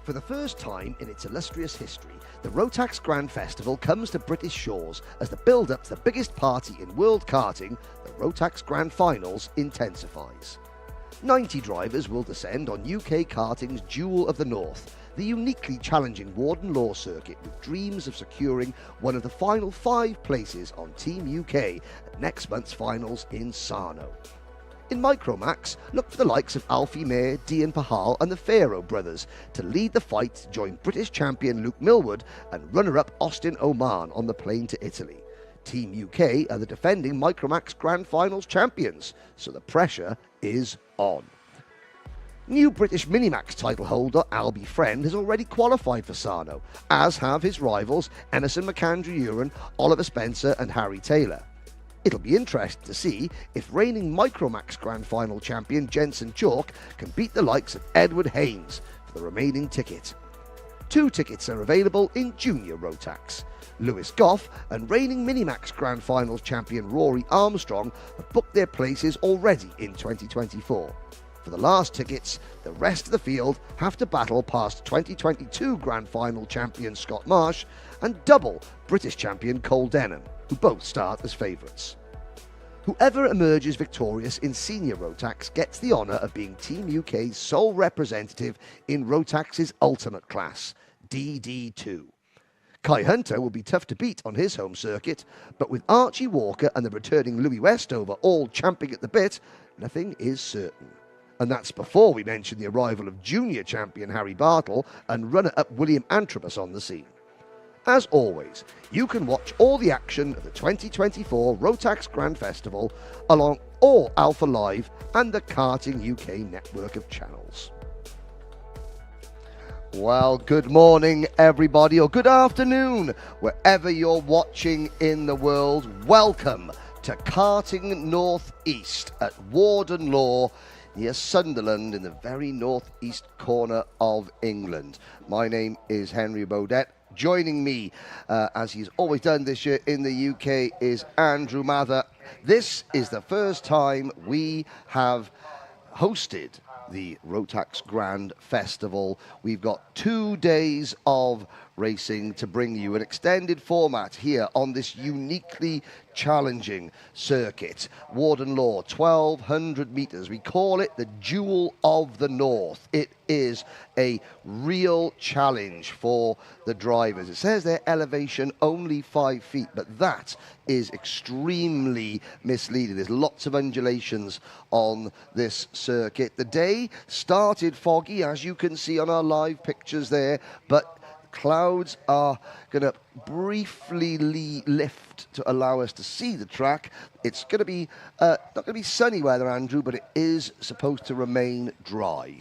For the first time in its illustrious history, the Rotax Grand Festival comes to British shores as the build-up to the biggest party in world karting, the Rotax Grand Finals, intensifies. 90 drivers will descend on UK karting's Jewel of the North, the uniquely challenging Warden Law circuit, with dreams of securing one of the final 5 places on Team UK at next month's finals in Sarno. In Micromax, look for the likes of Alfie Mayer, Dean Pahal and the Pharaoh brothers to lead the fight to join British champion Luke Millwood and runner-up Austin Oman on the plane to Italy. Team UK are the defending Micromax Grand Finals champions, so the pressure is on. New British Minimax title holder Albie Friend has already qualified for Sarno, as have his rivals Emerson McAndrew-Uren, Oliver Spencer and Harry Taylor. It'll be interesting to see if reigning Micromax Grand Final champion Jensen Chalk can beat the likes of Edward Haynes for the remaining ticket. 2 tickets are available in Junior Rotax. Lewis Goff and reigning Minimax Grand Finals champion Rory Armstrong have booked their places already in 2024. For the last tickets, the rest of the field have to battle past 2022 Grand Final champion Scott Marsh and double British champion Cole Denham, who both start as favourites. Whoever emerges victorious in Senior Rotax gets the honour of being Team UK's sole representative in Rotax's Ultimate class, DD2. Kai Hunter will be tough to beat on his home circuit, but with Archie Walker and the returning Louis Westover all champing at the bit, nothing is certain. And that's before we mention the arrival of junior champion Harry Bartle and runner-up William Antrobus on the scene. As always, you can watch all the action of the 2024 Rotax Grand Festival along all Alpha Live and the Karting UK network of channels. Well, good morning everybody, or good afternoon, wherever you're watching in the world. Welcome to Karting North East at Warden Law, near Sunderland in the very northeast corner of England. My name is Henry Baudet. Joining me, as he's always done this year in the UK, is Andrew Mather. This is the first time we have hosted the Rotax Grand Festival. We've got 2 days of racing to bring you an extended format here on this uniquely challenging circuit. Warden Law, 1,200 metres. We call it the Jewel of the North. It is a real challenge for the drivers. It says their elevation only 5 feet, but that is extremely misleading. There's lots of undulations on this circuit. The day started foggy, as you can see on our live pictures there, but clouds are going to briefly lift to allow us to see the track. It's going to be not going to be sunny weather, Andrew, but it is supposed to remain dry.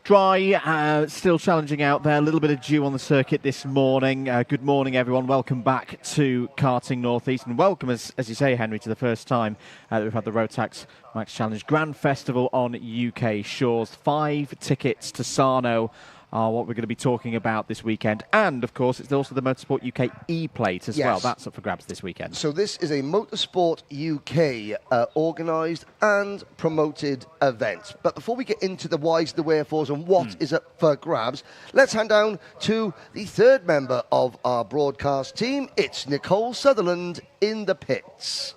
Dry, still challenging out there. A little bit of dew on the circuit this morning. Good morning, everyone. Welcome back to Karting North East, and welcome, as you say, Henry, to the first time that we've had the Rotax Max Challenge Grand Festival on UK shores. 5 tickets to Sarno are what we're going to be talking about this weekend. And, of course, it's also the Motorsport UK E-Plate as well. That's up for grabs this weekend. So this is a Motorsport UK organised and promoted event. But before we get into the whys, the wherefores and what is up for grabs, let's hand down to the third member of our broadcast team. It's Nicole Sutherland in the pits.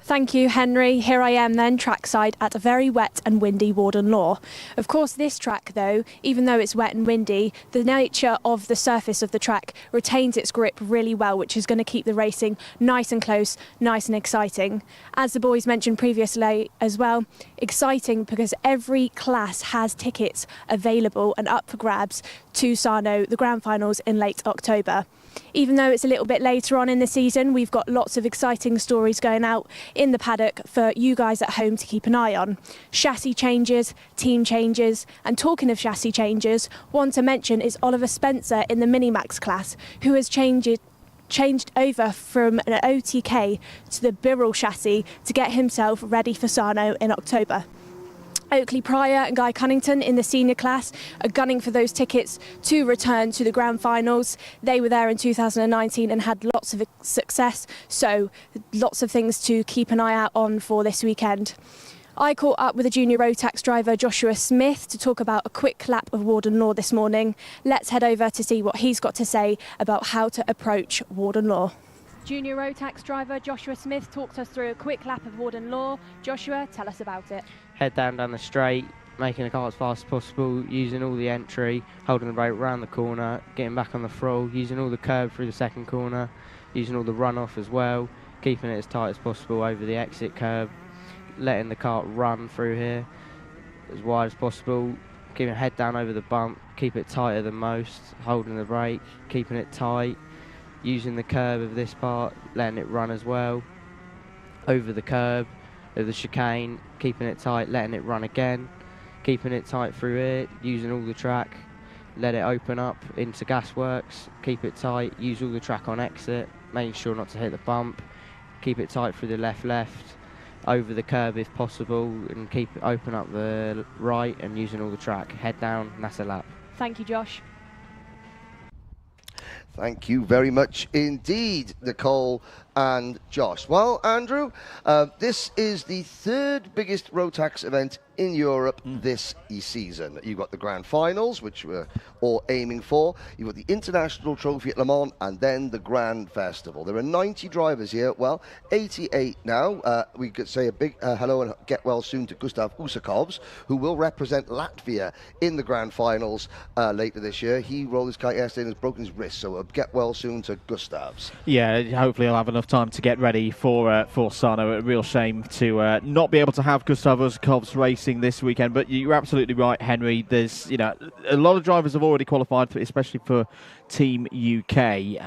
Thank you, Henry. Here I am then, trackside at a very wet and windy Warden Law. Of course, this track, though, even though it's wet and windy, the nature of the surface of the track retains its grip really well, which is going to keep the racing nice and close, nice and exciting. As the boys mentioned previously as well, exciting because every class has tickets available and up for grabs to Sarno, the Grand Finals in late October. Even though it's a little bit later on in the season, we've got lots of exciting stories going out in the paddock for you guys at home to keep an eye on. Chassis changes, team changes, and talking of chassis changes, one to mention is Oliver Spencer in the Minimax class, who has changed over from an OTK to the Birrell chassis to get himself ready for Sarno in October. Oakley Pryor and Guy Cunnington in the senior class are gunning for those tickets to return to the Grand Finals. They were there in 2019 and had lots of success, so lots of things to keep an eye out on for this weekend. I caught up with a junior Rotax driver, Joshua Smith, to talk about a quick lap of Warden Law this morning. Let's head over to see what he's got to say about how to approach Warden Law. Junior Rotax driver Joshua Smith talked us through a quick lap of Warden Law. Joshua, tell us about it. Head down the straight, making the car as fast as possible, using all the entry, holding the brake around the corner, getting back on the throttle, using all the curb through the second corner, using all the runoff as well, keeping it as tight as possible over the exit curb, letting the kart run through here as wide as possible, keeping the head down over the bump, keep it tighter than most, holding the brake, keeping it tight, using the curb of this part, letting it run as well, over the curb, over the chicane, keeping it tight, letting it run again, keeping it tight through here, using all the track, let it open up into gasworks, keep it tight, use all the track on exit, making sure not to hit the bump, keep it tight through the left, over the curb if possible, and keep it open up the right and using all the track, head down, and that's a lap. Thank you, Josh. Thank you very much indeed, Nicole and Josh. Well, Andrew, this is the third biggest Rotax event in Europe this season. You've got the Grand Finals, which we're all aiming for. You've got the International Trophy at Le Mans, and then the Grand Festival. There are 90 drivers here. Well, 88 now. We could say a big hello and get well soon to Gustav Usakovs, who will represent Latvia in the Grand Finals later this year. He rolled his kite yesterday and has broken his wrist, so get well soon to Gustav's. Yeah, hopefully he'll have enough time to get ready for Sano. A real shame to not be able to have Gustav Usakovs racing this weekend, but you're absolutely right, Henry. There's, a lot of drivers have already qualified, especially for Team UK,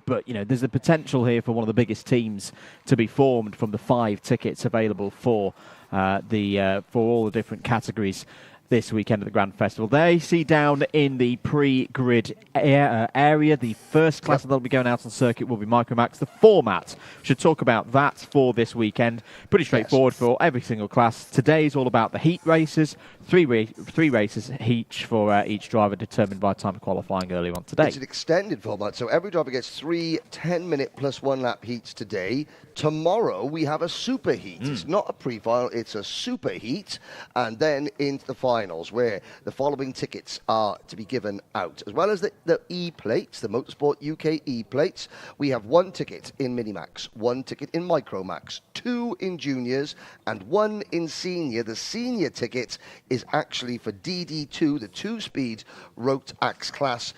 but there's the potential here for one of the biggest teams to be formed from the 5 tickets available for all the different categories this weekend at the Grand Festival. They see down in the pre-grid area, the first class that'll be going out on circuit will be Micromax. The format, should talk about that for this weekend. Pretty straightforward for every single class. Today is all about the heat races. Three races each for each driver, determined by time of qualifying earlier on today. It's an extended format, so every driver gets 3 10-minute plus 1-lap heats today. Tomorrow we have a super heat. It's not a pre-final, it's a super heat, and then into the finals, where the following tickets are to be given out. As well as the E-plates, the Motorsport UK E-plates, we have 1 ticket in Minimax, 1 ticket in Micromax, 2 in juniors, and 1 in senior. The senior ticket is actually for DD2, the 2-speed Rotax class,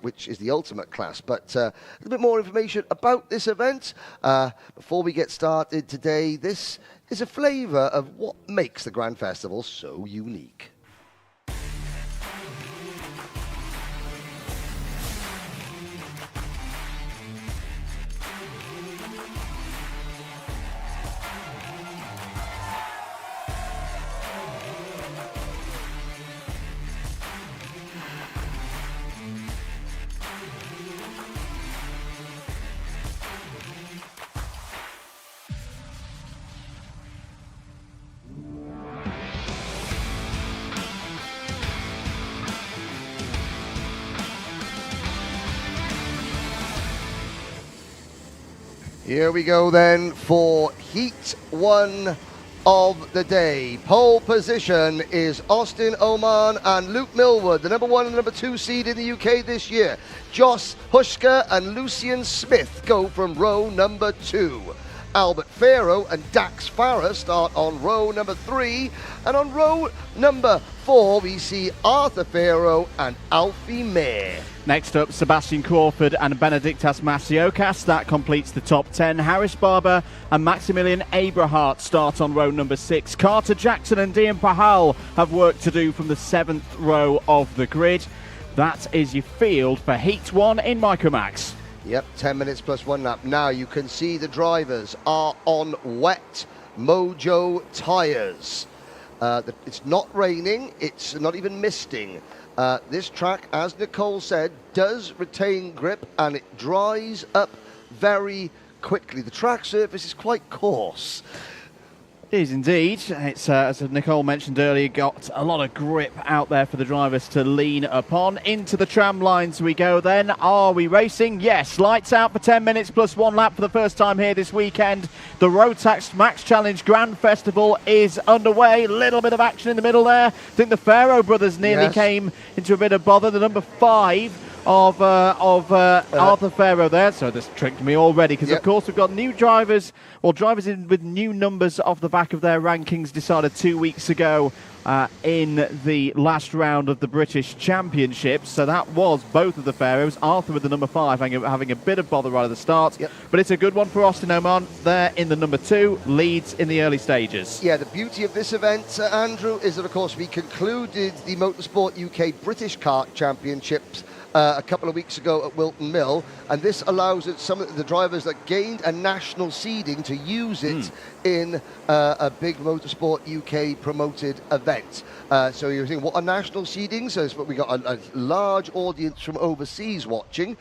which is the ultimate class. But a little bit more information about this event before we get started today. This is a flavour of what makes the Grand Festival so unique. Here we go then for Heat 1 of the day. Pole position is Austin Oman and Luke Millwood, the number 1 and number 2 seed in the UK this year. Joss Hushka and Lucian Smith go from row number 2. Albert Farrow and Dax Farah start on row number 3. And on row number 4, we see Arthur Farrow and Alfie Mayer. Next up, Sebastian Crawford and Benedictas Masiokas. That completes the top 10. Harris Barber and Maximilian Abrahart start on row number 6. Carter Jackson and Dian Pahal have work to do from the 7th row of the grid. That is your field for Heat 1 in Micromax. Yep, 10 minutes plus 1 lap. Now you can see the drivers are on wet Mojo tyres. It's not raining, it's not even misting. This track, as Nicole said, does retain grip and it dries up very quickly. The track surface is quite coarse. It is indeed. It's, as Nicole mentioned earlier, got a lot of grip out there for the drivers to lean upon. Into the tram lines we go then. Are we racing? Yes. Lights out for 10 minutes plus 1 lap for the first time here this weekend. The Rotax Max Challenge Grand Festival is underway. Little bit of action in the middle there. I think the Farrow brothers nearly came into a bit of bother. The number 5 of Arthur Farrow there, so this tricked me already, because of course we've got new drivers, or drivers in with new numbers off the back of their rankings decided 2 weeks ago in the last round of the British Championships. So that was both of the Farrows. Arthur with the number 5 having a bit of bother right at the start, but it's a good one for Austin Oman there in the number 2, leads in the early stages. Yeah, the beauty of this event, Andrew, is that of course we concluded the Motorsport UK British Kart Championships a couple of weeks ago at Wilton Mill, and this allows some of the drivers that gained a national seeding to use it in a big Motorsport UK promoted event. So you're thinking, what are national seedings? So we got a large audience from overseas watching.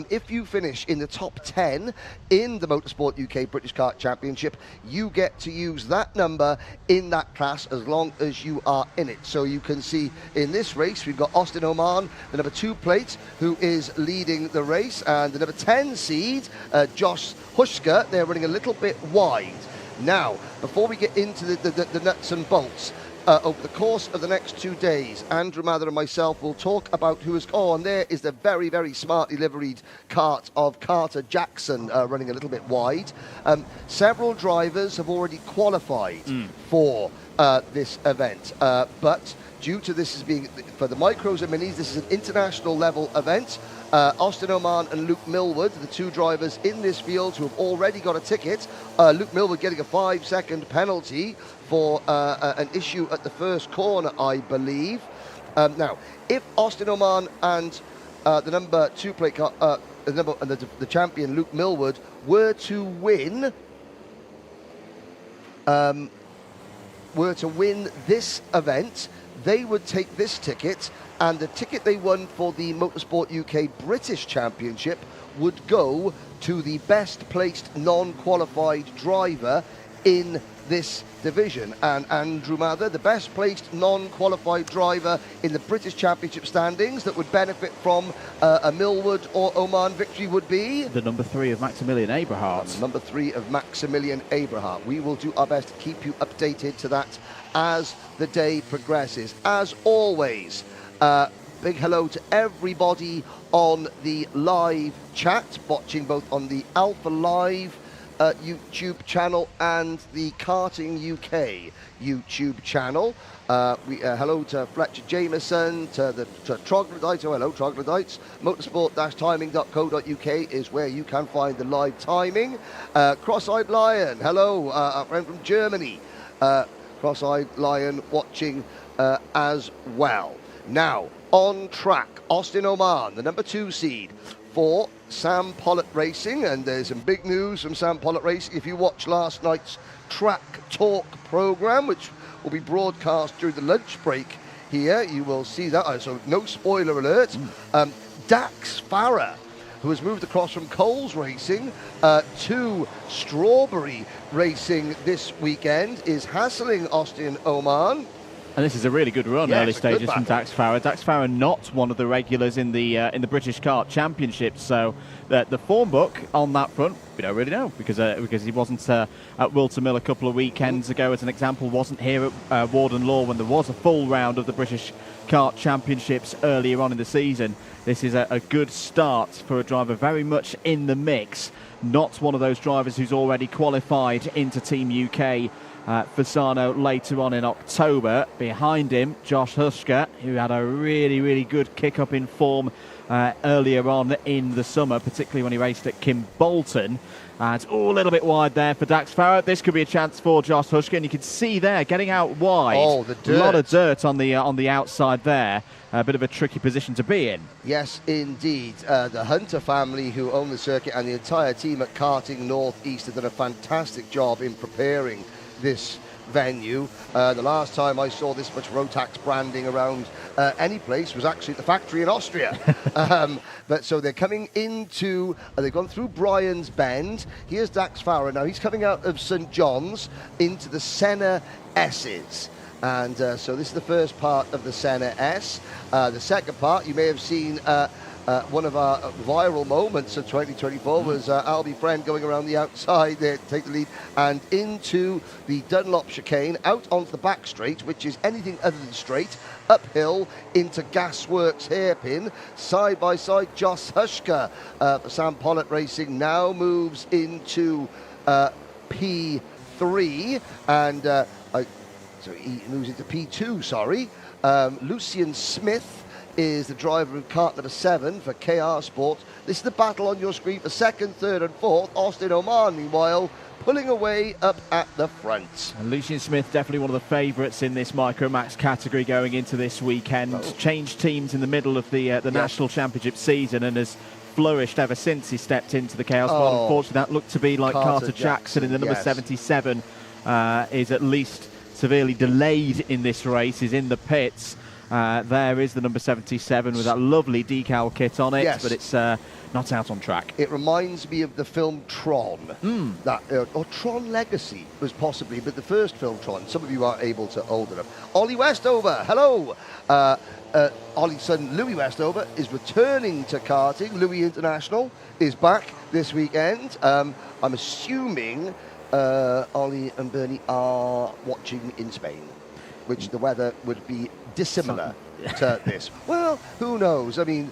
If you finish in the top 10 in the Motorsport UK British Kart Championship, you get to use that number in that class as long as you are in it. So you can see in this race, we've got Austin Oman, the number 2 plate, who is leading the race, and the number 10 seed, Josh Hushka, they're running a little bit wide. Now, before we get into the nuts and bolts, over the course of the next 2 days, Andrew Mather and myself will talk about who is... Oh, and there is the very, very smartly liveried kart of Carter Jackson running a little bit wide. Several drivers have already qualified for this event, but due to this as being, for the micros and minis, this is an international level event. Austin Oman and Luke Millward, the 2 drivers in this field who have already got a ticket. Luke Millward getting a 5-second penalty for an issue at the first corner, I believe. Now, if Austin Oman and the number 2 plate car, the champion Luke Millward were to win, this event, they would take this ticket, and the ticket they won for the Motorsport UK British Championship would go to the best placed non-qualified driver in this division. And Andrew Mather, the best placed non-qualified driver in the British Championship standings that would benefit from a Millward or Oman victory would be? The number 3 of Maximilian Aberhart. Number 3 of Maximilian Aberhart. We will do our best to keep you updated to that as the day progresses. As always, big hello to everybody on the live chat, watching both on the Alpha Live YouTube channel and the Karting UK YouTube channel. Hello to Fletcher Jameson, to the Troglodytes. Oh, hello, Troglodytes. Motorsport-timing.co.uk is where you can find the live timing. Cross-Eyed Lion, hello, our friend from Germany. Cross-Eyed Lion watching as well. Now, on track, Austin Oman, the number 2 seed for Sam Pollitt Racing, and there's some big news from Sam Pollitt Racing. If you watch last night's Track Talk programme, which will be broadcast during the lunch break here, you will see that. So no spoiler alert. Dax Farah, who has moved across from Coles Racing to Strawberry Racing this weekend, is hassling Austin Oman. And this is a really good run, early stages from Dax Farah. Dax Farah not one of the regulars in the British Kart Championship, so the form book on that front, we don't really know, because he wasn't at Wilton Mill a couple of weekends ago, as an example, wasn't here at Warden Law when there was a full round of the British Kart Championships earlier on in the season. This is a good start for a driver very much in the mix, not one of those drivers who's already qualified into Team UK. Fasano later on in October. Behind him, Josh Hushka, who had a really, really good kick-up in form earlier on in the summer, particularly when he raced at Kimbolton. And a little bit wide there for Dax Farah. This could be a chance for Josh Hushka, and you can see there, getting out wide. Oh, the dirt. A lot of dirt on the outside there. A bit of a tricky position to be in. Yes, indeed. The Hunter family, who own the circuit, and the entire team at Karting North East have done a fantastic job in preparing this venue. The last time I saw this much Rotax branding around any place was actually at the factory in Austria. But so they're coming into, they've gone through Brian's Bend. Here's Dax Farah now. He's coming out of St. John's into the Senna S's. And so this is the first part of the Senna S. The second part, you may have seen one of our viral moments of 2024 was Albie Friend going around the outside there to take the lead and into the Dunlop chicane, out onto the back straight, which is anything other than straight, uphill into Gasworks hairpin, side by side. Joss Hushka for Sam Pollitt Racing now moves into P3, and so he moves into P2, sorry. Lucian Smith is the driver of kart number 7 for KR Sports. This is the battle on your screen for second, third and fourth. Austin Oman, meanwhile, pulling away up at the front. And Lucian Smith, definitely one of the favourites in this Micromax category going into this weekend. Changed teams in the middle of the National Championship season and has flourished ever since he stepped into the KR Sport. Unfortunately, that looked to be like Carter Jackson in the number 77 is at least severely delayed in this race, is in the pits. There is the number 77 with that lovely decal kit on it, but it's not out on track. It reminds me of the film Tron, or Tron Legacy was possibly, but the first film Tron. Some of you aren't able to old enough. Ollie Westover, hello. Ollie's son Louis Westover is returning to karting. Louis International is back this weekend. I'm assuming Ollie and Bernie are watching in Spain, which the weather would be dissimilar to this. Well, who knows? I mean,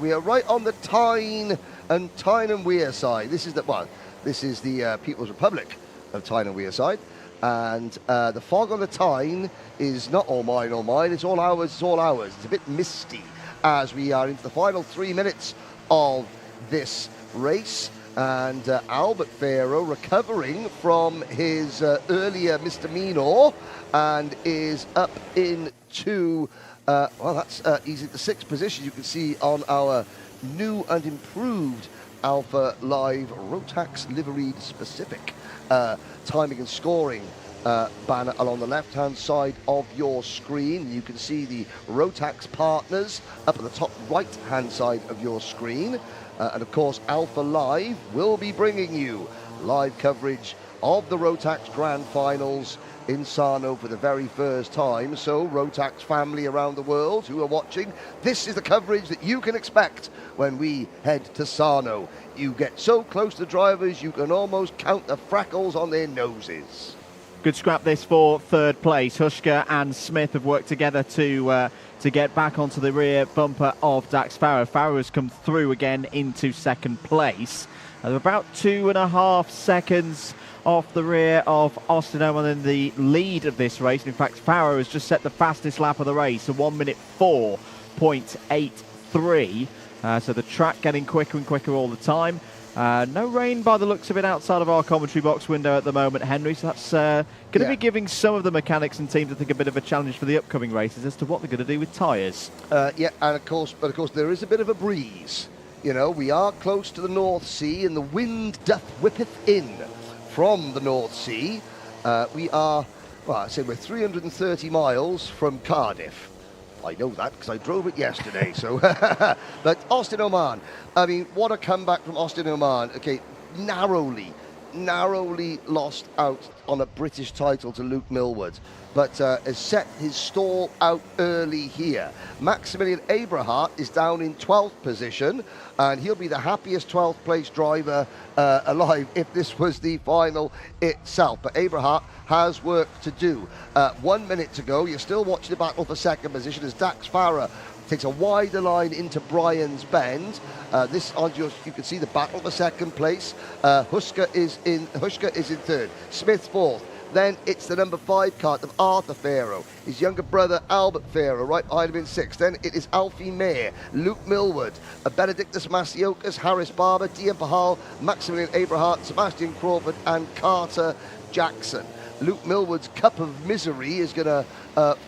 we are right on the Tyne and Weir side. This is the People's Republic of Tyne and Weir side, and the fog on the Tyne is not all mine, It's all ours. It's all ours. It's a bit misty as we are into the final 3 minutes of this race. And Albert Farrow recovering from his earlier misdemeanor and is up into, he's in the 6th position. You can see on our new and improved Alpha Live Rotax liveried specific timing and scoring banner along the left-hand side of your screen. You can see the Rotax partners up at the top right-hand side of your screen. And of course, Alpha Live will be bringing you live coverage of the Rotax Grand Finals in Sarno for the very first time. So, Rotax family around the world who are watching, this is the coverage that you can expect when we head to Sarno. You get so close to drivers, you can almost count the freckles on their noses. Good scrap this for third place. Hushka and Smith have worked together to get back onto the rear bumper of Dax Farah. Farah has come through again into second place. They're about 2.5 seconds off the rear of Austin Oman in the lead of this race. In fact, Farah has just set the fastest lap of the race, a 1:04.83. So the track getting quicker and quicker all the time. No rain by the looks of it outside of our commentary box window at the moment, Henry, so that's going to be giving some of the mechanics and teams, I think, a bit of a challenge for the upcoming races as to what they're going to do with tyres. And of course there is a bit of a breeze. You know, we are close to the North Sea and the wind doth whippeth in from the North Sea. We are, we're 330 miles from Cardiff. I know that because I drove it yesterday. So, but Austin Oman, I mean, what a comeback from Austin Oman. Okay, narrowly lost out on a British title to Luke Millward, but has set his stall out early here. Maximilian Abrahart is down in 12th position, and he'll be the happiest 12th place driver alive if this was the final itself. But Abrahart has work to do. 1 minute to go. You're still watching the battle for second position as Dax Farah takes a wider line into Brian's Bend. You can see the battle for second place. Hushka is in third. Smith fourth. Then it's the number 5 kart of Arthur Farrow. His younger brother Albert Farrow right behind him in 6th. Then it is Alfie Mayer, Luke Millward, Benedictus Masiokas, Harris Barber, Dian Pahal, Maximilian Abrahart, Sebastian Crawford and Carter Jackson. Luke Millward's cup of misery is going to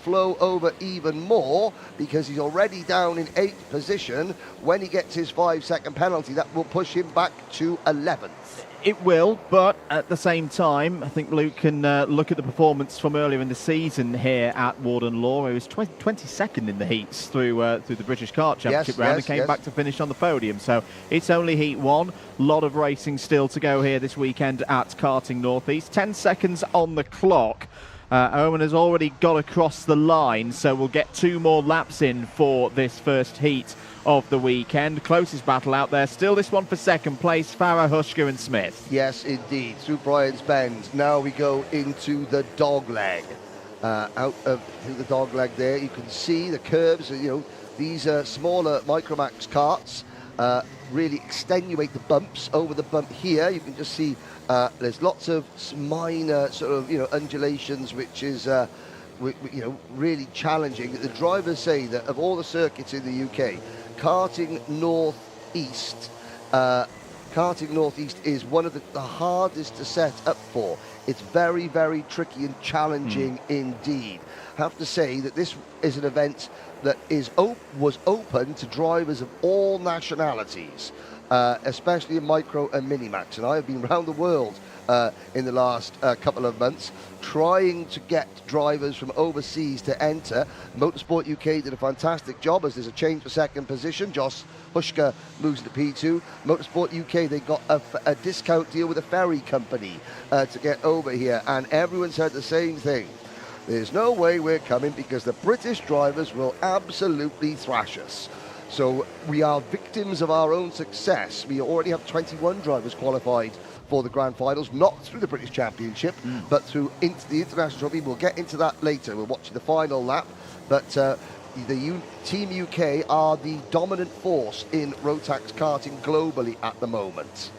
flow over even more because he's already down in 8th position. When he gets his 5-second penalty, that will push him back to 11th. It will, but at the same time, I think Luke can look at the performance from earlier in the season here at Warden Law. He was 22nd in the heats through the British Kart Championship round and came back to finish on the podium. So it's only Heat 1. A lot of racing still to go here this weekend at Karting North East. 10 seconds on the clock. Owen has already got across the line, so we'll get 2 more laps in for this first heat of the weekend. Closest battle out there, still this one for second place, Farah, Hushka and Smith. Yes, indeed, through Brian's Bend. Now we go into the dog leg. Through the dog leg there, you can see the curves. These smaller Micromax karts really extenuate the bumps. Over the bump here, you can just see there's lots of minor sort of undulations, which is really challenging. The drivers say that of all the circuits in the UK, Karting North East is one of the hardest to set up for. It's very, very tricky and challenging indeed. I have to say that this is an event that was open to drivers of all nationalities, especially in Micro and Minimax. And I have been around the world in the last couple of months trying to get drivers from overseas to enter. Motorsport UK did a fantastic job as there's a change for second position. Josh Hushka moves to P2. Motorsport UK, they got a discount deal with a ferry company to get over here, and everyone said the same thing. There's no way we're coming because the British drivers will absolutely thrash us. So we are victims of our own success. We already have 21 drivers qualified for the grand finals, not through the British Championship, but through the International Trophy. We'll get into that later. We're watching the final lap, but Team UK are the dominant force in Rotax karting globally at the moment.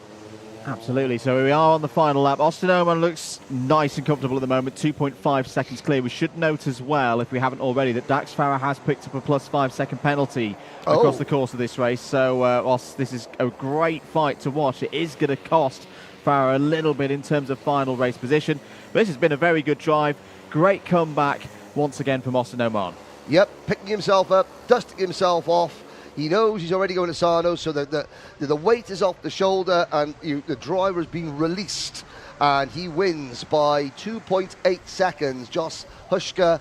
Absolutely. So we are on the final lap. Austin Oman looks nice and comfortable at the moment, 2.5 seconds clear. We should note as well, if we haven't already, that Dax Farah has picked up a plus 5 second penalty across the course of this race. So whilst this is a great fight to watch, it is going to cost Farah a little bit in terms of final race position. But this has been a very good drive. Great comeback once again from Austin Oman. Yep, picking himself up, dusting himself off. He knows he's already going to Sarno, so that the weight is off the shoulder and the driver is being released. And he wins by 2.8 seconds. Josh Hushka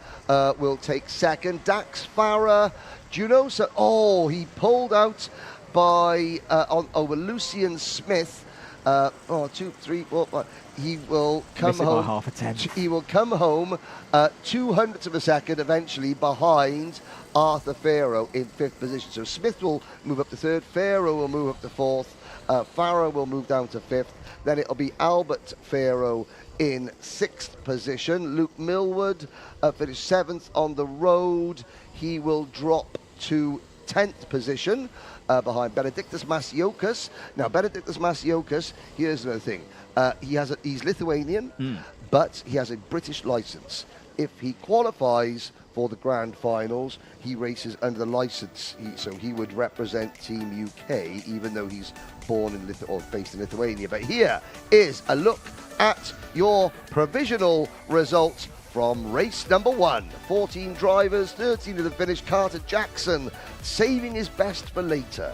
will take second. Dax Farah, do you know? So, he pulled out by over Lucian Smith. 2, 3, 4, 5. He will come home. By half a tenth. He will come home 200ths of a second eventually behind Arthur Farrow in 5th position. So Smith will move up to 3rd, Farrow will move up to 4th, Farrow will move down to 5th. Then it'll be Albert Farrow in 6th position. Luke Millward finished 7th on the road. He will drop to 10th position behind Benedictus Masiokas. Now, Benedictus Masiokas, here's another thing. He's Lithuanian, but he has a British license. If he qualifies for the grand finals, he races under the license. So he would represent Team UK, even though he's born in based in Lithuania. But here is a look at your provisional results from race number 1. 14 drivers, 13 to the finish. Carter Jackson saving his best for later.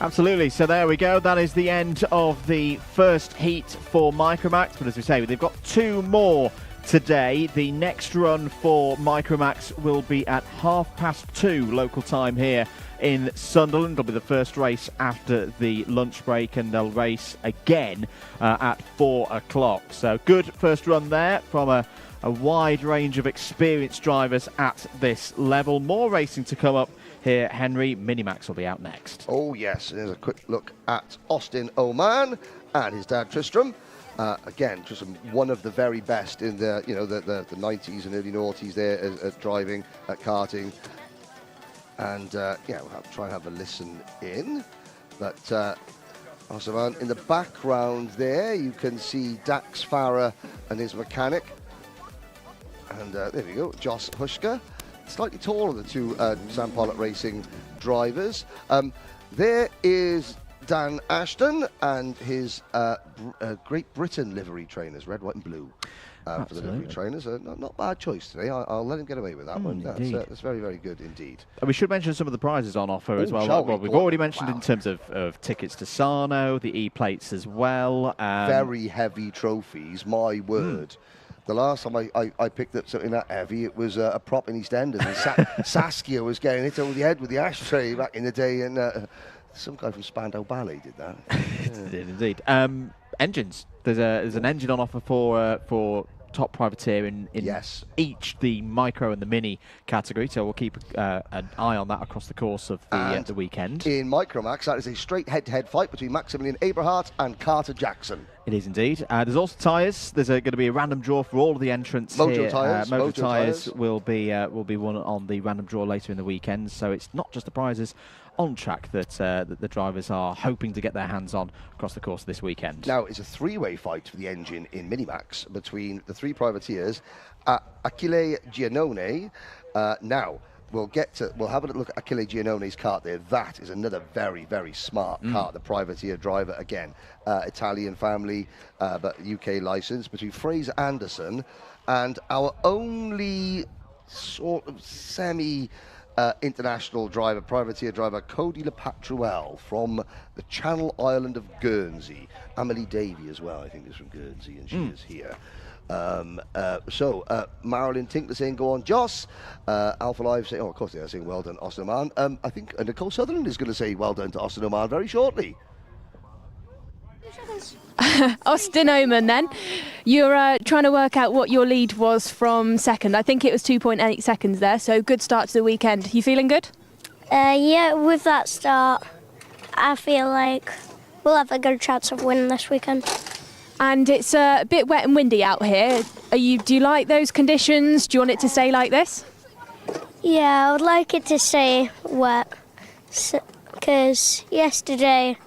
Absolutely. So there we go. That is the end of the first heat for Micromax. But as we say, they've got 2 more today. The next run for Micromax will be at 2:30 local time here in Sunderland. It'll be the first race after the lunch break, and they'll race again at 4 o'clock. So good first run there from a wide range of experienced drivers at this level. More racing to come up here, Henry. Minimax will be out next. Oh yes, there's a quick look at Austin Oman and his dad Tristram. Again, Tristram, one of the very best in the the 90s and early noughties there at driving, at karting. And we'll try and have a listen in. But Austin in the background there, you can see Dax Farah and his mechanic. And there we go, Josh Hushka, slightly taller than 2 Sam Pollock Racing drivers. There is Dan Ashton and his Great Britain livery trainers, red, white and blue. for the livery trainers. Not bad choice today. I'll let him get away with that one. That's very, very good indeed. And we should mention some of the prizes on offer as well. Shall we? We've already mentioned in terms of tickets to Sarno, the E-plates as well. Very heavy trophies, my word. The last time I picked up something that heavy, it was a prop in EastEnders. And Saskia was getting hit over the head with the ashtray back in the day, and some guy from Spandau Ballet did that. It did indeed. Engines. There's an engine on offer for top privateer in each the micro and the mini category, so we'll keep an eye on that across the course of the weekend. In Micromax, that is a straight head-to-head fight between Maximilian Aberhart and Carter Jackson. It is indeed. There's also tyres. There's going to be a random draw for all of the entrants here. Mojo tyres will be won on the random draw later in the weekend. So it's not just the prizes on track that the drivers are hoping to get their hands on across the course of this weekend. Now it's a three-way fight for the engine in Minimax between the three privateers. Achille Giannone. Now we'll have a look at Achille Giannone's kart there. That is another very, very smart kart. The privateer driver again, Italian family, but UK license, between Fraser Anderson and our only sort of semi international driver, privateer driver, Cody Lepatruel from the Channel Island of Guernsey. Amelie Davey as well, I think, is from Guernsey, and she is here. Marilyn Tinkler saying, go on, Joss. Alpha Live saying, of course they are saying, well done, Austin Oman. I think Nicole Sutherland is going to say, well done to Austin Oman very shortly. Austin Oman, then. You're trying to work out what your lead was from second. I think it was 2.8 seconds there, so good start to the weekend. You feeling good? Yeah, with that start, I feel like we'll have a good chance of winning this weekend. And it's a bit wet and windy out here. Do you like those conditions? Do you want it to stay like this? Yeah, I would like it to stay wet, because yesterday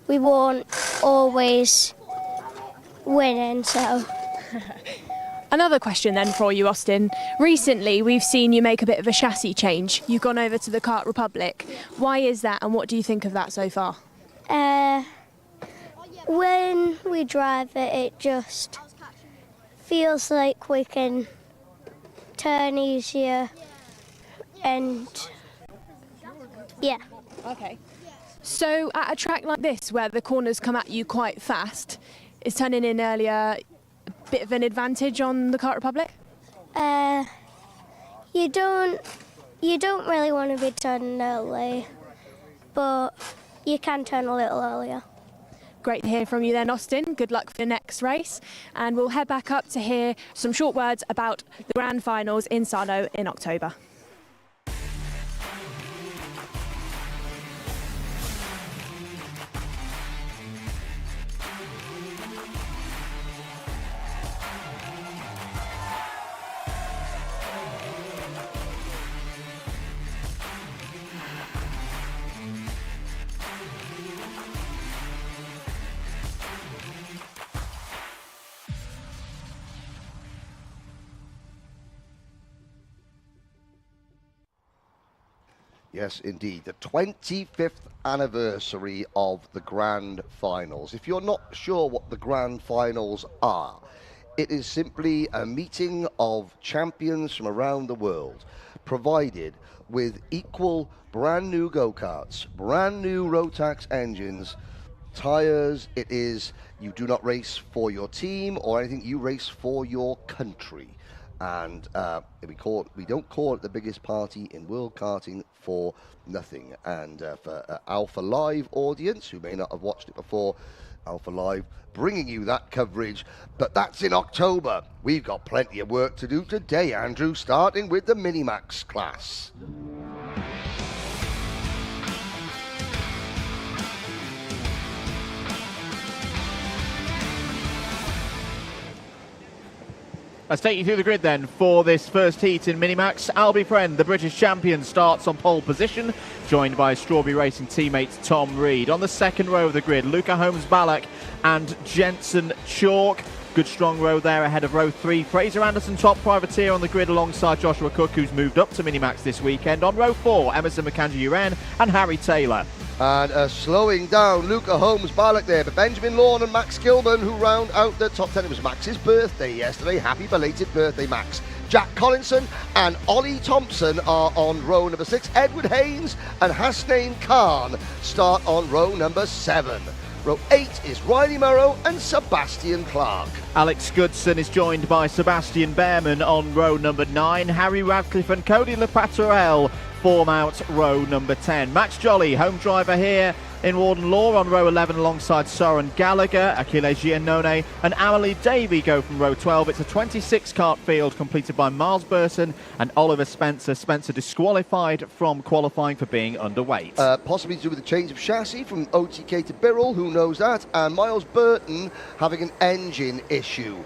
we weren't always winning, so. Another question then for you, Austin. Recently, we've seen you make a bit of a chassis change. You've gone over to the Kart Republic. Why is that, and what do you think of that so far? When we drive it, it just feels like we can turn easier, and yeah. Okay. So at a track like this, where the corners come at you quite fast, is turning in earlier a bit of an advantage on the Kart Republic? You don't really want to be turning early, but you can turn a little earlier. Great to hear from you then, Austin. Good luck for the next race. And we'll head back up to hear some short words about the Grand Finals in Sarno in October. Yes, indeed. The 25th anniversary of the Grand Finals. If you're not sure what the Grand Finals are, it is simply a meeting of champions from around the world, provided with equal brand new go-karts, brand new Rotax engines, tyres. It is, you do not race for your team or anything, you race for your country. And we don't call it the biggest party in world karting for nothing. And for Alpha Live audience who may not have watched it before, Alpha Live bringing you that coverage, but that's in October. We've got plenty of work to do today, Andrew, starting with the Minimax class. Let's take you through the grid then for this first heat in Minimax. Albie Friend, the British champion, starts on pole position, joined by Strawberry Racing teammate Tom Reed. On the second row of the grid, Luca Holmes-Ballack and Jensen Chalk. Good strong row there ahead of row 3. Fraser Anderson, top privateer on the grid alongside Joshua Cook, who's moved up to Minimax this weekend. On row 4, Emerson McAndrew-Uren and Harry Taylor. And slowing down Luca Holmes Ballock there, but Benjamin Lawn and Max Gilman who round out the top 10. It was Max's birthday yesterday. Happy belated birthday, Max. Jack Collinson and Ollie Thompson are on row number 6. Edward Haynes and Hasnain Khan start on row number 7. Row 8 is Riley Murrow and Sebastian Clark. Alex Goodson is joined by Sebastian Behrman on row number 9. Harry Radcliffe and Cody LePaturel form out row number 10. Max Jolly, home driver here in Warden Law on row 11 alongside Soren Gallagher. Achille Giannone and Amelie Davey go from row 12. It's a 26 kart field completed by Miles Burson and Oliver Spencer. Spencer disqualified from qualifying for being underweight. Possibly to do with the change of chassis from OTK to Birrell, who knows that, and Miles Burton having an engine issue.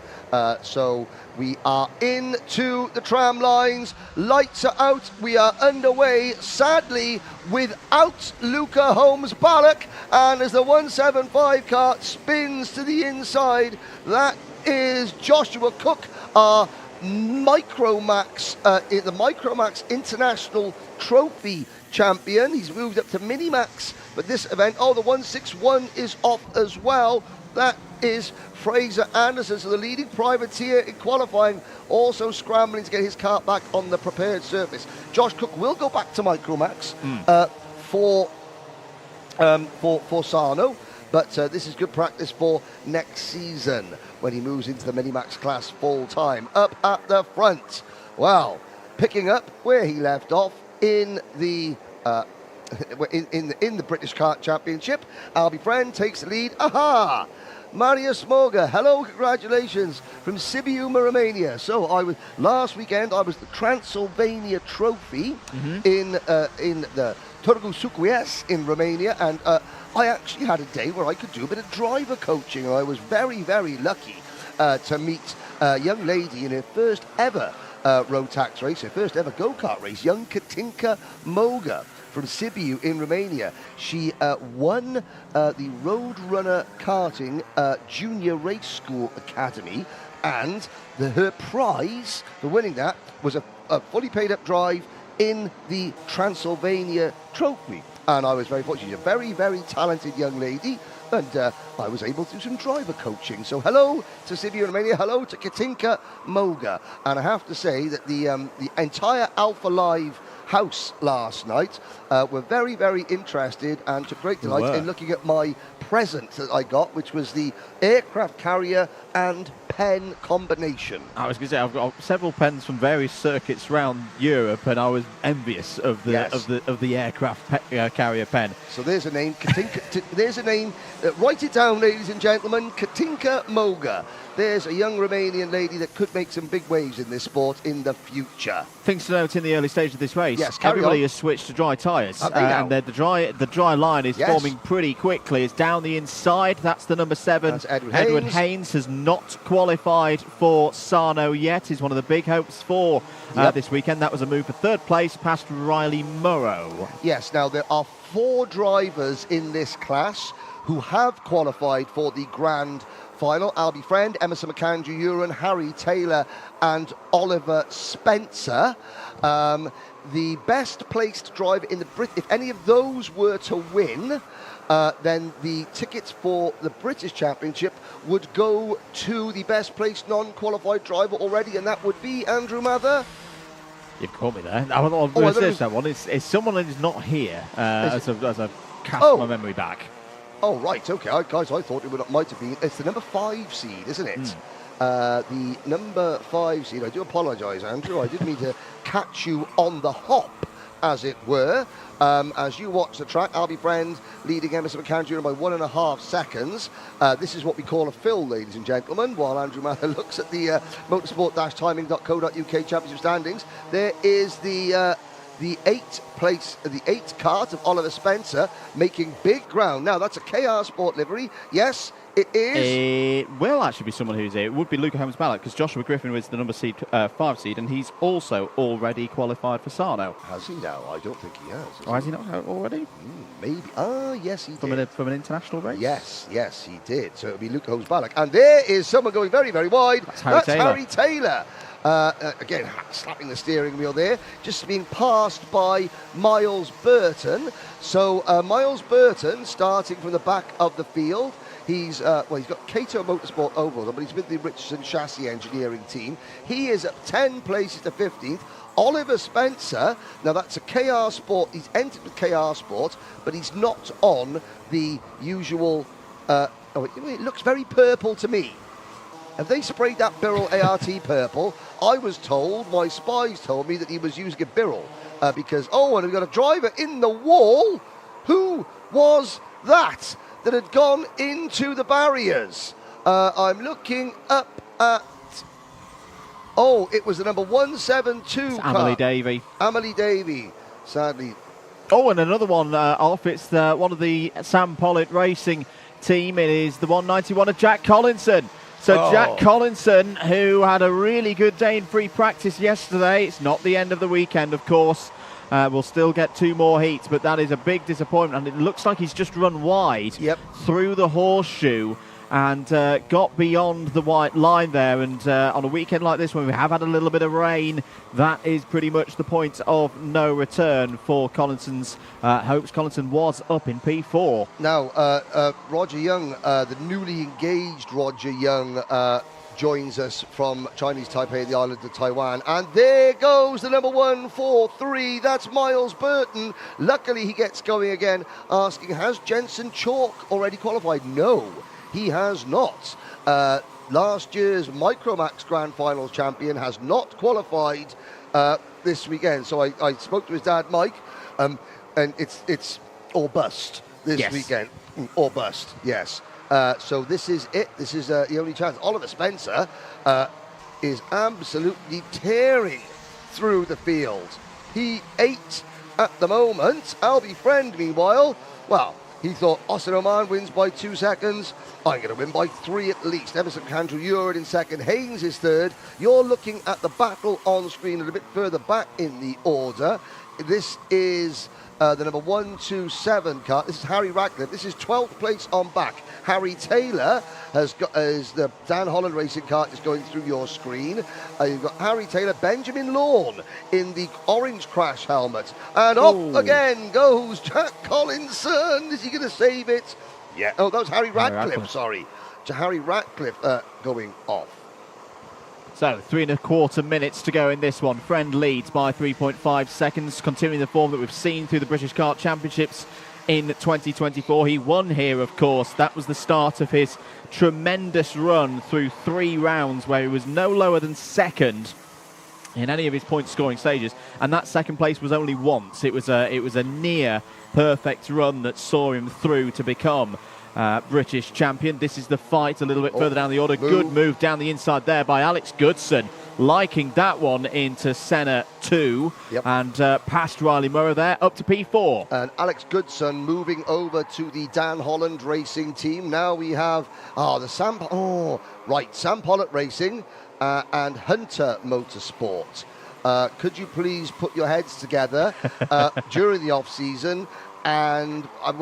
So we are into the tram lines, lights are out, we are underway, sadly without Luca Holmes Ballock, and as the 175 kart spins to the inside, that is Joshua Cook, our Micromax, the Micromax International Trophy champion. He's moved up to Minimax, but this event, the 161 is off as well. That is Fraser Anderson, so the leading privateer in qualifying, also scrambling to get his kart back on the prepared surface. Josh Cook will go back to Micromax for Sarno, but this is good practice for next season when he moves into the Minimax class full time. Up at the front, well, picking up where he left off in the in the British Kart Championship, Albie Friend takes the lead. Aha! Marius Moga, hello, congratulations from Sibiu, Romania. So last weekend I was the Transylvania Trophy in the Turgu Sucuiesc in Romania, and I actually had a day where I could do a bit of driver coaching, and I was very, very lucky to meet a young lady in her first ever Rotax race, her first ever go-kart race, young Katinka Moga from Sibiu in Romania. She won the Roadrunner Karting Junior Race School Academy, and her prize for winning that was a fully paid up drive in the Transylvania Trophy. And I was very fortunate. She's a very, very talented young lady, and I was able to do some driver coaching. So hello to Sibiu, Romania, hello to Katinka Moga. And I have to say that the entire Alpha Live house last night were very, very interested and took great delight in looking at my present that I got, which was the aircraft carrier and pen combination. I was going to say, I've got several pens from various circuits around Europe, and I was envious of the aircraft carrier pen. So there's a name, Katinka. There's a name. Write it down, ladies and gentlemen. Katinka Moga. There's a young Romanian lady that could make some big waves in this sport in the future. Things to note in the early stage of this race. Yes, everybody has switched to dry tyres, and the dry line is forming pretty quickly. It's down the inside. That's the number 7. That's Edward Haynes has not qualified for Sarno yet. He's one of the big hopes for this weekend. That was a move for third place past Riley Murrow. Yes, now there are 4 drivers in this class who have qualified for the Grand Final. Albie Friend, Emerson McAndrew Uren, Harry Taylor and Oliver Spencer. The best placed driver in the if any of those were to win, then the tickets for the British Championship would go to the best placed non-qualified driver already, and that would be Andrew Mather. You've caught me there. I want to research that one. It's someone that is not here as I've cast my memory back. Oh, right, okay. Guys, I thought it might have been. It's the number 5 seed, isn't it? The number 5 seed. I do apologise, Andrew. I didn't mean to catch you on the hop, as it were. As you watch the track, Albie Friend leading Emerson McAndrew by 1.5 seconds. This is what we call a fill, ladies and gentlemen, while Andrew Mather looks at the motorsport-timing.co.uk championship standings. There is the 8th place, the 8th kart of Oliver Spencer making big ground. Now, that's a KR Sport livery. Yes, it is. It will actually be someone who's here. It would be Luca Holmes Ballock, because Joshua Griffin was the number 5 seed, and he's also already qualified for Sarno. Has he now? I don't think he has. Or has he not already? Maybe. Yes, he did. From an international race? Yes, he did. So it'll be Luca Holmes Ballock. And there is someone going very, very wide. That's Harry Taylor. Harry Taylor. Again, slapping the steering wheel there, just being passed by Miles Burton. So Miles Burton, starting from the back of the field, he's got Cato Motorsport overalls, but he's with the Richardson Chassis Engineering team. He is at 10 places to 15th. Oliver Spencer, now that's a KR Sport, he's entered with KR Sport, but he's not on the usual, it looks very purple to me. Have they sprayed that Birrell ART purple? I was told, my spies told me that he was using a Birrell, because, and we've got a driver in the wall. Who was that had gone into the barriers? I'm looking up at... it was the number 172 car. Amelie Davey. Amelie Davey, sadly. Oh, and another one off. It's one of the Sam Pollitt Racing team. It is the 191 of Jack Collinson. So Jack Collinson, who had a really good day in free practice yesterday. It's not the end of the weekend, of course. We'll still get 2 more heats, but that is a big disappointment. And it looks like he's just run wide through the horseshoe and got beyond the white line there. And on a weekend like this, when we have had a little bit of rain, that is pretty much the point of no return for Collinson's hopes. Collinson was up in P4. Now, Roger Young, the newly engaged Roger Young, joins us from Chinese Taipei, the island of Taiwan. And there goes the number 143. That's Miles Burton. Luckily, he gets going again, asking, has Jensen Chalk already qualified? No. He has not. Last year's Micromax Grand Finals champion has not qualified this weekend. So I spoke to his dad, Mike, and it's or bust this weekend. Or bust, yes. So this is it. This is the only chance. Oliver Spencer is absolutely tearing through the field. He 8 at the moment. Albie Friend, meanwhile, well, he thought Austin Oman wins by 2 seconds. I'm going to win by 3 at least. Emerson Candrew in second. Haynes is third. You're looking at the battle on screen a little bit further back in the order. This is the number 127 car. This is Harry Ratcliffe. This is 12th place on back. Harry Taylor has got as the Dan Holland racing car is going through your screen. You've got Harry Taylor, Benjamin Lawn in the orange crash helmet. And off again goes Jack Collinson. Is he going to save it? Yeah. Oh, that was Harry Ratcliffe, sorry. Harry Ratcliffe going off. So 3.25 minutes to go in this one. Friend leads by 3.5 seconds, continuing the form that we've seen through the British Kart Championships in 2024. He won here, of course. That was the start of his tremendous run through 3 rounds where he was no lower than second in any of his point scoring stages, and that second place was only once. It was a near perfect run that saw him through to become British champion. This is the fight a little bit further down the order. Good move down the inside there by Alex Goodson, liking that one into Senna 2 and past Riley Murray there, up to P4. And Alex Goodson moving over to the Dan Holland racing team. Now we have Sam Pollitt Racing and Hunter Motorsport. Could you please put your heads together during the off-season? And I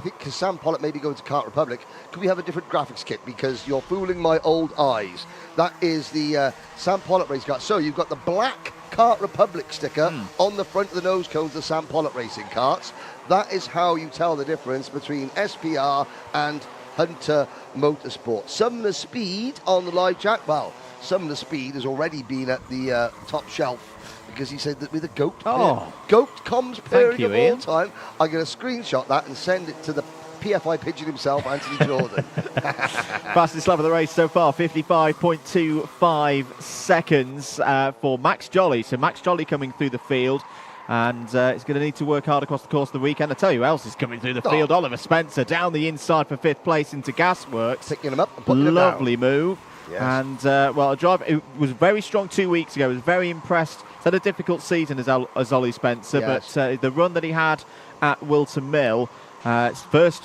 think because Sam Pollitt may be going to Kart Republic, could we have a different graphics kit? Because you're fooling my old eyes. That is the Sam Pollitt race car. So you've got the black Kart Republic sticker on the front of the nose cones of the Sam Pollitt racing karts. That is how you tell the difference between SPR and Hunter Motorsport. Sumner Speed on the live chat. Well, Sumner Speed has already been at the top shelf, because he said that with a goat comms pairing of all time. I'm going to screenshot that and send it to the PFI pigeon himself, Anthony Jordan. Fastest lap of the race so far, 55.25 seconds for Max Jolly. So Max Jolly coming through the field, and he's going to need to work hard across the course of the weekend. I tell you who else is coming through the field. Oliver Spencer down the inside for 5th place into Gasworks. Picking him up and putting him down. Lovely move. Yes. And, a driver who was very strong 2 weeks ago. Was very impressed. He's had a difficult season as Ollie Spencer, but the run that he had at Wilton Mill, it's first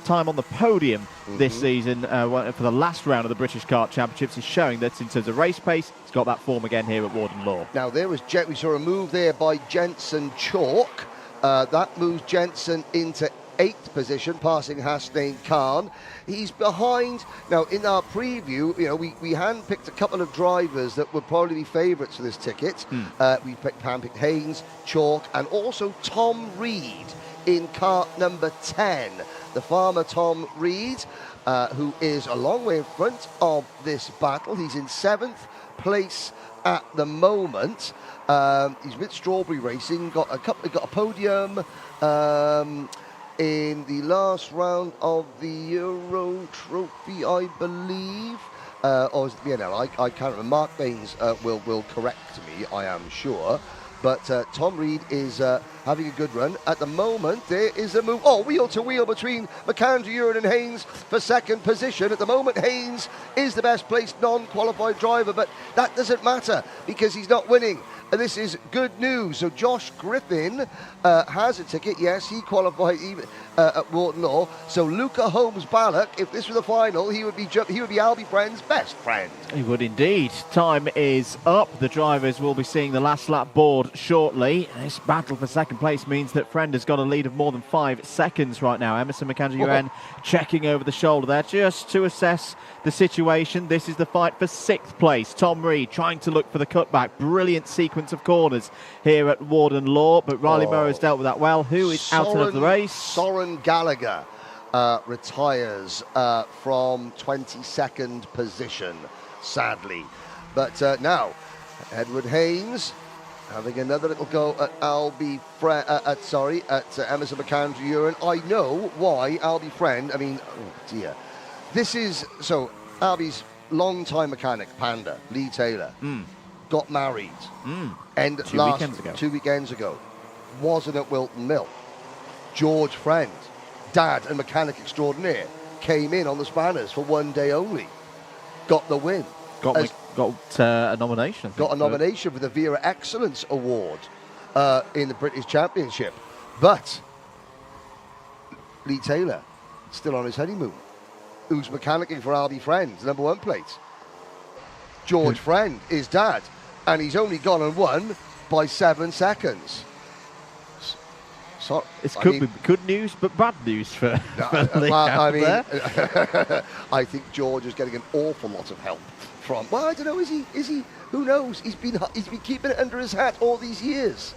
time on the podium this season for the last round of the British Kart Championships, is showing that in terms of race pace, he's got that form again here at Warden Law. Now, there was we saw a move there by Jensen Chalk. That moves Jensen into 8th position, passing Hasnain Khan. He's behind. Now, in our preview, we handpicked a couple of drivers that would probably be favourites for this ticket. We handpicked Haynes, Chalk, and also Tom Reed in kart number 10. The farmer Tom Reed, who is a long way in front of this battle. He's in 7th place at the moment. He's with Strawberry Racing, got a podium in the last round of the Euro Trophy, I believe. Or is it the NL? I can't remember. Mark Baines will correct me, I am sure. But Tom Reed is having a good run. At the moment, there is a move. Oh, wheel to wheel between McAndrew, Uren and Haynes for 2nd position. At the moment, Haynes is the best placed non-qualified driver, but that doesn't matter because he's not winning. And this is good news. So Josh Griffin has a ticket. Yes, he qualified at Warden Law. So Luca Holmes-Ballock, if this were the final, he would be Albie Friend's best friend. He would indeed. Time is up. The drivers will be seeing the last lap board shortly. This battle for 2nd place means that Friend has got a lead of more than 5 seconds right now. Emerson McAndrew checking over the shoulder there just to assess the situation. This is the fight for 6th place. Tom Reed trying to look for the cutback. Brilliant sequence of corners here at Warden Law, but Riley Burrows dealt with that well. Who is out of the race? Soren Gallagher retires from 22nd position, sadly. But now, Edward Haynes having another little go at Emerson McAndrew. I know why Albie Friend, oh dear. This is, so Albie's long-time mechanic, Panda, Lee Taylor, got married. And 2 weekends ago. Wasn't at Wilton Mill. George Friend, dad and mechanic extraordinaire, came in on the spanners for 1 day only. Got the win. Got a nomination. Got a nomination for the Vera Excellence Award in the British Championship. But Lee Taylor, still on his honeymoon, who's mechanicking for Albie Friend, the #1 plate. George Friend, his dad, and he's only gone and won by 7 seconds. So, it could be good news, but bad news for Lee there. I think George is getting an awful lot of help from. Well, I don't know. Is he? Who knows? He's been keeping it under his hat all these years.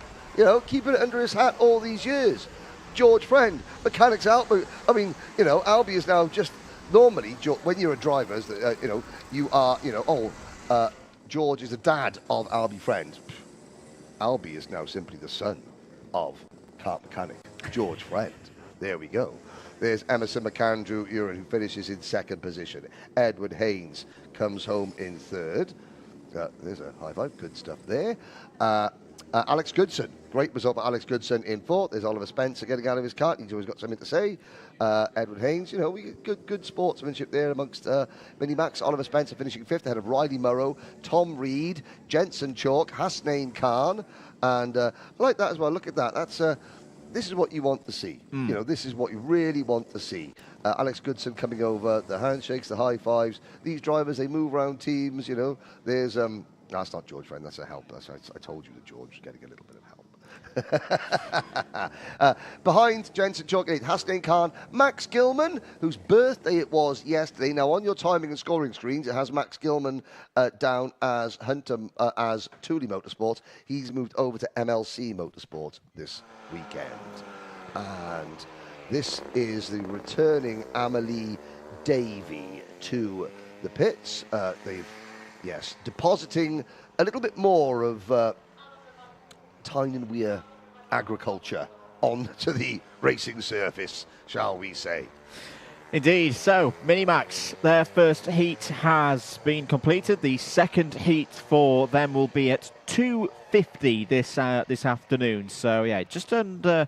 Keeping it under his hat all these years. George Friend, mechanics out. Albie is now just normally when you're a driver, you are. George is the dad of Albie Friend. Albie is now simply the son of kart mechanic George Friend. There we go. There's Emerson McAndrew Uren, who finishes in 2nd position. Edward Haynes comes home in 3rd. There's a high five. Good stuff there. Alex Goodson. Great result for Alex Goodson in 4th. There's Oliver Spencer getting out of his kart. He's always got something to say. Edward Haynes, we get good sportsmanship there amongst Minimax. Oliver Spencer finishing 5th ahead of Riley Murrow, Tom Reed, Jensen Chalk, Hasnain Khan. And I like that as well. Look at that. That's this is what you want to see. This is what you really want to see. Alex Goodson coming over, the handshakes, the high fives. These drivers, they move around teams. There's no, that's not George Friend. That's a help. I told you that George was getting a little bit of help. Behind Jensen Chalk, Hasnain Khan, Max Gilman, whose birthday it was yesterday. Now, on your timing and scoring screens, it has Max Gilman down as Hunter, as Thule Motorsport. He's moved over to MLC Motorsport this weekend. And this is the returning Amelie Davey to the pits. Depositing a little bit more of Tyne and Weir agriculture onto the racing surface, shall we say. Indeed. So, Minimax, their first heat has been completed. The second heat for them will be at 2:50 this afternoon. So, yeah, just under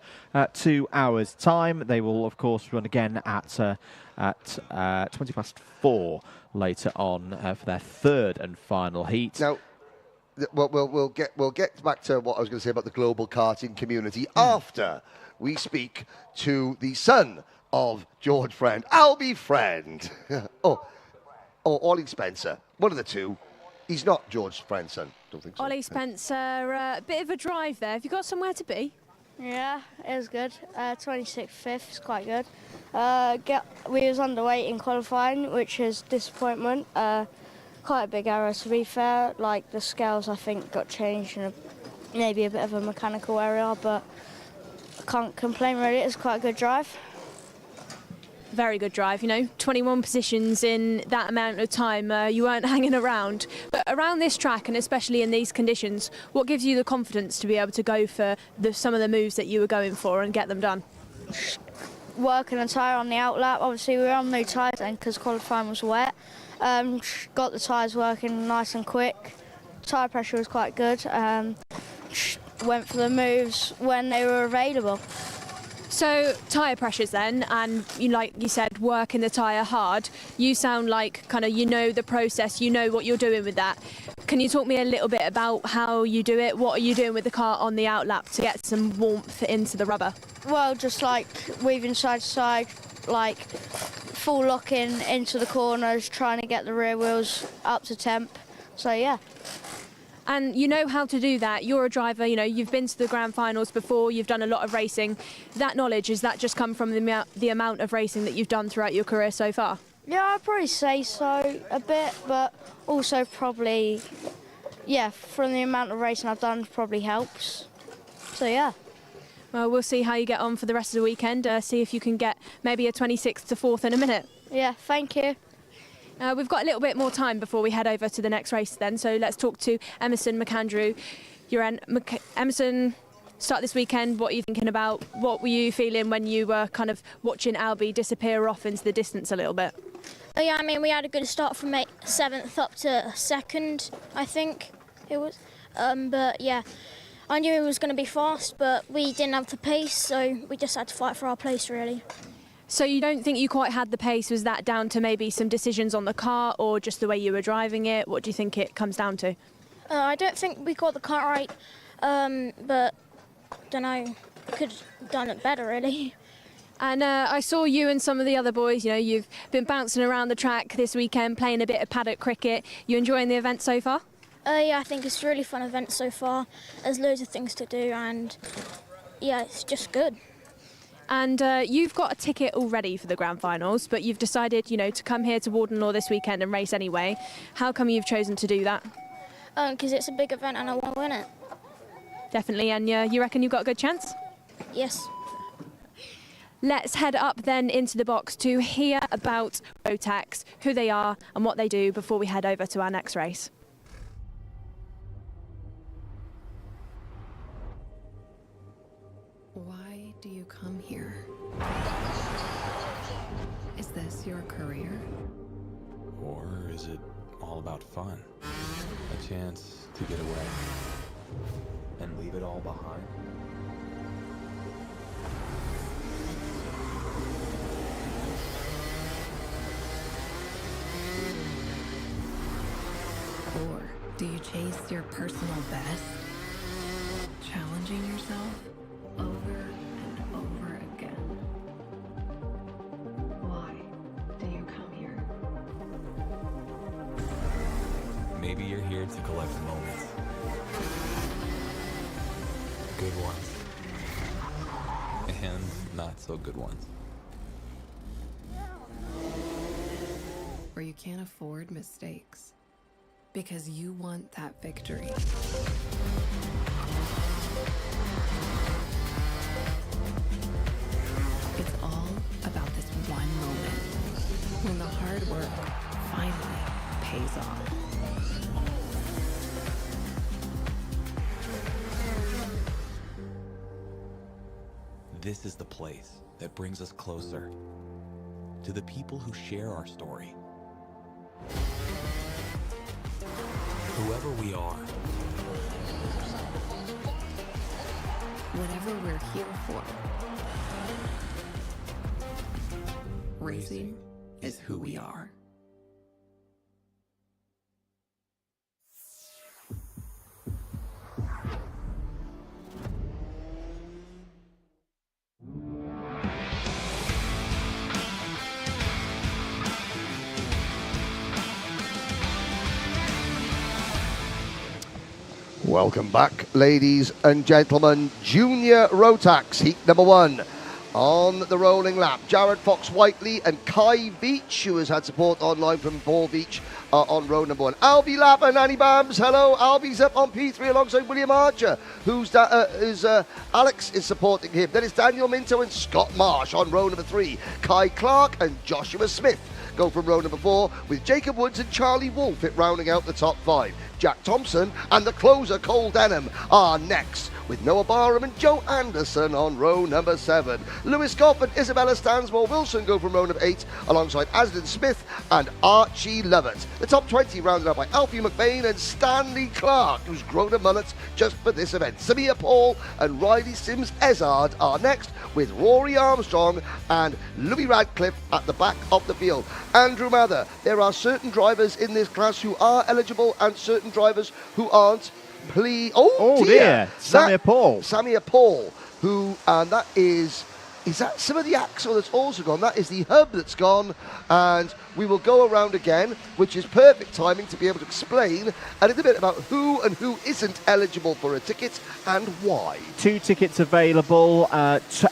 2 hours' time. They will, of course, run again at 4:20 later on for their third and final heat. Now, we'll get back to what I was going to say about the global karting community after we speak to the son of George Friend, Albie Friend. Ollie Spencer, one of the two. He's not George Friend's son, don't think so. Ollie Spencer, a bit of a drive there. Have you got somewhere to be? Yeah, it was good. 26th, 5th is quite good. We was underweight in qualifying, which is disappointment. Quite a big error, to be fair. Like, the scales, I think, got changed in maybe a bit of a mechanical area, but I can't complain really. It's quite a good drive. Very good drive, 21 positions in that amount of time. You weren't hanging around. But around this track, and especially in these conditions, what gives you the confidence to be able to go for some of the moves that you were going for and get them done? Working the tyre on the outlap. Obviously, we were on new tyres then because qualifying was wet. Got the tyres working nice and quick. Tyre pressure was quite good. Went for the moves when they were available. So tyre pressures then, and like you said, working the tyre hard. You sound like the process, what you're doing with that. Can you talk me a little bit about how you do it? What are you doing with the car on the outlap to get some warmth into the rubber? Well, just like weaving side to side, like full locking into the corners, trying to get the rear wheels up to temp. So yeah. And you know how to do that. You're a driver, you've been to the grand finals before, you've done a lot of racing. That knowledge, has that just come from the amount of racing that you've done throughout your career so far? Yeah, I'd probably say so a bit, but also probably, from the amount of racing I've done probably helps. So yeah. Well, we'll see how you get on for the rest of the weekend, see if you can get maybe a 26th to 4th in a minute. Yeah, thank you. We've got a little bit more time before we head over to the next race then, so let's talk to Emerson McAndrew. Emerson, start this weekend, what are you thinking about? What were you feeling when you were kind of watching Albie disappear off into the distance a little bit? Oh yeah, we had a good start from 7th up to 2nd, I think it was. But yeah, I knew it was going to be fast, but we didn't have the pace, so we just had to fight for our place really. So you don't think you quite had the pace? Was that down to maybe some decisions on the car or just the way you were driving it? What do you think it comes down to? I don't think we got the car right, but don't know, could have done it better really. And I saw you and some of the other boys, you've been bouncing around the track this weekend, playing a bit of paddock cricket. You enjoying the event so far? Yeah, I think it's a really fun event so far. There's loads of things to do and yeah, it's just good. And you've got a ticket already for the grand finals, but you've decided, to come here to Warden Law this weekend and race anyway. How come you've chosen to do that? Because it's a big event and I want to win it. Definitely, and you reckon you've got a good chance? Yes. Let's head up then into the box to hear about Rotax, who they are and what they do before we head over to our next race. Why do you come here? Is this your career? Or is it all about fun? A chance to get away and leave it all behind? Or do you chase your personal best? Challenging yourself over and over again. Why do you come here? Maybe you're here to collect moments. Good ones. And not so good ones. Or you can't afford mistakes because you want that victory. It's all about this one moment when the hard work finally pays off. This is the place that brings us closer to the people who share our story. Whoever we are. Whatever we're here for. Racing is who we are. Welcome back, ladies and gentlemen. Junior Rotax, heat number 1. On the rolling lap, Jared Fox-Whiteley and Kai Beach, who has had support online from Paul Beach, are on row number 1. Albie Lap and Annie Bams, hello. Albie's up on P3 alongside William Archer, Alex is supporting him. Then it's Daniel Minto and Scott Marsh on row number 3. Kai Clark and Joshua Smith go from row number 4, with Jacob Woods and Charlie Wolf rounding out the top 5. Jack Thompson and the closer Cole Denham are next, with Noah Barham and Joe Anderson on row number 7. Lewis Goff and Isabella Stansmore Wilson go from row number 8, alongside Asden Smith and Archie Lovett. The top 20 rounded up by Alfie McBain and Stanley Clark, who's grown a mullet just for this event. Samir Paul and Riley Sims Ezard are next, with Rory Armstrong and Louis Radcliffe at the back of the field. Andrew Mather, there are certain drivers in this class who are eligible and certain drivers who aren't. Please, oh dear. Samir Paul, who, and that is that some of the axle that's also gone? That is the hub that's gone, and we will go around again, which is perfect timing to be able to explain a little bit about who and who isn't eligible for a ticket and why. 2 tickets available.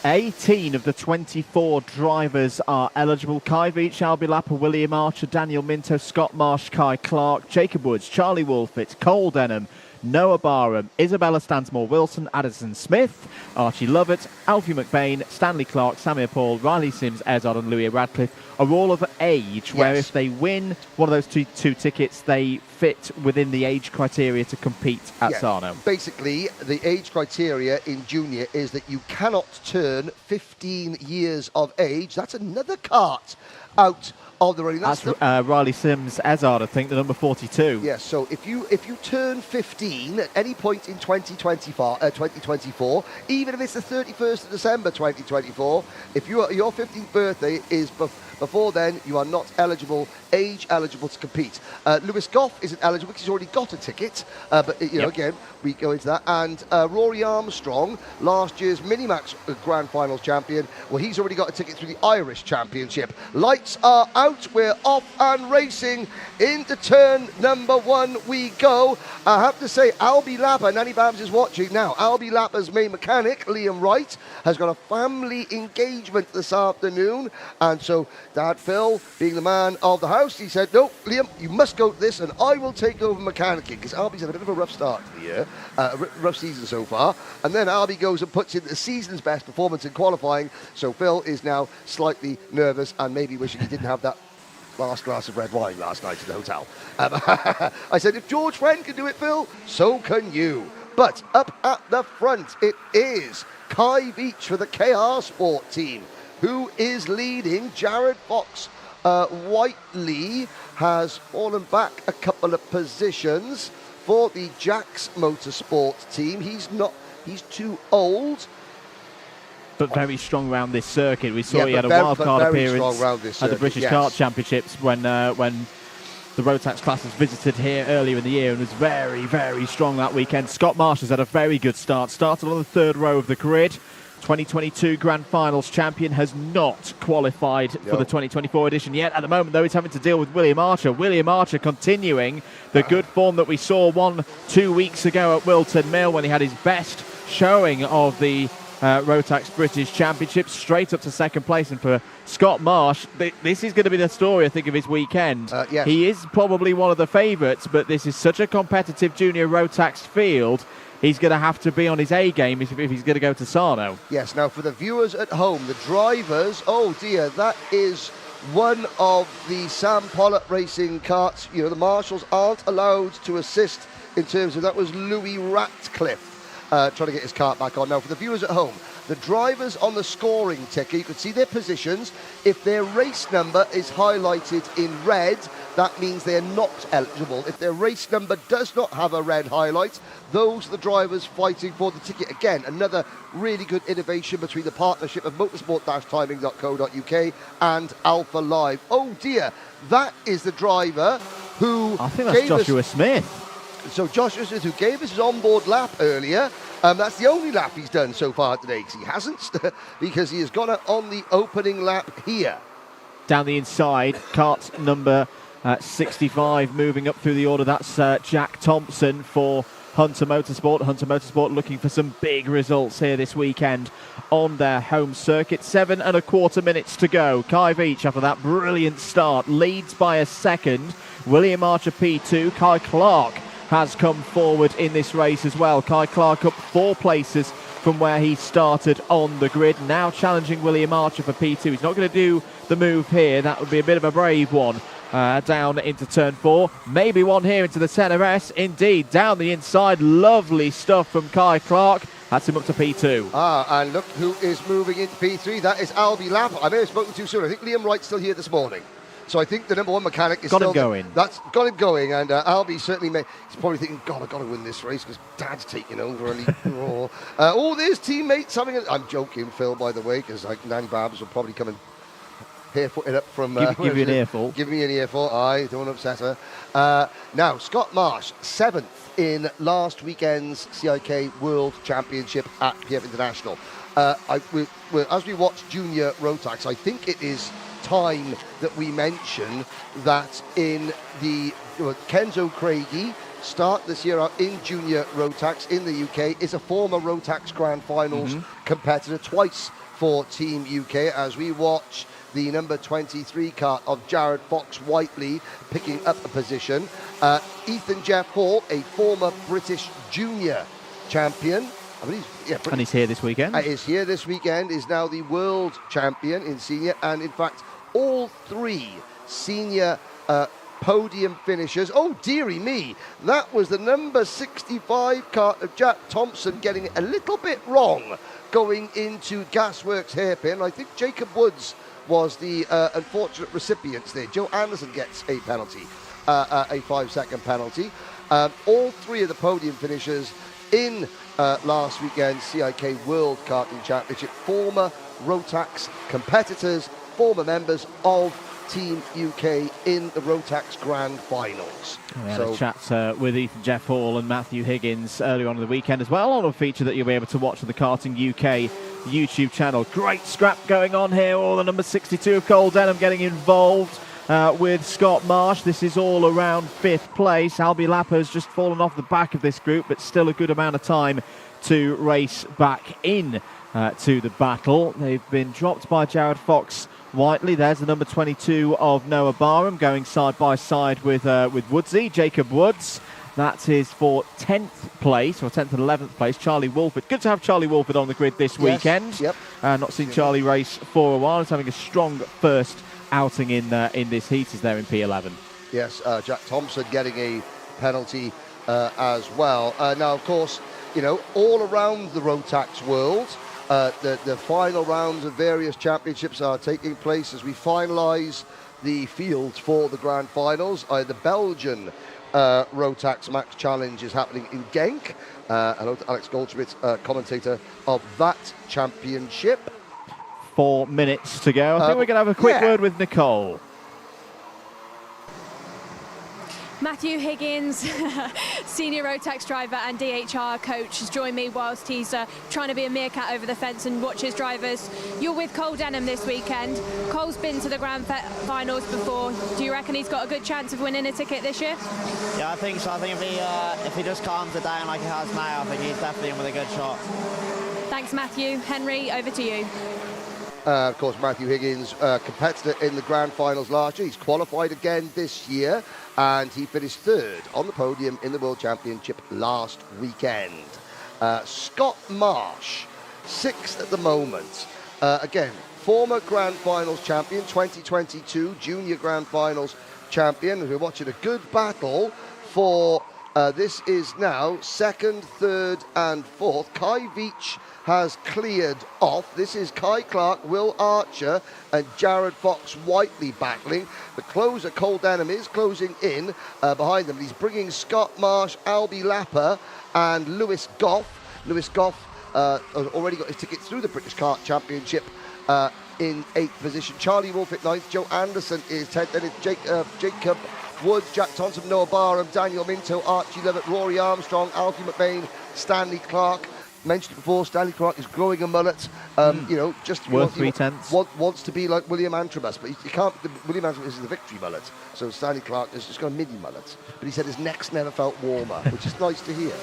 18 of the 24 drivers are eligible. Kai Veach, Albie Lapper, William Archer, Daniel Minto, Scott Marsh, Kai Clark, Jacob Woods, Charlie Wolfett, Cole Denham, Noah Barham, Isabella Stansmore Wilson, Addison Smith, Archie Lovett, Alfie McBain, Stanley Clark, Samir Paul, Riley Sims, Ezard and Louis Radcliffe are all of age, where if they win one of those two tickets, they fit within the age criteria to compete at Sarno. Basically, the age criteria in junior is that you cannot turn 15 years of age. That's another kart out of the running. That's Riley Sims Ezard, I think, the number 42. Yes, so if you turn 15 at any point in 2024, even if it's the 31st of December 2024, if your 15th birthday is before then, you are not age eligible to compete. Lewis Goff isn't eligible because he's already got a ticket, but again, we go into that. And Rory Armstrong, last year's Minimax Grand Finals champion, well, he's already got a ticket through the Irish Championship. Lights are out, we're off and racing. Into turn number 1 we go. I have to say, Albie Lapper, Nanny Babs is watching now. Albie Lapper's main mechanic, Liam Wright, has got a family engagement this afternoon, and so Dad Phil, being the man of the house, he said, no, Liam, you must go to this and I will take over mechanicking, because Albie's had a bit of a rough start to the year, rough season so far, and then Albie goes and puts in the season's best performance in qualifying, so Phil is now slightly nervous and maybe wishing he didn't have that last glass of red wine last night at the hotel. I said, if George Friend can do it, Phil, so can you. But up at the front, it is Kai Veach for the KR Sport team, who is leading. Jared Fox Whiteley has fallen back a couple of positions for the Jax Motorsports team. He's too old, but very strong around this circuit. We saw he had a wildcard appearance at the British Kart Championships when the Rotax classes visited here earlier in the year, and was very, very strong that weekend. Scott Marsh has had a very good start. Started on the 3rd row of the grid. 2022 Grand Finals champion, has not qualified for the 2024 edition yet. At the moment, though, he's having to deal with William Archer. William Archer continuing the good form that we saw 1-2 weeks ago at Wilton Mill, when he had his best showing of the Rotax British Championship, straight up to 2nd place. And for Scott Marsh, this is going to be the story, I think, of his weekend. Yes. He is probably one of the favourites, but this is such a competitive junior Rotax field. He's going to have to be on his A game if he's going to go to Sarno. Yes, now for the viewers at home, the drivers, oh dear, that is one of the Sam Pollitt racing karts. You know, the marshals aren't allowed to assist in terms of, that was Louis Ratcliffe trying to get his kart back on. Now for the viewers at home, the drivers on the scoring ticker, you can see their positions. If their race number is highlighted in red, that means they're not eligible. If their race number does not have a red highlight, those are the drivers fighting for the ticket. Again, another really good innovation between the partnership of motorsport-timing.co.uk and Alpha Live. Oh dear, that is the driver who... I think that's Joshua Smith. So Joshua Smith, who gave us his onboard lap earlier. That's the only lap he's done so far today, because he hasn't, because he has gone out on the opening lap here. Down the inside, kart number 65 moving up through the order. That's Jack Thompson for Hunter Motorsport. Hunter Motorsport looking for some big results here this weekend on their home circuit. 7 1/4 minutes to go. Kai Veach, after that brilliant start, leads by a second. William Archer P2. Kai Clark has come forward in this race as well. Kai Clark up 4 places from where he started on the grid. Now challenging William Archer for P2. He's not going to do the move here. That would be a bit of a brave one. Down into turn 4. Maybe one here into the centre S. Indeed, down the inside. Lovely stuff from Kai Clark. That's him up to P2. And look who is moving into P3. That is Albie Lapp. I may have spoken too soon. I think Liam Wright's still here this morning. So I think the number 1 mechanic is got still him going. That's got him going, and Albie certainly he's probably thinking, God, I've got to win this race because Dad's taking over. And there's teammates having I'm joking, Phil, by the way, because Nanny Babs will probably come and hair-footed up from... give you an earful. Give me an earful. I don't want to upset her. Now, Scott Marsh, 7th in last weekend's CIK World Championship at PF International. As we watch Junior Rotax, I think it is time that we mention that in the Kenzo Craigie start this year out in Junior Rotax in the UK is a former Rotax Grand Finals competitor, twice for Team UK, as we watch the number 23 kart of Jared Fox-Whiteley picking up a position. Ethan Jeff Hall, a former British junior champion, I believe, and he's here this weekend. Is here this weekend, is now the world champion in senior, and in fact, all 3 senior podium finishers. Oh, dearie me, that was the number 65 kart of Jack Thompson getting it a little bit wrong going into Gasworks hairpin. I think Jacob Woods was the unfortunate recipients there. Joe Anderson gets a penalty, a 5-second penalty. All 3 of the podium finishers in last weekend's CIK World Karting Championship, former Rotax competitors, former members of Team UK in the Rotax Grand Finals. We had a chat with Ethan Jeff Hall and Matthew Higgins earlier on in the weekend as well, on a feature that you'll be able to watch on the Karting UK YouTube channel. Great scrap going on here. All the number 62 of Cole Denham getting involved with Scott Marsh. This is all around 5th place. Albie Lapp has just fallen off the back of this group, but still a good amount of time to race back in to the battle. They've been dropped by Jared Fox-Whiteley. There's the number 22 of Noah Barham going side by side with Woodsy, Jacob Woods. That is for 10th place, or 10th and 11th place, Charlie Wolford. Good to have Charlie Wolford on the grid this weekend. Yep. Not seen Charlie race for a while. He's having a strong first outing in this heat. Is there in P11. Yes, Jack Thompson getting a penalty as well. Now, of course, all around the Rotax world, the final rounds of various championships are taking place as we finalise the field for the grand finals. The Belgian Rotax Max Challenge is happening in Genk. Hello to Alex Goldschmidt, commentator of that championship. 4 minutes to go. I think we're going to have a quick word with Nicole. Matthew Higgins, senior Rotax driver and DHR coach, has joined me whilst he's trying to be a meerkat over the fence and watch his drivers. You're with Cole Denham this weekend. Cole's been to the grand finals before. Do you reckon he's got a good chance of winning a ticket this year? Yeah, I think so. I think if he just calms it down like he has now, I think he's definitely in with a good shot. Thanks, Matthew. Henry, over to you. Of course, Matthew Higgins, competitor in the grand finals last year. He's qualified again this year, and he finished 3rd on the podium in the World Championship last weekend. Scott Marsh, 6th at the moment. Again, former grand finals champion, 2022 junior grand finals champion. We're watching a good battle for, this is now 2nd, 3rd and 4th. Kai Veach has cleared off. This is Kai Clark, Will Archer and Jared Fox-Whiteley battling. The closer, Cole Denham, is closing in behind them. He's bringing Scott Marsh, Albie Lapper and Lewis Goff. Lewis Goff has already got his ticket through the British Kart Championship in 8th position. Charlie Wolf at 9th. Joe Anderson is 10th. Then it's Jacob Woods, Jack Thompson, Noah Barham, Daniel Minto, Archie Levitt, Rory Armstrong, Alfie McBain, Stanley Clark, mentioned it before, Stanley Clark is growing a mullet. You know, just worth 3/10. Wants to be like William Antrobus, but he can't. William Antrobus is the victory mullet, so Stanley Clark has just got a mini mullet. But he said his neck's never felt warmer, which is nice to hear.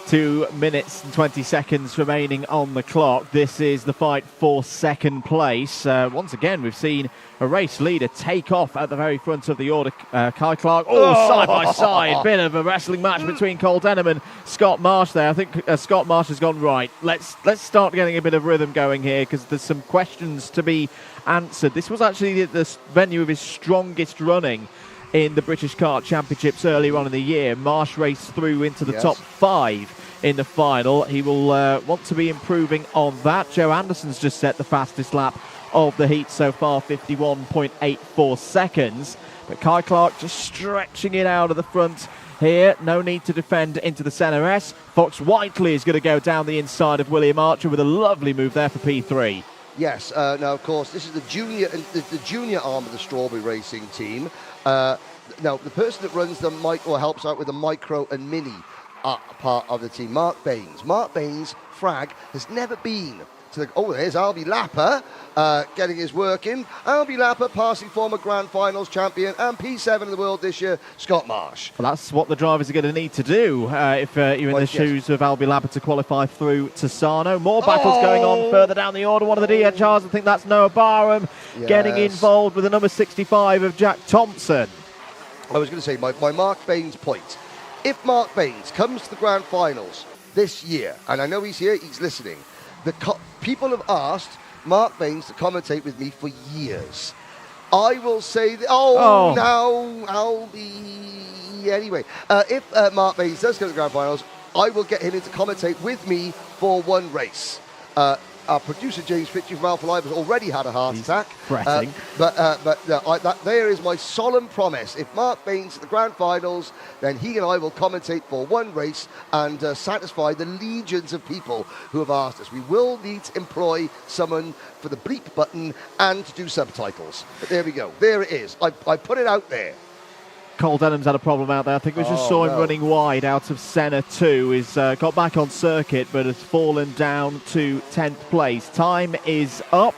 2 minutes and 20 seconds remaining on the clock. This is the fight for second place. Once again, we've seen a race leader take off at the very front of the order. Kai Clark, side by side. Bit of a wrestling match between Cole Denham and Scott Marsh there. I think Scott Marsh has gone, right, let's start getting a bit of rhythm going here, because there's some questions to be answered. This was actually the venue of his strongest running in the British Kart Championships earlier on in the year. Marsh raced through into the top 5 in the final. He will want to be improving on that. Joe Anderson's just set the fastest lap of the heat so far, 51.84 seconds. But Kai Clark just stretching it out of the front here. No need to defend into the centre S. Fox Whiteley is going to go down the inside of William Archer with a lovely move there for P3. Yes, now of course this is the junior arm of the Strawberry Racing team. Now the person that runs the or helps out with the micro and mini part of the team, Mark Baines. Mark Baines, frag, has never been to the... Oh, there's Albie Lapper getting his work in. Albie Lapper passing former Grand Finals champion and P7 in the world this year, Scott Marsh. Well, that's what the drivers are going to need to do if you're in the shoes of Albie Lapper to qualify through to Sano. More battles going on further down the order. One of the DHRs, I think that's Noah Barham, getting involved with the number 65 of Jack Thompson. I was going to say, my Mark Baines point. If Mark Baines comes to the Grand Finals this year, and I know he's here, he's listening, people have asked Mark Baines to commentate with me for years. I will say, now I'll be... Anyway, if Mark Baines does go to the Grand Finals, I will get him in to commentate with me for one race. Our producer James Fitchie from Alpha Live has already had a heart attack. Fretting. There is my solemn promise. If Mark Baines at the Grand Finals, then he and I will commentate for one race and satisfy the legions of people who have asked us. We will need to employ someone for the bleep button and to do subtitles. But there we go. There it is. I put it out there. Cole Denham's had a problem out there. I think we just saw him running wide out of Senna 2. He's got back on circuit, but has fallen down to 10th place. Time is up.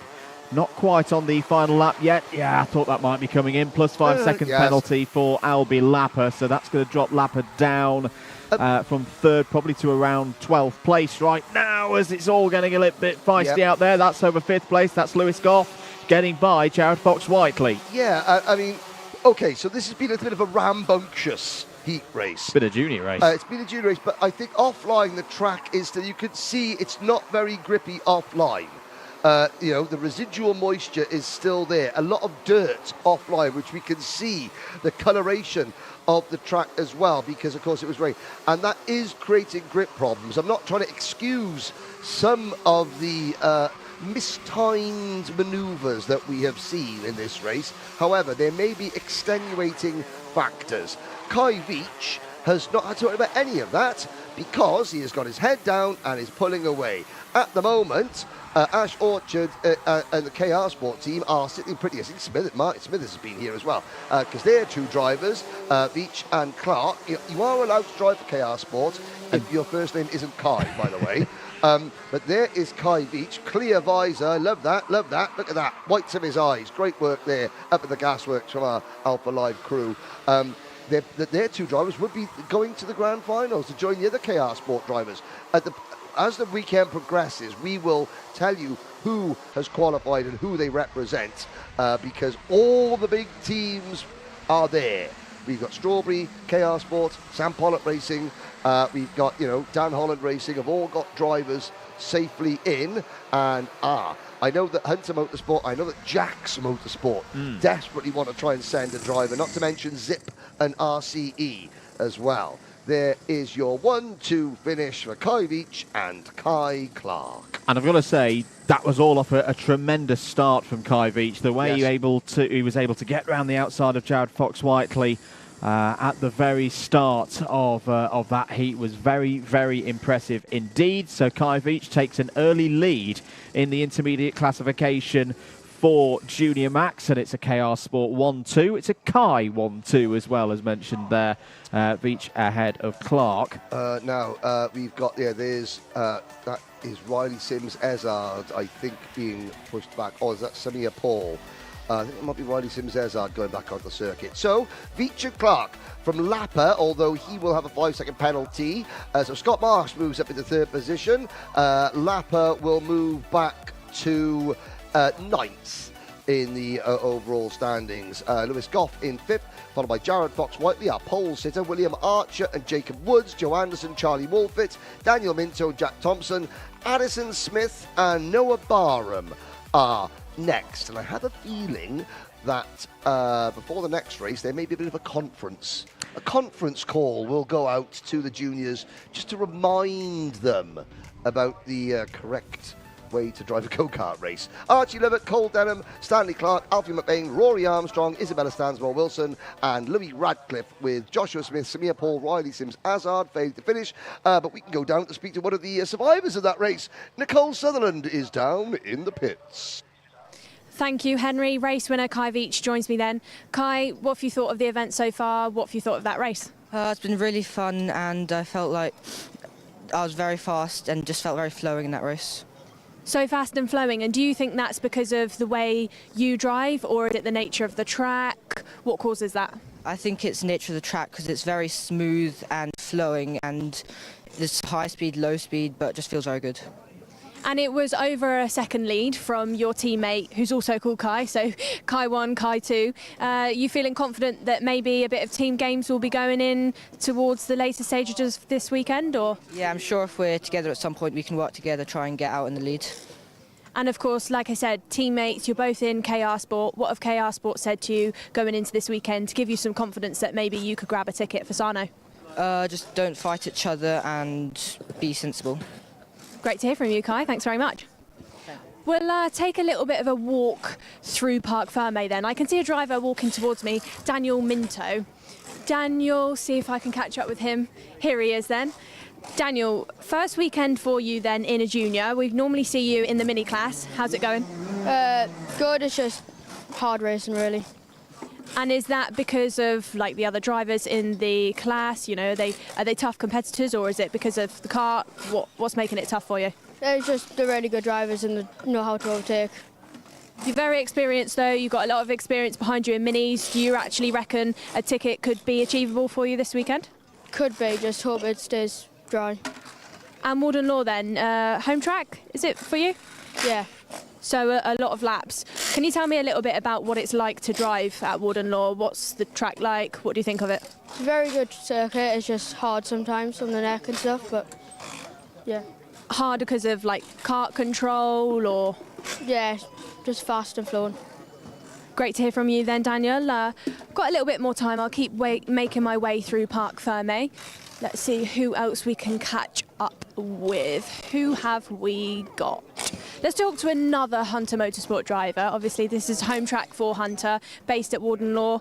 Not quite on the final lap yet. Yeah, I thought that might be coming in. Plus 5 seconds penalty for Albie Lapper. So that's going to drop Lapper down from 3rd probably to around 12th place right now, as it's all getting a little bit feisty out there. That's over 5th place. That's Lewis Goff getting by Jared Fox Whiteley. Yeah, I mean... Okay, so this has been a bit of a rambunctious heat race. It's been a junior race. It's been a junior race, but I think offline the track is that you can see it's not very grippy offline. You know, the residual moisture is still there. A lot of dirt offline, which we can see the coloration of the track as well, because of course it was rain. And that is creating grip problems. I'm not trying to excuse some of the mistimed manoeuvres that we have seen in this race. However, there may be extenuating factors. Kai Veach has not had to worry about any of that because he has got his head down and is pulling away. At the moment, Ash Orchard and the KR Sport team are sitting pretty. I think Martin Smithers has been here as well, because they're two drivers, Veach and Clark. You are allowed to drive for KR Sport if your first name isn't Kai, by the way. But there is Kai Veach, clear visor, love that, look at that, whites of his eyes, great work there up at the gasworks from our Alpha Live crew. Their two drivers would be going to the Grand Finals to join the other KR Sport drivers. As the weekend progresses, we will tell you who has qualified and who they represent, because all the big teams are there. We've got Strawberry, KR Sport, Sam Pollock Racing, we've got, Dan Holland Racing, have all got drivers safely in. And I know that Hunter Motorsport, I know that Jack's Motorsport desperately want to try and send a driver, not to mention Zip and RCE as well. There is your 1-2 finish for Kai Veach and Kai Clark. And I've got to say, that was all off a tremendous start from Kai Veach. The way he was able to get round the outside of Jared Fox Whiteley at the very start of that heat was very, very impressive indeed. So Kai Veach takes an early lead in the intermediate classification for Junior Max, and it's a KR Sport 1-2. It's a Kai 1-2 as well, as mentioned there. Veach ahead of Clark. Now, we've got, there's, that is Riley Sims Ezard, I think, being pushed back. Or is that Samir Paul? I think it might be Riley Sims Ezard going back onto the circuit. So, Veach and Clark from Lapper, although he will have a 5-second penalty. So Scott Marsh moves up into third position. Lapper will move back to ninth in the overall standings. Lewis Goff in fifth, followed by Jared Fox-Whiteley, our pole sitter, William Archer and Jacob Woods, Joe Anderson, Charlie Wolfett, Daniel Minto, Jack Thompson, Addison Smith and Noah Barham are next. And I have a feeling that before the next race there may be a bit of a conference. A conference call will go out to the juniors just to remind them about the correct way to drive a go-kart race. Archie Levitt, Cole Denham, Stanley Clark, Alfie McBain, Rory Armstrong, Isabella Stansmore-Wilson and Louis Radcliffe, with Joshua Smith, Samir Paul, Riley Sims Azard failing to finish. But we can go down to speak to one of the survivors of that race. Nicole Sutherland is down in the pits. Thank you, Henry. Race winner Kai Veach joins me then. Kai, what have you thought of the event so far? What have you thought of that race? It's been really fun, and I felt like I was very fast and just felt very flowing in that race. So fast and flowing, and do you think that's because of the way you drive, or is it the nature of the track? What causes that? I think it's the nature of the track because it's very smooth and flowing, and there's high speed, low speed, but it just feels very good. And it was over a second lead from your teammate, who's also called Kai, so Kai 1, Kai 2. You feeling confident that maybe a bit of team games will be going in towards the later stages of this weekend, or? Yeah, I'm sure if we're together at some point we can work together, try and get out in the lead. And of course, like I said, teammates, you're both in KR Sport. What have KR Sport said to you going into this weekend to give you some confidence that maybe you could grab a ticket for Sarno? Just don't fight each other and be sensible. Great to hear from you, Kai. Thanks very much. We'll take a little bit of a walk through Parc Fermé then. I can see a driver walking towards me, Daniel Minto. Daniel, see if I can catch up with him. Here he is then. Daniel, first weekend for you then in a junior. We normally see you in the mini class. How's it going? Good, it's just hard racing really. And is that because of like the other drivers in the class? You know, are they tough competitors, or is it because of the kart? What's making it tough for you? It's just the really good drivers and they know how to overtake. You're very experienced though. You've got a lot of experience behind you in minis. Do you actually reckon a ticket could be achievable for you this weekend? Could be. Just hope it stays dry. And Warden Law then, home track, is it for you? Yeah. So a lot of laps. Can you tell me a little bit about what it's like to drive at Warden Law? What's the track like? What do you think of it? It's a very good circuit. It's just hard sometimes on the neck and stuff, but yeah. Hard because of like kart control, or? Yeah, just fast and flowing. Great to hear from you then, Daniel. Got a little bit more time. I'll keep making my way through Parc Fermé. Let's see who else we can catch up with. Who have we got? Let's talk to another Hunter Motorsport driver. Obviously, this is home track for Hunter, based at Warden Law.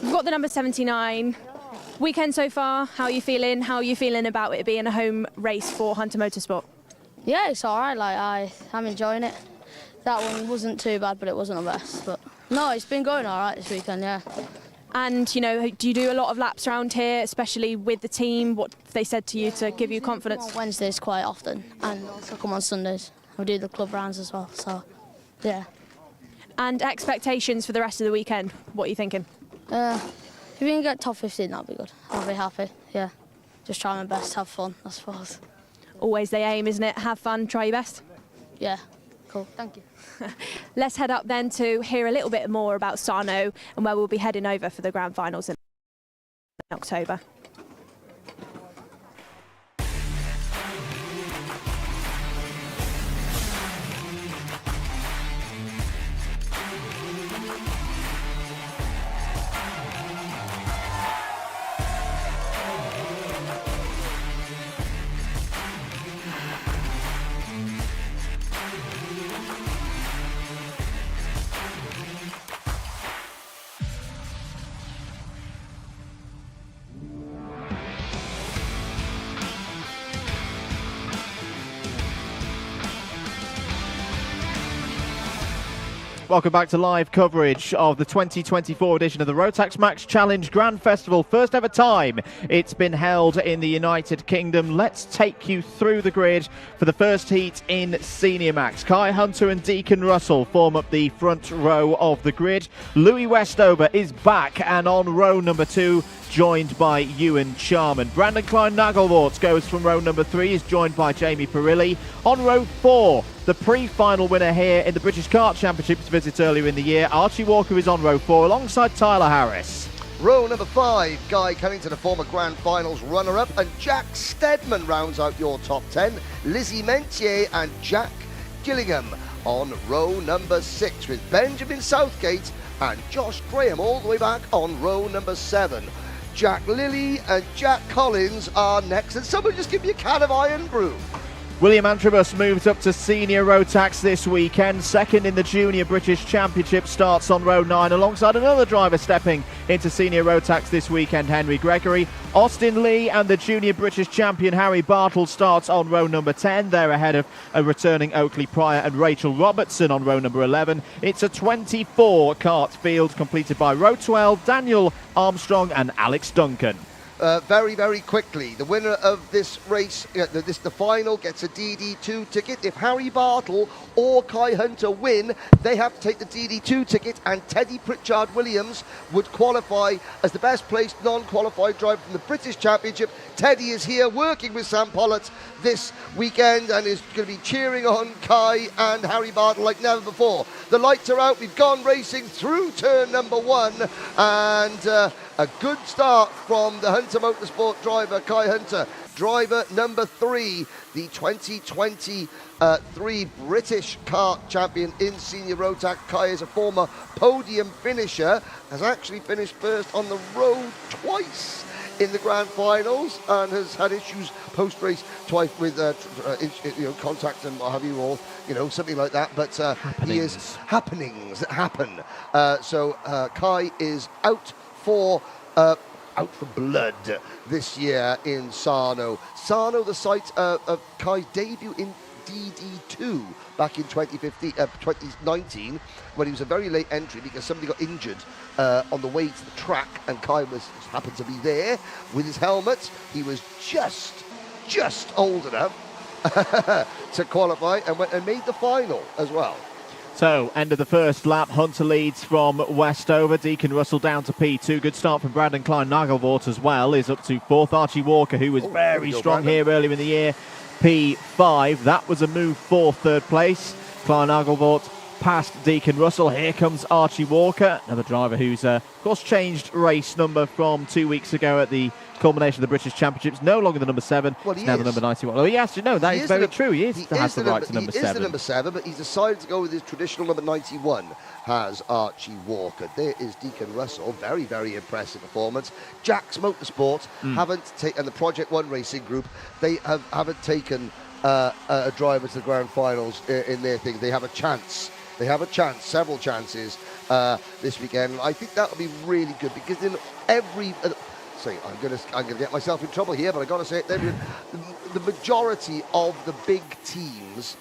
We've got the number 79. Weekend so far, how are you feeling? How are you feeling about it being a home race for Hunter Motorsport? Yeah, it's all right. Like I'm enjoying it. That one wasn't too bad, but it wasn't the best. But no, it's been going all right this weekend, yeah. And, you know, do you do a lot of laps around here, especially with the team? What have they said to you to give you confidence? On Wednesdays quite often, and also come on Sundays. We do the club rounds as well, so yeah. And expectations for the rest of the weekend, what are you thinking? If we can get top 15, that'll be good. I'll be happy, yeah. Just try my best, have fun, I suppose. Always the aim, isn't it? Have fun, try your best. Yeah, cool, thank you. Let's head up then to hear a little bit more about Sarno and where we'll be heading over for the grand finals in October. Welcome back to live coverage of the 2024 edition of the Rotax Max Challenge Grand Festival. First ever time it's been held in the United Kingdom. Let's take you through the grid for the first heat in Senior Max. Kai Hunter and Deacon Russell form up the front row of the grid. Louis Westover is back and on row number 2, joined by Ewan Charman. Brandon Klein-Nagelvort goes from row number 3, is joined by Jamie Perilli. On row 4, the pre-final winner here in the British Kart Championships visit earlier in the year, Archie Walker, is on row 4 alongside Tyler Harris. Row number 5, Guy Cunnington, a former Grand Finals runner-up, and Jack Steadman rounds out your top 10. Lizzie Mentier and Jack Gillingham on row number 6, with Benjamin Southgate and Josh Graham all the way back on row number 7. Jack Lilly and Jack Collins are next, and someone just give me a can of Iron Brew. William Antrobus moves up to Senior Rotax this weekend. Second in the Junior British Championship, starts on row 9 alongside another driver stepping into Senior Rotax this weekend, Henry Gregory. Austin Lee and the Junior British Champion Harry Bartle starts on row number 10. They're ahead of a returning Oakley Pryor and Rachel Robertson on row number 11. It's a 24 kart field completed by row 12, Daniel Armstrong and Alex Duncan. Very, very quickly, the winner of this race, the final, gets a DD2 ticket. If Harry Bartle or Kai Hunter win, they have to take the DD2 ticket, and Teddy Pritchard-Williams would qualify as the best placed non-qualified driver from the British Championship. Teddy is here working with Sam Pollitt this weekend and is going to be cheering on Kai and Harry Bartle like never before. The lights are out, we've gone racing through turn number 1, and a good start from the Hunter Motorsport driver, Kai Hunter. Driver number 3, the 2023 British kart champion in Senior Rotax. Kai is a former podium finisher, has actually finished first on the road twice in the Grand Finals, and has had issues post-race twice with contact and what have you all, something like that. But he is happenings that happen. So Kai is out for blood this year in Sarno. Sarno, the site of Kai's debut in DD2 back in 2019, when he was a very late entry because somebody got injured on the way to the track, and Kai happened to be there with his helmet. He was just old enough to qualify and went and made the final as well. So, end of the first lap, Hunter leads from Westover. Deacon Russell down to P2. Good start from Brandon Klein-Nagelvort as well, is up to 4th. Archie Walker, who was very strong here earlier in the year, P5. That was a move for 3rd place. Klein-Nagelvort past Deacon Russell. Here comes Archie Walker, another driver who's, of course, changed race number from 2 weeks ago at the culmination of the British Championships. No longer the number 7, well, now the number 91. Oh, yes, that is very true. He has the right to number 7. He is the number 7, but he's decided to go with his traditional number 91, has Archie Walker. There is Deacon Russell. Very, very impressive performance. Jack's Motorsports haven't taken, and the Project 1 Racing Group, they haven't taken a driver to the Grand Finals in their thing. They have a chance. They have a chance, several chances this weekend. I think that will be really good, because in every... I'm going to get myself in trouble here, but I've got to say it. The majority of the big teams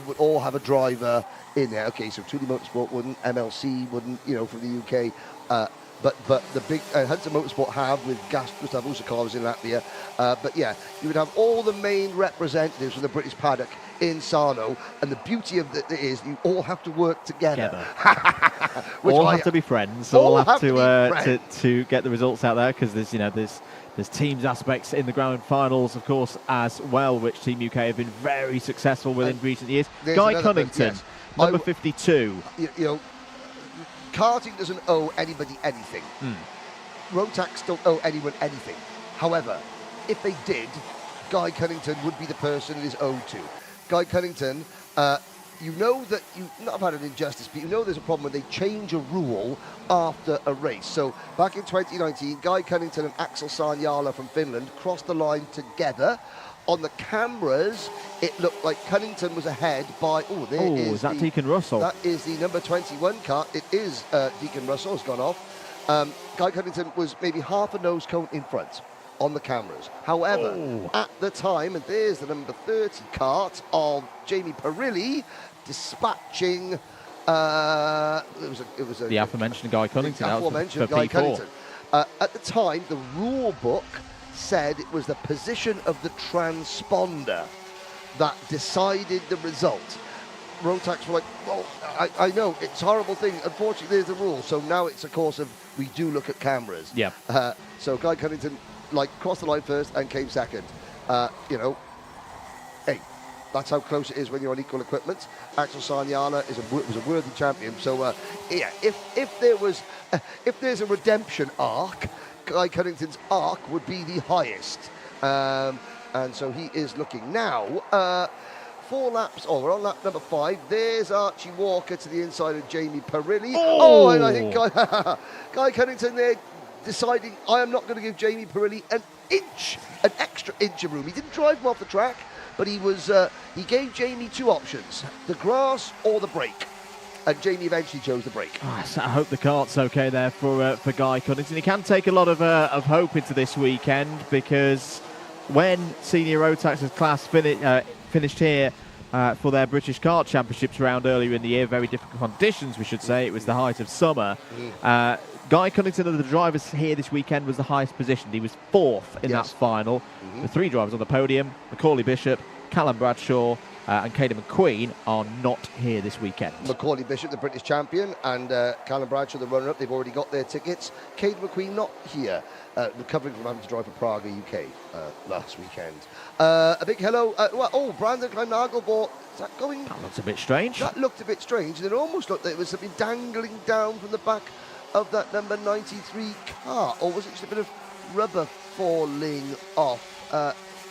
would all have a driver in there. Okay, so Thule Motorsport wouldn't, MLC wouldn't, from the UK. But the big Hunter Motorsport have, with Gustav Usakov in Latvia. But yeah, you would have all the main representatives from the British Paddock in Sarno, and the beauty of it is you all have to work together. All have to be friends. All have to get the results out there, because there's teams aspects in the Grand Finals, of course, as well, which Team UK have been very successful with in recent years. Guy Cunnington, number 52. Karting doesn't owe anybody anything. Rotax don't owe anyone anything. However, if they did, Guy Cunnington would be the person it is owed to. Guy Cunnington, you know that you not have had an injustice, but you know there's a problem when they change a rule after a race. So back in 2019, Guy Cunnington and Axel Sarniala from Finland crossed the line together. On the cameras, it looked like Cunnington was ahead by... is that Deacon Russell? That is the number 21 car. It is Deacon Russell, has gone off. Guy Cunnington was maybe half a nose cone in front on the cameras. However, at the time, and there's the number 30 kart of Jamie Perilli, dispatching It was the aforementioned Guy Cunnington. The aforementioned Guy Cunnington. At the time, the rule book said it was the position of the transponder that decided the result. Rotax were like, well, I know, it's a horrible thing. Unfortunately, there's the rule. So now it's a course of, we do look at cameras. Yeah. So Guy Cunnington, crossed the line first and came second. Hey, that's how close it is when you're on equal equipment. Axel Sanyala was a worthy champion. So, if there's a redemption arc, Guy Cunnington's arc would be the highest. And so he is looking now. 4 laps, we're on lap number 5. There's Archie Walker to the inside of Jamie Perilli. And I think Guy Cunnington there deciding, I am not going to give Jamie Perilli an extra inch of room. He didn't drive him off the track, but he gave Jamie 2 options, the grass or the brake. And Jamie eventually chose the brake. I hope the kart's okay there for Guy Cunnington. He can take a lot of hope into this weekend, because when Senior Rotax's class finished here for their British Kart Championships round earlier in the year, very difficult conditions, we should say. It was the height of summer. Guy Cunnington of the drivers here this weekend was the highest positioned. He was 4th in that final. The 3 drivers on the podium, Macaulay Bishop, Callum Bradshaw, and Caden McQueen are not here this weekend. Macaulay Bishop, the British champion, and Callum Bradshaw, the runner-up, they've already got their tickets. Caden McQueen not here, recovering from having to drive for Prague, UK last weekend. A big hello. Brandon Klein-Nagelbauer. Is that going? That looks a bit strange. That looked a bit strange, and it almost looked like it was something dangling down from the back of that number 93 car, or was it just a bit of rubber falling off?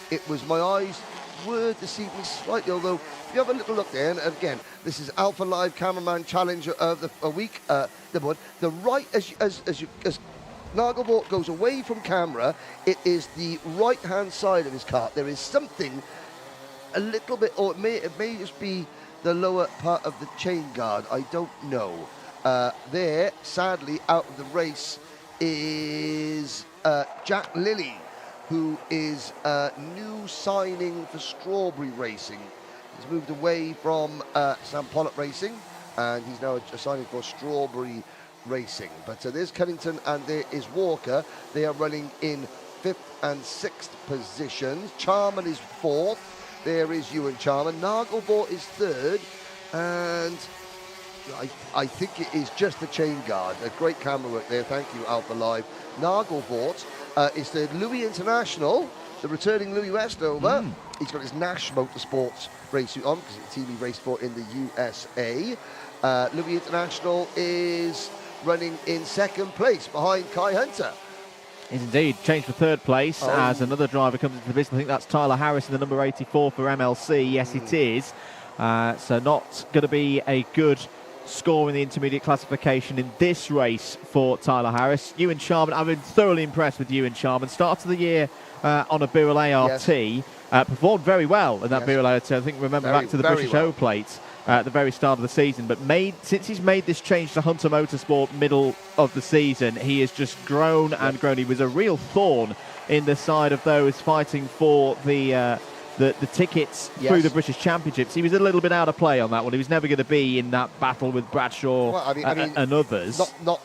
It was, my eyes were deceiving me slightly, although if you have a little look there, and again, this is Alpha Live Cameraman Challenge of the week. The right, as Nagelbauer goes away from camera, it is the right-hand side of his cart. There is something a little bit, or it may just be the lower part of the chain guard. I don't know. There, sadly, out of the race is Jack Lilly, who is a new signing for Strawberry Racing. He's moved away from Sam Pollock Racing, and he's now a signing for Strawberry Racing. But there's Cunnington and there is Walker. They are running in 5th and 6th positions. Charman is 4th. There is Ewan Charman. Nagelbauer is 3rd, and I think it is just the chain guard. A great camera work there. Thank you, Alpha Live. Nagelbauer is the Louis International, the returning Louis Westover. He's got his Nash Motorsports race suit on, because it's the team he raced for in the USA. Louis International is running in 2nd place behind Kai Hunter. Is indeed. Changed for 3rd place as another driver comes into the business. I think that's Tyler Harris in the number 84 for MLC. Yes, it is. So not going to be a good score in the intermediate classification in this race for Tyler Harris. Ewan Charman, I've been thoroughly impressed with Ewan Charman. Start of the year on a Birrell ART. Performed very well in that Birrell ART. I think, remember back to the British O Plate at the very start of the season. But since he's made this change to Hunter Motorsport middle of the season, he has just grown and grown. He was a real thorn in the side of those fighting for the tickets through the British Championships. He was a little bit out of play on that one. He was never going to be in that battle with Bradshaw and others. Not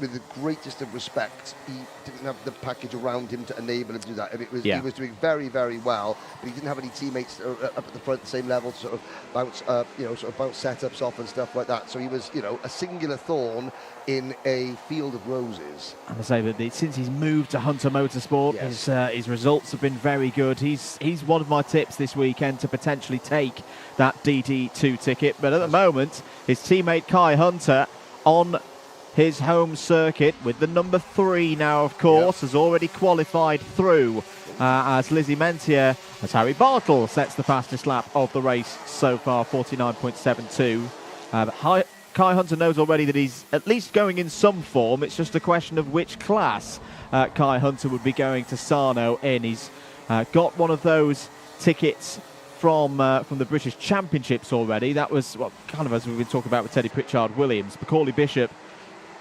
with the greatest of respect, he didn't have the package around him to enable him to do that. He was doing very, very well, but he didn't have any teammates up at the front, the same level to sort of bounce, bounce setups off and stuff like that. So he was, a singular thorn in a field of roses. And I say that since he's moved to Hunter Motorsport, his results have been very good. He's one of my tips this weekend to potentially take that DD2 ticket. But at the moment, his teammate Kai Hunter on his home circuit with the number 3 now, of course, has already qualified through as Lizzie Mentier, as Harry Bartle sets the fastest lap of the race so far, 49.72. But Kai Hunter knows already that he's at least going in some form. It's just a question of which class Kai Hunter would be going to Sarno in. He's got one of those tickets from the British Championships already. That was, kind of as we've been talking about with Teddy Pritchard-Williams. Macaulay Bishop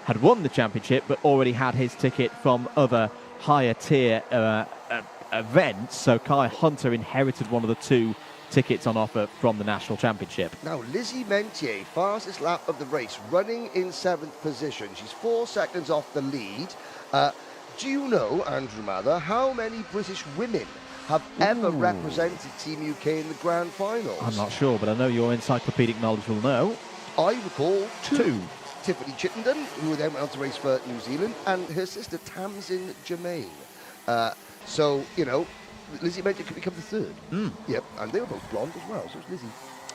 had won the championship, but already had his ticket from other higher tier events. So Kai Hunter inherited one of the 2 tickets on offer from the National Championship. Now, Lizzie Mentier, fastest lap of the race, running in 7th position. She's 4 seconds off the lead. Do you know, Andrew Mather, how many British women have ever represented Team UK in the Grand Finals? I'm not sure, but I know your encyclopedic knowledge will know. I recall two. Tiffany Chittenden, who then went on to race for New Zealand, and her sister Tamsin Germain. So, you know, Lizzie Mentier could become the third. Yep, and they were both blonde as well, so it's Lizzie.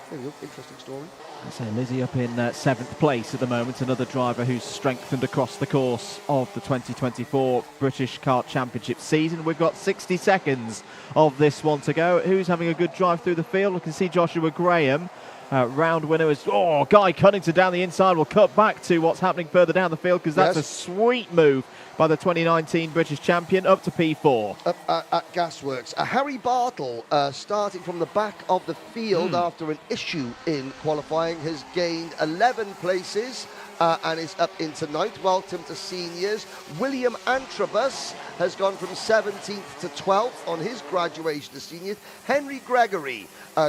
There we go, interesting story. So Lizzie up in 7th place at the moment, another driver who's strengthened across the course of the 2024 British Kart Championship season. We've got 60 seconds of this one to go. Who's having a good drive through the field? We can see Joshua Graham. Round winner is Guy Cunnington down the inside. We'll cut back to what's happening further down the field because that's a sweet move by the 2019 British champion up to P4. Up at Gasworks. Harry Bartle, starting from the back of the field after an issue in qualifying, has gained 11 places and is up into 9th. Welcome to seniors. William Antrobus has gone from 17th to 12th on his graduation to seniors. Henry Gregory,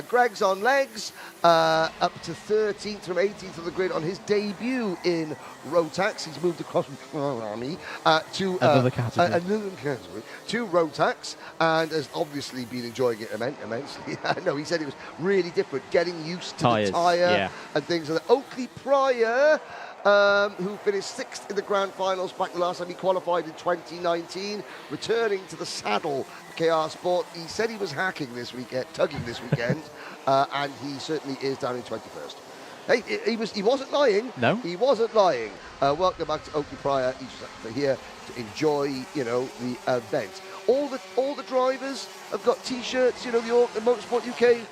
Greg's on legs, up to 13th from 18th of the grid on his debut in Rotax. He's moved across from Army to another category to Rotax, and has obviously been enjoying it immensely. No, he said it was really different, getting used to the tyre and things like that. Oakley Pryor, who finished 6th in the Grand Finals back the last time he qualified in 2019, returning to the saddle for KR Sport. He said he was tugging this weekend, and he certainly is down in 21st. Hey, he wasn't lying. No, he wasn't lying. Welcome back to Oakley Pryor. He's just here to enjoy, you know, the event. All the drivers have got T-shirts, you know, the Motorsport UK,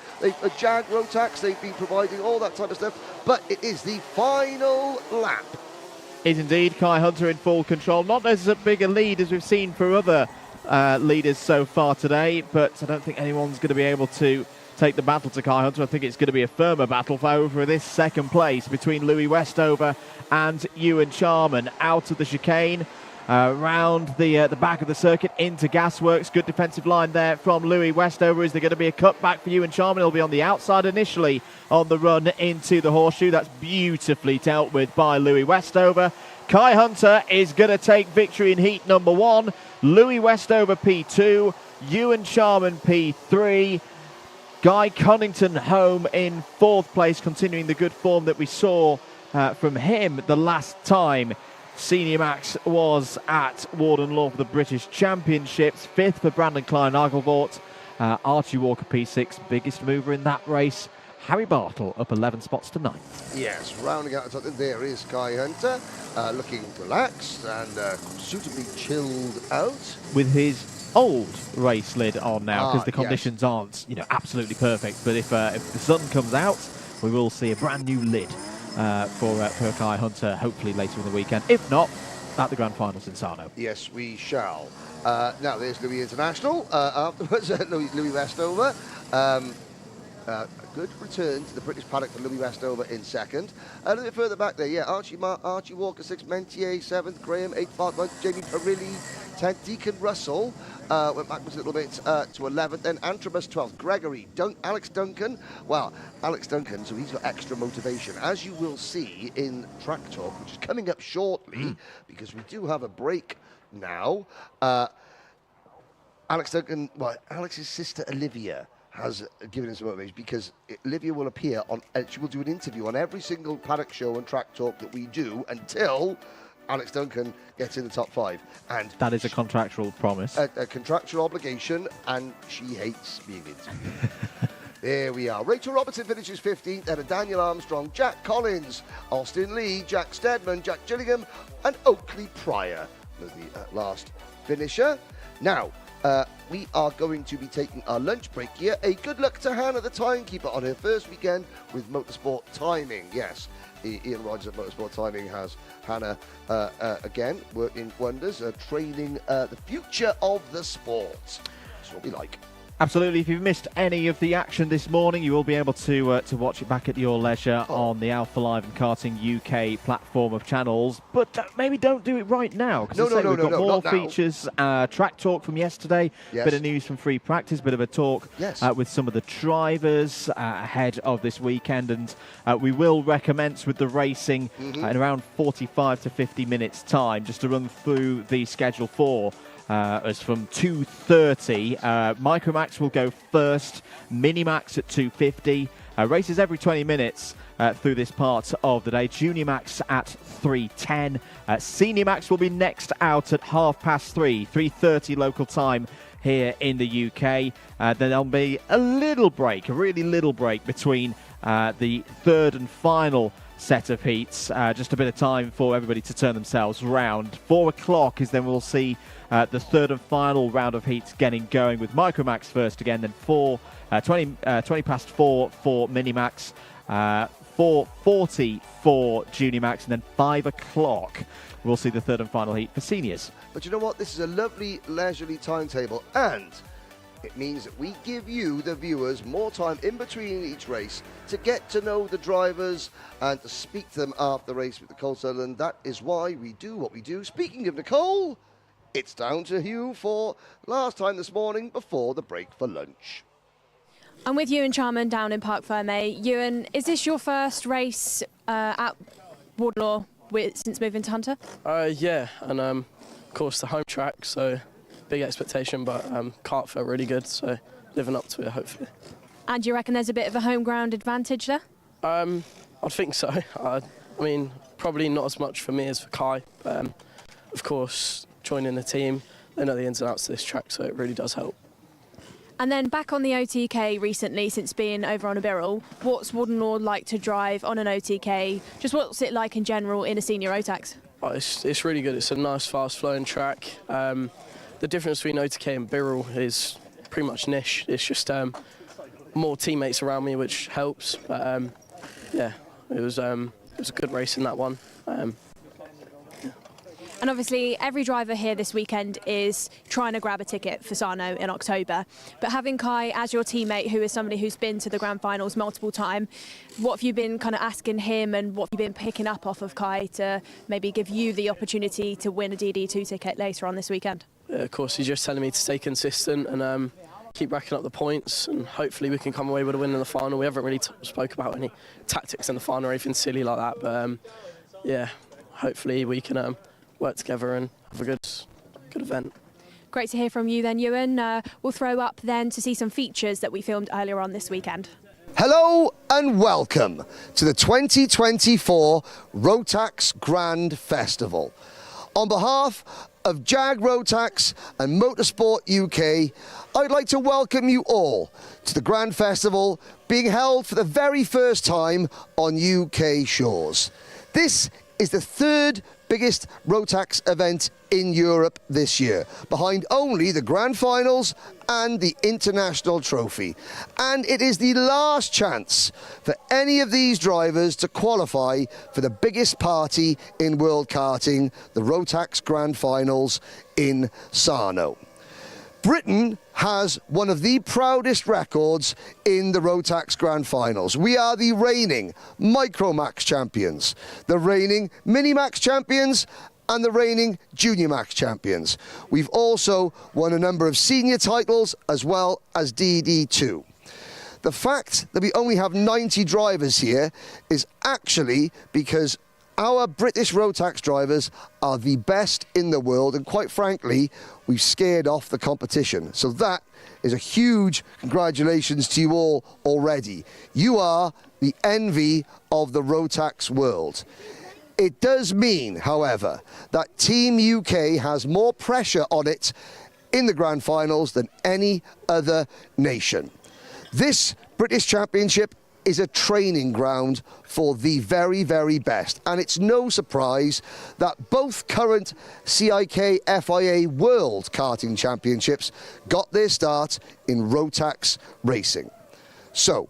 Jag Rotax, they've been providing all that type of stuff. But it is the final lap. Is indeed Kai Hunter in full control. Not as big a lead as we've seen for other leaders so far today, but I don't think anyone's going to be able to take the battle to Kai Hunter. I think it's going to be a firmer battle for over this 2nd place between Louis Westover and Ewan Charman. Out of the chicane, round the back of the circuit into Gasworks. Good defensive line there from Louis Westover. Is there going to be a cutback for Ewan Charman? He'll be on the outside initially on the run into the horseshoe. That's beautifully dealt with by Louis Westover. Kai Hunter is going to take victory in heat number 1. Louis Westover P2, Ewan Charman P3. Guy Cunnington home in 4th place, continuing the good form that we saw from him the last time Senior Max was at Warden Law for the British Championships. 5th for Brandon Klein-Nagelvort. Archie Walker P6, biggest mover in that race. Harry Bartle up 11 spots to 9th. Yes, rounding out the top, there is Kai Hunter, looking relaxed and suitably chilled out. With his old race lid on now, because the conditions aren't, you know, absolutely perfect. But if the sun comes out, we will see a brand new lid for Kai Hunter, hopefully later in the weekend. If not, at the Grand Finals in Sarno. Yes, we shall. Now there's Louis International. Afterwards, Louis Westover. A good return to the British paddock for Louis Westover in 2nd. A little bit further back there, Archie Walker 6th, Mentier 7th, Graham 8th, Bartlett, Jamie Perilli 10th, Deacon Russell went backwards a little bit to 11th, then Antrobus 12th, Gregory, Alex Duncan. Well, Alex Duncan, so he's got extra motivation, as you will see in Track Talk, which is coming up shortly, because we do have a break now. Alex Duncan, well, Alex's sister Olivia has given us some motivation, because Olivia will appear on, she will do an interview on every single paddock show and Track Talk that we do until Alex Duncan gets in the top 5. And that is a contractual promise. A contractual obligation, and she hates being interviewed. There we are. Rachel Robertson finishes 15th, then Daniel Armstrong, Jack Collins, Austin Lee, Jack Steadman, Jack Gillingham, and Oakley Pryor was the last finisher. Now, we are going to be taking our lunch break here. A good luck to Hannah, the timekeeper, on her first weekend with Motorsport Timing. Yes, Ian Rogers at Motorsport Timing has Hannah again working wonders, training the future of the sport. That's what we like. Absolutely. If you've missed any of the action this morning, you will be able to watch it back at your leisure on the Alpha Live and Karting UK platform of channels. But maybe don't do it right now. No, we've got more not now. features. Track talk from yesterday. Yes. Bit of news from free practice. Bit of a talk with some of the drivers ahead of this weekend. And we will recommence with the racing in around 45 to 50 minutes time, just to run through the schedule for as from 2:30. Micromax will go first, Minimax at 2:50. Races every 20 minutes through this part of the day. Junior Max at 3:10. Senior Max will be next out at 3:30, 3:30 local time here in the UK. Then there'll be a little break, a really little break between the third and final set of heats. Just a bit of time for everybody to turn themselves round. 4 o'clock is then we'll see the third and final round of heats getting going with Micromax first again, then 20 past 4 for Minimax, 4:40 for Junior Max, and then 5 o'clock we'll see the third and final heat for seniors. But you know what? This is a lovely leisurely timetable, and it means that we give you, the viewers, more time in between each race to get to know the drivers and to speak to them after the race with Nicole Sutherland. That is why we do what we do. Speaking of Nicole, it's down to you for last time this morning before the break for lunch. I'm with Ewan Charman down in Parc Fermé. Ewan, is this your first race at Warden Law since moving to Hunter? Yeah, and of course the home track, so big expectation, but kart felt really good, so living up to it hopefully. And do you reckon there's a bit of a home ground advantage there? I think so. I mean, probably not as much for me as for Kai, but of course joining the team, they know the ins and outs of this track, so it really does help. And then back on the OTK recently, since being over on a Birrell, what's Warden Law like to drive on an OTK? Just what's it like in general in a senior Rotax? Oh, it's really good. It's a nice, fast-flowing track. The difference between OTK and Birrell is pretty much niche. It's just more teammates around me, which helps. But yeah, it was a good race in that one. And obviously, every driver here this weekend is trying to grab a ticket for Sarno in October. But having Kai as your teammate, who is somebody who's been to the Grand Finals multiple times, what have you been kind of asking him and what have you been picking up off of Kai to maybe give you the opportunity to win a DD2 ticket later on this weekend? Yeah, of course, he's just telling me to stay consistent and keep racking up the points, and hopefully we can come away with a win in the final. We haven't really spoke about any tactics in the final or anything silly like that, but yeah, hopefully we can work together and have a good event. Great to hear from you then, Ewan. We'll throw up then to see some features that we filmed earlier on this weekend. Hello and welcome to the 2024 Rotax Grand Festival. On behalf of Jag Rotax and Motorsport UK, I'd like to welcome you all to the Grand Festival being held for the very first time on UK shores. This is the third biggest Rotax event in Europe this year, behind only the Grand Finals and the International Trophy. And it is the last chance for any of these drivers to qualify for the biggest party in world karting, the Rotax Grand Finals in Sarno. Britain has one of the proudest records in the Rotax Grand Finals. We are the reigning Micromax champions, the reigning Minimax champions, and the reigning Junior Max champions. We've also won a number of senior titles as well as DD2. The fact that we only have 90 drivers here is actually because our British Rotax drivers are the best in the world, and quite frankly, we've scared off the competition. So that is a huge congratulations to you all already. You are the envy of the Rotax world. It does mean, however, that Team UK has more pressure on it in the Grand Finals than any other nation. This British Championship is a training ground for the very, very best. And it's no surprise that both current CIK FIA World Karting Championships got their start in Rotax racing. So,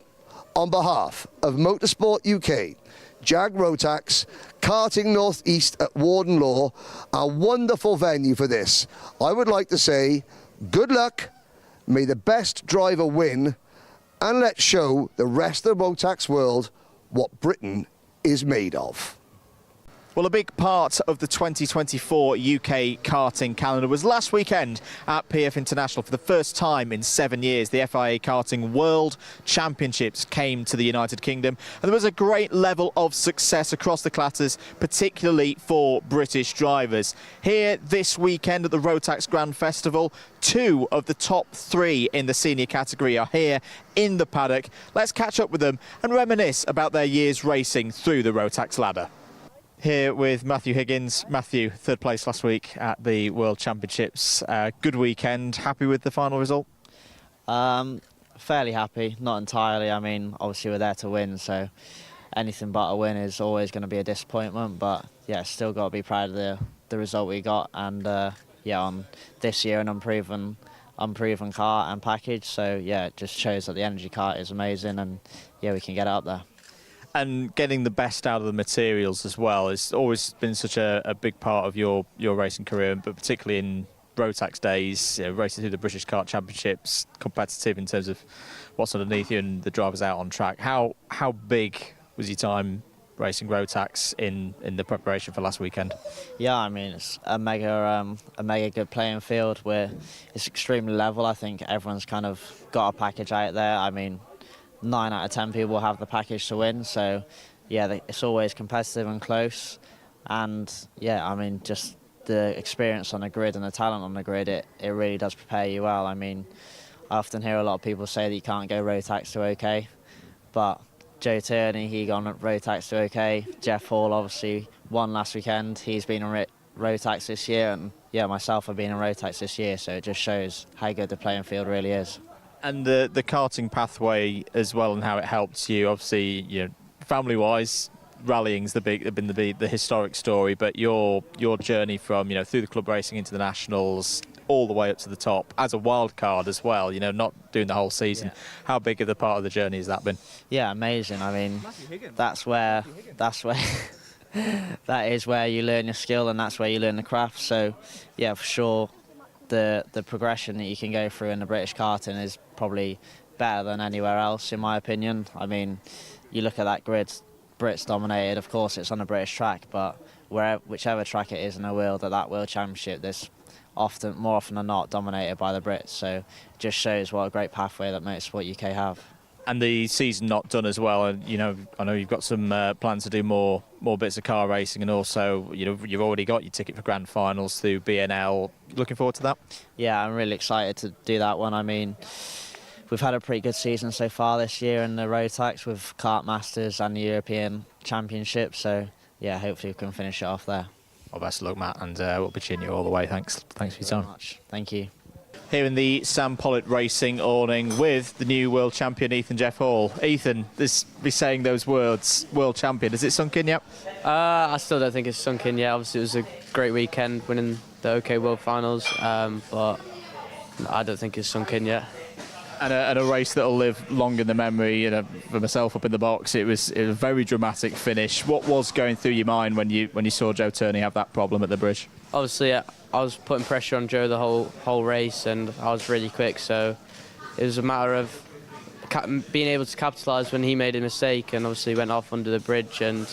on behalf of Motorsport UK, Jag Rotax, Karting North East at Warden Law, a wonderful venue for this, I would like to say good luck May the best driver win, and let's show the rest of the Rotax world what Britain is made of. Well, a big part of the 2024 UK karting calendar was last weekend at PF International. For the first time in 7 years, the FIA Karting World Championships came to the United Kingdom, and there was a great level of success across the classes, particularly for British drivers. Here this weekend at the Rotax Grand Festival, 2 of the top 3 in the senior category are here in the paddock. Let's catch up with them and reminisce about their years racing through the Rotax ladder. Here with Matthew Higgins. Matthew, 3rd place last week at the World Championships. Good weekend. Happy with the final result? Fairly happy, not entirely. I mean, obviously we're there to win, so anything but a win is always going to be a disappointment. But yeah, still got to be proud of the result we got, and yeah, on this year an unproven kart and package. So yeah, it just shows that the energy kart is amazing, and yeah, we can get out there. And getting the best out of the materials as well has always been such a big part of your racing career, but particularly in Rotax days, racing through the British Kart Championships, competitive in terms of what's underneath you and the drivers out on track. How big was your time racing Rotax in the preparation for last weekend? Yeah, I mean, it's a mega good playing field where it's extremely level. I think everyone's kind of got a package out there. I mean, 9 out of 10 people have the package to win, so yeah, it's always competitive and close. And yeah, I mean, just the experience on the grid and the talent on the grid, it really does prepare you well. I mean, I often hear a lot of people say that you can't go Rotax to OK, but Joe Turney, he gone Rotax to OK. Jeff Hall obviously won last weekend. He's been on Rotax this year, and yeah, myself have been on Rotax this year, so it just shows how good the playing field really is. And the karting pathway as well, and how it helped you. Obviously, you know, family-wise, rallying's been the historic story. But your journey from through the club racing into the nationals, all the way up to the top as a wild card as well. Not doing the whole season. Yeah. How big of the part of the journey has that been? Yeah, amazing. I mean, that's where that is where you learn your skill, and that's where you learn the craft. So, yeah, for sure. The progression that you can go through in the British karting is probably better than anywhere else, in my opinion. I mean, you look at that grid, Brits dominated. Of course, it's on a British track, but whichever track it is in the world, at that World Championship, there's more often than not dominated by the Brits. So it just shows what a great pathway that Motorsport UK have. And the season not done as well, and I know you've got some plans to do more bits of car racing, and also you've already got your ticket for grand finals through BNL. Looking forward to that? Yeah, I'm really excited to do that one. I mean, we've had a pretty good season so far this year in the Rotax with Kart Masters and the European Championship. So yeah, hopefully we can finish it off there. Well, best of luck, Matt, and we'll be cheering you all the way. Thanks for your time. Much. Thank you. Here in the Sam Pollitt Racing awning with the new world champion Ethan Jeff Hall. Ethan, be saying those words, world champion, has it sunk in yet? I still don't think it's sunk in yet. Obviously it was a great weekend winning the OK World Finals, but I don't think it's sunk in yet. And a race that'll live long in the memory. For myself up in the box, it was a very dramatic finish. What was going through your mind when you saw Joe Turney have that problem at the bridge? Obviously, I was putting pressure on Joe the whole race, and I was really quick. So it was a matter of being able to capitalise when he made a mistake, and obviously went off under the bridge. And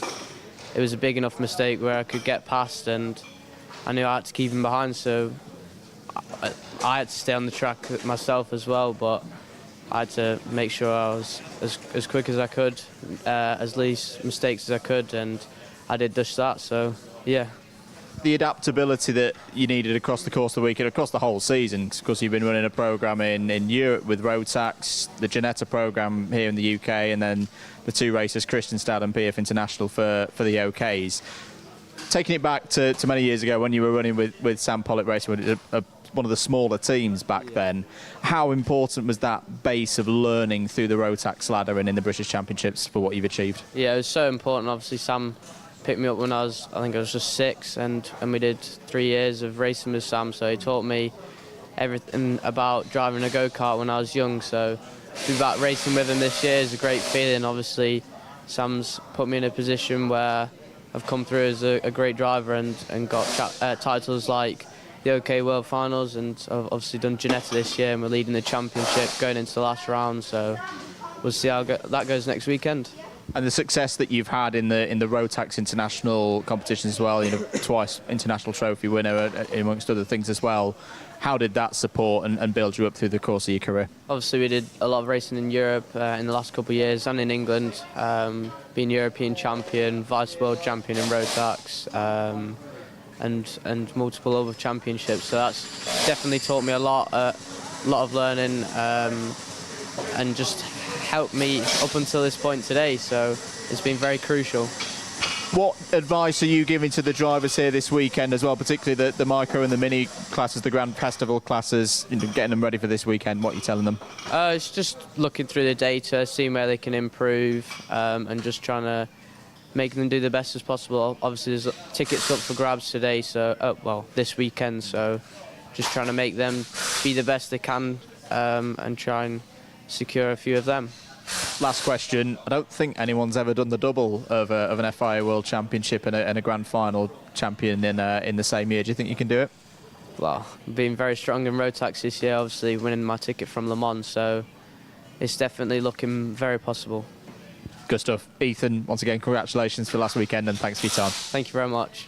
it was a big enough mistake where I could get past, and I knew I had to keep him behind. So I had to stay on the track myself as well, but I had to make sure I was as quick as I could, as least mistakes as I could, and I did just that. So yeah. The adaptability that you needed across the course of the weekend, across the whole season, because you've been running a programme in Europe with Rotax, the Ginetta programme here in the UK, and then the 2 races, Kristianstad and PF International for the OKs. Taking it back to many years ago when you were running with Sam Pollitt Racing, one of the smaller teams back then, how important was that base of learning through the Rotax ladder and in the British Championships for what you've achieved? Yeah, it was so important. Obviously, Sam picked me up when I was just 6, and we did 3 years of racing with Sam, so he taught me everything about driving a go-kart when I was young. So to be back racing with him this year is a great feeling. Obviously, Sam's put me in a position where I've come through as a great driver and got titles like the OK World Finals, and I've obviously done Ginetta this year, and we're leading the championship going into the last round. So we'll see how that goes next weekend. And the success that you've had in the Rotax international competitions as well, twice international trophy winner amongst other things as well. How did that support and build you up through the course of your career? Obviously, we did a lot of racing in Europe in the last couple of years, and in England, being European champion, vice world champion in Rotax, and multiple other championships. So that's definitely taught me a lot of learning, and just helped me up until this point today. So it's been very crucial. What advice are you giving to the drivers here this weekend as well, particularly the micro and the mini classes, the Grand Festival classes, getting them ready for this weekend? What are you telling them? It's just looking through the data, seeing where they can improve, and just trying to make them do the best as possible. Obviously, there's tickets up for grabs today, so this weekend. So just trying to make them be the best they can, and try and secure a few of them. Last question. I don't think anyone's ever done the double of an FIA World Championship and a Grand Final champion in the same year. Do you think you can do it? Well, being very strong in Rotax this year, obviously winning my ticket from Le Mans, so it's definitely looking very possible. Good stuff. Ethan, once again, congratulations for last weekend and thanks for your time. Thank you very much.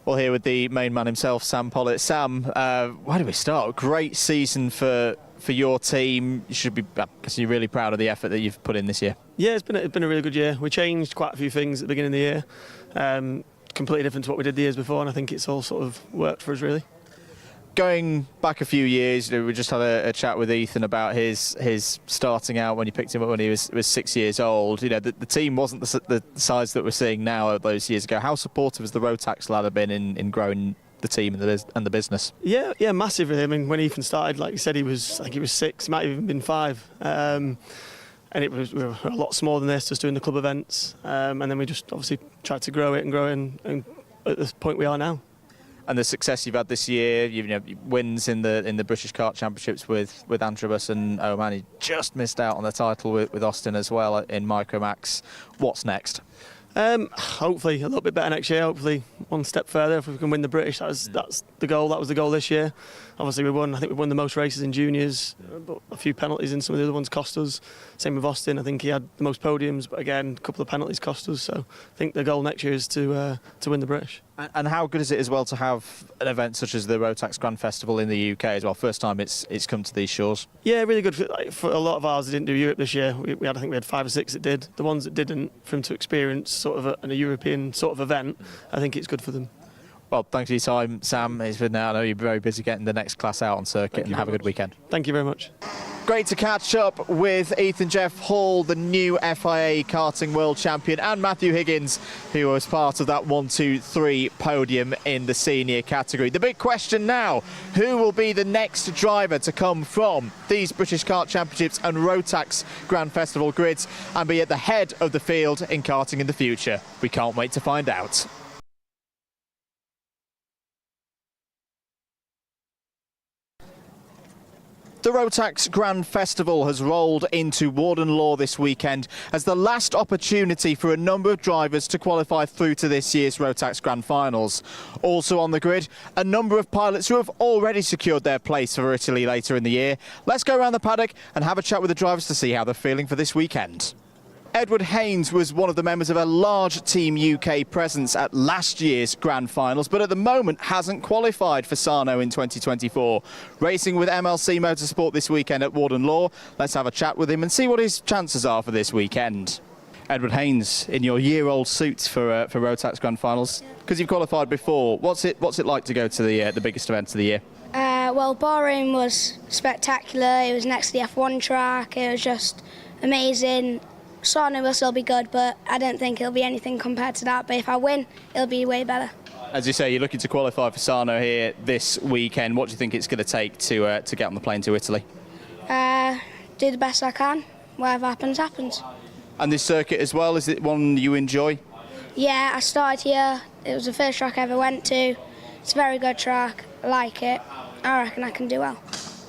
Well, here with the main man himself, Sam Pollitt. Sam, where do we start? Great season for your team. You should be, I guess you're really proud of the effort that you've put in this year. Yeah, it's been a really good year. We changed quite a few things at the beginning of the year, completely different to what we did the years before, and I think it's all sort of worked for us really. Going back a few years, we just had a chat with Ethan about his starting out when you picked him up when he was 6 years old. The team wasn't the size that we're seeing now those years ago. How supportive has the Rotax ladder been in growing the team and the business? Yeah, massively. I mean, when Ethan started, like you said, I think he was 6, might have even been 5. And we were a lot smaller than this, just doing the club events. And then we just obviously tried to grow it and at the point we are now. And the success you've had this year, wins in the British Kart Championships with Antrobus and Oman. You just missed out on the title with Austin as well in Micromax. What's next? Hopefully a little bit better next year. Hopefully one step further. If we can win the British, that's the goal. That was the goal this year. Obviously I think we won the most races in juniors, but a few penalties in some of the other ones cost us. Same with Austin. I think he had the most podiums, but again, a couple of penalties cost us. So I think the goal next year is to win the British. And how good is it as well to have an event such as the Rotax Grand Festival in the UK as well? First time it's come to these shores. Yeah, really good. For a lot of ours that didn't do Europe this year, I think we had 5 or 6 that did. The ones that didn't, for them to experience sort of a European sort of event, I think it's good for them. Well, thanks for your time, Sam. I know you're very busy getting the next class out on circuit, and have a good weekend. Thank you very much. Great to catch up with Ethan Jeff Hall, the new FIA karting world champion, and Matthew Higgins, who was part of that 1-2-3 podium in the senior category. The big question now, who will be the next driver to come from these British Kart Championships and Rotax Grand Festival grids and be at the head of the field in karting in the future? We can't wait to find out. The Rotax Grand Festival has rolled into Warden Law this weekend as the last opportunity for a number of drivers to qualify through to this year's Rotax Grand Finals. Also on the grid, a number of pilots who have already secured their place for Italy later in the year. Let's go around the paddock and have a chat with the drivers to see how they're feeling for this weekend. Edward Haynes was one of the members of a large Team UK presence at last year's Grand Finals, but at the moment hasn't qualified for Sarno in 2024. Racing with MLC Motorsport this weekend at Warden Law. Let's have a chat with him and see what his chances are for this weekend. Edward Haynes, in your year-old suit for Rotax Grand Finals, because you've qualified before, what's it like to go to the biggest event of the year? Well, Bahrain was spectacular. It was next to the F1 track. It was just amazing. Sarno will still be good, but I don't think it'll be anything compared to that. But if I win, it'll be way better. As you say, you're looking to qualify for Sarno here this weekend. What do you think it's going to take to get on the plane to Italy? Do the best I can. Whatever happens, happens. And this circuit as well, is it one you enjoy? Yeah, I started here. It was the first track I ever went to. It's a very good track. I like it. I reckon I can do well.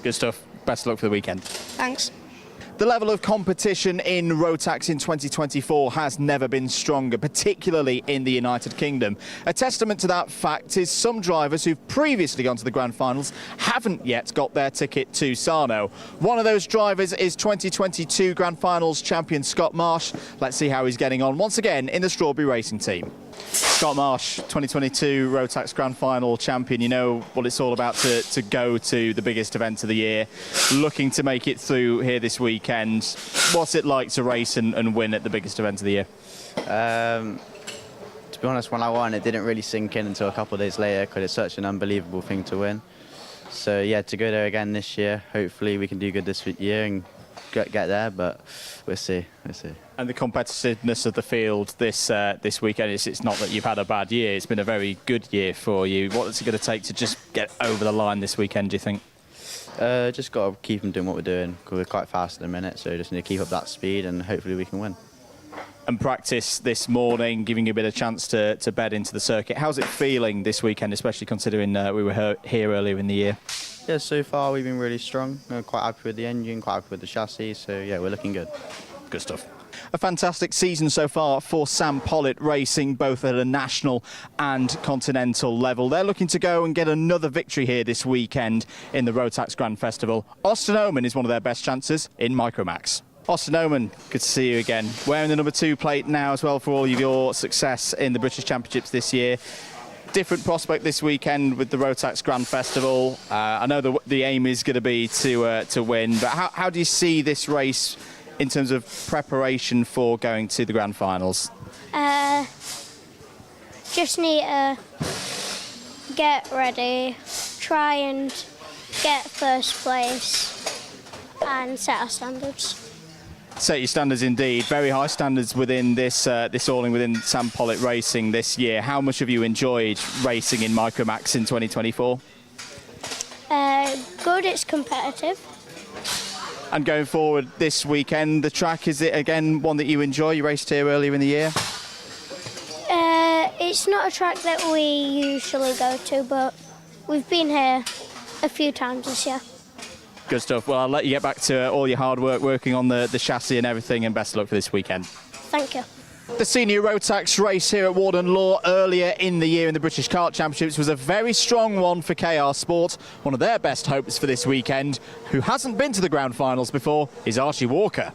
Good stuff. Best of luck for the weekend. Thanks. The level of competition in Rotax in 2024 has never been stronger, particularly in the United Kingdom. A testament to that fact is some drivers who've previously gone to the Grand Finals haven't yet got their ticket to Sarno. One of those drivers is 2022 Grand Finals champion Scott Marsh. Let's see how he's getting on once again in the Strawberry Racing team. Scott Marsh, 2022 Rotax Grand Final champion. You know what it's all about to go to the biggest event of the year. Looking to make it through here this weekend. What's it like to race and win at the biggest event of the year? To be honest, when I won, it didn't really sink in until a couple of days later because it's such an unbelievable thing to win. So yeah, to go there again this year, hopefully we can do good this year and get there, but we'll see. And the competitiveness of the field this weekend, it's not that you've had a bad year, it's been a very good year for you. What is it going to take to just get over the line this weekend, do you think? Just got to keep them doing what we're doing because we're quite fast at the minute, so just need to keep up that speed and hopefully we can win. And practice this morning, giving you a bit of chance to bed into the circuit. How's it feeling this weekend, especially considering we were here earlier in the year? Yeah, so far we've been really strong. We're quite happy with the engine, quite happy with the chassis, so yeah, we're looking good. Good stuff. A fantastic season so far for Sam Pollitt Racing, both at a national and continental level. They're looking to go and get another victory here this weekend in the Rotax Grand Festival. Austin Oman is one of their best chances in Micromax. Austin Oman, good to see you again. Wearing the number 2 plate now as well for all of your success in the British Championships this year. Different prospect this weekend with the Rotax Grand Festival. I know the aim is going to be to win, but how do you see this race in terms of preparation for going to the Grand Finals? Just need to get ready, try and get first place and set our standards. Set your standards indeed. Very high standards within this all-in within Sam Pollitt Racing this year. How much have you enjoyed racing in Micromax in 2024? Good, it's competitive. And going forward this weekend, the track, is it again one that you enjoy? You raced here earlier in the year? It's not a track that we usually go to, but we've been here a few times this year. Good stuff. Well, I'll let you get back to all your hard work working on the chassis and everything, and best of luck for this weekend. Thank you. The senior Rotax race here at Warden Law earlier in the year in the British Kart Championships was a very strong one for KR Sport. One of their best hopes for this weekend, who hasn't been to the Grand Finals before, is Archie Walker.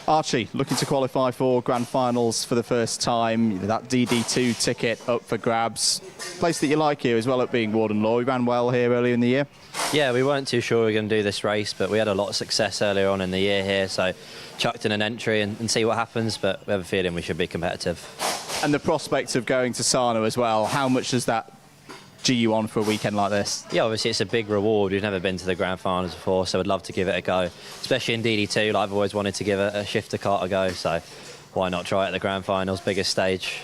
Archie, looking to qualify for Grand Finals for the first time. That DD2 ticket up for grabs. Place that you like here as well at being Warden Law. We ran well here earlier in the year. Yeah, we weren't too sure we were going to do this race, but we had a lot of success earlier on in the year here, so chucked in an entry and see what happens, but we have a feeling we should be competitive. And the prospect of going to Sarno as well, how much does that G you on for a weekend like this? Yeah, obviously it's a big reward. We've never been to the Grand Finals before, so I'd love to give it a go, especially in DD2. Like, I've always wanted to give a shifter kart a go, so why not try it at the Grand Finals, biggest stage.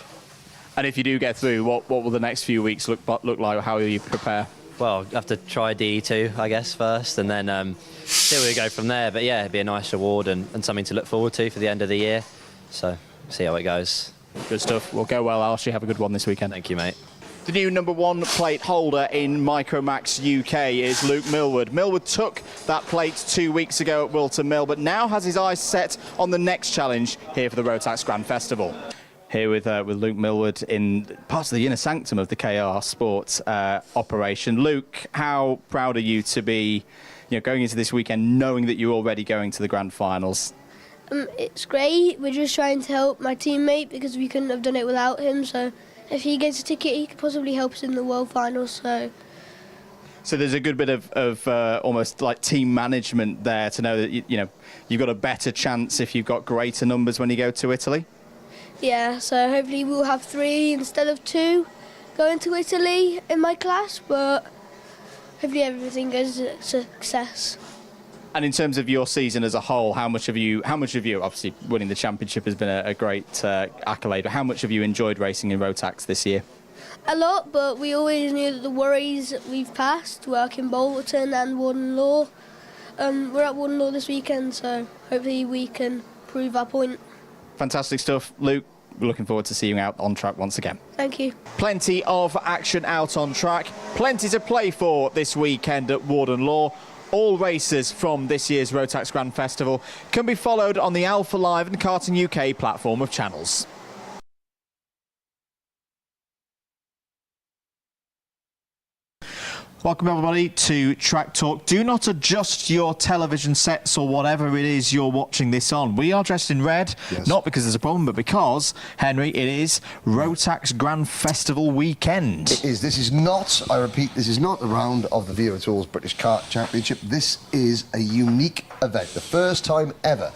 And if you do get through, what will the next few weeks look like? How will you prepare? Well, I have to try DD2, I guess, first, and then see where we go from there. But yeah, it'd be a nice reward and something to look forward to for the end of the year. So, see how it goes. Good stuff. Well, go well, Archie. Have a good one this weekend. Thank you, mate. The new number 1 plate holder in Micromax UK is Luke Millward. Millward took that plate 2 weeks ago at Wilton Mill, but now has his eyes set on the next challenge here for the Rotax Grand Festival. Here with Luke Millward in parts of the inner sanctum of the KR Sports operation. Luke, how proud are you to be going into this weekend knowing that you're already going to the Grand Finals? It's great. We're just trying to help my teammate because we couldn't have done it without him. So if he gets a ticket, he could possibly help us in the World Finals. So there's a good bit of almost like team management there to know that you've got a better chance if you've got greater numbers when you go to Italy. Yeah, so hopefully we'll have 3 instead of 2 going to Italy in my class, but hopefully everything goes to success. And in terms of your season as a whole, how much have you, obviously winning the championship has been a great accolade, but how much have you enjoyed racing in Rotax this year? A lot, but we always knew that the worries we've passed, work in Bolton and Warden Law. We're at Warden Law this weekend, so hopefully we can prove our point. Fantastic stuff, Luke. We're looking forward to seeing you out on track once again. Thank you. Plenty of action out on track, plenty to play for this weekend at Warden Law. all races from this year's Rotax Grand Festival can be followed on the Alpha Live and Karting UK platform of channels. Welcome everybody to Track Talk. Do not adjust your television sets or whatever it is you're watching this on. We are dressed in red, not because there's a problem, but because, Henry, it is Rotax Grand Festival weekend. It is. This is not, I repeat, this is not a round of the Vera Tools British Kart Championship. This is a unique event. The first time ever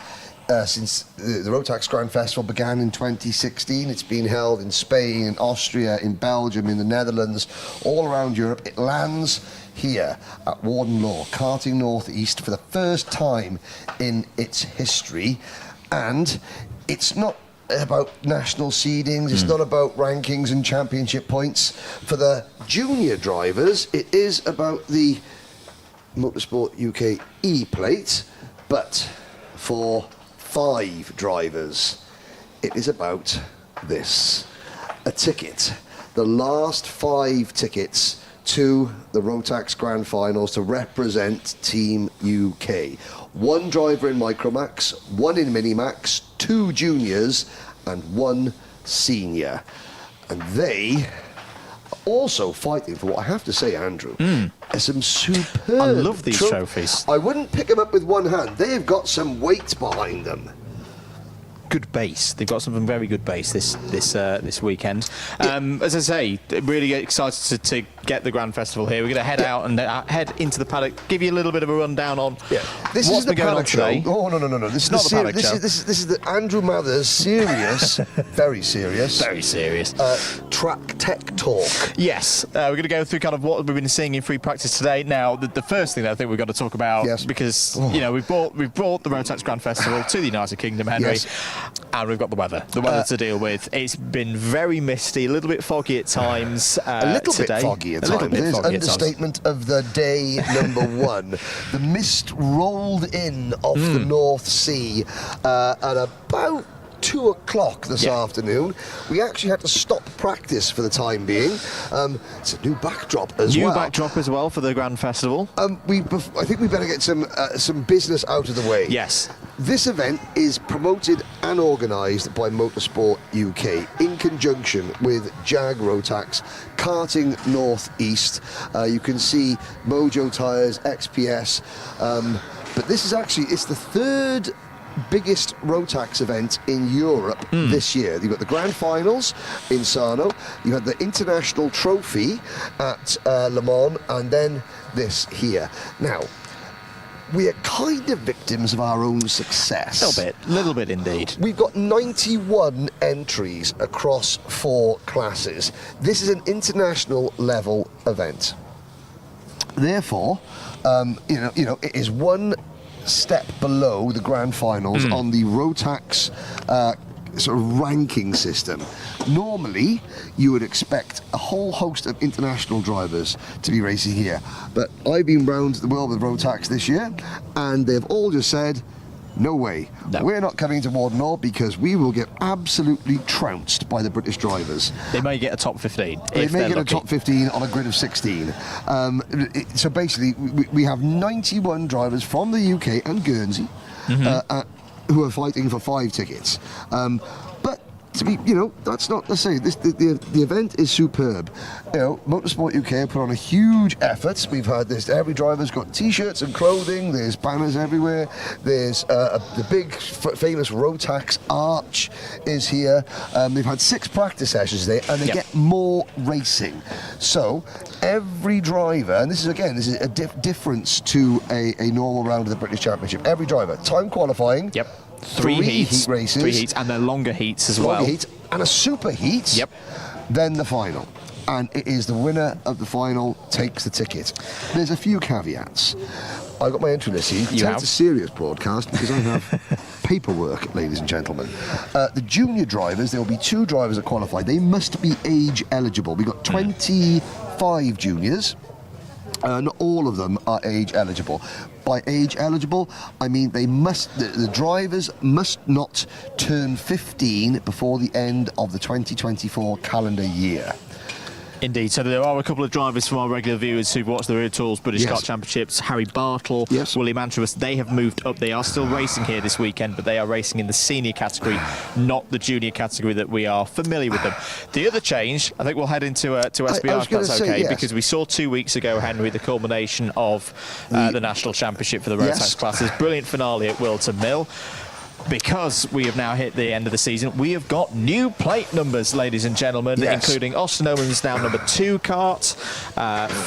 since the Rotax Grand Festival began in 2016. It's been held in Spain, in Austria, in Belgium, in the Netherlands, all around Europe. It lands here at Warden Law, Karting North East, for the first time in its history. And it's not about national seedings, it's not about rankings and championship points. For the junior drivers, it is about the Motorsport UK E-plate, but for 5 drivers, it is about this: a ticket. The last 5 tickets to the Rotax Grand Finals to represent Team UK. 1 driver in Micromax, 1 in Minimax, 2 juniors and 1 senior. And they are also fighting for what I have to say, Andrew, are some superb. I love these trophies. I wouldn't pick them up with one hand. They have got some weight behind them. Good base. They've got some very good base this weekend. As I say, really excited to get the Grand Festival here. We're going to head out and head into the paddock. Give you a little bit of a rundown on This what's is the been going on today. Oh no! This is not the the paddock show. This is the Andrew Mathers serious, very serious, track tech talk. Yes, we're going to go through kind of what we've been seeing in free practice today. Now, the first thing that I think we've got to talk about, because you know we've brought the Rotax Grand Festival to the United Kingdom, Henry. And we've got the weather to deal with. It's been very misty, a little bit foggy at times. A little bit foggy at times. It is understatement of the day number 1. The mist rolled in off the North Sea at about 2 o'clock this afternoon. We actually had to stop practice for the time being. It's a new backdrop as well. New backdrop as well for the Grand Festival. I think we better get some business out of the way. Yes. This event is promoted and organised by Motorsport UK in conjunction with Jag Rotax, Karting North East. You can see Mojo Tyres, XPS. But this is it's the 3rd biggest Rotax event in Europe this year. You've got the Grand Finals in Sarno, you had the International Trophy at Le Mans, and then this here. Now, we are kind of victims of our own success. A little bit indeed. We've got 91 entries across 4 classes. This is an international level event. Therefore, it is one step below the Grand Finals on the Rotax sort of ranking system. Normally, you would expect a whole host of international drivers to be racing here, but I've been round the world with Rotax this year, and they've all just said, no way. No. We're not coming to Warden Law because we will get absolutely trounced by the British drivers. They may get a top 15. They may get a top 15 on a grid of 16. So basically, we have 91 drivers from the UK and Guernsey who are fighting for 5 tickets. But to be, that's not to say the event is superb. Motorsport UK put on a huge effort. We've had this. Every driver's got T-shirts and clothing. There's banners everywhere. There's the big famous Rotax arch is here. They've had 6 practice sessions there, and they get more racing. So every driver, and this is a difference to a normal round of the British Championship. Every driver, time qualifying. 3 heat races. 3 heats, and they're longer heats as well. Longer heats, and a super heat. Then the final. And it is the winner of the final takes the ticket. There's a few caveats. I got my entry list here. It's a serious broadcast because I have paperwork, ladies and gentlemen. The junior drivers, there will be 2 drivers that qualify. They must be age eligible. We've got 25 juniors. Not all of them are age eligible. By age eligible, I mean the drivers must not turn 15 before the end of the 2024 calendar year. Indeed. So there are a couple of drivers from our regular viewers who've watched the Rear Tools British Kart Championships. Harry Bartle, William Antrobus, they have moved up. They are still racing here this weekend, but they are racing in the senior category, not the junior category that we are familiar with them. The other change, I think we'll head into SBR if that's okay, because we saw 2 weeks ago, Henry, the culmination of the National Championship for the Rotax classes. Brilliant finale at Wilton Mill. Because we have now hit the end of the season, we have got new plate numbers, ladies and gentlemen, including Austin Oman's now number 2 kart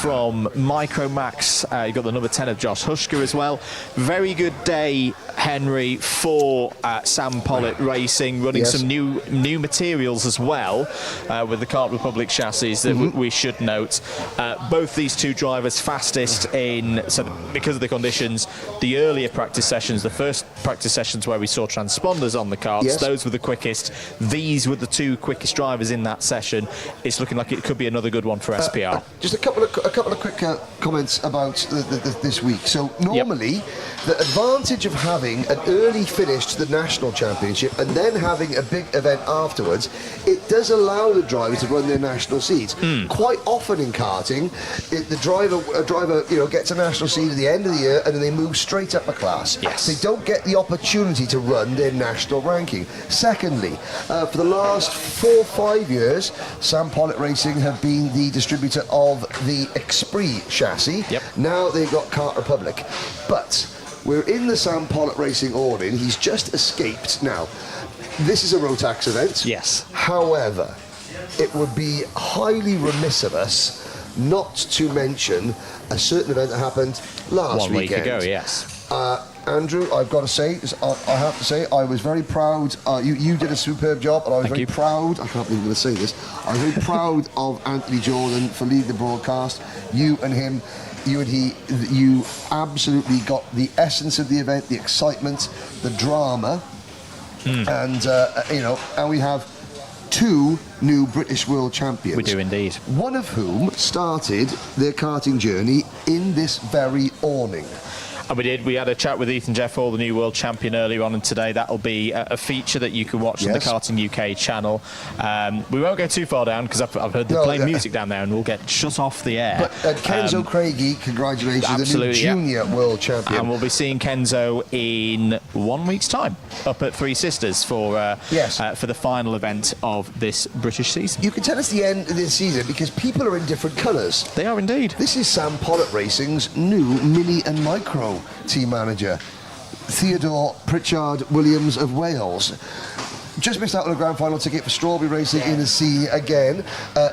from Micromax. You've got the number 10 of Josh Hushker as well. Very good day, Henry, for Sam Pollitt Racing, running some new materials as well with the Kart Republic chassis that we should note. Both these two drivers fastest in, because of the conditions, the earlier practice sessions, the first practice sessions where we saw transponders on the karts, those were the quickest. These were the 2 quickest drivers in that session. It's looking like it could be another good one for SPR. Just a couple of quick comments about this week. So normally, the advantage of having an early finish to the National Championship and then having a big event afterwards, it does allow the drivers to run their national seeds. Quite often in karting, a driver gets a national seed at the end of the year and then they move straight up a class. They don't get the opportunity to run their national ranking. Secondly, for the last 4 or 5 years, Sam Pollitt Racing have been the distributor of the Esprit chassis. Now they've got Kart Republic. But we're in the Sam Pollitt Racing awning. He's just escaped. Now, this is a Rotax event. However, it would be highly remiss of us not to mention a certain event that happened last weekend. 1 week ago, Andrew, I've got to say, I have to say, I was very proud. You did a superb job, and I was very proud. I can't believe I'm going to say this. I was very proud of Anthony Jordan for leading the broadcast. You and him, you and he, you absolutely got the essence of the event, the excitement, the drama, and and we have 2 new British World Champions. We do indeed. One of whom started their karting journey in this very awning. And we did. We had a chat with Ethan Jeffall, the new world champion, earlier on, and today that'll be a feature that you can watch on the Karting UK channel. We won't go too far down because I've heard they're playing music down there and we'll get shut off the air. But Kenzo Craigie, congratulations, the new junior world champion. And we'll be seeing Kenzo in 1 week's time up at Three Sisters for the final event of this British season. You can tell us the end of this season because people are in different colours. They are indeed. This is Sam Pollitt Racing's new Mini and Micro team manager, Theodore Pritchard Williams of Wales. Just missed out on a grand final ticket for Strawberry Racing in the sea again.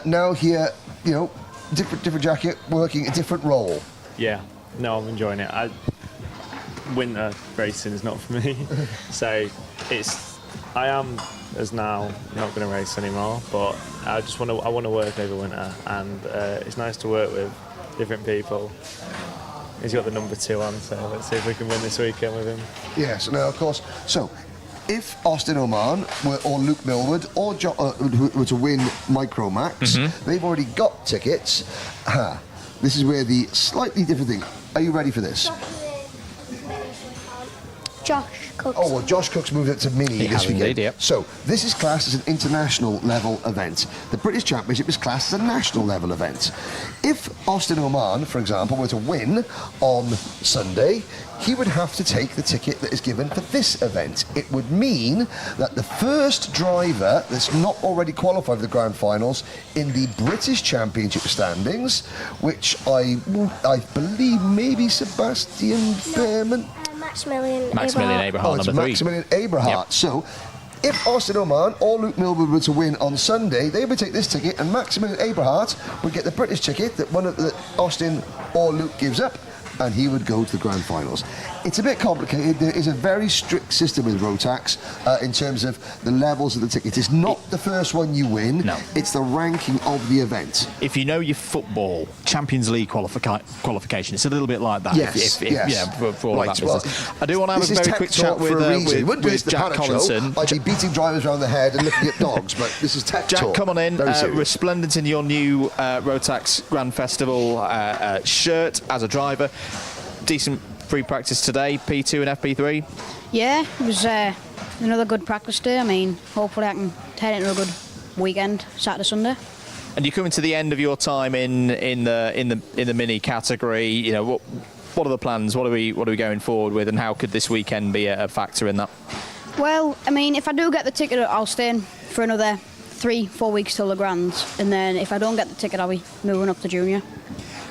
Now here, different jacket, working a different role. Yeah, no, I'm enjoying it. Winter racing is not for me, so I am as now not going to race anymore. But I want to work over winter, and it's nice to work with different people. He's got the number 2 on, so let's see if we can win this weekend with him. Yes, now of course. So, if Austin Oman or Luke Millward or were to win Micromax, they've already got tickets. This is where the slightly different thing. Are you ready for this? Josh Cooks. Oh, well, Josh Cooks moved it to Mini this weekend. Indeed, So, this is classed as an international level event. The British Championship is classed as a national level event. If Austin Oman, for example, were to win on Sunday, he would have to take the ticket that is given for this event. It would mean that the first driver that's not already qualified for the grand finals in the British Championship standings, which I believe maybe Sebastian Behrman. Maximilian Aberhart, it's Maximilian Aberhart. So, if Austin Oman or Luke Millward were to win on Sunday, they would take this ticket, and Maximilian Aberhart would get the British ticket that Austin or Luke gives up, and he would go to the grand finals. It's a bit complicated. There is a very strict system with Rotax in terms of the levels of the ticket. It's not the first one you win. No. It's the ranking of the event. If you know your football Champions League qualification, it's a little bit like that. Yes. For all that business. I do want to have a very quick chat with Jack Collinson. I'd be beating drivers around the head and looking at dogs, but this is tech Jack, talk. come on in. Very serious. Resplendent in your new Rotax Grand Festival shirt as a driver. Decent free practice today, P2 and FP3. Yeah, it was another good practice day. I mean, hopefully I can turn it into a good weekend, Saturday, Sunday. And you're coming to the end of your time in the mini category. You know, what are the plans? What are we going forward with, and how could this weekend be a factor in that? Well, I mean, if I do get the ticket, I'll stay in for another 3-4 weeks till the Grands, and then if I don't get the ticket, I'll be moving up to junior.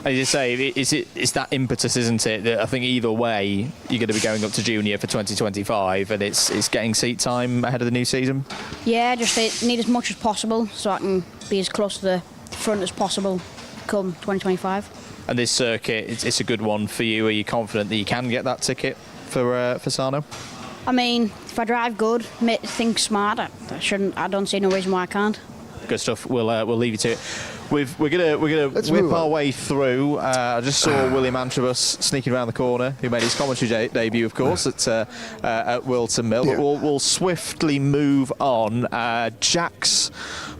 As you say, it's that impetus, isn't it? That I think either way, you're going to be going up to junior for 2025, and it's getting seat time ahead of the new season. Yeah, just need as much as possible so I can be as close to the front as possible come 2025. And this circuit, it's a good one for you. Are you confident that you can get that ticket for Sarno? I mean, if I drive good, think smart, I don't see no reason why I can't. Good stuff. We'll leave you to it. We're gonna whip our way through. I just saw William Antrobus sneaking around the corner, who made his commentary debut, of course, at Wilton Mill. But we'll swiftly move on. Jack's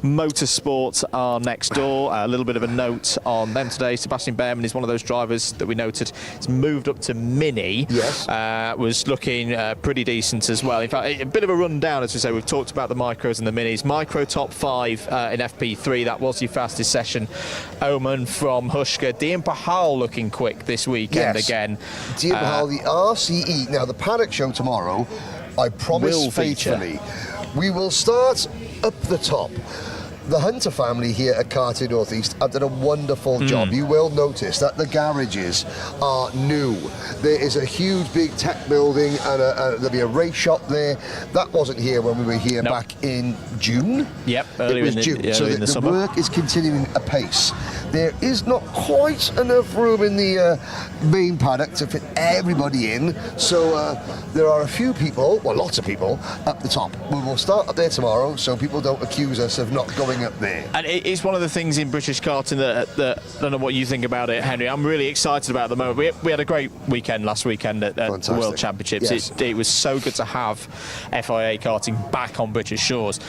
Motorsports are next door. A little bit of a note on them today. Sebastian Behrman is one of those drivers that we noted. He's moved up to Mini. Yes. Was looking pretty decent as well. In fact, a bit of a rundown, as we say. We've talked about the micros and the minis. Micro top 5 in FP3. That was your fastest session. Oman from Hushka. Dian Pahal looking quick this weekend again. Dian Pahal, the RCE. Now, the Paddock show tomorrow, I promise faithfully, we will start up the top. The Hunter family here at Karting North East have done a wonderful job. You will notice that the garages are new. There is a huge big tech building, and there'll be a race shop there. That wasn't here when we were here back in June. Yep, earlier in June. So the summer. Work is continuing apace. There is not quite enough room in the main paddock to fit everybody in, so there are a few people, well, lots of people, up the top. We will start up there tomorrow, so people don't accuse us of not going up there. And it's one of the things in British karting that I don't know what you think about it, Henry. I'm really excited about the moment. We had a great weekend last weekend at the World Championships. Yes. It was so good to have FIA karting back on British shores.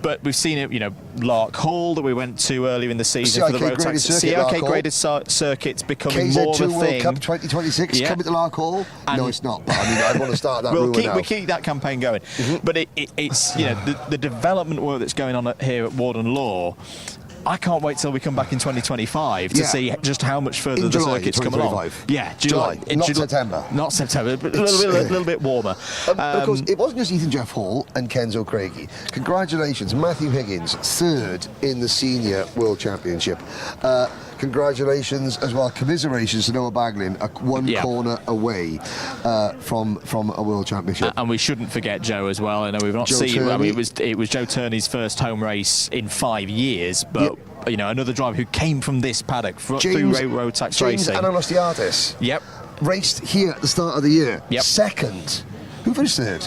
But we've seen it, you know, Lark Hall that we went to earlier in the season for the Rotax. CIK graded circuit's becoming more of a thing. World Cup 2026 coming to Lark Hall? No, it's not. But I mean, I want to start that we'll now. keep that campaign going. But it's you know, the development work that's going on here at Warden Law. I can't wait till we come back in 2025 to see just how much further the circuit's come along. Yeah, July. Not September. Not September, but a little bit warmer. Of course, it wasn't just Ethan Jeff Hall and Kenzo Craigie. Congratulations, Matthew Higgins, 3rd in the Senior World Championship. Congratulations as well, commiserations to Noah Baglin, one corner away from a World Championship. And we shouldn't forget Joe as well. I know we've not seen. I mean, it was Joe Turney's first home race in 5 years, but you know, another driver who came from this paddock through Rotax Racing. James Ananostiatis. Yep. Raced here at the start of the year. Yep. 2nd. Who finished 3rd?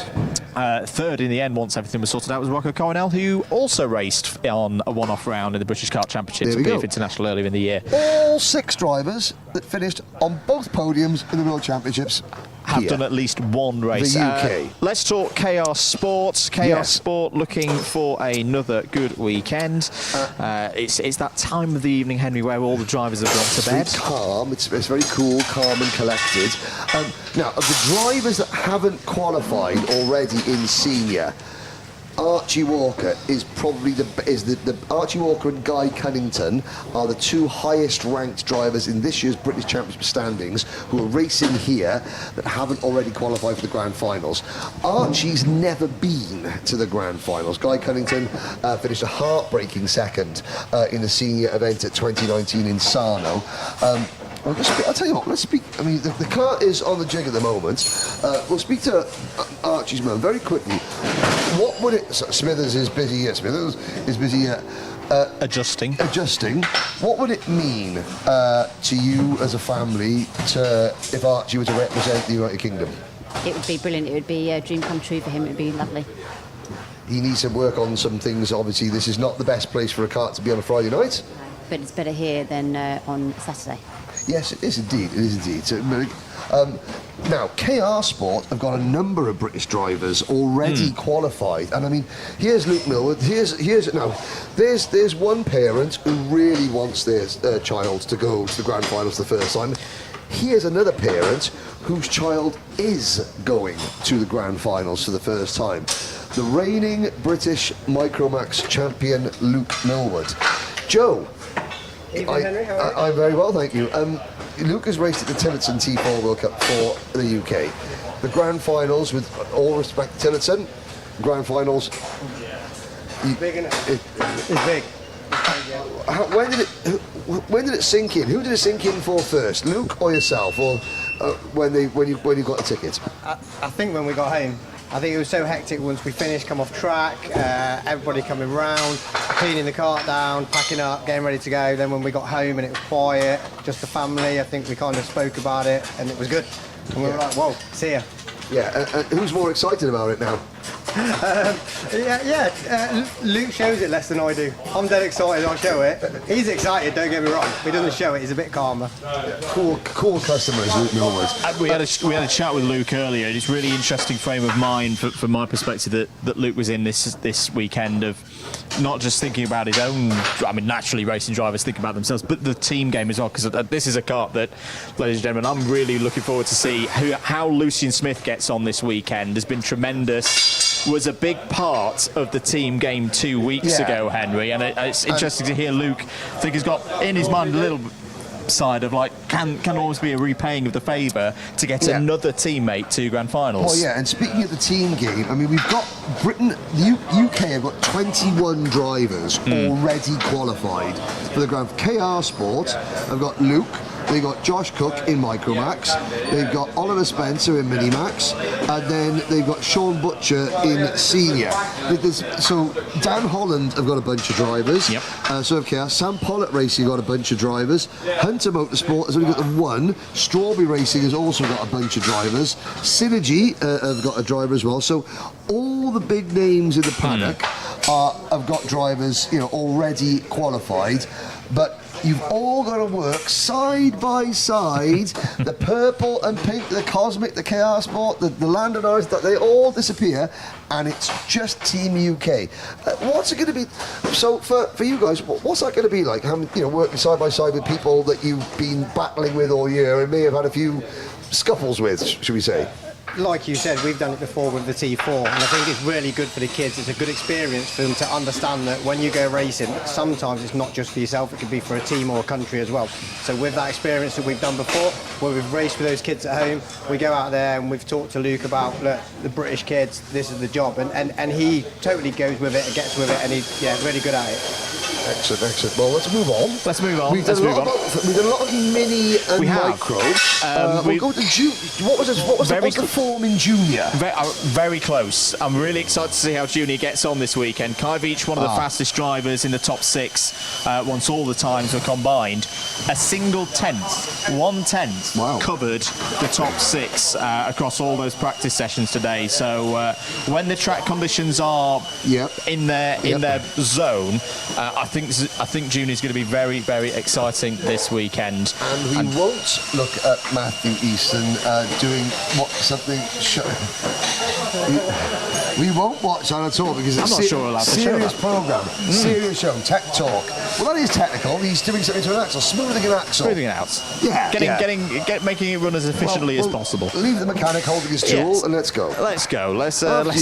3rd in the end, once everything was sorted out, was Rocco Coronel, who also raced on a one-off round in the British Kart Championships at BF International earlier in the year. All 6 drivers that finished on both podiums in the World Championships have done at least one race. The UK. Let's talk KR Sports. KR Sport looking for another good weekend. It's that time of the evening, Henry, where all the drivers have gone to bed. It's calm. It's very cool, calm and collected. Now, of the drivers that haven't qualified already in senior, Archie Walker is probably the Archie Walker and Guy Cunnington are the 2 highest ranked drivers in this year's British Championship standings who are racing here that haven't already qualified for the Grand Finals. Archie's never been to the Grand Finals. Guy Cunnington finished a heartbreaking 2nd in the senior event at 2019 in Sarno. I'll tell you what, let's speak. I mean, the car is on the jig at the moment. We'll speak to Archie's man very quickly. What would it... Smithers is busy. Smithers is busy adjusting. What would it mean to you as a family if Archie were to represent the United Kingdom? It would be brilliant. It would be a dream come true for him. It would be lovely. He needs to work on some things. Obviously, this is not the best place for a kart to be on a Friday night. But it's better here than on Saturday. Yes, it is indeed. It is indeed. So, now, KR Sport have got a number of British drivers already qualified, and I mean, here's Luke Millwood. There's one parent who really wants their child to go to the Grand Finals the first time. Here's another parent whose child is going to the Grand Finals for the first time. The reigning British Micromax champion, Luke Millwood. Joe. Evening, Henry. How are you? I'm very well, thank you. Luke has raced at the Tillotson T4 World Cup for the UK. The grand finals, with all respect to Tillotson, grand finals. Big, isn't it? It's big. When did it sink in? Who did it sink in for first, Luke or yourself, or when you got the ticket? I think when we got home. I think it was so hectic once we finished, come off track, everybody coming round, cleaning the cart down, packing up, getting ready to go. Then when we got home and it was quiet, just the family, I think we kind of spoke about it and it was good. And we were like, whoa, see ya. Yeah, who's more excited about it now? Luke shows it less than I do. I'm dead excited, I'll show it. He's excited, don't get me wrong. If he doesn't show it, he's a bit calmer. Cool customers, Luke Millward. We had a chat with Luke earlier, and it's really interesting frame of mind from my perspective that Luke was in this weekend, of not just thinking about his own, I mean, naturally racing drivers think about themselves, but the team game as well, because this is a kart that, ladies and gentlemen, I'm really looking forward to see how Lucian Smith gets on this weekend. Has been tremendous, was a big part of the team game 2 weeks ago, Henry, and it's interesting to hear Luke, I think he's got in his mind a little side of like, can almost be a repaying of the favour to get another teammate to grand finals. Well, yeah, and speaking of the team game, I mean, we've got Britain, the UK have got 21 drivers already qualified for the grand. KR Sport, I've got Luke, they've got Josh Cook in Micromax, they've got Oliver Spencer in Minimax, and then they've got Sean Butcher in Senior. So Dan Holland have got a bunch of drivers, so have KR. Sam Pollock Racing got a bunch of drivers. Hunter Motorsport has only got the one. Strawberry Racing has also got a bunch of drivers. Synergy have got a driver as well. So all the big names in the paddock have got drivers, already qualified. But you've all got to work side by side. The purple and pink, the Cosmic, the KR Sport, the Land and Ours, they all disappear, and it's just Team UK. What's it going to be? So for you guys, what's that going to be like? Working side by side with people that you've been battling with all year and may have had a few scuffles with, should we say? Like you said, we've done it before with the T4, and I think it's really good for the kids. It's a good experience for them to understand that when you go racing, sometimes it's not just for yourself, it could be for a team or a country as well. So with that experience that we've done before, where we've raced with those kids at home, we go out there and we've talked to Luke about, look, the British kids, this is the job, and he totally goes with it and gets with it, and he's really good at it. Excellent. Well, let's move on. We've done a lot of mini and micro. We'll go to what was the form in junior? Very close. I'm really excited to see how junior gets on this weekend. Kai Veach, one of the fastest drivers in the top 6, once all the times were combined. A single 1/10 covered the top 6 across all those practice sessions today. So when the track conditions are in their zone, I think junior's going to be very, very exciting this weekend. And we won't look at Matthew Easton doing something. We won't watch that at all because it's a serious programme, serious show, tech talk. Well, that is technical. He's doing something to an axle, smoothing an axle. Smoothing it out. Making it run as efficiently as possible. Leave the mechanic holding his tool and let's go. Let's James.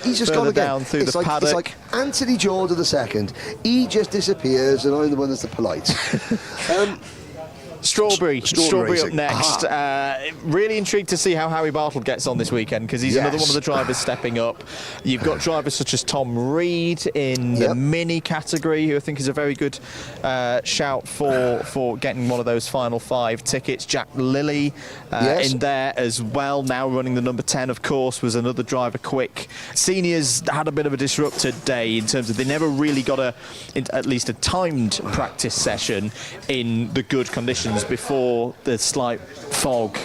He's just gone down through the paddock. It's like Anthony Jordan II. He just disappears, and I'm the one that's the polite. Strawberry up next. Really intrigued to see how Harry Bartle gets on this weekend, because he's another one of the drivers stepping up. You've got drivers such as Tom Reed in the mini category, who I think is a very good shout for getting one of those final 5 tickets. Jack Lilly in there as well, now running the number 10, of course, was another driver quick. Seniors had a bit of a disrupted day in terms of they never really got at least a timed practice session in the good conditions before the slight fog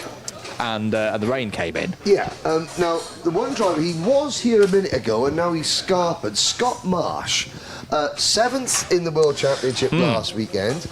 and the rain came in. Now, the one driver, he was here a minute ago and now he's scarpered. Scott Marsh, 7th in the World Championship last weekend,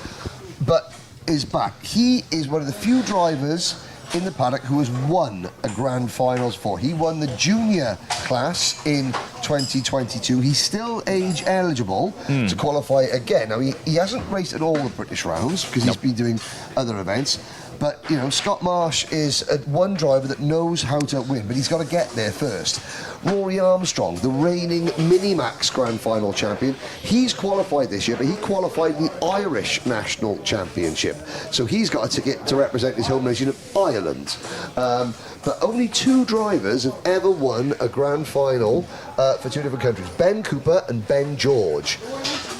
but is back. He is one of the few drivers in the paddock who has won a grand finals for. He won the junior class in 2022. He's still age eligible to qualify again. Now, he hasn't raced at all the British rounds because he's been doing other events. But, you know, Scott Marsh is one driver that knows how to win, but he's got to get there first. Rory Armstrong, the reigning Minimax Grand Final champion, he's qualified this year, but he qualified in the Irish National Championship. So he's got a ticket to represent his home nation of Ireland. But only 2 drivers have ever won a Grand Final for 2 different countries, Ben Cooper and Ben George.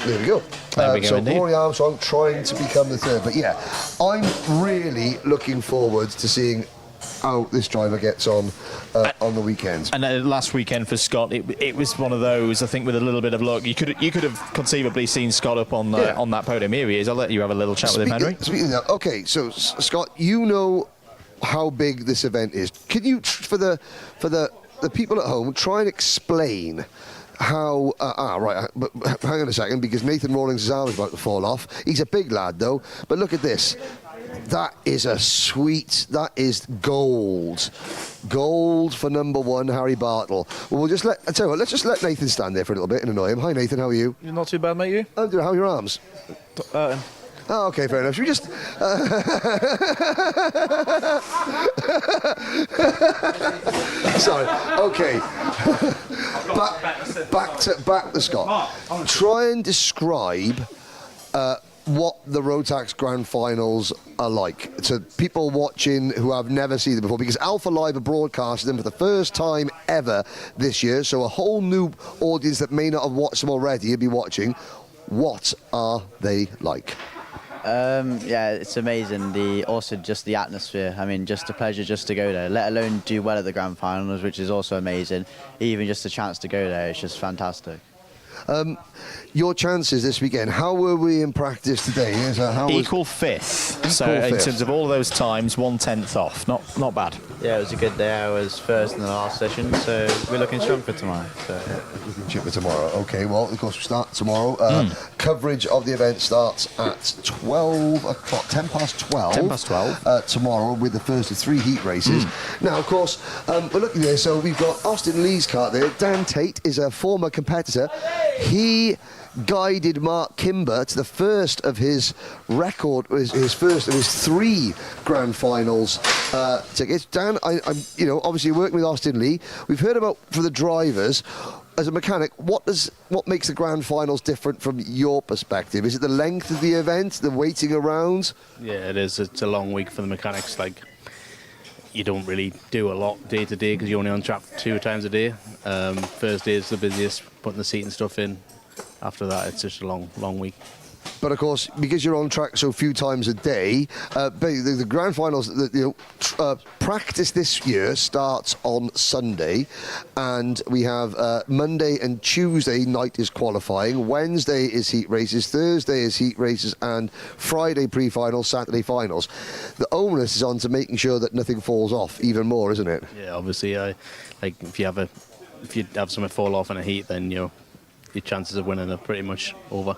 There we go. So indeed. Rory Armstrong trying to become the 3rd. But yeah, I'm really looking forward to seeing how this driver gets on the weekend. And last weekend for Scott, it was one of those, I think, with a little bit of luck. You could have conceivably seen Scott up on that podium. Here he is. I'll let you have a little chat with him, Henry. Speaking of that, okay, so Scott, you know how big this event is. Can you, for the people at home, try and explain how... but hang on a second, because Nathan Rawlings' arm is about to fall off. He's a big lad, though. But look at this. That is that is gold. Gold for number 1, Harry Bartle. Well, let's just let Nathan stand there for a little bit and annoy him. Hi, Nathan, how are you? You're not too bad, mate, you? I'm doing, how are your arms? Oh, okay, fair enough. Should we just... Sorry. Okay. back to Scott. Try and describe what the Rotax Grand Finals are like to people watching who have never seen them before, because Alpha Live are broadcasting them for the first time ever this year, so a whole new audience that may not have watched them already will be watching. What are they like? Yeah, it's amazing. Also just the atmosphere. I mean, just a pleasure just to go there, let alone do well at the Grand Finals, which is also amazing. Even just a chance to go there, it's just fantastic. Your chances this weekend, how were we in practice today? Equal 5th. So in terms of all those times, 1/10 off. Not bad. Yeah, it was a good day. I was first in the last session, so we're looking strong for tomorrow. Looking chip for tomorrow. Okay, well, of course, we start tomorrow. Coverage of the event starts at 12 o'clock, 10 past 12. 10 past 12. Tomorrow with the first of 3 heat races. Now, of course, we're looking there, so we've got Austin Lee's kart there. Dan Tate is a former competitor. He guided Mark Kimber to the first of his record, his first of his 3 Grand Finals tickets. Dan, I'm obviously working with Austin Lee. We've heard about for the drivers. As a mechanic, what makes the Grand Finals different from your perspective? Is it the length of the event, the waiting around? Yeah, it is. It's a long week for the mechanics. Like, you don't really do a lot day to day because you're only on track 2 times a day. First day is the busiest, putting the seat and stuff in. After that, it's just a long week. But of course, because you're on track so few times a day, the Grand Finals, practice this year starts on Sunday, and we have Monday and Tuesday night is qualifying, Wednesday is heat races, Thursday is heat races, and Friday pre-finals, Saturday finals. The onus is on to making sure that nothing falls off even more, isn't it? Yeah, obviously, if you have something fall off in a heat, then your chances of winning are pretty much over.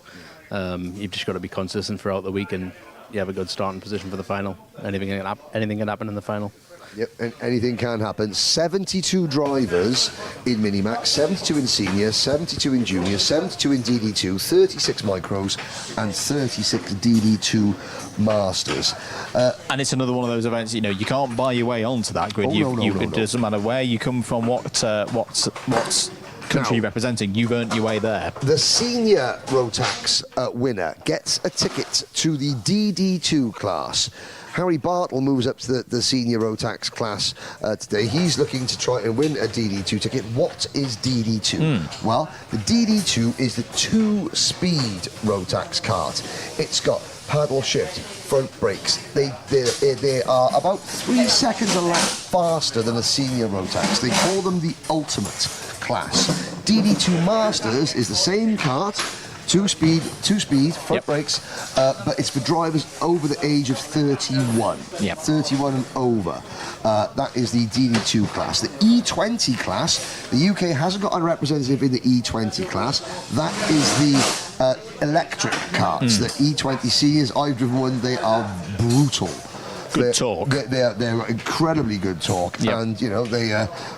You've just got to be consistent throughout the week, and you have a good starting position for the final. Anything can happen in the final. Yep, and anything can happen. 72 drivers in Minimax, 72 in senior, 72 in junior, 72 in DD2, 36 micros, and 36 DD2 masters. And it's another one of those events, you can't buy your way onto that grid. It doesn't matter where you come from, what country representing, you've earned your way there. The senior Rotax winner gets a ticket to the DD2 class. Harry Bartle moves up to the senior Rotax class today. He's looking to try and win a DD2 ticket. What is DD2? Well, the DD2 is the 2-speed Rotax kart. It's got paddle shift, front brakes. They are about 3 seconds a lap faster than a senior Rotax. They call them the ultimate class. DD2 Masters is the same kart, two speed, front brakes, but it's for drivers over the age of 31. Yep. 31 and over. That is the DD2 class. The E20 class, the UK hasn't got a representative in the E20 class. That is the electric karts. The E20 seniors, I've driven one, they are brutal. Good talk. They're incredibly good talk. Yep. And, you know,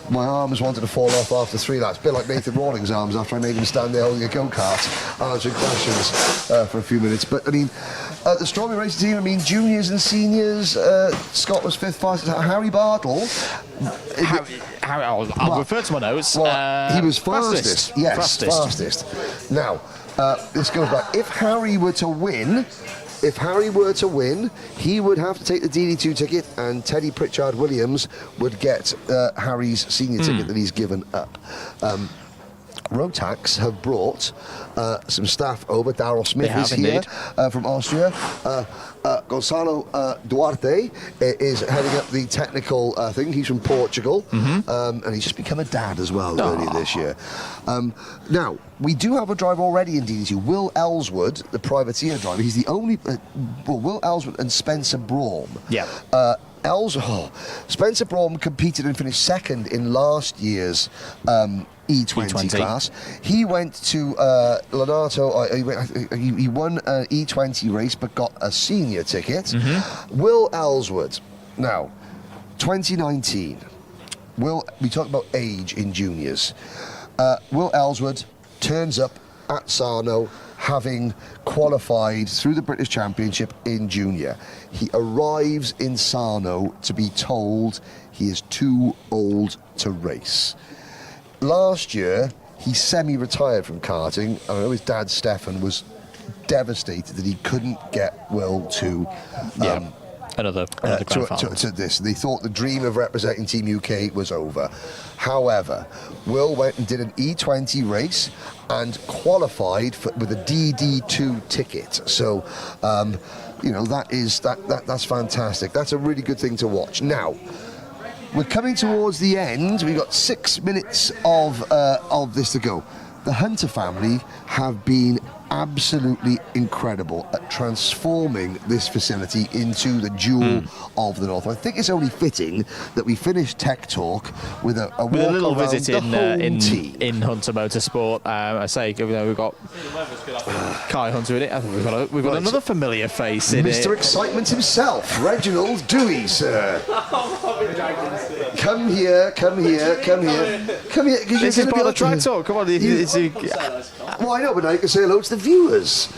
my arms wanted to fall off after 3 laps. A bit like Nathan Rawlings' arms after I made him stand there holding a go-kart, answering questions for a few minutes. But, I mean, the Strawberry Racing team, I mean, juniors and seniors, Scott was 5th fastest. Harry Bartle. I'll refer to my notes. He was fastest. Yes, fastest. Now, this goes back. If Harry were to win, he would have to take the DD2 ticket, and Teddy Pritchard-Williams would get Harry's senior ticket that he's given up. Rotax have brought some staff over. Darryl Smith is here from Austria. Gonçalo Duarte is heading up the technical thing. He's from Portugal, and he's just become a dad as well earlier this year. Now, we do have a driver already in DD2, Will Ellswood, the privateer driver. He's the only... Will Ellswood and Spencer Braum. Yeah. Spencer Braum competed and finished 2nd in last year's E20 class. He went to Lenato. He won an E20 race but got a senior ticket. Will Ellswood. Now, 2019. We talk about age in juniors. Will Ellswood turns up at Sarno, having qualified through the British Championship in junior. He arrives in Sarno to be told he is too old to race. Last year, he semi-retired from karting. I know his dad, Stefan, was devastated that he couldn't get Will to... Another grand final. To this. They thought the dream of representing Team UK was over. However, Will went and did an E20 race and qualified with a DD2 ticket. So, you know, that's fantastic. That's a really good thing to watch. Now, we're coming towards the end. We've got 6 minutes of this to go. The Hunter family have been absolutely incredible at transforming this facility into the jewel of the North. I think it's only fitting that we finish Tech Talk with a walk little around visit the home team. in Hunter Motorsport. I say, you know, we've got Kai Hunter in it. I think we've got another familiar face in Mr. it. Excitement himself, Reginald Dewey, sir. Come here. This is part of the track talk. Come on. Well, I know, but now you can say hello to the viewers.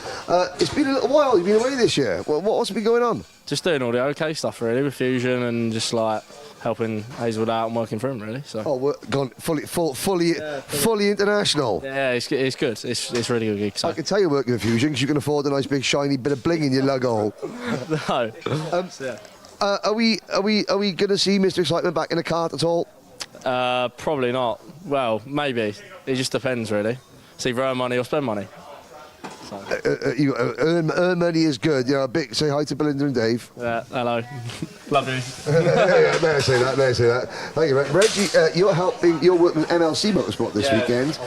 It's been a little while. You've been away this year. What's been going on? Just doing all the OK stuff, really, with Fusion and just like helping Hazelwood out and working for him, really. So. Oh, we're gone fully international. Yeah, it's good. It's really good gig. So. I can tell you're working with Fusion because you can afford a nice big shiny bit of bling in your lug hole. No. Are we going to see Mr. Excitement back in a kart at all? Probably not. Well, maybe. It just depends, really. It's either earn money or spend money. So. Earn money is good. You know, big say hi to Belinda and Dave. Hello. Love you. May I say that? Thank you, Reggie. You're working with MLC Motorsport this weekend.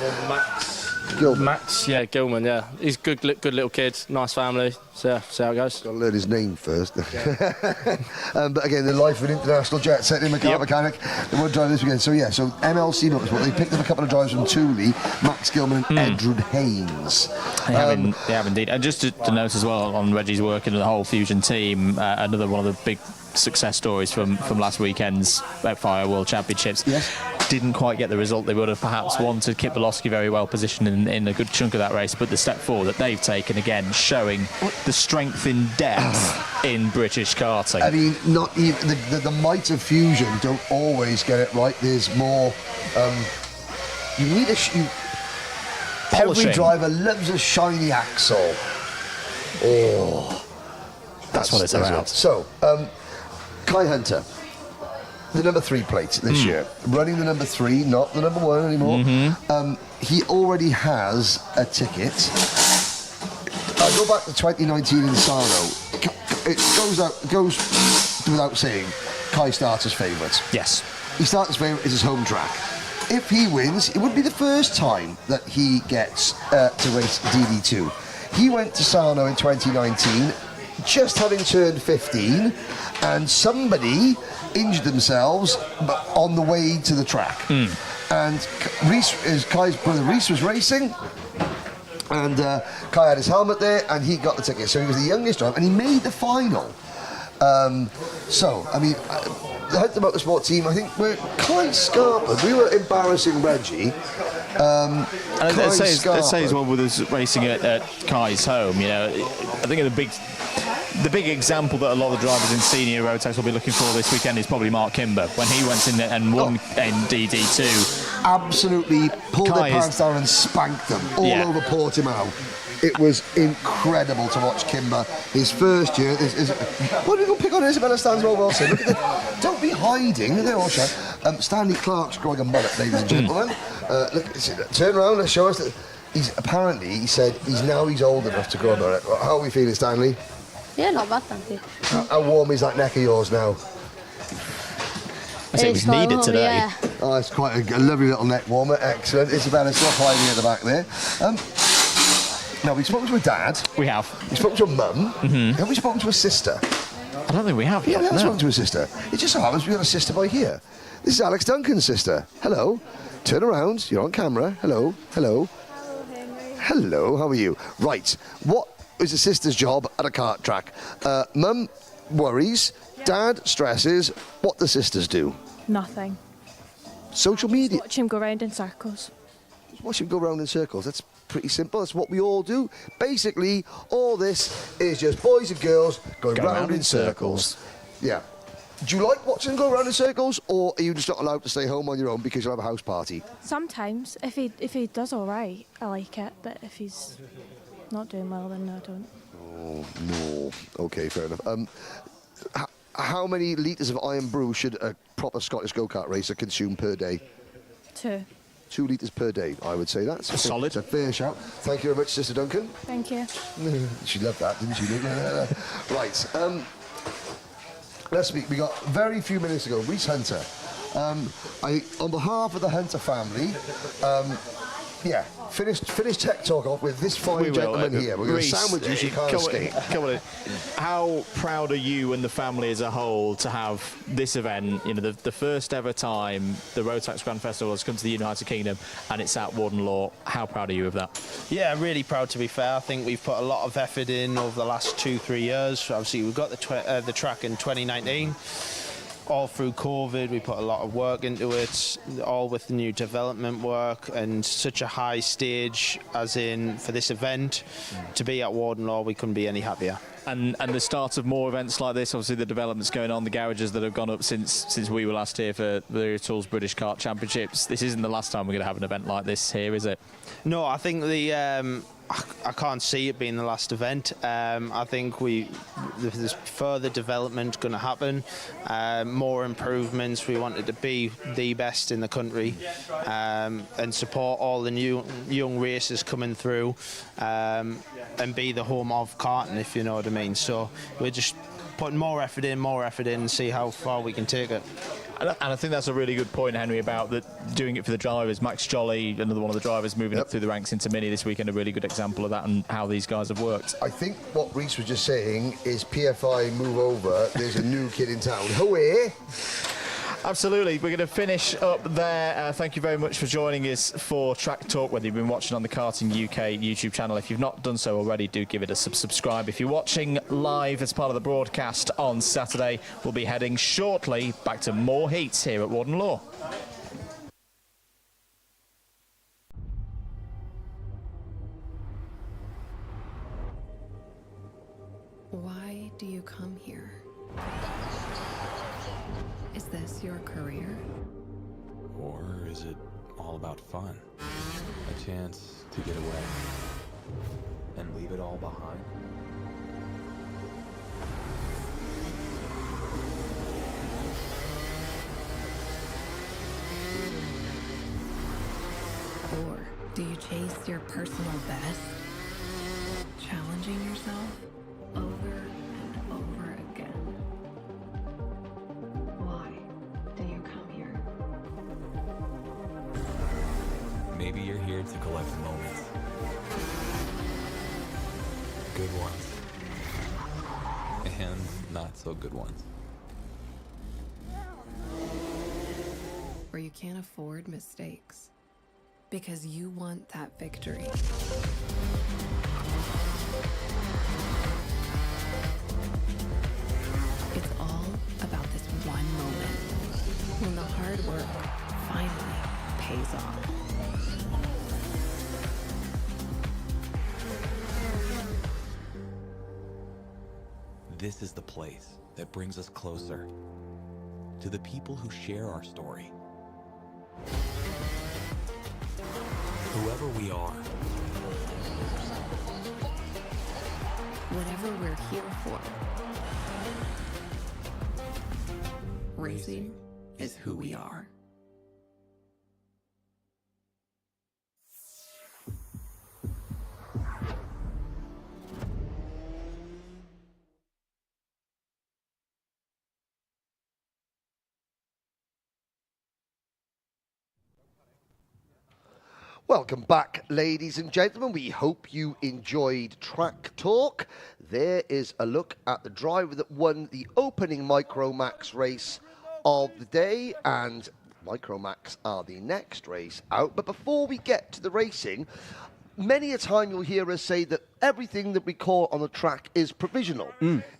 Max, Gilman, yeah. He's good little kid, nice family. So yeah, see how it goes. Got to learn his name first. But again, the life of an international jet set in mechanic. They won't drive this weekend. So yeah, so MLC Motorsport, they picked up a couple of drivers from Thule, Max Gilman and Edred Haynes. They have indeed. And just to note as well on Reggie's work and the whole Fusion team, another one of the big success stories from last weekend's Fire World Championships. Yes. Didn't quite get the result they would have perhaps wanted. Kip Belowski very well positioned in a good chunk of that race, but the step forward that they've taken again, showing the strength in depth in British karting. I mean, not even the might of Fusion don't always get it right. There's more. You need polishing. Every driver loves a shiny axle. Oh, that's what it's about. So, Kai Hunter, the number 3 plate this year, running the number 3, not the number 1 anymore. He already has a ticket. I go back to 2019 in Sarno. It goes without saying, Kai starts as favourite. Yes. He starts as favourite, it's his home track. If he wins, it would be the first time that he gets to race DD2. He went to Sarno in 2019, just having turned 15, and somebody injured themselves on the way to the track. And Kai's brother Reese was racing, and Kai had his helmet there, and he got the ticket. So he was the youngest driver, and he made the final. So, I mean, the Hunter Motorsport team, I think we're quite scarpered. We were embarrassing Reggie. And it says well with us racing at Kai's home, you know, I think the big example that a lot of the drivers in senior Rotax will be looking for this weekend is probably Mark Kimber when he went in and won in DD2. Absolutely pulled their pants down and spanked them all over Portimao. It was incredible to watch Kimber. His first year. Why do we go pick on Isabella Stanswell Wilson? Look at that. Don't be hiding. They're all shut. Stanley Clark's growing a mullet, ladies and gentlemen. Look, turn around and show us that he said he's old enough to grow a mullet. How are we feeling, Stanley? Yeah, not bad, thank you. How warm is that neck of yours now? I say it was needed today. Yeah. Oh, it's quite a lovely little neck warmer. Excellent. Isabella's still hiding at the back there. Now, we've spoken to a dad. We have. We've spoken to a mum. Have we spoken to a sister? I don't think we have yet. Yeah, we have spoken to a sister. It just so happens we've got a sister by here. This is Alex Duncan's sister. Hello. Turn around. You're on camera. Hello. Hello. Hello, Henry. Hello. How are you? Right. What is a sister's job at a kart track? Mum worries. Dad stresses. What do sisters do? Nothing. Social media. Watch him go round in circles. Just watch him go round in circles. That's pretty simple. That's what we all do. Basically, all this is just boys and girls going round in circles. Yeah. Do you like watching them go round in circles, or are you just not allowed to stay home on your own because you'll have a house party? Sometimes, if he does all right, I like it. But if he's not doing well, then I don't. Oh no. Okay, fair enough. How many litres of iron brew should a proper Scottish go-kart racer consume per day? 2. 2 litres per day, I would say. That's solid. It's a fair shout. Thank you very much, Sister Duncan. Thank you. She loved that, didn't she? Right. Let's speak. We got very few minutes ago. Reese Hunter. On behalf of the Hunter family, finish tech talk off with this fine gentleman here. We're going to sandwich you so you can't escape. Come on. How proud are you and the family as a whole to have this event? You know, the first ever time the Rotax Grand Festival has come to the United Kingdom, and it's at Warden Law. How proud are you of that? Yeah, really proud, to be fair. I think we've put a lot of effort in over the last 2-3 years. Obviously, we've got the track in 2019. All through COVID, we put a lot of work into it, all with the new development work, and such a high stage as in for this event. To be at Warden Law, we couldn't be any happier. And the start of more events like this, obviously the developments going on, the garages that have gone up since we were last here for the Tools British Kart Championships. This isn't the last time we're going to have an event like this here, is it? No, I think I can't see it being the last event. I think there's further development going to happen, more improvements. We wanted to be the best in the country and support all the new young racers coming through and be the home of karting, if you know what I mean. So we're just putting more effort in and see how far we can take it. And I think that's a really good point, Henry, about doing it for the drivers. Max Jolly, another one of the drivers moving up through the ranks into Mini this weekend, a really good example of that and how these guys have worked. I think what Reese was just saying is PFI move over, there's a new kid in town. Hooey! Absolutely. We're going to finish up there. Thank you very much for joining us for Track Talk, whether you've been watching on the Karting UK YouTube channel. If you've not done so already, do give it a subscribe. If you're watching live as part of the broadcast on Saturday, we'll be heading shortly back to more heats here at Warden Law. Why do you come here? Is this your career? Or is it all about fun? A chance to get away and leave it all behind? Or do you chase your personal best? Challenging yourself over and over again? Why do you come here? Maybe you're here to collect moments. Good ones. And not so good ones. Or you can't afford mistakes because you want that victory. this is the place that brings us closer to the people who share our story. Whoever we are, Whatever we're here for, racing is who we are. Welcome back, ladies and gentlemen. We hope you enjoyed Track Talk. There is a look at the driver that won the opening Micromax race of the day, and Micromax are the next race out. But before we get to the racing, many a time you'll hear us say that everything that we call on the track is provisional.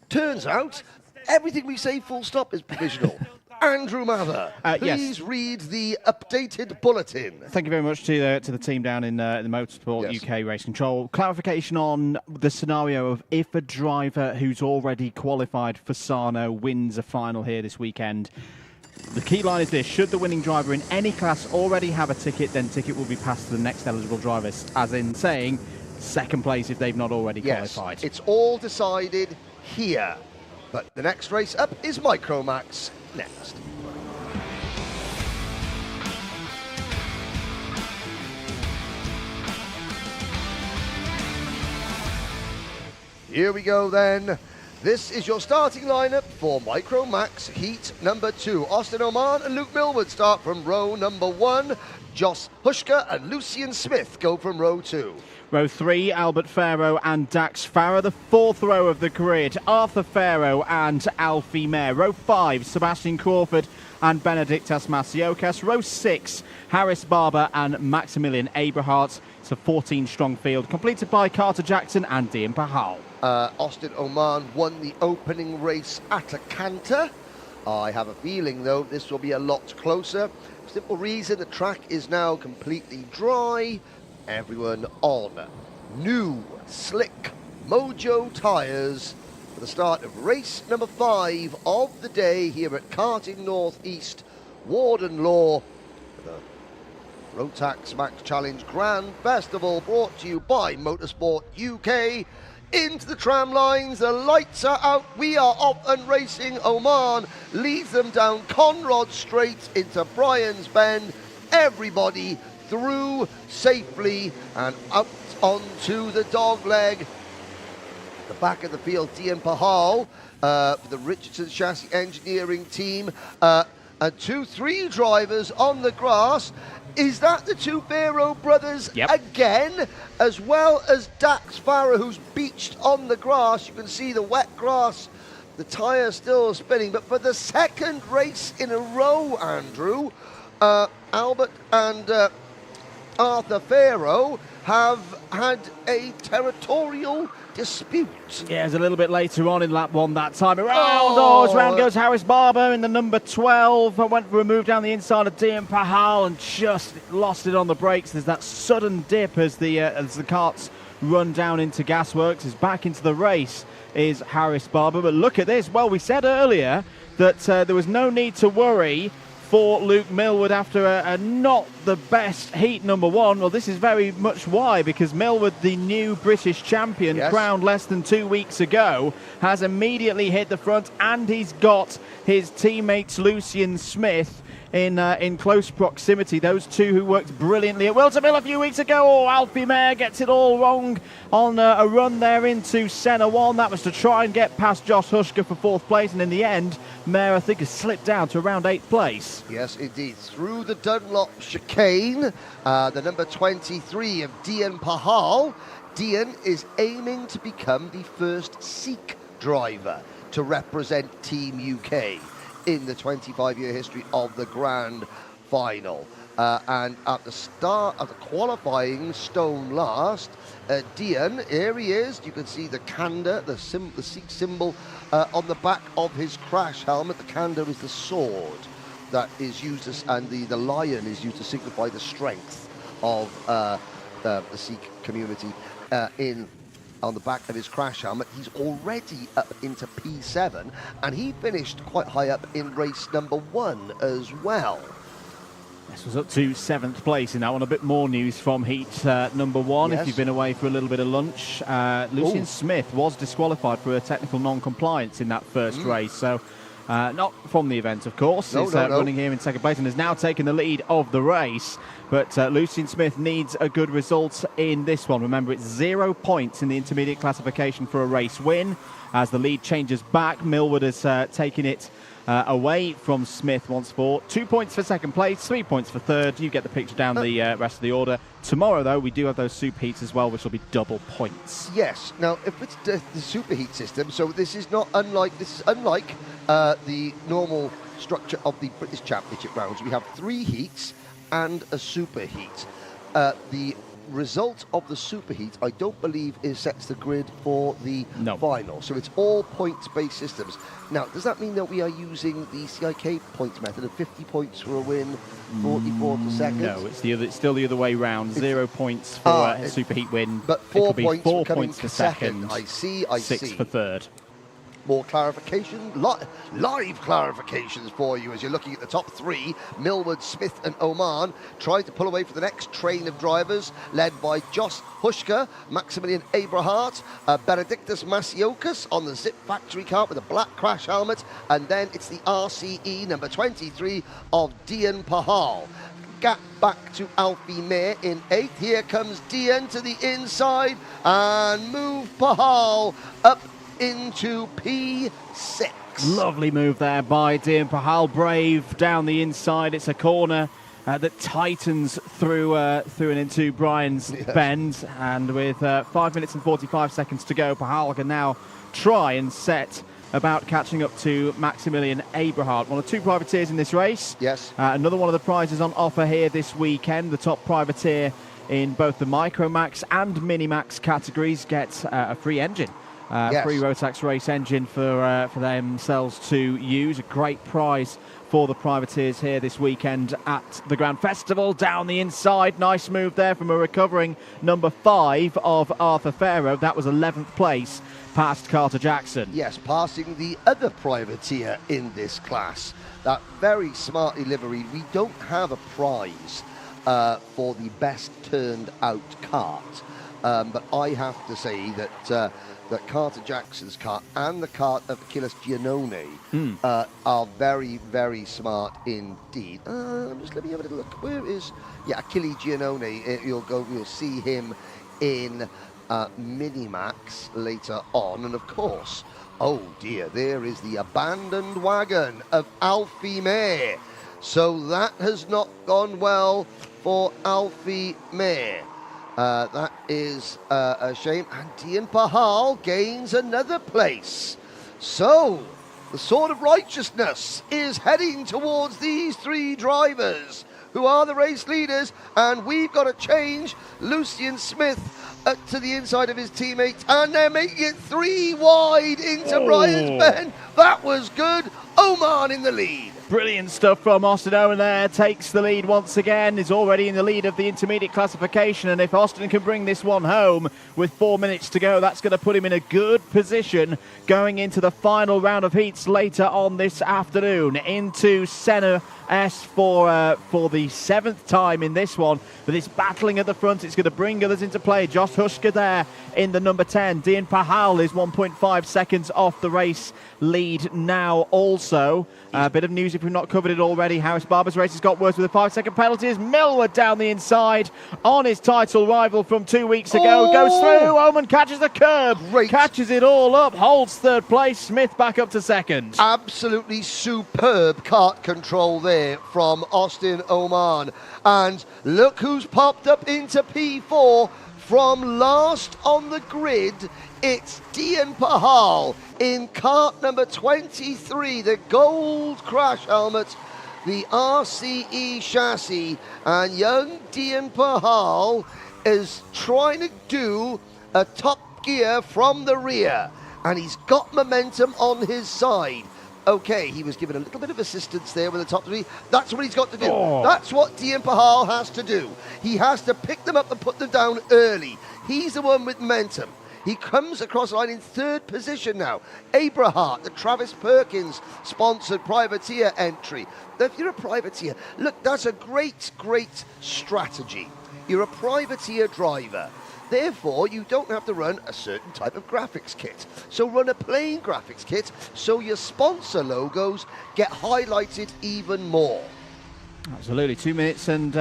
Turns out, everything we say full stop is provisional. Andrew Mather, please read the updated bulletin. Thank you very much to the team down in the Motorsport UK Race Control. Clarification on the scenario of if a driver who's already qualified for Sarno wins a final here this weekend. The key line is this: should the winning driver in any class already have a ticket, then ticket will be passed to the next eligible drivers, as in saying second place if they've not already qualified. It's all decided here. But the next race up is Micromax next. Here we go then. This is your starting lineup for Micromax Heat number 2. Austin Oman and Luke Millwood start from row number 1. Joss Hushka and Lucian Smith go from row 2. Row 3, Albert Farrow and Dax Farah. The fourth row of the grid, Arthur Farrow and Alfie Mayer. Row 5, Sebastian Crawford and Benedictas Masiokas. Row 6, Harris Barber and Maximilian Abrahart. It's a 14-strong field, completed by Carter Jackson and Dean Pahal. Austin Oman won the opening race at a canter. I have a feeling, though, this will be a lot closer. Simple reason, the track is now completely dry. Everyone on new, slick Mojo tyres for the start of race number 5 of the day here at Karting North East, Warden Law, for the Rotax Max Challenge Grand Festival, brought to you by Motorsport UK. Into the tram lines, the lights are out, we are off and racing. Oman leads them down Conrod Straight into Brian's Bend. Everybody through safely and out onto the dog leg. The back of the field, Dean Pahal for the Richardson Chassis Engineering team. And 2-3 drivers on the grass. Is that the two Farrow brothers again, as well as Dax Farah, who's beached on the grass? You can see the wet grass, the tyre still spinning. But for the second race in a row, Andrew, Albert and Arthur Farrow have had a territorial dispute. Yeah, it's a little bit later on in lap 1 that time. Round goes Harris Barber in the number 12. Went for a move down the inside of Dean Pahal and just lost it on the brakes. There's that sudden dip as the karts run down into Gasworks. Is back into the race is Harris Barber. But look at this. Well, we said earlier that there was no need to worry for Luke Millwood after a not the best heat number 1. Well, this is very much why, because Millwood, the new British champion, crowned less than 2 weeks ago, has immediately hit the front, and he's got his teammates Lucian Smith in close proximity. Those two who worked brilliantly at Wilton Mill a few weeks ago. Oh, Alfie Mayer gets it all wrong on a run there into Senna 1. That was to try and get past Josh Hushka for 4th place, and in the end, Mayer, I think, has slipped down to around 8th place. Yes, indeed. Through the Dunlop chicane, the number 23 of Dean Pahal. Dean is aiming to become the first Sikh driver to represent Team UK in the 25-year history of the Grand Final. And at the start of the qualifying stone last, Dean, here he is. You can see the Kanda, the Sikh symbol on the back of his crash helmet. The Kanda is the sword that is used as, and the lion is used to signify the strength of the Sikh community in on the back of his crash helmet. He's already up into P7, and he finished quite high up in race number 1 as well. This was up to 7th place in that one. A bit more news from heat number 1. Yes. If you've been away for a little bit of lunch, Lucian Smith was disqualified for a technical non-compliance in that first race. So not from the event, of course. He's running here in 2nd place and has now taken the lead of the race. But Lucian Smith needs a good result in this one. Remember, it's 0 points in the intermediate classification for a race win. As the lead changes back, Millward has taken it away from Smith once more. 2 points for 2nd place, 3 points for 3rd. You get the picture down the rest of the order. Tomorrow, though, we do have those super heats as well, which will be double points. Yes. Now, if it's the superheat system, so this is unlike the normal structure of the British Championship rounds. We have 3 heats and a superheat. The result of the superheat, I don't believe, sets the grid for the final. So it's all points-based systems. Now, does that mean that we are using the CIK points method of 50 points for a win, 44 to second? No, it's still the other way round. 0 points for a superheat win. But 4 points, 4 points for second. I see. 6 for 3rd. More clarification, live clarifications for you as you're looking at the top 3. Millward, Smith and Oman trying to pull away for the next train of drivers, led by Jos Huschka, Maximilian Abrahart, Benedictus Masiokas on the Zip Factory kart with a black crash helmet, and then it's the RCE number 23 of Dian Pahal. Gap back to Alfie Mayer in 8th. Here comes Dian to the inside and move Pahal up into P6. Lovely move there by Dian Pahal. Brave down the inside. It's a corner that tightens through and into Brian's bend. And with 5 minutes and 45 seconds to go, Pahal can now try and set about catching up to Maximilian Abrahart. One of 2 privateers in this race. Yes. Another one of the prizes on offer here this weekend. The top privateer in both the Micromax and Minimax categories gets a free engine. Free Rotax race engine for themselves to use. A great prize for the privateers here this weekend at the Grand Festival. Down the inside, nice move there from a recovering number 5 of Arthur Farrow. That was 11th place, past Carter Jackson. Yes, passing the other privateer in this class. That very smartly liveried. We don't have a prize for the best turned out kart. But I have to say that Carter Jackson's kart and the kart of Achilles Giannone are very, very smart indeed. Just let me have a little look. Where is Achilles Giannone? You'll see him in Minimax later on, and of course, oh dear, there is the abandoned wagon of Alfie Mayer. So that has not gone well for Alfie Mayer. That is a shame. And Dian Pahal gains another place. So, the sword of righteousness is heading towards these 3 drivers who are the race leaders. And we've got to change Lucian Smith to the inside of his teammates. And they're making it 3 wide into Brian's bend. That was good. Oman in the lead. Brilliant stuff from Austin Owen there. Takes the lead once again. Is already in the lead of the intermediate classification. And if Austin can bring this one home with 4 minutes to go, that's going to put him in a good position going into the final round of heats later on this afternoon. Into Senna S for the 7th time in this one. But it's battling at the front. It's going to bring others into play. Josh Huschka there in the number 10. Dian Pahal is 1.5 seconds off the race lead now also. A bit of news if we've not covered it already. Harris Barber's race has got worse with a 5-second penalty as Millward down the inside on his title rival from 2 weeks ago. Goes through. Oman catches the curb. Catches it all up. Holds 3rd place. Smith back up to 2nd. Absolutely superb kart control there from Austin Oman. And look who's popped up into P4 from last on the grid. It's Dian Pahal in kart number 23, the gold crash helmet, the RCE chassis, and young Dian Pahal is trying to do a top gear from the rear, and he's got momentum on his side. Okay, he was given a little bit of assistance there with the top 3. That's what he's got to do. That's what Dian Pahal has to do. He has to pick them up and put them down early. He's the one with momentum. He comes across the line in 3rd position now. Abrahart, the Travis Perkins sponsored privateer entry. Now, if you're a privateer, look, that's a great strategy. You're a privateer driver. Therefore, you don't have to run a certain type of graphics kit. So run a plain graphics kit so your sponsor logos get highlighted even more. Absolutely. 2 minutes and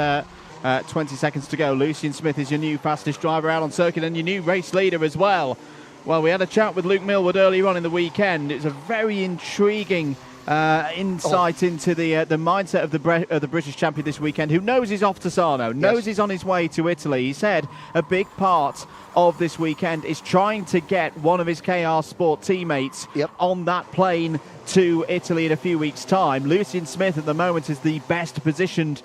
20 seconds to go. Lucian Smith is your new fastest driver out on circuit and your new race leader as well. Well, we had a chat with Luke Millward earlier on in the weekend. It's a very intriguing insight into the mindset of the British champion this weekend, who knows he's off to Sarno, knows he's on his way to Italy. He said a big part of this weekend is trying to get one of his KR Sport teammates on that plane to Italy in a few weeks' time. Lucian Smith at the moment is the best positioned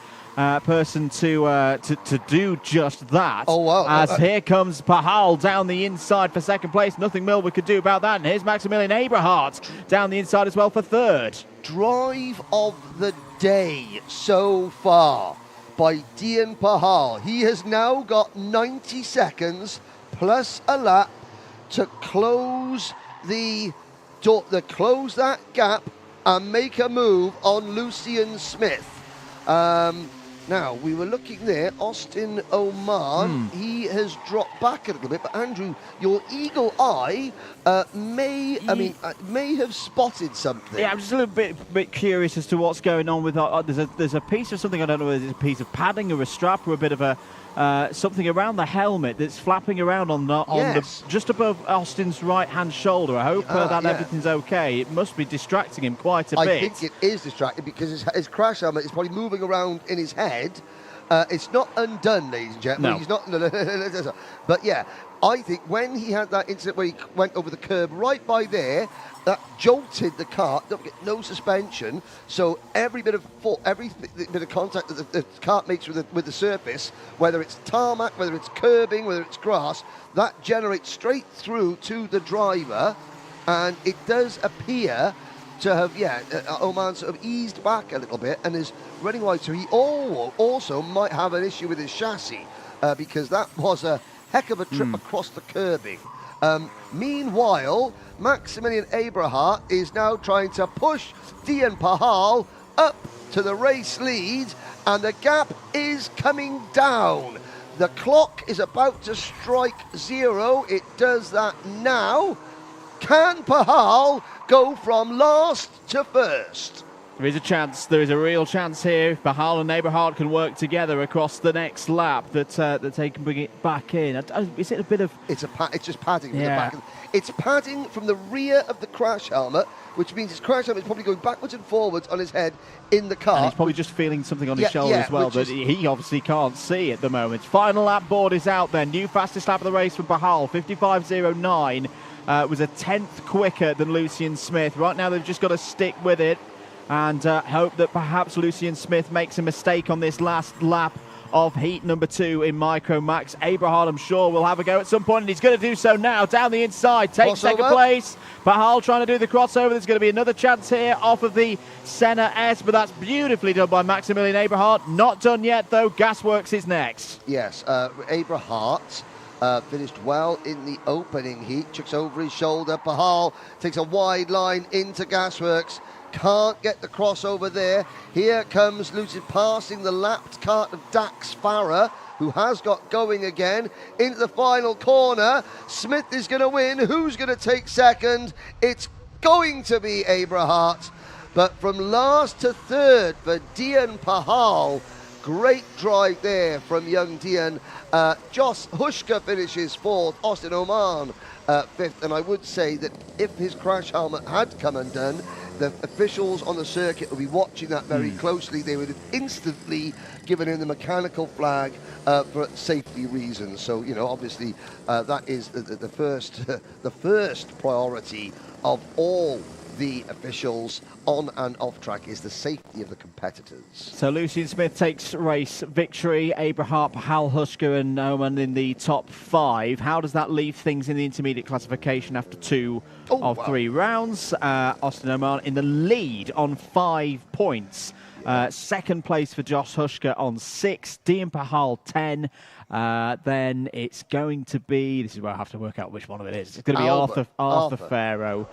person to do just that. Oh, wow. As here comes Pahal down the inside for 2nd place. Nothing Millward could do about that. And here's Maximilian Abrahart down the inside as well for 3rd. Drive of the day so far by Dian Pahal. He has now got 90 seconds plus a lap to close close that gap and make a move on Lucian Smith. Now, we were looking there, Austin Oman, he has dropped back a little bit, but Andrew, your eagle eye may have spotted something. Yeah, I'm just a little bit curious as to what's going on with there's a piece of something, I don't know whether it's a piece of padding or a strap or a bit of a something around the helmet that's flapping around on just above Austin's right-hand shoulder. I hope that everything's okay. It must be distracting him quite a bit. I think it is distracting because his crash helmet is probably moving around in his head. It's not undone, ladies and gentlemen. No. He's not. But yeah, I think when he had that incident where he went over the curb right by there, that jolted the kart. No suspension, so every bit of contact that the kart makes with the surface, whether it's tarmac, whether it's curbing, whether it's grass, that generates straight through to the driver, and it does appear to have, Oman sort of eased back a little bit and is running wide. So he also might have an issue with his chassis because that was a heck of a trip across the curbing. Meanwhile, Maximilian Abrahart is now trying to push Dian Pahal up to the race lead, and the gap is coming down. The clock is about to strike 0. It does that now. Can Pahal go from last to first? There is a chance. There is a real chance here. If Pahal and Abrahart can work together across the next lap, that they can bring it back in. Is it a bit of? It's just padding from the back. It's padding from the rear of the crash helmet, which means his crash helmet is probably going backwards and forwards on his head in the car. And he's probably just feeling something on his shoulder as well that he obviously can't see at the moment. Final lap board is out then. New fastest lap of the race for Pahal, 55.09. Was a 10th quicker than Lucian Smith. Right now they've just got to stick with it and hope that perhaps Lucian Smith makes a mistake on this last lap of heat number 2 in Micromax. Abrahart, I'm sure, will have a go at some point, and he's going to do so now. Down the inside, takes second place. Pahal trying to do the crossover. There's going to be another chance here off of the Senna S, but that's beautifully done by Maximilian Abrahart. Not done yet, though. Gasworks is next. Yes, Abrahart finished well in the opening heat. Checks over his shoulder. Pahal takes a wide line into Gasworks. Can't get the crossover there. Here comes Lucian passing the lapped kart of Dax Farah, who has got going again into the final corner. Smith is going to win. Who's going to take second? It's going to be Abrahart. But from last to third for Dian Pahal. Great drive there from young Dian. Jos Hushka finishes 4th, Austin Oman 5th, and I would say that if his crash helmet had come undone, the officials on the circuit will be watching that very closely. They would have instantly given him the mechanical flag for safety reasons. So, obviously that is the first priority of all the officials on and off track is the safety of the competitors. So Lucian Smith takes race victory. Abrahart, Pahal, Hushka and Oman in the top 5. How does that leave things in the intermediate classification after 2 of 3 rounds? Austin Oman in the lead on 5 points. Second place for Josh Hushka on 6, Dean Pahal 10. Then it's going to be, this is where I have to work out which one of it is. It's going to be Arthur Farrow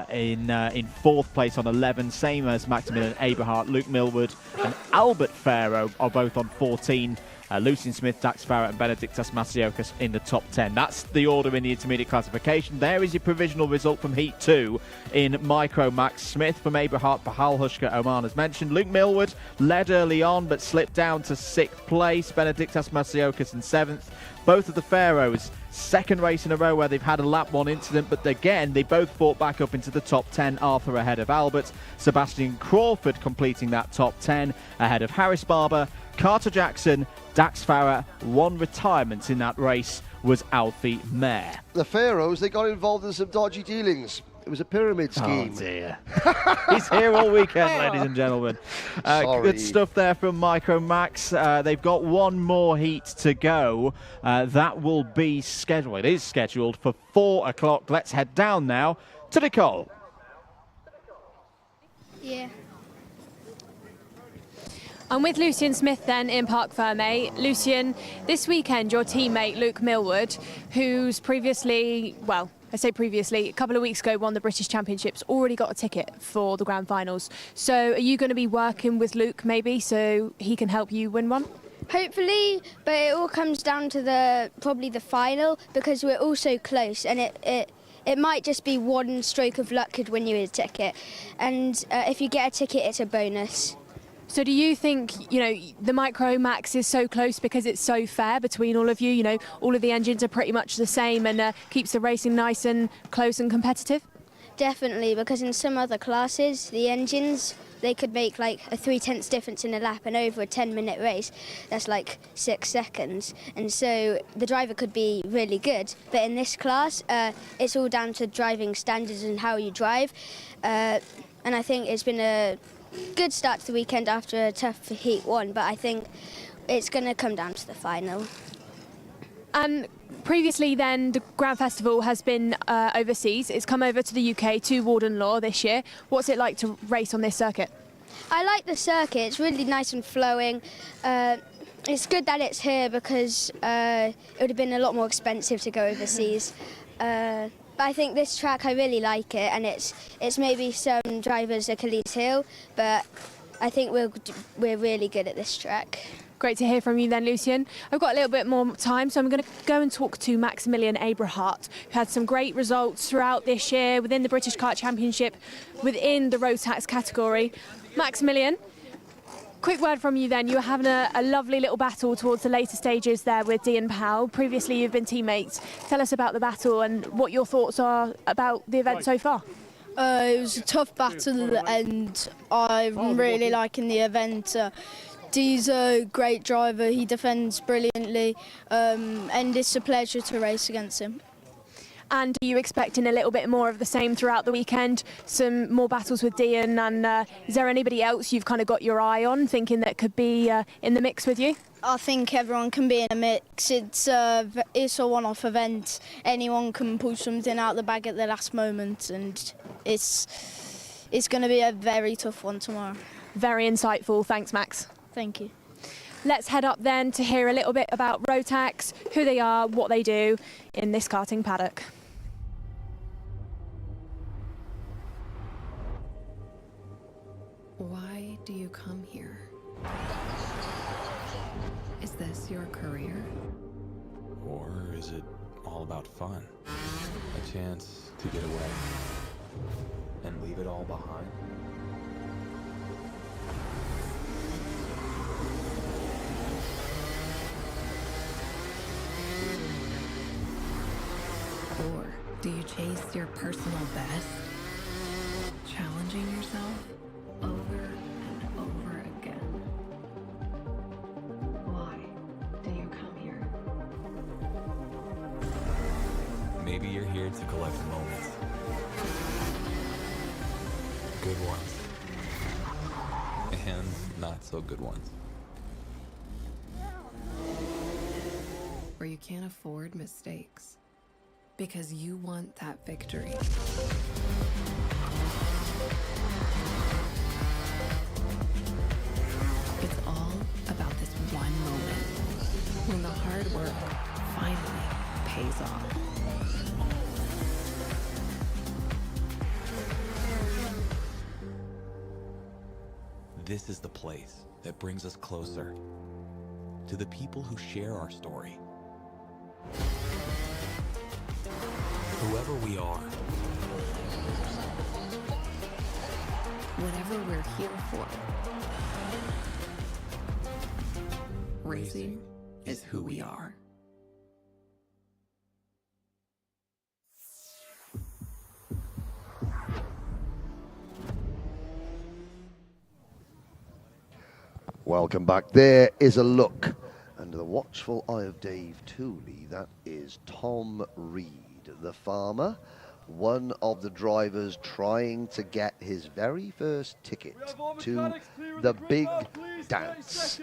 in fourth place on 11, same as Maximilian Eberhardt, Luke Millwood and Albert Farrow are both on 14. Lucian Smith, Dax Farrett and Benedictas Masiokas in the top 10. That's the order in the intermediate classification. There is your provisional result from Heat 2 in Micromax. Smith from Eberhardt, Pahal, Hushka, Oman as mentioned. Luke Millwood led early on but slipped down to 6th place. Benedictas Masiokas in 7th. Both of the Pharaohs, second race in a row where they've had a lap 1 incident, but again, they both fought back up into the top 10. Arthur ahead of Albert. Sebastian Crawford completing that top 10 ahead of Harris Barber, Carter Jackson, Dax Farrer. One retirement in that race was Alfie Mayer. The Pharaohs, they got involved in some dodgy dealings. It was a pyramid scheme. Oh dear. He's here all weekend, ladies and gentlemen. Good stuff there from Micromax. They've got one more heat to go. That will be scheduled. It is scheduled for 4 o'clock. Let's head down now to Nicole. Yeah. I'm with Lucian Smith then in Parc Ferme. Lucian, this weekend your teammate Luke Millwood, who's previously, well, I say previously, a couple of weeks ago won the British Championships, already got a ticket for the Grand Finals. So are you going to be working with Luke maybe so he can help you win one? Hopefully, but it all comes down to probably the final because we're all so close and it might just be one stroke of luck could win you a ticket. And if you get a ticket, it's a bonus. So do you think, the Micromax is so close because it's so fair between all of you? All of the engines are pretty much the same and keeps the racing nice and close and competitive? Definitely, because in some other classes, the engines, they could make like a 3/10 difference in a lap, and over a 10-minute race, that's like 6 seconds. And so the driver could be really good. But in this class, it's all down to driving standards and how you drive. And I think it's been a good start to the weekend after a tough Heat 1, but I think it's going to come down to the final. And previously then, the Grand Festival has been overseas. It's come over to the UK, to Warden Law this year. What's it like to race on this circuit? I like the circuit. It's really nice and flowing. It's good that it's here because it would have been a lot more expensive to go overseas. I think this track, I really like it, and it's maybe some drivers' Achilles heel, but I think we're really good at this track. Great to hear from you then, Lucian. I've got a little bit more time, so I'm going to go and talk to Maximilian Eberhardt, who had some great results throughout this year within the British Kart Championship, within the Rotax category. Maximilian, quick word from you then. You were having a lovely little battle towards the later stages there with Dean Powell. Previously, you've been teammates. Tell us about the battle and what your thoughts are about the event so far. It was a tough battle and I'm really liking the event. Dee's a great driver, he defends brilliantly, and it's a pleasure to race against him. And are you expecting a little bit more of the same throughout the weekend? Some more battles with Dean, and is there anybody else you've kind of got your eye on, thinking that could be in the mix with you? I think everyone can be in a mix. It's a one-off event. Anyone can pull something out of the bag at the last moment, and it's going to be a very tough one tomorrow. Very insightful. Thanks, Max. Thank you. Let's head up then to hear a little bit about Rotax, who they are, what they do in this karting paddock. Why do you come here? Is this your career? Or is it all about fun? A chance to get away and leave it all behind? Or do you chase your personal best? Challenging yourself over and over again. Why do you come here? Maybe you're here to collect moments. Good ones. And not so good ones. Or you can't afford mistakes because you want that victory. pays off. This is the place that brings us closer to the people who share our story. Whoever we are, Whatever we're here for, racing is who we are. Welcome back. There is a look under the watchful eye of Dave Tooley. That is Tom Reed, the farmer, one of the drivers trying to get his very first ticket to the big dance.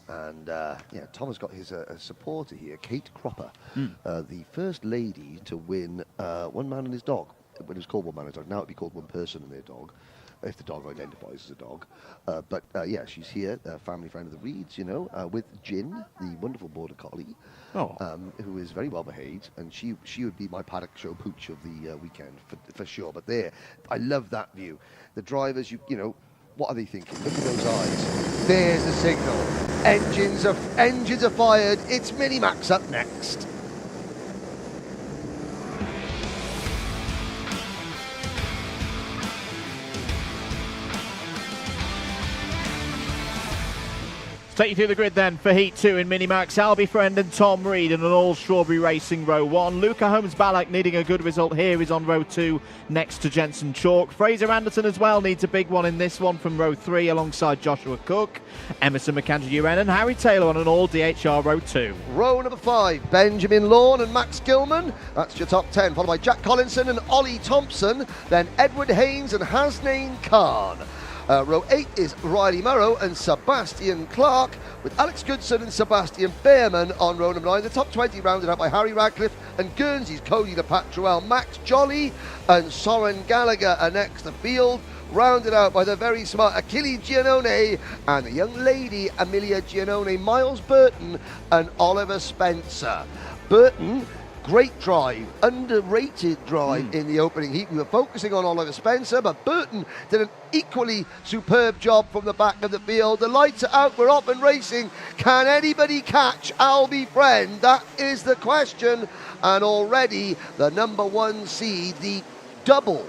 And yeah, Tom has got his a supporter here, Kate Cropper, the first lady to win One Man and His Dog. When it was called One Man and His Dog, now it'd be called One Person and Their Dog, if the dog identifies as a dog. But yeah, she's here, a family friend of the Reeds, you know, with Jin, the wonderful border collie, who is very well behaved, and she would be my Paddock show pooch of the weekend for sure. But there, I love that view. The drivers, you know, what are they thinking? Look at those eyes. There's the signal. Engines are fired. It's Minimax up next. Take you through the grid then for Heat 2 in Minimax. Albie Friend and Tom Reed in an all-strawberry racing row 1. Luca Holmes-Ballack needing a good result here is on row 2 next to Jensen Chalk. Fraser Anderson as well needs a big one in this one from row 3 alongside Joshua Cook. Emerson McAndrew-Uren and Harry Taylor on an all-DHR row 2. Row number 5, Benjamin Lawn and Max Gilman. That's your top 10, followed by Jack Collinson and Ollie Thompson. Then Edward Haynes and Hasnain Khan. Row 8 is Riley Murrow and Sebastian Clark, with Alex Goodson and Sebastian Behrman on row number 9. The top 20 rounded out by Harry Radcliffe and Guernsey's Cody LePatruel. Max Jolly and Soren Gallagher are next. The field rounded out by the very smart Achille Giannone and the young lady Amelia Giannone, Miles Burton and Oliver Spencer. Burton, great drive, underrated drive in the opening heat. We were focusing on Oliver Spencer, but Burton did an equally superb job from the back of the field. The lights are out, we're off and racing. Can anybody catch Albie Friend? That is the question. And already the number 1 seed, the double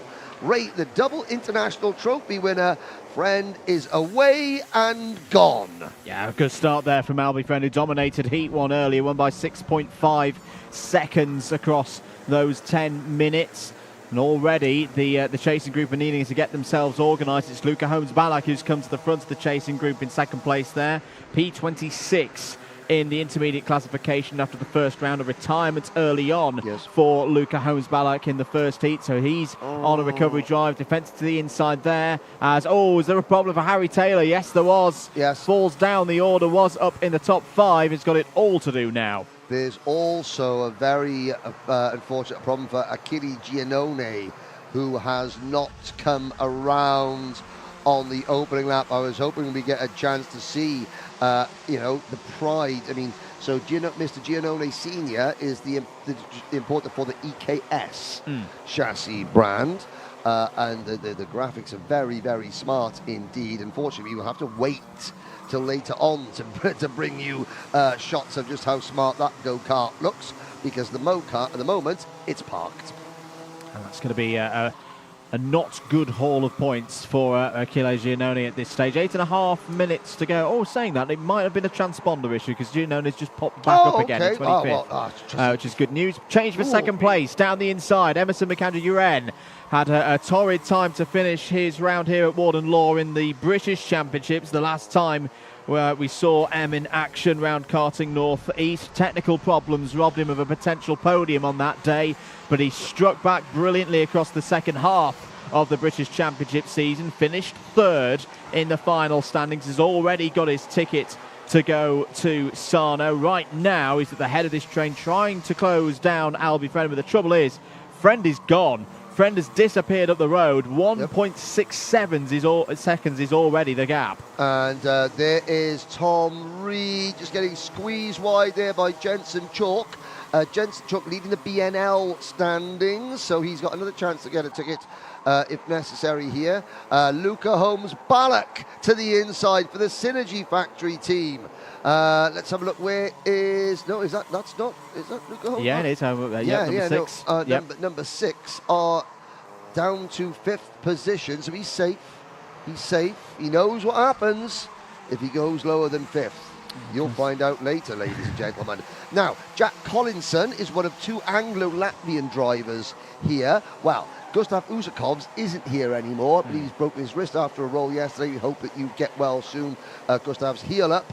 international trophy winner, Friend, is away and gone. Yeah, a good start there from Albie Friend, who dominated Heat 1 earlier, won by 6.5 seconds across those 10 minutes. And already the chasing group are needing to get themselves organised. It's Luca Holmes-Ballack who's come to the front of the chasing group in second place there. P26 in the intermediate classification after the first round of retirement early on for Luca Holmes-Ballack in the first heat. So he's on a recovery drive. Defence to the inside there. Is there a problem for Harry Taylor? Yes, there was. Yes. Falls down. The order was up in the top 5. He's got it all to do now. There's also a very unfortunate problem for Achille Giannone, who has not come around on the opening lap. I was hoping we get a chance to see, you know, the pride. I mean, so Mr. Giannone Senior is the importer for the EKS chassis brand, and the graphics are very, very smart indeed. Unfortunately, we'll have to wait till later on to bring you shots of just how smart that go-kart looks, because the Mo-kart at the moment, it's parked. And that's going to be a not good haul of points for Achille Giannone at this stage. 8.5 minutes to go. Saying that, it might have been a transponder issue, because Giannone's just popped back up again at 25th, which is good news. Change for second place. Down the inside, Emerson McAndrew-Uren had a torrid time to finish his round here at Warden Law in the British Championships. The last time we saw M in action round Karting North East. Technical problems robbed him of a potential podium on that day, but he struck back brilliantly across the second half of the British Championship season. Finished third in the final standings. Has already got his ticket to go to Sarno. Right now he's at the head of this train trying to close down Albie Friend, but the trouble is Friend is gone. Friend has disappeared up the road. 1.67 seconds is already the gap. And there is Tom Reed just getting squeezed wide there by Jensen Chalk. Jensen Chuck leading the BNL standings, so he's got another chance to get a ticket if necessary here. Luca Holmes Ballock to the inside for the Synergy Factory team. Let's have a look. Where is... No, is that Luca Holmes? Yeah, it is. Number 6. No, number 6 are down to 5th position, so he's safe. He's safe. He knows what happens if he goes lower than 5th. You'll find out later, ladies and gentlemen. Now, Jack Collinson is one of 2 Anglo-Latvian drivers here. Well, Gustav Uzakovs isn't here anymore, but he's broken his wrist after a roll yesterday. We hope that you get well soon. Gustav's heal up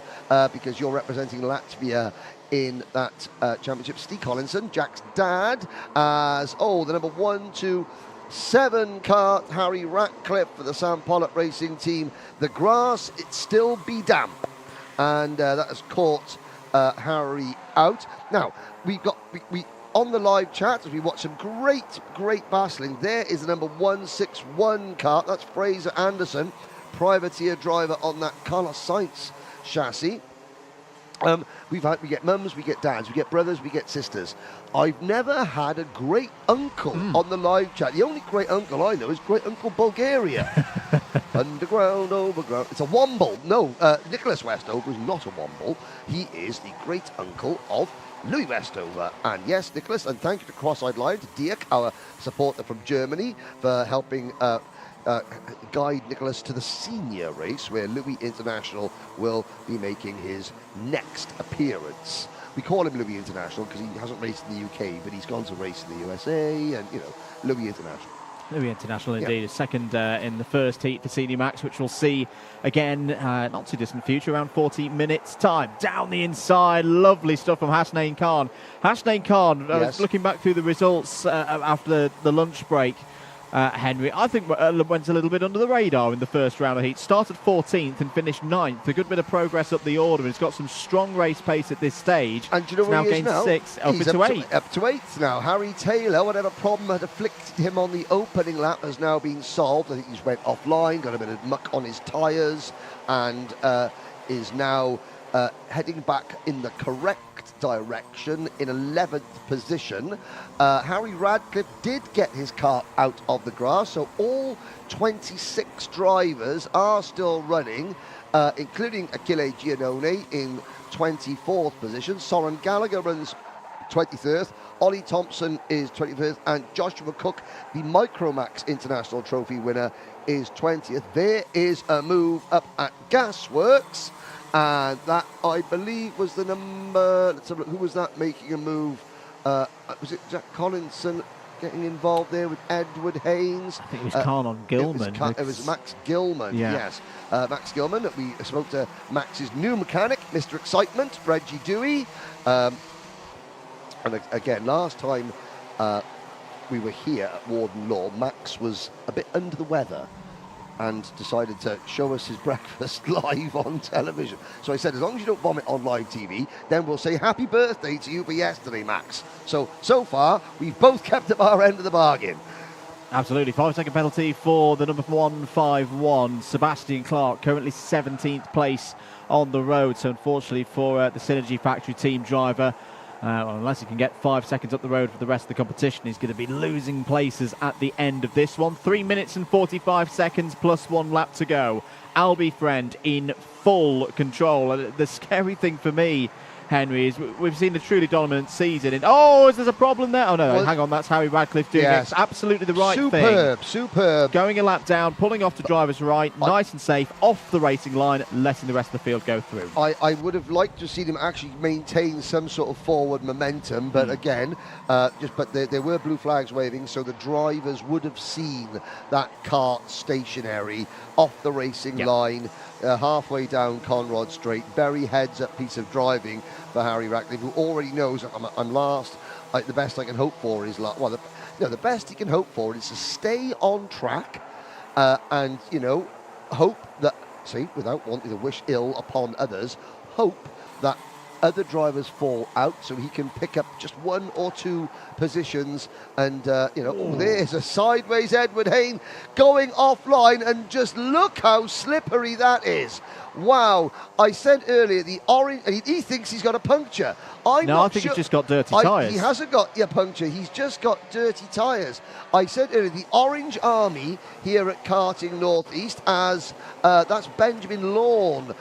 because you're representing Latvia in that championship. Steve Collinson, Jack's dad, as, the number 1, 2, 7 kart, Harry Ratcliffe for the Sam Pollock Racing Team. The grass, it still be damp. And that has caught Harry out. Now, we on the live chat, as we watch some great battling, there is the number 161 kart. That's Fraser Anderson, privateer driver on that Carlos Sainz chassis. We get mums, we get dads, we get brothers, we get sisters. I've never had a great uncle on the live chat. The only great uncle I know is Great Uncle Bulgaria. Underground, overground. It's a Womble. No, Nicholas Westover is not a Womble. He is the great uncle of Louis Westover. And yes, Nicholas, and thank you to Cross-Eyed Lion, to Dirk, our supporter from Germany, for helping guide Nicholas to the senior race, where Louis International will be making his next appearance. We call him Louis International because he hasn't raced in the UK, but he's gone to race in the USA, and, Louis International. Louis International, indeed. Second in the first heat for Minimax, which we'll see again, not too distant future, around 40 minutes' time. Down the inside, lovely stuff from Hasnain Khan. Hasnain Khan, I was looking back through the results after the lunch break. Henry, I think went a little bit under the radar in the first round of heat. Started 14th and finished 9th. A good bit of progress up the order. He's got some strong race pace at this stage. And do you know where he is now? 6, He's up to 8th. Up to 8th now. Harry Taylor, whatever problem had afflicted him on the opening lap has now been solved. I think he's went offline, got a bit of muck on his tyres, and is now heading back in the correct direction in 11th position. Harry Radcliffe did get his car out of the grass, so all 26 drivers are still running, including Achille Giannone in 24th position. Soren Gallagher runs 23rd. Ollie Thompson is 21st, and Joshua Cook, the Micromax International Trophy winner, is 20th. There is a move up at Gasworks, and that, I believe, was the number... Let's have a look. Who was that making a move? Was it Jack Collinson getting involved there with Edward Haynes? I think it was Carl on Gilman. It was Max Gilman, yes. Max Gilman. We spoke to Max's new mechanic, Mr. Excitement, Reggie Dewey. And again, last time we were here at Warden Law, Max was a bit under the weather and decided to show us his breakfast live on television. So I said, as long as you don't vomit on live TV, then we'll say happy birthday to you for yesterday, Max. So far, we've both kept up our end of the bargain. Absolutely. 5-second penalty for the number 151, Sebastian Clark, currently 17th place on the road. So unfortunately for the Synergy Factory team driver, unless he can get 5 seconds up the road for the rest of the competition, he's going to be losing places at the end of this one. 3 minutes and 45 seconds plus 1 lap to go. Albie Friend in full control. The scary thing for me, Henry, is we've seen a truly dominant season. Is there a problem there? Oh, no, well, hang on, that's Harry Radcliffe doing it. Absolutely the right thing. Superb. Going a lap down, pulling off to driver's right, nice and safe, off the racing line, letting the rest of the field go through. I would have liked to see him actually maintain some sort of forward momentum, but again, there were blue flags waving, so the drivers would have seen that kart stationary off the racing line, halfway down Conrod Straight. Very heads-up piece of driving for Harry Radcliffe, who already knows I'm last. The best I can hope for is the best he can hope for is to stay on track, and hope that, without wanting to wish ill upon others, hope that other drivers fall out so he can pick up just 1 or 2 positions. And there's a sideways Edward Hayne going offline, and just look how slippery that is. Wow. I said earlier, the orange, he thinks he's got a puncture. I think he's just got dirty tyres. He hasn't got a puncture. He's just got dirty tyres. I said earlier, the Orange Army here at Karting North East, as that's Benjamin Lawn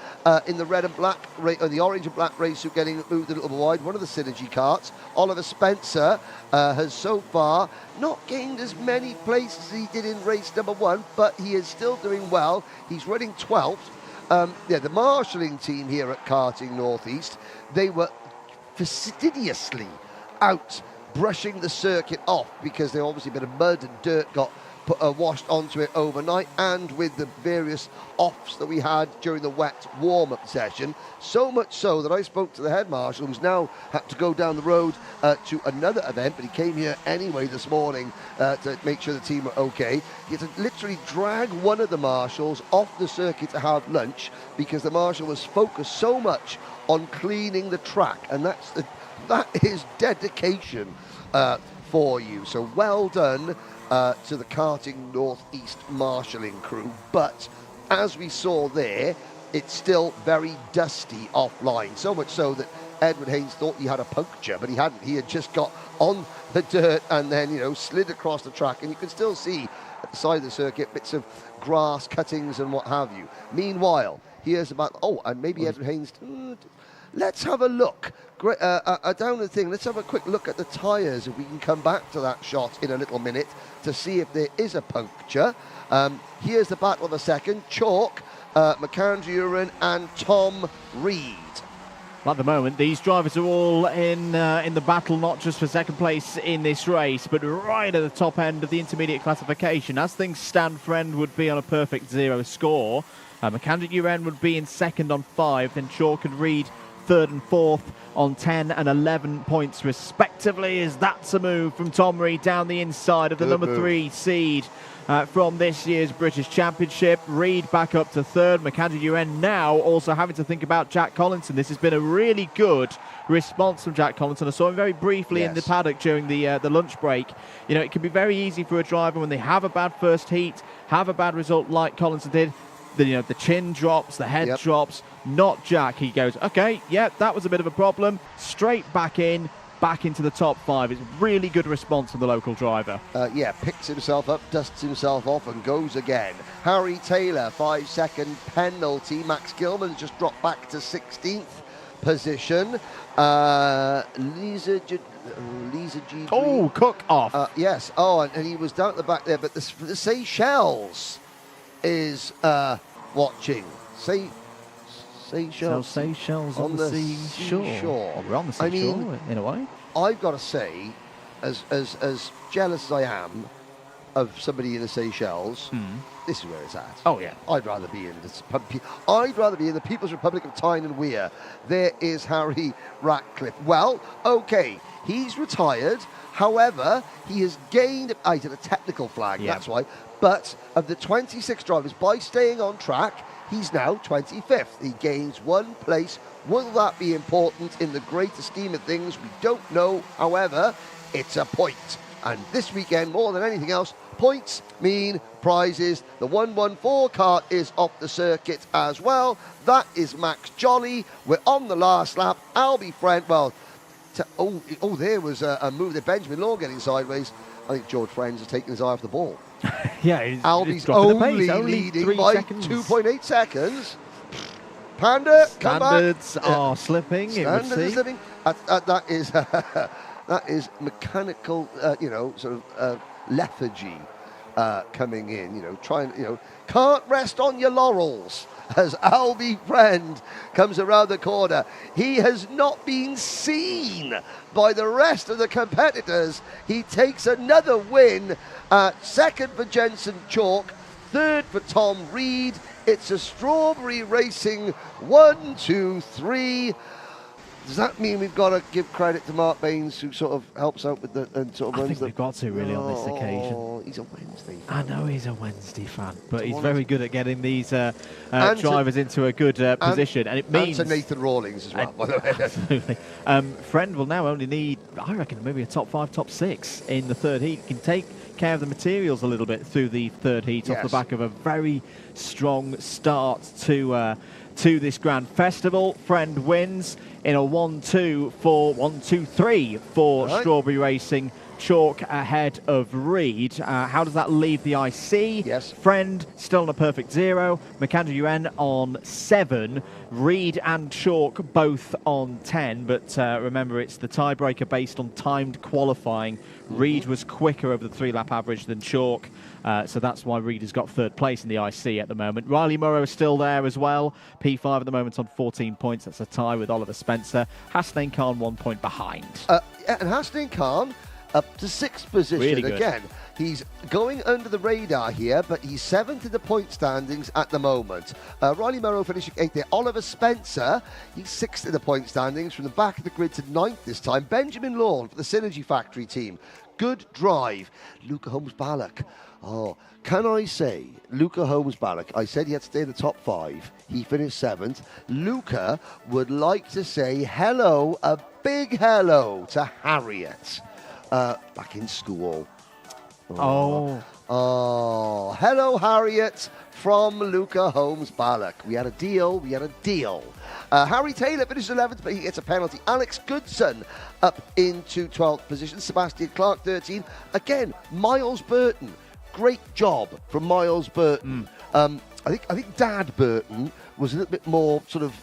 in the red and black, the orange and black race suit, getting moved a little bit wide. One of the Synergy karts. Oliver Spencer has so far not gained as many places as he did in race number 1, but he is still doing well. He's running 12th. The marshalling team here at Karting North East, they were fastidiously out brushing the circuit off because there obviously a bit of mud and dirt got washed onto it overnight, and with the various offs that we had during the wet warm-up session, so much so that I spoke to the head marshal, who's now had to go down the road to another event, but he came here anyway this morning to make sure the team were okay. He had to literally drag one of the marshals off the circuit to have lunch because the marshal was focused so much on cleaning the track, and that is dedication for you. So well done to the Karting North East marshalling crew. But as we saw there, it's still very dusty offline, so much so that Edward Haynes thought he had a puncture, but he hadn't. He had just got on the dirt and then, slid across the track, and you can still see at the side of the circuit bits of grass cuttings and what have you. Meanwhile, here's about, and maybe Edward Haynes, let's have a look down the thing. Let's have a quick look at the tyres, if we can come back to that shot in a little minute to see if there is a puncture. Here's the battle of a second. Chalk, McAndrew and Tom Reed. At the moment, these drivers are all in the battle, not just for second place in this race, but right at the top end of the intermediate classification. As things stand, Friend would be on a perfect 0 score. McAndrew would be in second on 5, then Chalk and Reed third and fourth on 10 and 11 points respectively, as that's a move from Tom Reed down the inside of the number 3 seed from this year's British Championship. Reed back up to third. McAndrew now also having to think about Jack Collinson. This has been a really good response from Jack Collinson. I saw him very briefly in the paddock during the lunch break. It can be very easy for a driver when they have a bad first heat, have a bad result like Collinson did. The chin drops, the head drops. Not Jack. He goes, okay, that was a bit of a problem. Straight back into the top 5. It's really good response from the local driver. Picks himself up, dusts himself off and goes again. Harry Taylor, 5-second penalty. Max Gilman just dropped back to 16th position. Lisa G. Cook off. Yes. And he was down at the back there, but the Seychelles is watching. Seychelles. Seychelles on the seashore. We're on the seashore, in a way. I've got to say, as jealous as I am of somebody in the Seychelles, this is where it's at. Oh yeah. I'd rather be in the People's Republic of Tyne and Weir. There is Harry Ratcliffe. Well, okay, he's retired. However, he has gained. I did a technical flag. That's why. But of the 26 drivers, by staying on track, he's now 25th. He gains 1 place. Will that be important in the greater scheme of things? We don't know. However, it's a point. And this weekend, more than anything else, points mean prizes. The 114 kart is off the circuit as well. That is Max Jolly. We're on the last lap. Albie Friend, there was a move there. Benjamin Law getting sideways. I think George Friends has taken his eye off the ball. Albie's only leading by 2.8 seconds. Panda, come back. Standards are slipping. Standards are slipping. That is mechanical, lethargy coming in. Can't rest on your laurels as Albie Friend comes around the corner. He has not been seen by the rest of the competitors. He takes another win. Second for Jensen Chalk, third for Tom Reed. It's a Strawberry Racing 1, 2, 3. Does that mean we've got to give credit to Mark Baines, who sort of helps out with I think we've got to really on this occasion. He's a Wednesday fan. I know he's a Wednesday fan, but he's very good at getting these drivers into a good position, and it means and to Nathan Rawlings as well. By the way, absolutely. Friend will now only need, I reckon, maybe a top 5, top 6 in the third heat. care of the materials a little bit through the third heat off the back of a very strong start to this Grand Festival. Friend wins in a 1-2-3 for Strawberry Racing. Chalk ahead of Reed. How does that leave the IC? Yes. Friend still on a perfect 0. McAndrew UN on 7. Reed and Chalk both on 10. But remember, it's the tiebreaker based on timed qualifying. Reed was quicker over the 3-lap average than Chalk. So that's why Reed has got third place in the IC at the moment. Riley Murrow is still there as well. P5 at the moment on 14 points. That's a tie with Oliver Spencer. Hasnain Khan 1 point behind. And Hasnain Khan up to 6th position Really good. again. He's going under the radar here, but he's 7th in the point standings at the moment. Riley Murrow finishing 8th there. Oliver Spencer, he's 6th in the point standings, from the back of the grid to 9th this time. Benjamin Lawn for the Synergy Factory team. Good drive. Luca Holmes-Ballock. Oh, can I say, Luca Holmes-Ballock, I said he had to stay in the top 5. He finished 7th. Luca would like to say hello, a big hello to Harriet. Back in school. Oh, hello, Harriet, from Luca Holmes-Ballock. We had a deal. Harry Taylor finishes 11th, but he gets a penalty. Alex Goodson up into 12th position. Sebastian Clark, 13. Again, Miles Burton. Great job from Miles Burton. I think Dad Burton was a little bit more sort of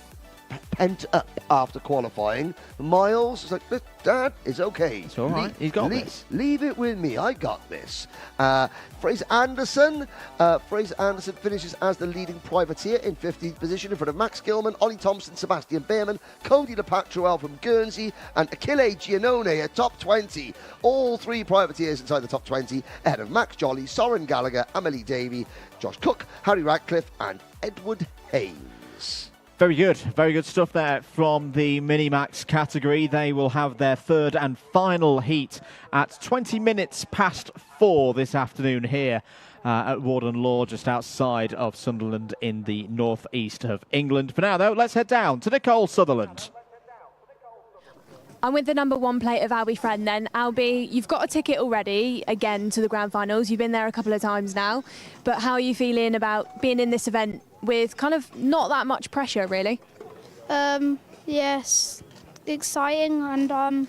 pent up after qualifying. Miles is like, look, Dad, it's okay. It's all right. He's got this. Leave it with me. I got this. Fraser Anderson finishes as the leading privateer in 15th position in front of Max Gilman, Ollie Thompson, Sebastian Behrman, Cody LePatruel from Guernsey, and Achille Giannone at top 20. All 3 privateers inside the top 20 ahead of Max Jolly, Soren Gallagher, Amelie Davey, Josh Cook, Harry Radcliffe, and Edward Haynes. Very good stuff there from the Minimax category. They will have their third and final heat at 20 minutes past 4 this afternoon here at Warden Law, just outside of Sunderland in the northeast of England. For now, though, let's head down to Nicole Sutherland. I'm with the number 1 plate of Albie Friend then. Albie, you've got a ticket already, again, to the Grand Finals. You've been there a couple of times now. But how are you feeling about being in this event with kind of not that much pressure, really? Yes, exciting, and I'm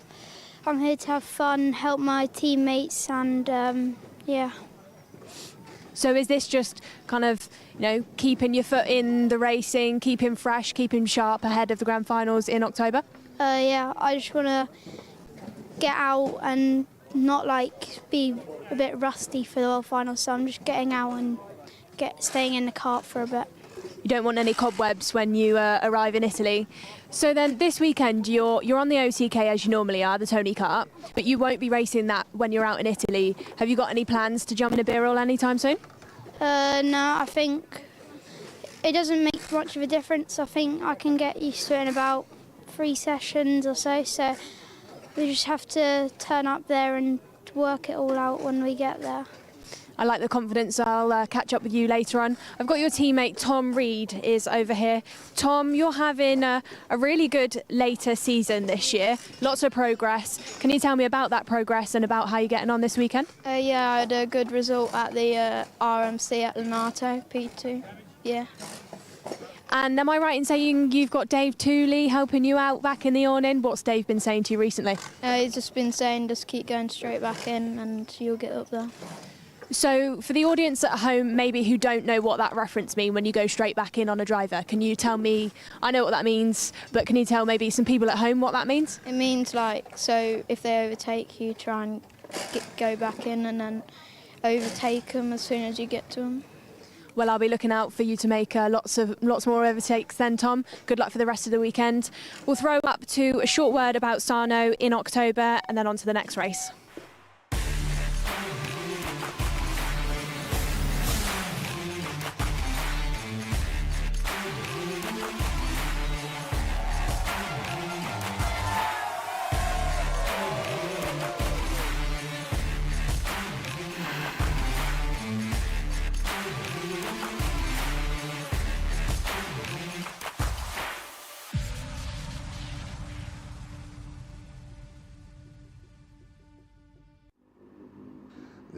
here to have fun, help my teammates, and yeah. So is this just kind of, keeping your foot in the racing, keeping fresh, keeping sharp ahead of the Grand Finals in October? Yeah, I just want to get out and not be a bit rusty for the World Finals, so I'm just getting out and staying in the kart for a bit. You don't want any cobwebs when you arrive in Italy. So then this weekend you're on the OCK as you normally are, the Tony Kart, but you won't be racing that when you're out in Italy. Have you got any plans to jump in a Birrell anytime soon? No, I think it doesn't make much of a difference. I think I can get used to it in about 3 sessions or so, so we just have to turn up there and work it all out when we get there. I like the confidence. I'll catch up with you later on. I've got your teammate Tom Reed is over here. Tom, you're having a really good later season this year. Lots of progress. Can you tell me about that progress and about how you're getting on this weekend? Yeah, I had a good result at the RMC at Lenato, P2. Yeah. And am I right in saying you've got Dave Tooley helping you out back in the awning? What's Dave been saying to you recently? He's just been saying just keep going straight back in and you'll get up there. So for the audience at home, maybe who don't know what that reference means when you go straight back in on a driver, can you tell me, I know what that means, but can you tell maybe some people at home what that means? It means so if they overtake you, try and go back in and then overtake them as soon as you get to them. Well, I'll be looking out for you to make lots more overtakes then, Tom. Good luck for the rest of the weekend. We'll throw up to a short word about Sarno in October and then on to the next race.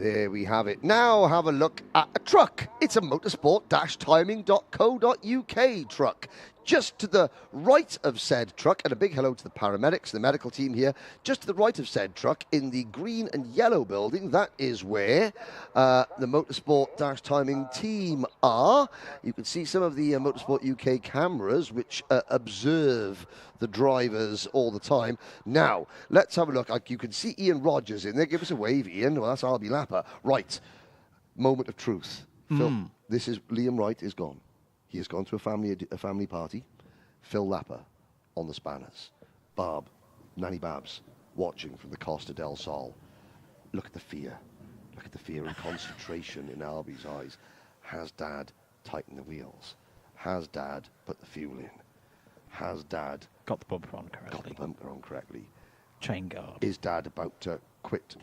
There we have it. Now have a look at a truck. It's a motorsport-timing.co.uk truck. Just to the right of said truck, and a big hello to the paramedics, the medical team here, just to the right of said truck in the green and yellow building, that is where the Motorsport-Timing team are. You can see some of the Motorsport UK cameras which observe the drivers all the time. Now, let's have a look. You can see Ian Rogers in there. Give us a wave, Ian. Well, that's Albie Lapper. Right. Moment of truth. Phil, this is Liam Wright is gone. He has gone to a family party. Phil Lapper on the spanners. Barb, Nanny Babs, watching from the Costa del Sol. Look at the fear. Look at the fear and concentration in Albie's eyes. Has Dad tightened the wheels? Has Dad put the fuel in? Has Dad got the bumper on correctly? Chain guard. Is Dad about to quit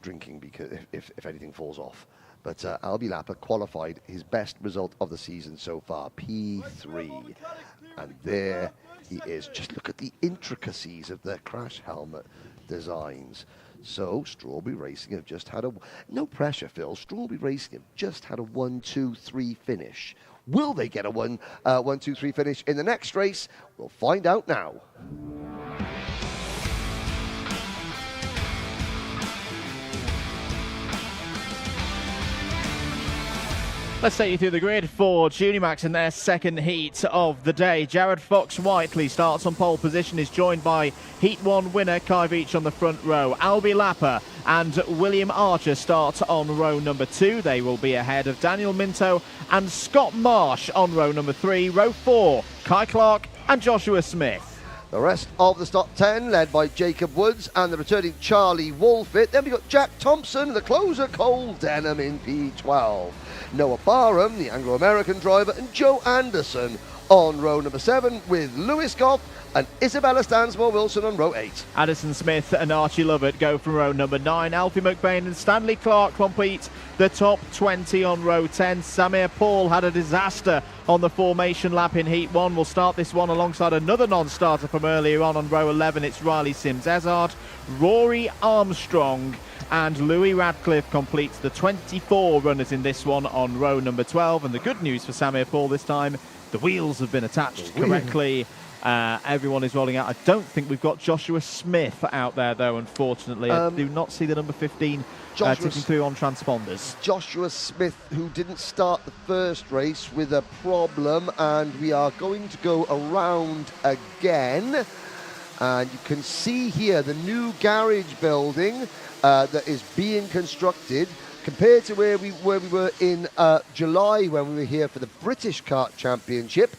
drinking because if anything falls off? But Albie Lapper qualified his best result of the season so far, P3. And there he is. Just look at the intricacies of the crash helmet designs. So Strawberry Racing have just had no pressure, Phil. Strawberry Racing have just had a 1-2-3 finish. Will they get a 1-2-3 finish in the next race? We'll find out now. Let's take you through the grid for Minimax in their second heat of the day. Jared Fox-Whiteley starts on pole position, is joined by Heat 1 winner Kai Veach on the front row. Albie Lapper and William Archer start on row number 2. They will be ahead of Daniel Minto and Scott Marsh on row number 3. Row 4, Kai Clark and Joshua Smith. The rest of the top 10 led by Jacob Woods and the returning Charlie Wolfit. Then we've got Jack Thompson, the closer Cole Denham in P12. Noah Barham, the Anglo-American driver, and Joe Anderson on row number 7 with Lewis Goff and Isabella Stansmore-Wilson on row 8. Addison Smith and Archie Lovett go from row number 9. Alfie McBain and Stanley Clark complete the top 20 on row 10. Samir Paul had a disaster on the formation lap in Heat 1. We'll start this one alongside another non-starter from earlier on row 11. It's Riley Sims-Ezard, Rory Armstrong and Louis Radcliffe completes the 24 runners in this one on row number 12. And the good news for Samir Paul this time, the wheels have been attached correctly. Everyone is rolling out. I don't think we've got Joshua Smith out there, though, unfortunately. I do not see the number 15 ticking through on transponders. Joshua Smith, who didn't start the first race with a problem, and we are going to go around again. And you can see here the new garage building that is being constructed. Compared to where we were in July when we were here for the British Kart Championship,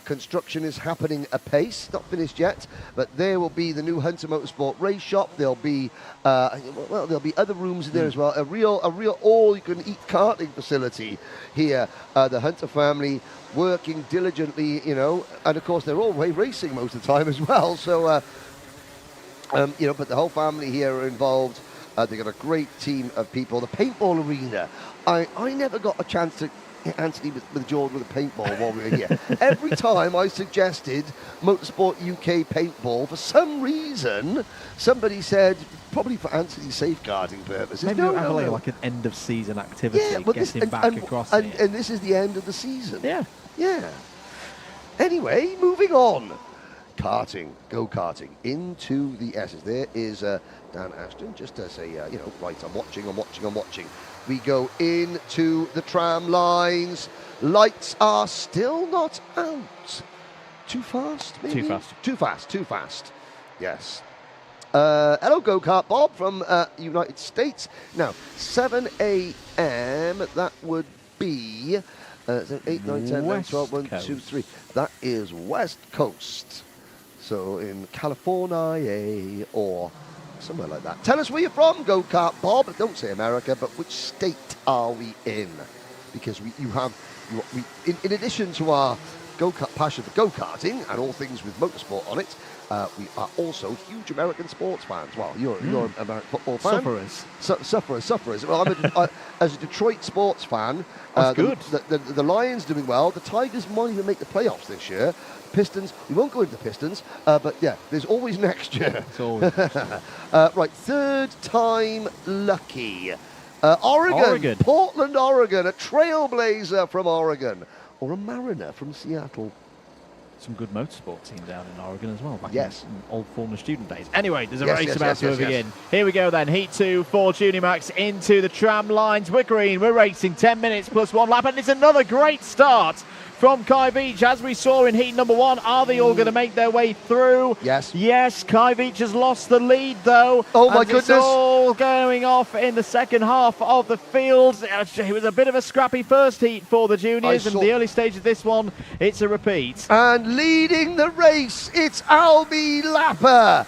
construction is happening apace. Not finished yet, but there will be the new Hunter Motorsport race shop. There'll be there'll be other rooms in there as well. A real all-you-can-eat karting facility here. The Hunter family working diligently, and of course they're all racing most of the time as well. So but the whole family here are involved. They've got a great team of people. The paintball arena. I never got a chance to hit Anthony with Jordan with a paintball while we were here. Every time I suggested Motorsport UK paintball, for some reason, somebody said, probably for Anthony's safeguarding purposes. Maybe we'll have like an end-of-season activity, getting back across and this is the end of the season. Yeah. Yeah. Anyway, moving on. Karting, go-karting, into the S's. There is Dan Ashton, just to say, right, I'm watching. We go into the tram lines. Lights are still not out. Too fast, maybe? Too fast. Yes. Hello, Go-Kart Bob from United States. Now, 7 a.m., that would be 8, 9, 10, 11, 12, 1, 2, 3. That is West Coast. So in California or somewhere like that. Tell us where you're from, Go-Kart Bob. Don't say America, but which state are we in? Because in addition to our passion for go-karting and all things with motorsport on it, we are also huge American sports fans. Well, you're an American football fan. Sufferers. Well, as a Detroit sports fan, that's good. The Lions doing well. The Tigers might even make the playoffs this year. Pistons, we won't go into the Pistons, but yeah, there's always next year. It's always right, third time lucky. Oregon, Portland, Oregon, a trailblazer from Oregon, or a Mariner from Seattle. Some good motorsport team down in Oregon as well, back in old former student days. Anyway, there's a race about to begin. Here we go then, Heat 2 for Minimax into the tram lines. We're green, we're racing 10 minutes plus 1 lap, and it's another great start from Kai Beach, as we saw in heat number 1. Are they all going to make their way through? Yes, Kai Beach has lost the lead, though. Oh, my goodness. It's all going off in the second half of the field. It was a bit of a scrappy first heat for the juniors, and the early stage of this one, it's a repeat. And leading the race, it's Albie Lapper.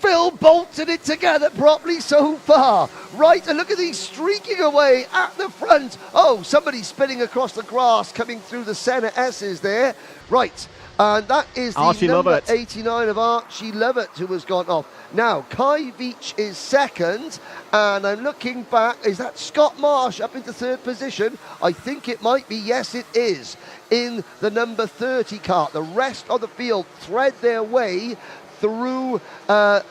Phil bolted it together properly so far. Right, and look at these streaking away at the front. Oh, somebody spinning across the grass coming through the centre S's there. Right, and that is the number 89 of Archie Lovett who has gone off. Now, Kai Veach is second, and I'm looking back. Is that Scott Marsh up into third position? I think it might be. Yes, it is. In the number 30 kart. The rest of the field thread their way through the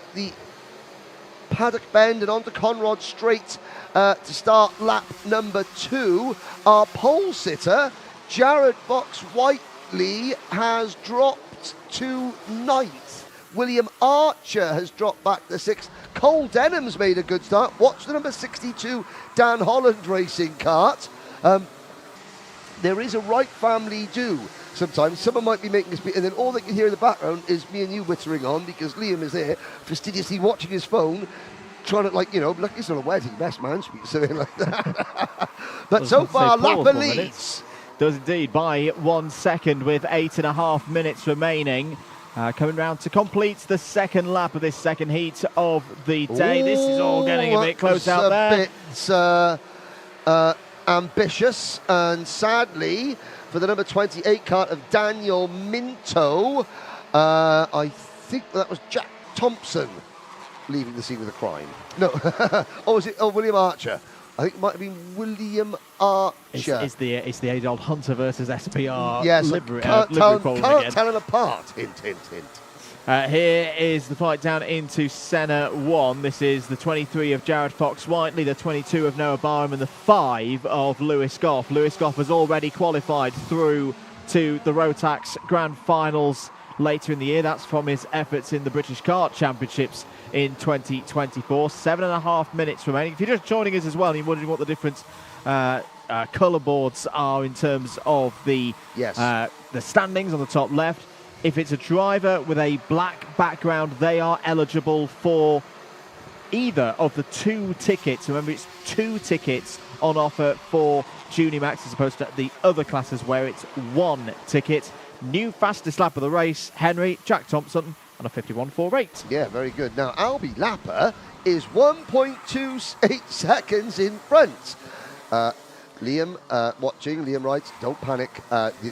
Paddock Bend and onto Conrod Straight to start lap number 2. Our pole sitter, Jared Fox-Whiteley, has dropped to 9th. William Archer has dropped back to 6th. Cole Denham's made a good start. Watch the number 62 Dan Holland racing kart. There is a right family do. Sometimes someone might be making a speech, and then all they can hear in the background is me and you whittering on because Liam is there fastidiously watching his phone, trying to, like, look, it's not a wedding, best man speech, something like that. But so far, Lapper leads. Does indeed, by 1 second with 8.5 minutes remaining. Coming round to complete the second lap of this second heat of the day. This is all getting a bit close out there. Bit ambitious, and sadly, for the number 28 kart of Daniel Minto, I think that was Jack Thompson leaving the scene with a crime. No, was it William Archer? I think it might have been William Archer. It's the age-old Hunter versus SPR livery can't problem again. Tell them apart. Hint, hint, hint. Here is the fight down into Senna 1. This is the 23 of Jared Fox-Whiteley, the 22 of Noah Barham, and the 5 of Lewis Goff. Lewis Goff has already qualified through to the Rotax Grand Finals later in the year. That's from his efforts in the British Kart Championships in 2024. 7.5 minutes remaining. If you're just joining us as well and you're wondering what the different colour boards are in terms of the standings on the top left, if it's a driver with a black background, they are eligible for either of the 2 tickets. Remember, it's 2 tickets on offer for Minimax as opposed to the other classes where it's 1 ticket. New fastest lap of the race, Henry, Jack Thompson, on a 51.48. Yeah, very good. Now, Albie Lapper is 1.28 seconds in front. Liam watching. Liam writes, don't panic.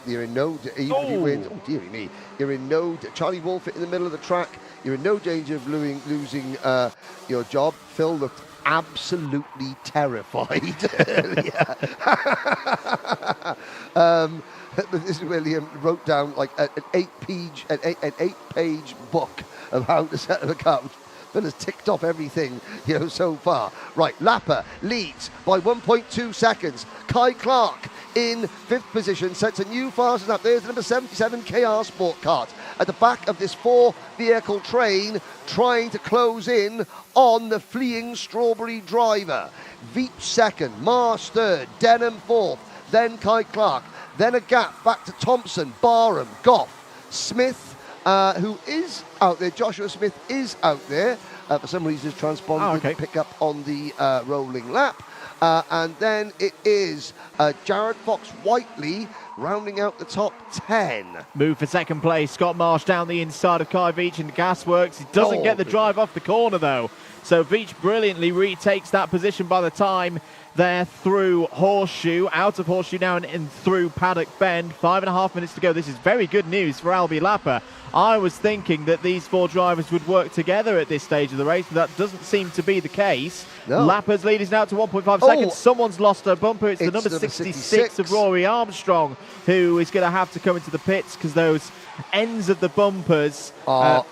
You're in no... Even if you win... Oh, dearie me. You're in no... Charlie Wolfett in the middle of the track. You're in no danger of losing your job. Phil looked absolutely terrified earlier. This is where Liam wrote down like an 8-page book of how to set up a car. Phil has ticked off everything, so far. Right, Lapper leads by 1.2 seconds. Kai Clark in 5th position sets a new fastest lap. There's the number 77 KR Sport Kart at the back of this 4-vehicle train, trying to close in on the fleeing Strawberry driver. Veach second, Marsh third, Denham fourth, then Kai Clark, then a gap back to Thompson, Barham, Goff, Smith, who is out there. Joshua Smith is out there. For some reason, his transponder didn't pick up on the rolling lap. And then it is Jared Fox-Whiteley rounding out the top 10. Move for second place. Scott Marsh down the inside of Kai Veach in the Gasworks. He doesn't get the drive off the corner, though. So Veach brilliantly retakes that position by the time they're through Horseshoe, out of Horseshoe now and through Paddock Bend. 5.5 minutes to go. This is very good news for Albi Lapper. I was thinking that these 4 drivers would work together at this stage of the race, but that doesn't seem to be the case. No. Lapper's lead is now to 1.5 seconds. Someone's lost a bumper. It's the number 66 of Rory Armstrong, who is going to have to come into the pits because those ends of the bumpers are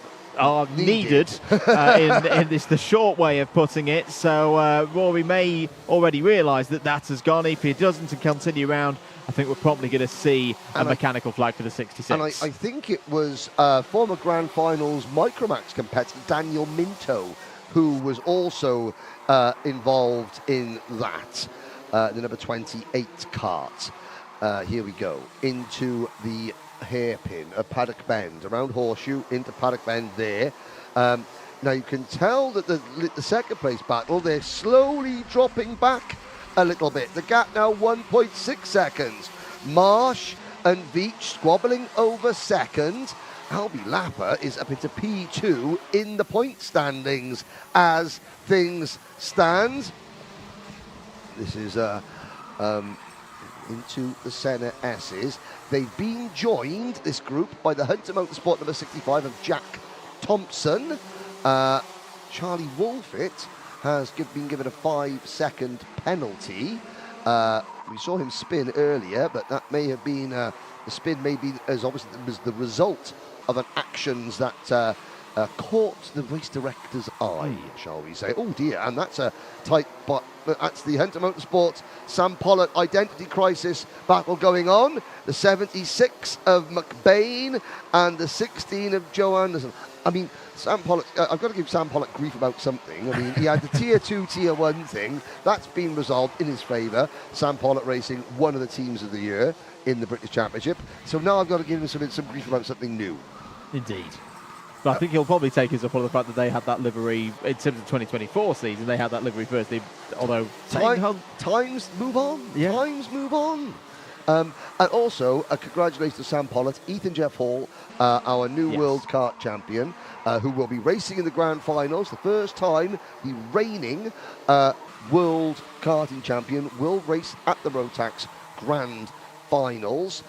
needed in this, the short way of putting it. So Rory may already realise that has gone. If he doesn't and continue around, I think we're probably going to see a mechanical flag for the 66. And I think it was former Grand Finals Micromax competitor Daniel Minto who was also involved in that, the number 28 kart. Here we go, into the hairpin of Paddock Bend, around Horseshoe, into Paddock Bend there. Now you can tell that the second place battle, they're slowly dropping back a little bit. The gap now 1.6 seconds. Marsh and Veach squabbling over second. Albi Lapper is up into P2 in the point standings as things stand. This is into the Senna S's. They've been joined, this group, by the Hunter Motorsport number 65 of Jack Thompson. Charlie Wolfett has been given a 5-second penalty. We saw him spin earlier, but that may have been, the spin may be as obviously was the result of an actions that caught the race director's eye, shall we say. Oh dear, and that's a tight, but that's the Hunter Motorsport Sam Pollitt identity crisis battle going on. The 76 of McBain and the 16 of Joe Anderson. I mean, Sam Pollitt, I've got to give Sam Pollitt grief about something. I mean, he had the Tier 2, Tier 1 thing. That's been resolved in his favour. Sam Pollitt Racing, one of the teams of the year in the British Championship. So now I've got to give him some grief about something new. Indeed. But I think he'll probably take his up on the fact that they had that livery, in terms of the 2024 season, they had that livery first. Although times move on. Yeah. Times move on. And also, congratulations to Sam Pollitt, Ethan Jeff Hall, our new World Kart champion, who will be racing in the Grand Finals. The first time the reigning World Karting champion will race at the Rotax Grand Finals.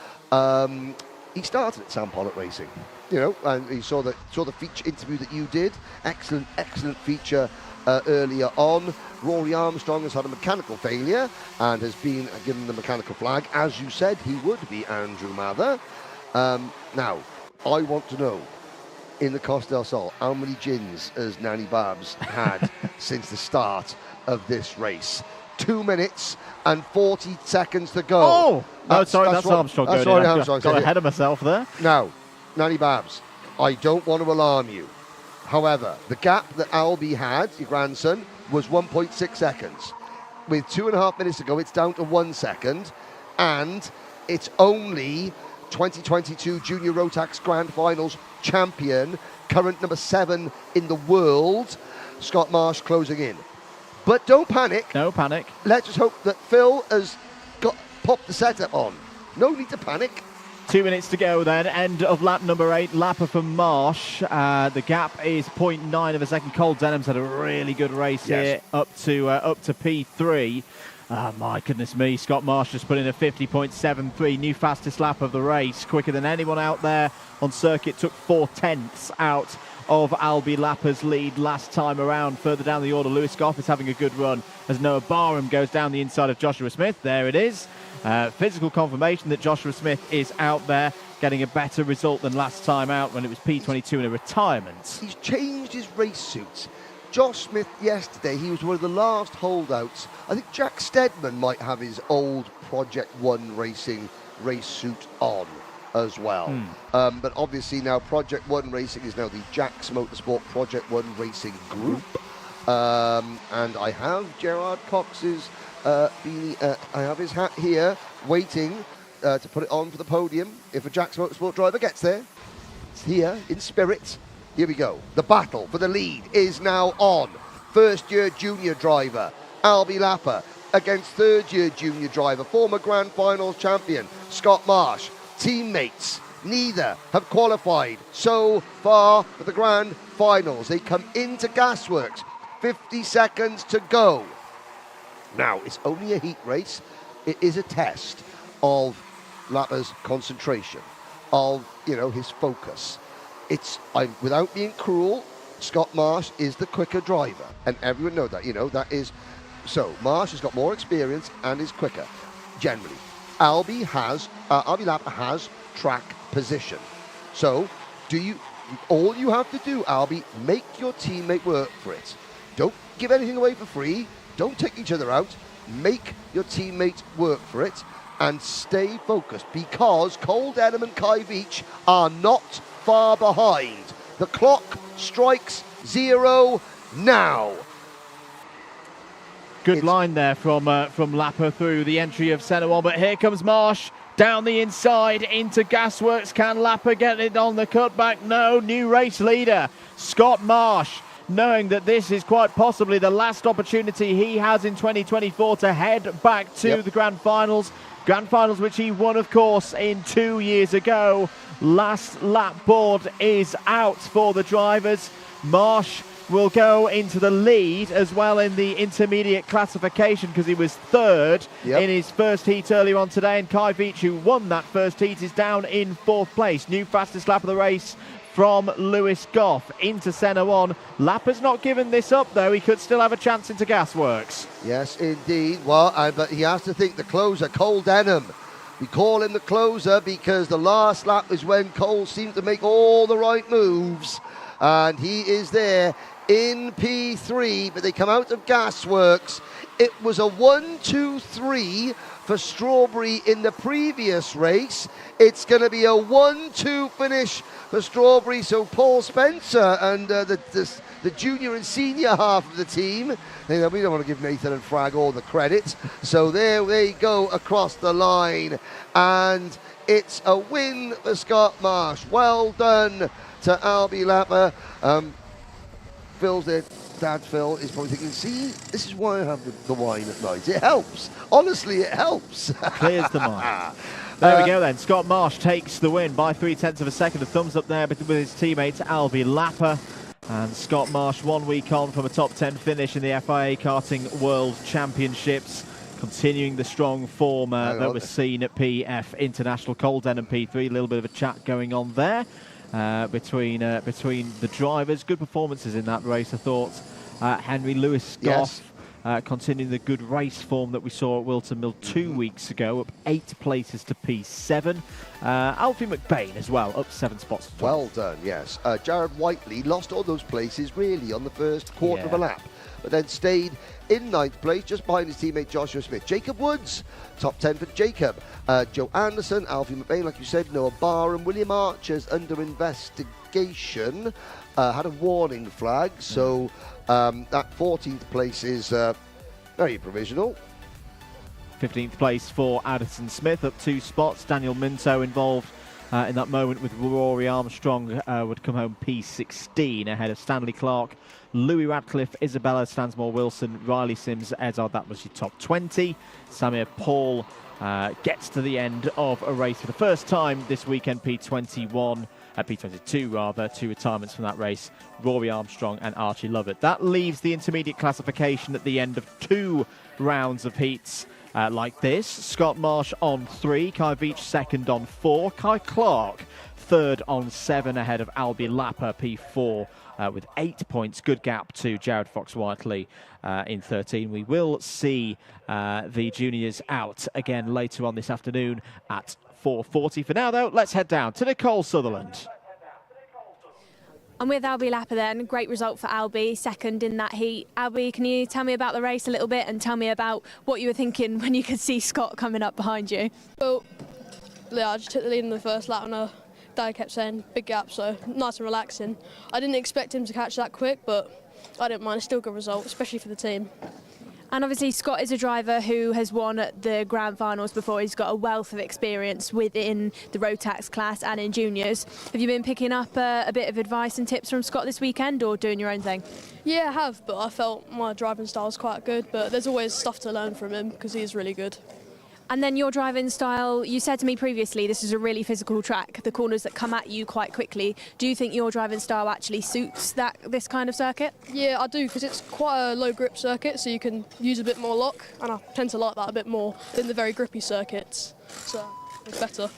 He started at Sam Pollitt Racing, you know, and he saw the feature interview that you did. Excellent feature earlier on. Rory Armstrong has had a mechanical failure and has been given the mechanical flag, as you said he would be, Andrew Mather. Now, I want to know, in the Costa del Sol, how many gins has Nanny Babs had since the start of this race? 2 minutes and 40 seconds to go. Oh! That's Armstrong going in. Armstrong. Got ahead of myself there. Now, Nanny Babs, I don't want to alarm you. However, the gap that Albi had, your grandson, was 1.6 seconds. With 2.5 minutes to go, it's down to 1 second. And it's only 2022 Junior Rotax Grand Finals champion, current number 7 in the world, Scott Marsh, closing in. But don't panic. No panic. Let's just hope that Phil has popped the setup on. No need to panic. 2 minutes to go then, end of lap number 8, Lapper for Marsh. The gap is 0.9 of a second. Cole Denham's had a really good race here, up to P3. My goodness me, Scott Marsh just put in a 50.73, new fastest lap of the race, quicker than anyone out there on circuit, took 4/10 out of Albi Lapper's lead last time around. Further down the order, Lewis Goff is having a good run as Noah Barham goes down the inside of Joshua Smith. There it is. Physical confirmation that Joshua Smith is out there, getting a better result than last time out when it was P22 in a retirement. He's changed his race suits. Josh Smith yesterday, he was one of the last holdouts. I think Jack Steadman might have his old Project One Racing race suit on as well. But obviously now Project One Racing is now the Jack's Motorsport Project One Racing Group. And I have Gerard Cox's beanie, I have his hat here waiting to put it on for the podium if a Jack's Motorsport driver gets there. It's here in spirit. Here we go. The battle for the lead is now on. First-year junior driver Albi Lapper against third-year junior driver, former Grand Finals champion Scott Marsh. Teammates, neither have qualified so far for the Grand Finals. They come into Gasworks 50 seconds to go. Now, it's only a heat race. It is a test of Lappa's concentration, of, his focus. Without being cruel, Scott Marsh is the quicker driver, and everyone knows that. That is so. Marsh has got more experience and is quicker, generally. Albie Lappa has track position. So, all you have to do, Albie, make your teammate work for it. Don't give anything away for free. Don't take each other out. Make your teammate work for it and stay focused, because Cole Denham and Kai Veach are not far behind. The clock strikes 0 now. Good line there from Lappa through the entry of centre one, but here comes Marsh down the inside into Gasworks. Can Lappa get it on the cutback? No. New race leader, Scott Marsh, knowing that this is quite possibly the last opportunity he has in 2024 to head back to the Grand Finals. Grand Finals which he won, of course, in 2 years ago. Last lap board is out for the drivers. Marsh will go into the lead as well in the intermediate classification, because he was third in his first heat earlier on today, and Kai Veach, who won that first heat, is down in fourth place. New fastest lap of the race from Lewis Goff into centre one. Lappa's not given this up, though. He could still have a chance into Gasworks. Yes, indeed. Well, but he has to think the closer, Cole Denham. We call him the closer because the last lap is when Cole seemed to make all the right moves, and he is there in P3, but they come out of Gasworks. It was a 1-2-3 for Strawberry in the previous race. It's going to be a 1-2 finish for Strawberry, so Paul Spencer and the junior and senior half of the team, we don't want to give Nathan and Frag all the credit, so there they go across the line, and it's a win for Scott Marsh. Well done to Albie Lappa. Phil's there, Dad Phil is probably thinking, see, this is why I have the wine at night. It helps. Honestly, it helps. Clears the mind. There we go then. Scott Marsh takes the win by 0.3 of a second. A thumbs up there with his teammate Albie Lappa. And Scott Marsh 1 week on from a top 10 finish in the FIA Karting World Championships. Continuing the strong form that was seen at PF International. Cole Denham P3. A little bit of a chat going on there. Between the drivers. Good performances in that race, I thought. Henry Lewis Goff continuing the good race form that we saw at Wilton Mill 2 weeks ago, up 8 places to P7. Alfie McBain as well, up 7 spots to 12. Well done, yes. Jared Whiteley lost all those places really on the first quarter of a lap, but then stayed in 9th place just behind his teammate Joshua Smith. Jacob Woods, top 10 for Jacob. Joe Anderson, Alfie McBain, like you said, Noah Barr and William Archer's under investigation. Had a warning flag, so that 14th place is very provisional. 15th place for Addison Smith, up 2 spots. Daniel Minto involved in that moment with Rory Armstrong would come home P16 ahead of Stanley Clark, Louis Radcliffe, Isabella Stansmore Wilson, Riley Sims, Ezard. That was your top 20. Samir Paul gets to the end of a race for the first time this weekend, P22 rather, 2 retirements from that race, Rory Armstrong and Archie Lovett. That leaves the intermediate classification at the end of 2 rounds of heats like this. Scott Marsh on 3, Kai Veach second on 4, Kai Clark third on 7 ahead of Albie Lappa P4 with 8 points. Good gap to Jared Fox-Whiteley in 13. We will see the juniors out again later on this afternoon at 4:40. For now, though, let's head down to Nicole Sutherland. I'm with Albie Lappa then. Great result for Albie, second in that heat. Albie, can you tell me about the race a little bit and tell me about what you were thinking when you could see Scott coming up behind you? Well, yeah, I just took the lead in the first lap and Dad kept saying big gap, so nice and relaxing. I didn't expect him to catch that quick, but I didn't mind. It's still a good result, especially for the team. And obviously Scott is a driver who has won at the Grand Finals before. He's got a wealth of experience within the Rotax class and in juniors. Have you been picking up a bit of advice and tips from Scott this weekend, or doing your own thing? Yeah, I have, but I felt my driving style is quite good, but there's always stuff to learn from him because he is really good. And then your driving style, you said to me previously this is a really physical track, the corners that come at you quite quickly. Do you think your driving style actually suits this kind of circuit? Yeah, I do, because it's quite a low grip circuit, so you can use a bit more lock, and I tend to like that a bit more than the very grippy circuits, so it's better.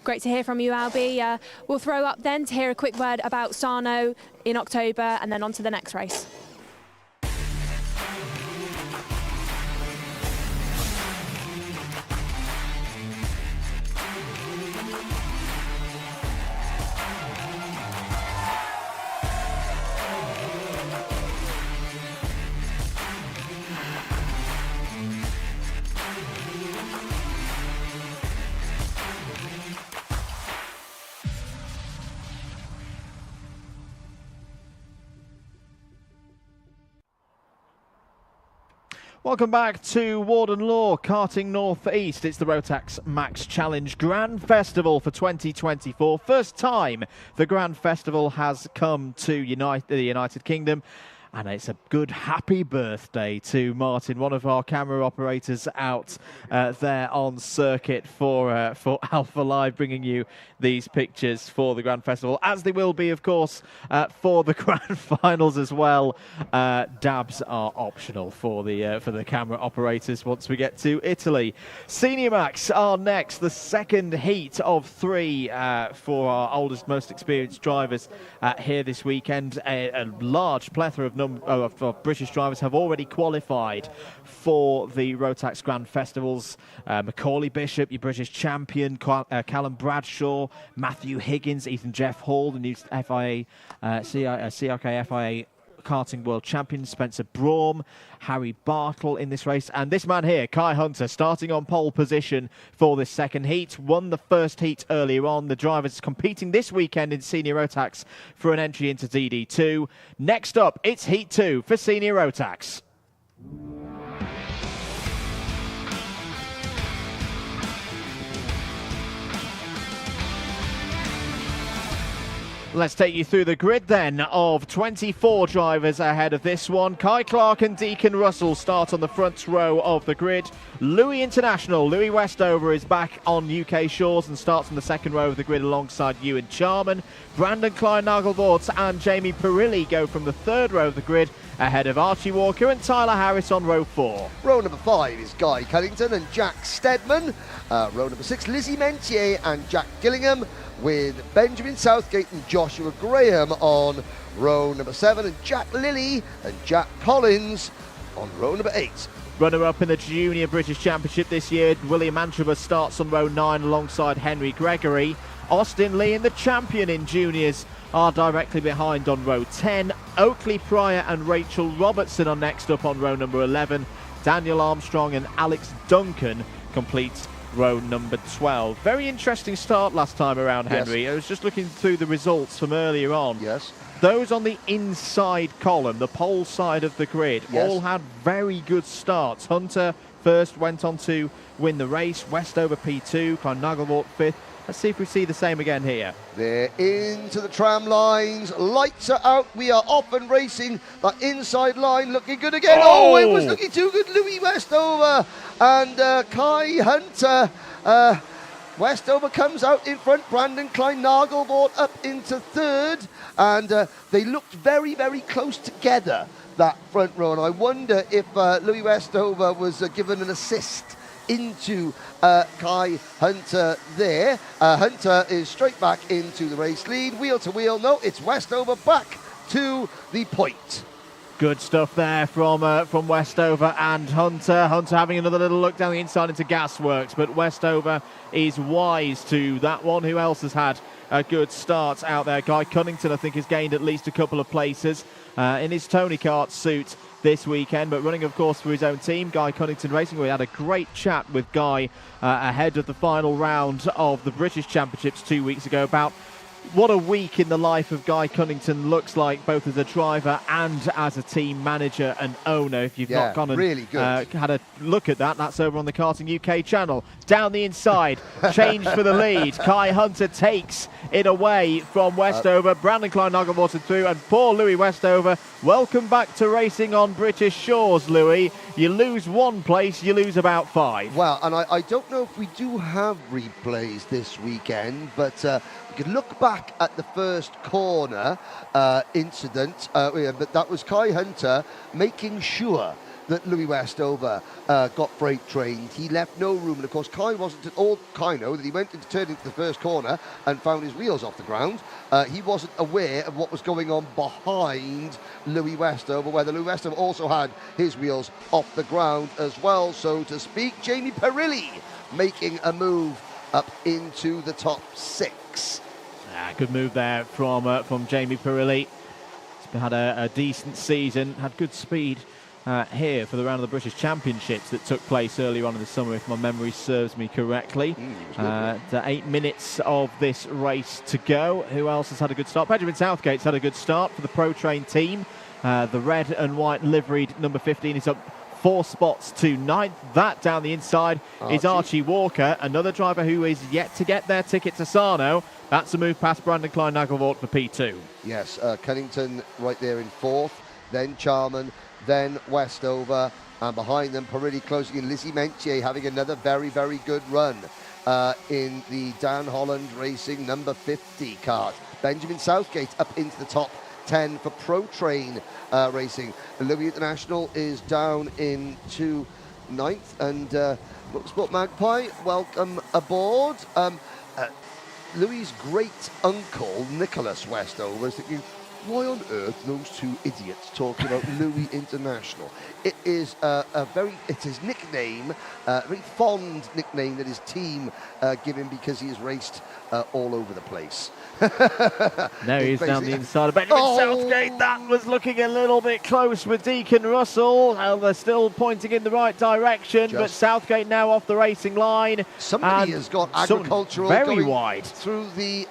Great to hear from you, Albie. We'll throw up then to hear a quick word about Sarno in October, and then on to the next race. Welcome back to Warden Law, Karting North East. It's the Rotax Max Challenge Grand Festival for 2024. First time the Grand Festival has come to the United Kingdom. And it's a good happy birthday to Martin, one of our camera operators out there on circuit for Alpha Live, bringing you these pictures for the Grand Festival, as they will be, of course, for the Grand Finals as well. Dabs are optional for the camera operators once we get to Italy. Minimax are next, the second heat of 3 for our oldest, most experienced drivers here this weekend. A large plethora of British drivers have already qualified for the Rotax Grand Festivals. Macaulay Bishop, your British champion, Callum Bradshaw, Matthew Higgins, Ethan Jeff Hall, the new FIA, CRK FIA Karting World Champion, Spencer Braum, Harry Bartle in this race, and this man here, Kai Hunter, starting on pole position for this second heat, won the first heat earlier on. The drivers competing this weekend in Senior Rotax for an entry into DD2. Next up, it's Heat 2 for Senior Rotax. Let's take you through the grid then of 24 drivers ahead of this one. Kai Clark and Deacon Russell start on the front row of the grid. Louis International, Louis Westover is back on UK shores and starts on the second row of the grid alongside Ewan Charman. Brandon Klein-Nagelvort and Jamie Perilli go from the third row of the grid ahead of Archie Walker and Tyler Harris on row 4. Row number 5 is Guy Cunnington and Jack Steadman. Row number 6, Lizzie Mentier and Jack Gillingham, with Benjamin Southgate and Joshua Graham on row number 7, and Jack Lilly and Jack Collins on row number 8. Runner-up in the Junior British Championship this year, William Antrobus starts on row 9 alongside Henry Gregory. Austin Lee and the champion in juniors are directly behind on row 10. Oakley Pryor and Rachel Robertson are next up on row number 11. Daniel Armstrong and Alex Duncan complete row number 12. Very interesting start last time around, Henry. I was just looking through the results from earlier on. Yes. Those on the inside column, the pole side of the grid, all had very good starts. Hunter first went on to win the race. Westover P2, Klein-Nagelvort 5th. Let's see if we see the same again here. They're into the tram lines. Lights are out. We are off and racing. That inside line looking good again. Oh, it was looking too good. Louis Westover and Kai Hunter. Westover comes out in front. Brandon Klein-Nagelvort up into third. And they looked very, very close together, that front row. And I wonder if Louis Westover was given an assist into Kai Hunter there. Hunter is straight back into the race lead, wheel to wheel. No, it's Westover back to the point. Good stuff there from Westover and Hunter. Hunter having another little look down the inside into Gasworks, but Westover is wise to that one. Who else has had a good start out there? Guy Cunnington, I think, has gained at least a couple of places in his Tony Kart suit this weekend, but running, of course, for his own team, Guy Cunnington Racing. We had a great chat with Guy ahead of the final round of the British Championships 2 weeks ago about what a week in the life of Guy Cunnington looks like, both as a driver and as a team manager and owner. If you've not gone and really had a look at that, that's over on the Karting UK channel. Down the inside, change for the lead. Kai Hunter takes it away from Westover. Brandon Klein-Nagelvort through, and poor Louis Westover. Welcome back to racing on British shores, Louis. You lose one place, you lose about 5. Well, and I don't know if we do have replays this weekend, but we can look back at the first corner incident, but that was Kai Hunter making sure that Louis Westover got freight trained. He left no room, and of course Kai wasn't at all. Kai know that he went into turn into the first corner and found his wheels off the ground. He wasn't aware of what was going on behind Louis Westover, whether Louis Westover also had his wheels off the ground as well, so to speak. Jamie Perilli making a move up into the top 6. Good move there from Jamie Perilli. He's had a decent season, had good speed here for the round of the British Championships that took place earlier on in the summer, if my memory serves me correctly. 8 minutes of this race to go. Who else has had a good start? Benjamin Southgate's had a good start for the Pro Train team. The red and white liveried number 15 is up 4 spots to 9th. That down the inside is Archie Walker, another driver who is yet to get their ticket to Sarno. That's a move past Brandon Klein-Nagelvort for P2. Yes, Cunnington right there in 4th, then Charman, then Westover, and behind them Perilli closing in. Lizzie Mentier having another very, very good run in the Dan Holland Racing number 50 kart. Benjamin Southgate up into the top 10 for Pro Train Racing. Louis International is down into 9th, and Motorsport Magpie, welcome aboard. Louis' great uncle Nicholas Westover is thinking, why on earth those two idiots talking about Louis International? It is it's his nickname, a very fond nickname that his team give him because he has raced all over the place. Now he's down the inside of Benjamin Southgate. That was looking a little bit close with Deacon Russell. They're still pointing in the right direction, but Southgate now off the racing line. Somebody has got agricultural very wide through the...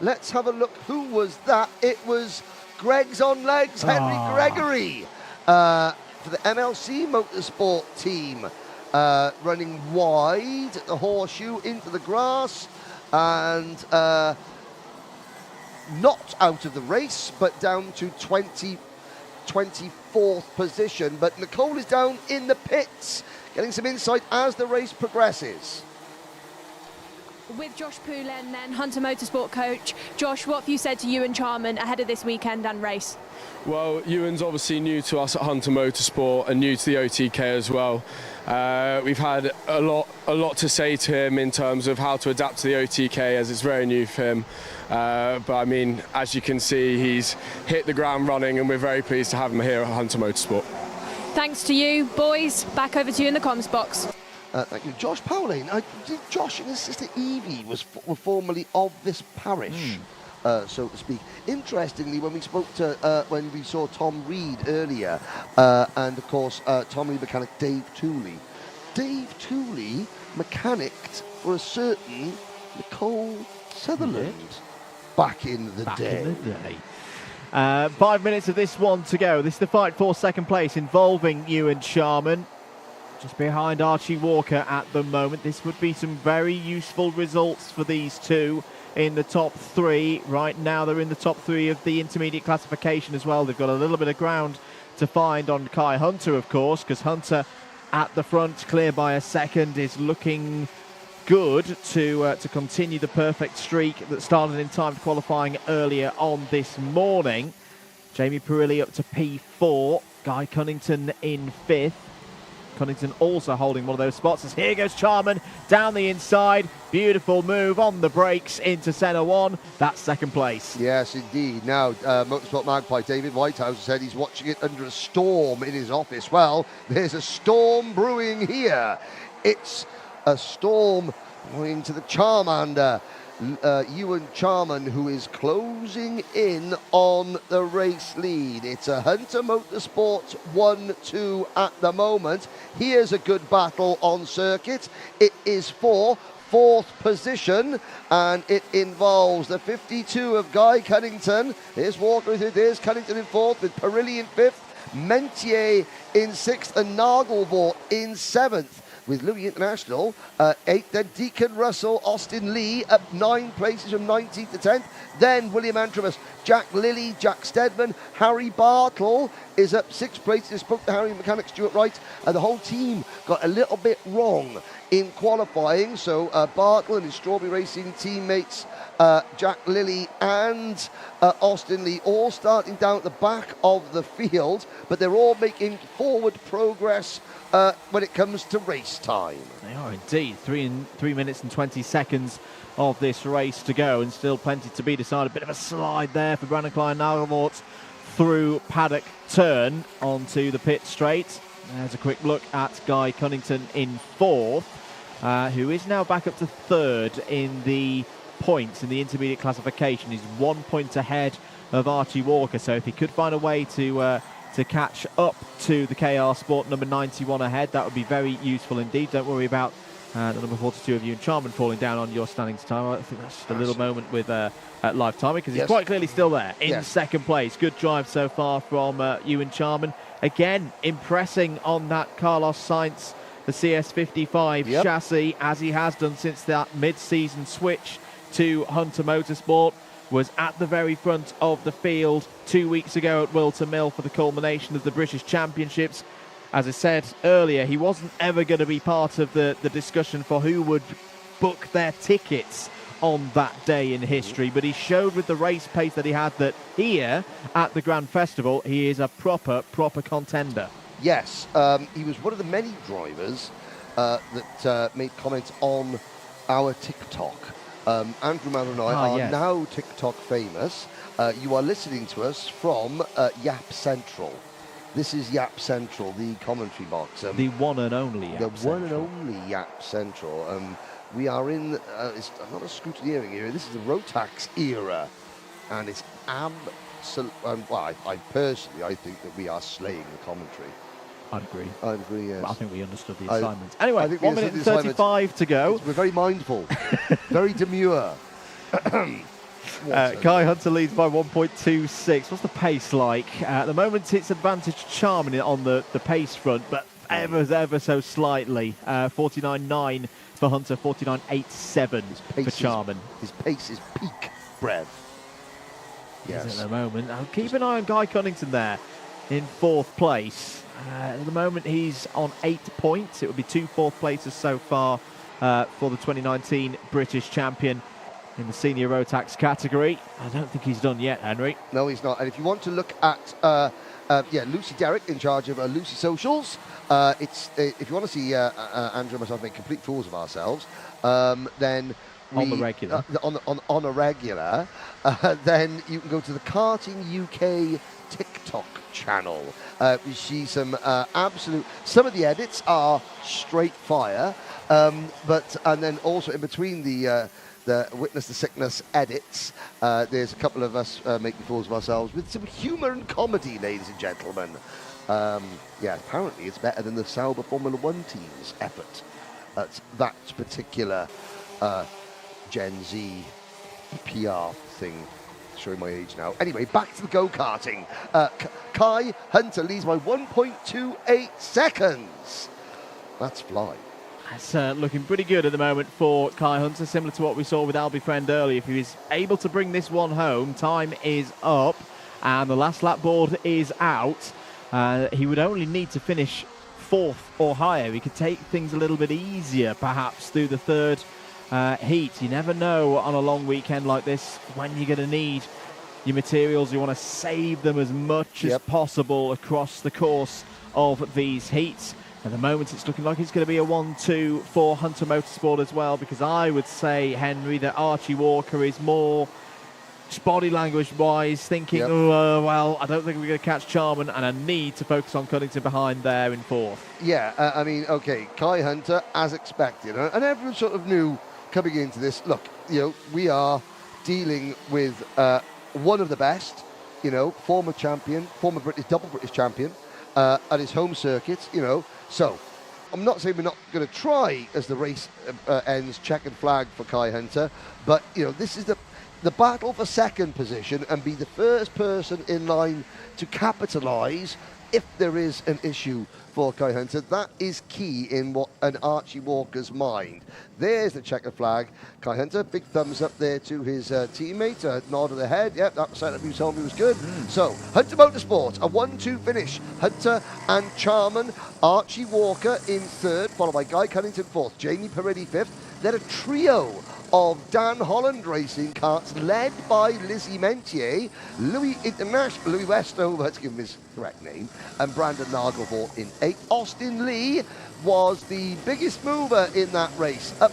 let's have a look. Who was that? It was Greg's on legs, Henry Gregory, for the MLC Motorsport team, running wide, the horseshoe into the grass, and not out of the race, but down to 24th position. But Nicole is down in the pits, getting some insight as the race progresses. With Josh Poulin then, Hunter Motorsport coach. Josh, what have you said to Ewan Charman ahead of this weekend and race? Well, Ewan's obviously new to us at Hunter Motorsport and new to the OTK as well. We've had a lot to say to him in terms of how to adapt to the OTK, as it's very new for him. But I mean, as you can see, he's hit the ground running, and we're very pleased to have him here at Hunter Motorsport. Thanks to you, boys. Back over to you in the comms box. Thank you. Josh Pauline, Josh and his sister Evie were formerly of this parish, so to speak. Interestingly, when we spoke to, when we saw Tom Reed earlier, and of course Tommy mechanic Dave Tooley. Dave Tooley mechanicked for a certain Nicole Sutherland back in the day. 5 minutes of this one to go. This is the fight for second place involving Ewan Charman. Just behind Archie Walker at the moment. This would be some very useful results for these two in the top 3. Right now they're in the top 3 of the intermediate classification as well. They've got a little bit of ground to find on Kai Hunter, of course, because Hunter at the front, clear by a second, is looking good to continue the perfect streak that started in time for qualifying earlier on this morning. Jamie Perilli up to P4. Guy Cunnington in 5th. Cunnington also holding one of those spots as here goes Charman down the inside. Beautiful move on the brakes into centre 1. That's second place. Yes, indeed. Now, Motorsport Magpie David Whitehouse said he's watching it under a storm in his office. Well, there's a storm brewing here. It's a storm going to the Charmander. Ewan Charman, who is closing in on the race lead. It's a Hunter Motorsports 1-2 at the moment. Here's a good battle on circuit. It is for 4th position, and it involves the 52 of Guy Cunnington. Here's Walker with it. There's Cunnington in 4th, with Perilli in 5th, Mentier in 6th, and Nagelvort in 7th. with Louis International. 8th, then Deacon Russell, Austin Lee up 9 places from 19th to 10th. Then William Antromus, Jack Lilly, Jack Steadman, Harry Bartle is up 6 places. Spoke to Harry Mechanic, Stuart Wright, and the whole team got a little bit wrong in qualifying. So Bartle and his Strawberry Racing teammates, Jack Lilly and Austin Lee, all starting down at the back of the field, but they're all making forward progress when it comes to race time. They are indeed. 3 minutes and 20 seconds of this race to go, and still plenty to be decided. Bit of a slide there for Brandon Klein-Nagelmort through Paddock turn onto the pit straight. There's a quick look at Guy Cunnington in 4th, who is now back up to 3rd in the points in the intermediate classification. He's 1 point ahead of Archie Walker, so if he could find a way to catch up to the KR Sport number 91 ahead, that would be very useful indeed. Don't worry about the number 42 of Ewan Charman falling down on your standings time. I think that's just a little moment with live timing, because he's quite clearly still there in 2nd place. Good drive so far from Ewan Charman. Again, impressing on that Carlos Sainz, the CS55 chassis, as he has done since that mid-season switch to Hunter Motorsport. Was at the very front of the field 2 weeks ago at Wilton Mill for the culmination of the British Championships. As I said earlier, he wasn't ever going to be part of the discussion for who would book their tickets on that day in history, but he showed with the race pace that he had that here at the Grand Festival, he is a proper contender. Yes, he was one of the many drivers that made comments on our TikTok. Andrew Mann and I are now TikTok famous. You are listening to us from Yap Central. This is Yap Central, the commentary box. The one and only Yap Central. The one and only Yap Central. We are in, it's not a scrutineering era, this is the Rotax era. And it's absolutely, well, I personally think that we are slaying the commentary. I'd agree. I'd agree, yes. But I think we understood the assignment. Anyway, 1 minute and 35 to go. We're very mindful, very demure. Kai Hunter leads by 1.26. What's the pace like? At the moment, it's advantage Charman on the pace front, but ever so slightly. 49.9 for Hunter, 49.87 for Charman. His pace is peak brev. Yes. At the moment. Keep an eye on Guy Cunnington there in 4th place. At the moment, he's on 8 points. It would be 2 4th places so far for the 2019 British champion in the senior Rotax category. I don't think he's done yet, Henry. No, he's not. And if you want to look at Lucy Derrick in charge of Lucy Socials, if you want to see Andrew and myself make complete fools of ourselves, then on the regular, on a regular, then you can go to the Karting UK TikTok channel. You see some some of the edits are straight fire, and then also in between the Witness the Sickness edits, there's a couple of us making fools of ourselves with some humour and comedy, ladies and gentlemen. Apparently it's better than the Sauber Formula 1 team's effort at that particular Gen Z PR thing. Showing my age now. Anyway, back to the go-karting. Kai Hunter leads by 1.28 seconds. That's flying. That's looking pretty good at the moment for Kai Hunter, similar to what we saw with Albie Friend earlier. If he was able to bring this one home, time is up, and the last lap board is out. He would only need to finish 4th or higher. He could take things a little bit easier, perhaps, through the 3rd heat. You never know on a long weekend like this when you're going to need your materials. You want to save them as much as possible across the course of these heats. At the moment, it's looking like it's going to be a 1-2 for Hunter Motorsport as well, because I would say, Henry, that Archie Walker is more body language-wise thinking, well, I don't think we're going to catch Charman, and I need to focus on Cunnington behind there in 4th. Yeah, I mean, okay, Kai Hunter, as expected, and everyone sort of knew coming into this, look, we are dealing with one of the best, former champion, double British champion at his home circuit, So, I'm not saying we're not going to try as the race ends, checkered flag for Kai Hunter, but, this is the battle for 2nd position and be the first person in line to capitalise if there is an issue for Kai Hunter. That is key in what an Archie Walker's mind. There's the checkered flag. Kai Hunter, big thumbs up there to his teammate, nod of the head. Yep, that setup you told me was good. So, Hunter Motorsports, a 1-2 finish. Hunter and Charman, Archie Walker in third, followed by Guy Cunnington fourth, Jamie Peretti fifth. Then a trio of Dan Holland racing karts led by Lizzie Mentier, Louis Westover, to give him his correct name, and Brandon Nagelvort in 8th. Austin Lee was the biggest mover in that race, up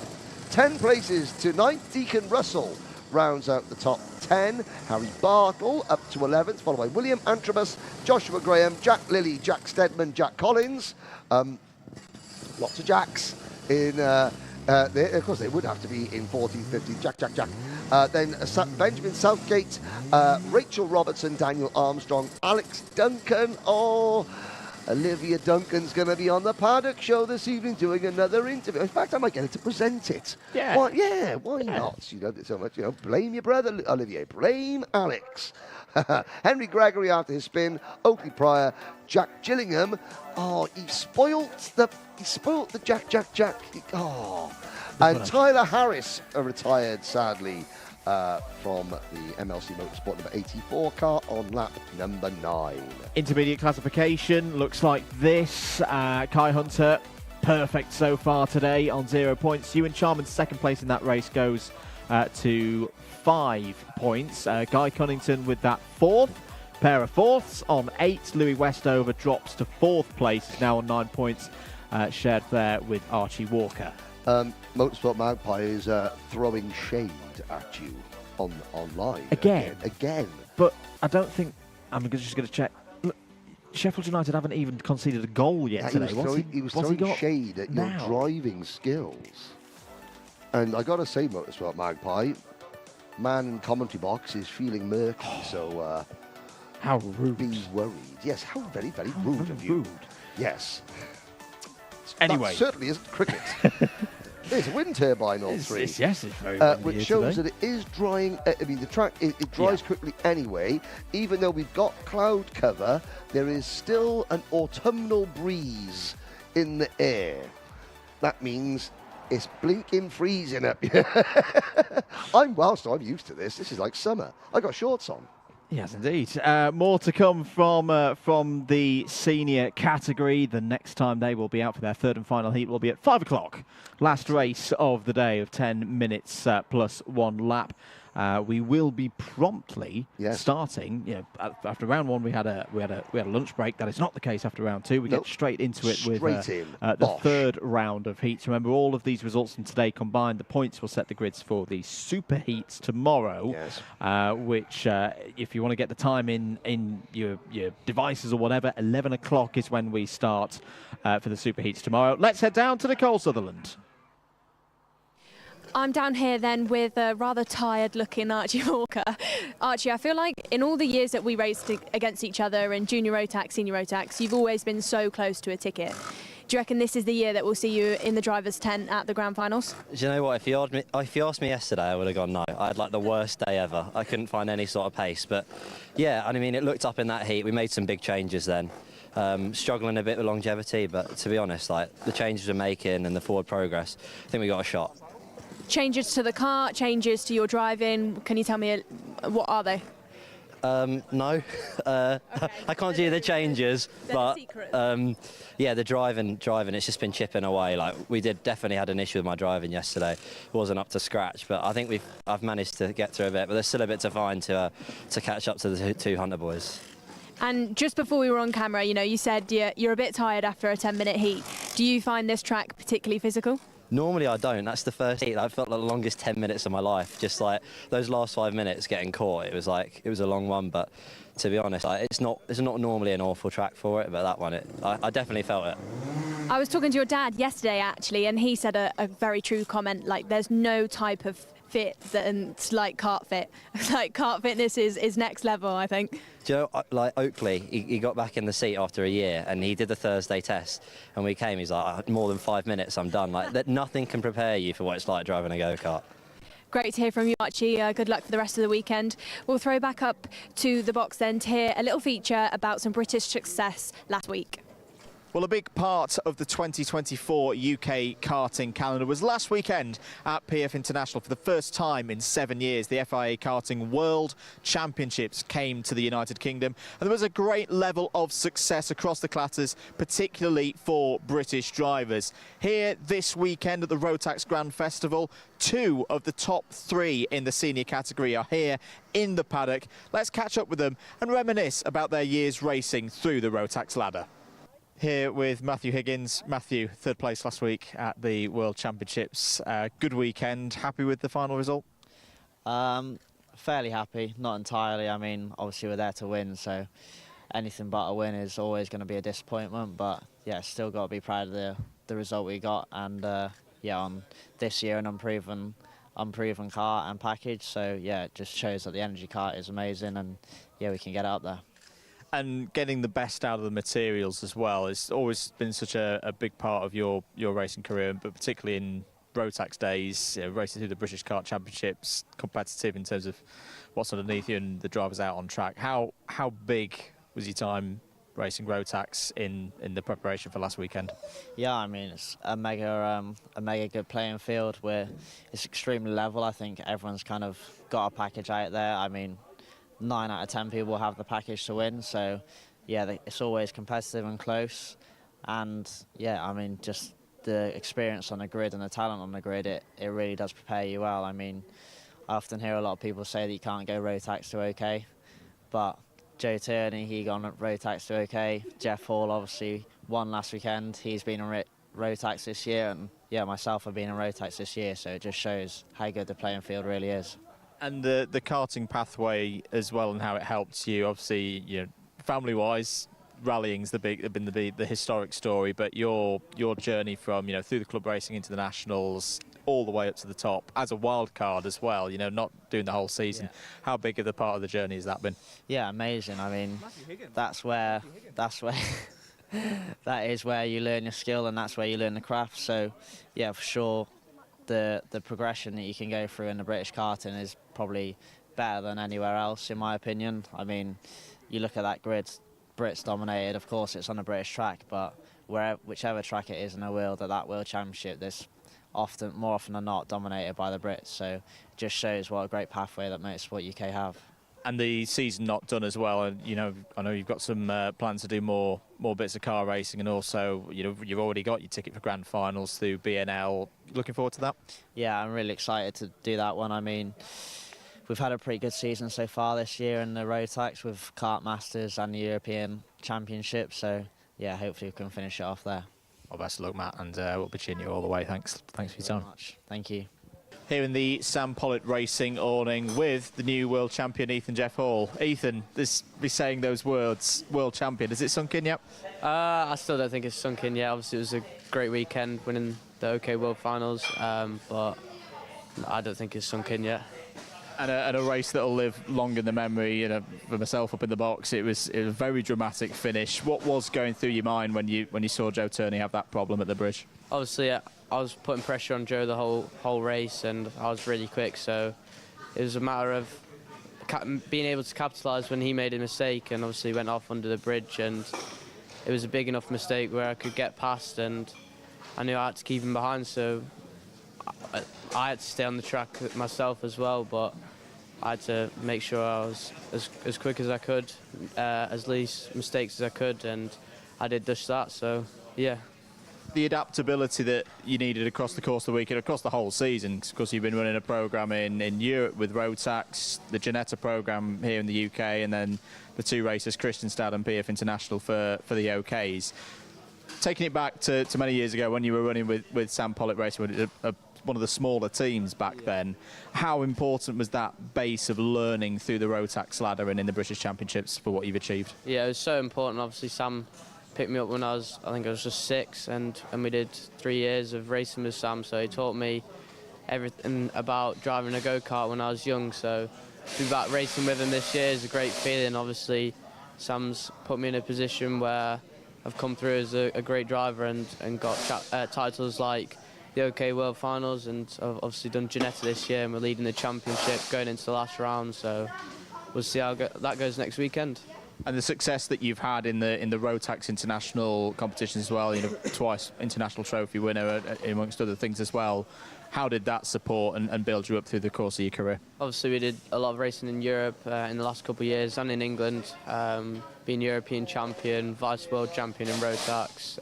10 places to 9th. Deacon Russell rounds out the top 10. Harry Bartle up to 11th, followed by William Antrobus, Joshua Graham, Jack Lilly, Jack Stedman, Jack Collins. Lots of Jacks in... of course, they would have to be in 14, 15. Jack. Then Benjamin Southgate, Rachel Robertson, Daniel Armstrong, Alex Duncan. Oh, Olivia Duncan's going to be on the Paddock show this evening doing another interview. In fact, I might get her to present it. Yeah. Why not? You know, so much. You know, blame your brother, Olivier. Blame Alex. Henry Gregory after his spin. Oakley Pryor, Jack Gillingham. Oh, he spoilt the Jack. And Tyler Harris retired sadly from the MLC Motorsport number 84 car on lap number 9. Intermediate classification looks like this. Kai Hunter, perfect so far today on 0 points. Ewan Charman's second place in that race goes to 5 points. Guy Cunnington with that fourth. Pair of fourths on 8. Louis Westover drops to 4th place, now on 9 points, shared there with Archie Walker. Motorsport Magpie is throwing shade at you online. Again. But I don't think... I'm just going to check. Look, Sheffield United haven't even conceded a goal yet today. He was throwing shade at your driving skills. And I got to say, Motorsport Magpie, man in commentary box is feeling murky, so... how rude. Be worried. Yes, how very, very rude of you. Yes. Anyway. That certainly isn't cricket. There's a wind turbine on 3. Yes, it's very windy which shows that it is drying. I mean, the track, it dries quickly anyway. Even though we've got cloud cover, there is still an autumnal breeze in the air. That means it's blinking freezing up here. I'm used to this. This is like summer. I got shorts on. Yes, indeed. More to come from the senior category. The next time they will be out for their third and final heat will be at 5 o'clock. Last race of the day of 10 minutes plus 1 lap. We will be promptly starting. You know, after round 1, we had a lunch break. That is not the case after round 2. We get straight into it with the third round of heats. Remember, all of these results from today combined, the points will set the grids for the super heats tomorrow. Which, if you want to get the time in your devices or whatever, 11 o'clock is when we start for the super heats tomorrow. Let's head down to Nicole Sutherland. I'm down here then with a rather tired-looking Archie Walker. Archie, I feel like in all the years that we raced against each other in Junior Rotax, Senior Rotax, you've always been so close to a ticket. Do you reckon this is the year that we'll see you in the driver's tent at the Grand Finals? Do you know what? If you asked me yesterday, I would have gone no. I had like the worst day ever. I couldn't find any sort of pace. But yeah, I mean, it looked up in that heat. We made some big changes then. Struggling a bit with longevity, but to be honest, like the changes we're making and the forward progress, I think we got a shot. Changes to the car, changes to your driving. Can you tell me what are they? No, I can't do the changes, but yeah, the driving. It's just been chipping away. Like we definitely had an issue with my driving yesterday. It wasn't up to scratch, but I think I've managed to get through a bit. But there's still a bit to find to catch up to the two Hunter boys. And just before we were on camera, you know, you said you're a bit tired after a 10-minute heat. Do you find this track particularly physical? Normally I don't. That's the first heat. I felt like the longest 10 minutes of my life. Just like those last 5 minutes getting caught. It was a long one, but to be honest, it's not normally an awful track for it. But that one, I definitely felt it. I was talking to your dad yesterday actually, and he said a very true comment. Like, there's no type of fit that's like kart fit. Like kart fitness is next level, I think. Do you know, like Oakley, he got back in the seat after a year and he did the Thursday test and we came, he's like, more than 5 minutes, I'm done. Like, that nothing can prepare you for what it's like driving a go-kart. Great to hear from you, Archie. Good luck for the rest of the weekend. We'll throw back up to the box then to hear a little feature about some British success last week. Well, a big part of the 2024 UK karting calendar was last weekend at PF International. For the first time in 7 years, the FIA Karting World Championships came to the United Kingdom, and there was a great level of success across the classes, particularly for British drivers. Here this weekend at the Rotax Grand Festival, 2 of the top 3 in the senior category are here in the paddock. Let's catch up with them and reminisce about their years racing through the Rotax ladder. Here with Matthew Higgins. Matthew, 3rd place last week at the World Championships. Good weekend. Happy with the final result? Fairly happy, not entirely. I mean, obviously we're there to win, so anything but a win is always going to be a disappointment. But yeah, still got to be proud of the result we got, and yeah, on this year an unproven kart and package. So yeah, it just shows that the energy kart is amazing, and yeah, we can get out there. And getting the best out of the materials as well has always been such a big part of your racing career, but particularly in Rotax days, racing through the British Kart Championships, competitive in terms of what's underneath you and the drivers out on track. How big was your time racing Rotax in the preparation for last weekend? Yeah, I mean, it's a mega good playing field where it's extremely level. I think everyone's kind of got a package out there. I mean, 9 out of 10 people have the package to win, so yeah, it's always competitive and close. And yeah, I mean, just the experience on the grid and the talent on the grid, it really does prepare you well. I mean, I often hear a lot of people say that you can't go Rotax to OK, but Joe Turney, he got on Rotax to OK. Jeff Hall obviously won last weekend. He's been on Rotax this year, and yeah, myself have been on Rotax this year, so it just shows how good the playing field really is. And the karting pathway as well, and how it helped you. Obviously, family-wise, rallying's been the historic story. But your journey from through the club racing into the nationals, all the way up to the top as a wild card as well. Not doing the whole season. Yeah. How big of the part of the journey has that been? Yeah, amazing. I mean, that's where that is where you learn your skill, and that's where you learn the craft. So, yeah, for sure. The progression that you can go through in the British karting is probably better than anywhere else, in my opinion. I mean, you look at that grid, Brits dominated. Of course, it's on a British track, but whichever track it is in the world, at that World Championship, there's more often than not dominated by the Brits. So it just shows what a great pathway that Motorsport UK have. And the season not done as well, and I know you've got some plans to do more bits of car racing, and also you've already got your ticket for grand finals through BNL. Looking forward to that? Yeah, I'm really excited to do that one. I mean, we've had a pretty good season so far this year in the Rotax with Kart Masters and the European Championship. So yeah, hopefully we can finish it off there. Well, best of luck, Matt, and we'll be cheering you all the way. Thanks for your time. Thank you. Here in the Sam Pollitt Racing awning with the new world champion Ethan Jeff Hall. Ethan, be saying those words, world champion, has it sunk in yet? I still don't think it's sunk in yet. Obviously it was a great weekend winning the OK World Finals, but I don't think it's sunk in yet. And a race that'll live long in the memory. For myself up in the box, it was a very dramatic finish. What was going through your mind when you saw Joe Turney have that problem at the bridge? Obviously, I was putting pressure on Joe the whole race, and I was really quick. So it was a matter of being able to capitalise when he made a mistake, and obviously went off under the bridge. And it was a big enough mistake where I could get past, and I knew I had to keep him behind. So I had to stay on the track myself as well, but I had to make sure I was as quick as I could, as least mistakes as I could, and I did just that. So yeah. The adaptability that you needed across the course of the weekend, across the whole season, because you've been running a programme in Europe with Rotax, the Ginetta programme here in the UK, and then the 2 races, Kristianstad and PF International for the OKs. Taking it back to many years ago when you were running with Sam Pollitt Racing, one of the smaller teams back then, how important was that base of learning through the Rotax ladder and in the British Championships for what you've achieved? Yeah, it was so important. Obviously, Sam picked me up when I think I was just 6, and we did 3 years of racing with Sam, so he taught me everything about driving a go-kart when I was young. So to be back racing with him this year is a great feeling. Obviously, Sam's put me in a position where I've come through as a great driver and got titles like the OK World Finals, and I've obviously done Ginetta this year, and we're leading the championship going into the last round. So we'll see how that goes next weekend. And the success that you've had in the Rotax international competitions as well, twice international trophy winner amongst other things as well. How did that support and build you up through the course of your career? Obviously, we did a lot of racing in Europe in the last couple of years, and in England, being European champion, vice world champion in Rotax,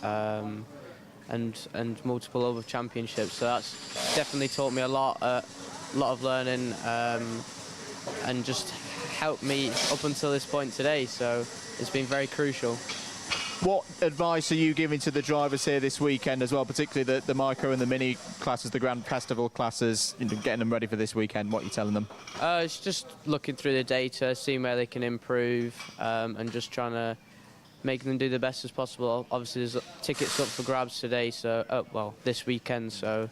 and multiple other championships. So that's definitely taught me a lot of learning, and just helped me up until this point today. So it's been very crucial. What advice are you giving to the drivers here this weekend as well, particularly the micro and the mini classes, the Grand Festival classes, getting them ready for this weekend? What are you telling them? It's just looking through the data, seeing where they can improve, and just trying to make them do the best as possible. Obviously, there's tickets up for grabs today, so this weekend. So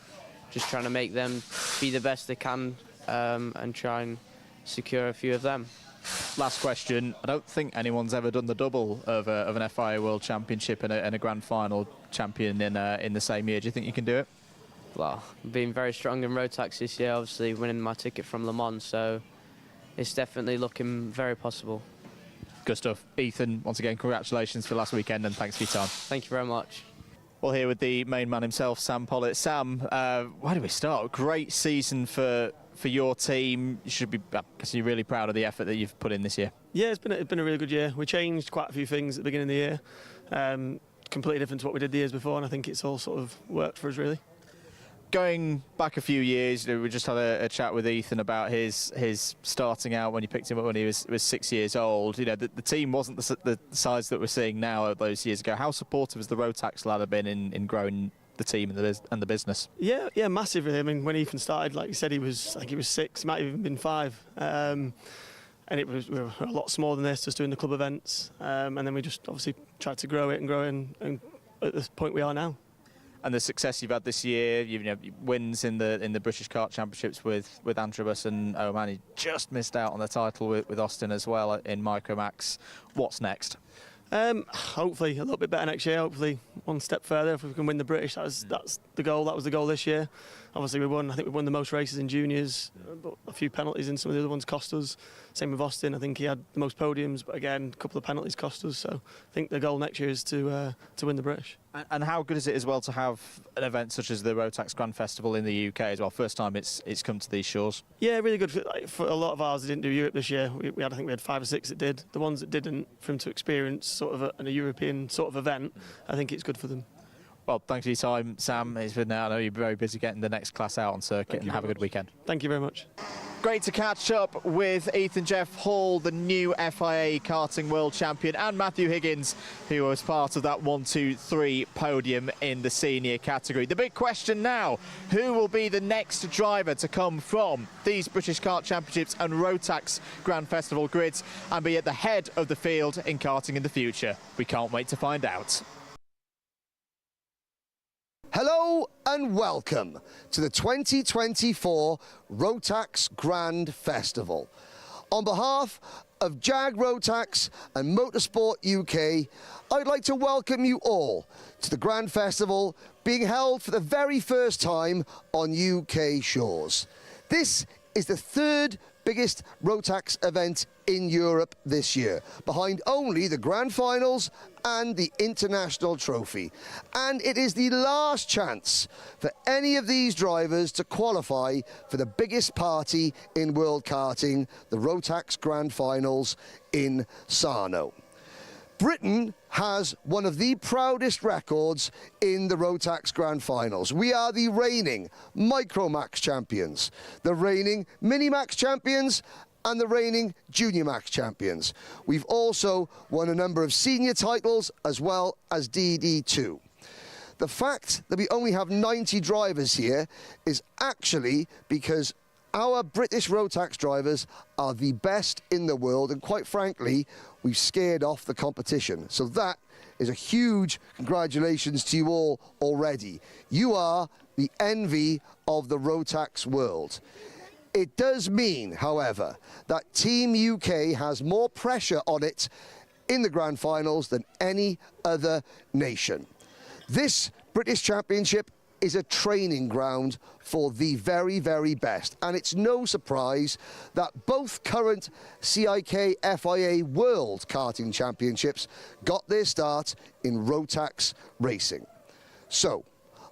just trying to make them be the best they can, and try and secure a few of them. Last question. I don't think anyone's ever done the double of an FIA World Championship and a Grand Final champion in the same year. Do you think you can do it? Well, being very strong in Rotax this year, obviously winning my ticket from Le Mans, so it's definitely looking very possible. Good stuff. Ethan, once again, congratulations for last weekend and thanks for your time. Thank you very much. Well, here with the main man himself, Sam Pollitt. Sam, where do we start? Great season for your team. You should be, I guess you're really proud of the effort that you've put in this year. Yeah, it's been a really good year. We changed quite a few things at the beginning of the year, completely different to what we did the years before, and I think it's all sort of worked for us really. Going back a few years, we just had a chat with Ethan about his starting out when you picked him up when he was 6 years old. The team wasn't the size that we're seeing now those years ago. How supportive has the Rotax ladder been in growing the team and the business? Yeah, massively. I mean, when Ethan started, like you said, I think he was 6, might have even been 5. And we were a lot smaller than this, just doing the club events. And then we just obviously tried to grow it and at the point we are now. And the success you've had this year, wins in the British Kart Championships with Antrobus and Oman. You just missed out on the title with Austin as well in Micromax. What's next? Hopefully a little bit better next year. Hopefully one step further. If we can win the British, that's the goal. That was the goal this year. Obviously I think we won the most races in juniors, but a few penalties in some of the other ones cost us. Same with Austin. I think he had the most podiums, but again, a couple of penalties cost us. So I think the goal next year is to win the British. And how good is it as well to have an event such as the Rotax Grand Festival in the UK as well? First time it's come to these shores. Yeah, really good. For a lot of ours that didn't do Europe this year, I think we had 5 or 6 that did. The ones that didn't, for them to experience sort of a European sort of event, I think it's good for them. Well, thanks for your time, Sam. It's been I know you're very busy getting the next class out on circuit, and have a good weekend. Thank you very much. Great to catch up with Ethan Jeff Hall, the new FIA karting world champion, and Matthew Higgins, who was part of that 1, 2, 3 podium in the senior category. The big question now, who will be the next driver to come from these British Kart Championships and Rotax Grand Festival grids and be at the head of the field in karting in the future? We can't wait to find out. Hello and welcome to the 2024 Rotax Grand Festival. On behalf of Jag Rotax and Motorsport UK, I'd like to welcome you all to the Grand Festival being held for the very first time on UK shores. This is the 3rd biggest Rotax event in Europe this year, behind only the Grand Finals and the International Trophy. And it is the last chance for any of these drivers to qualify for the biggest party in world karting, the Rotax Grand Finals in Sarno. Britain has one of the proudest records in the Rotax Grand Finals. We are the reigning Micromax champions, the reigning Minimax champions, and the reigning Junior Max champions. We've also won a number of senior titles as well as DD2. The fact that we only have 90 drivers here is actually because our British Rotax drivers are the best in the world, and quite frankly, we've scared off the competition. So that is a huge congratulations to you all already. You are the envy of the Rotax world. It does mean, however, that Team UK has more pressure on it in the Grand Finals than any other nation. This British Championship is a training ground for the very, very best. And it's no surprise that both current CIK FIA World Karting Championships got their start in Rotax racing. So,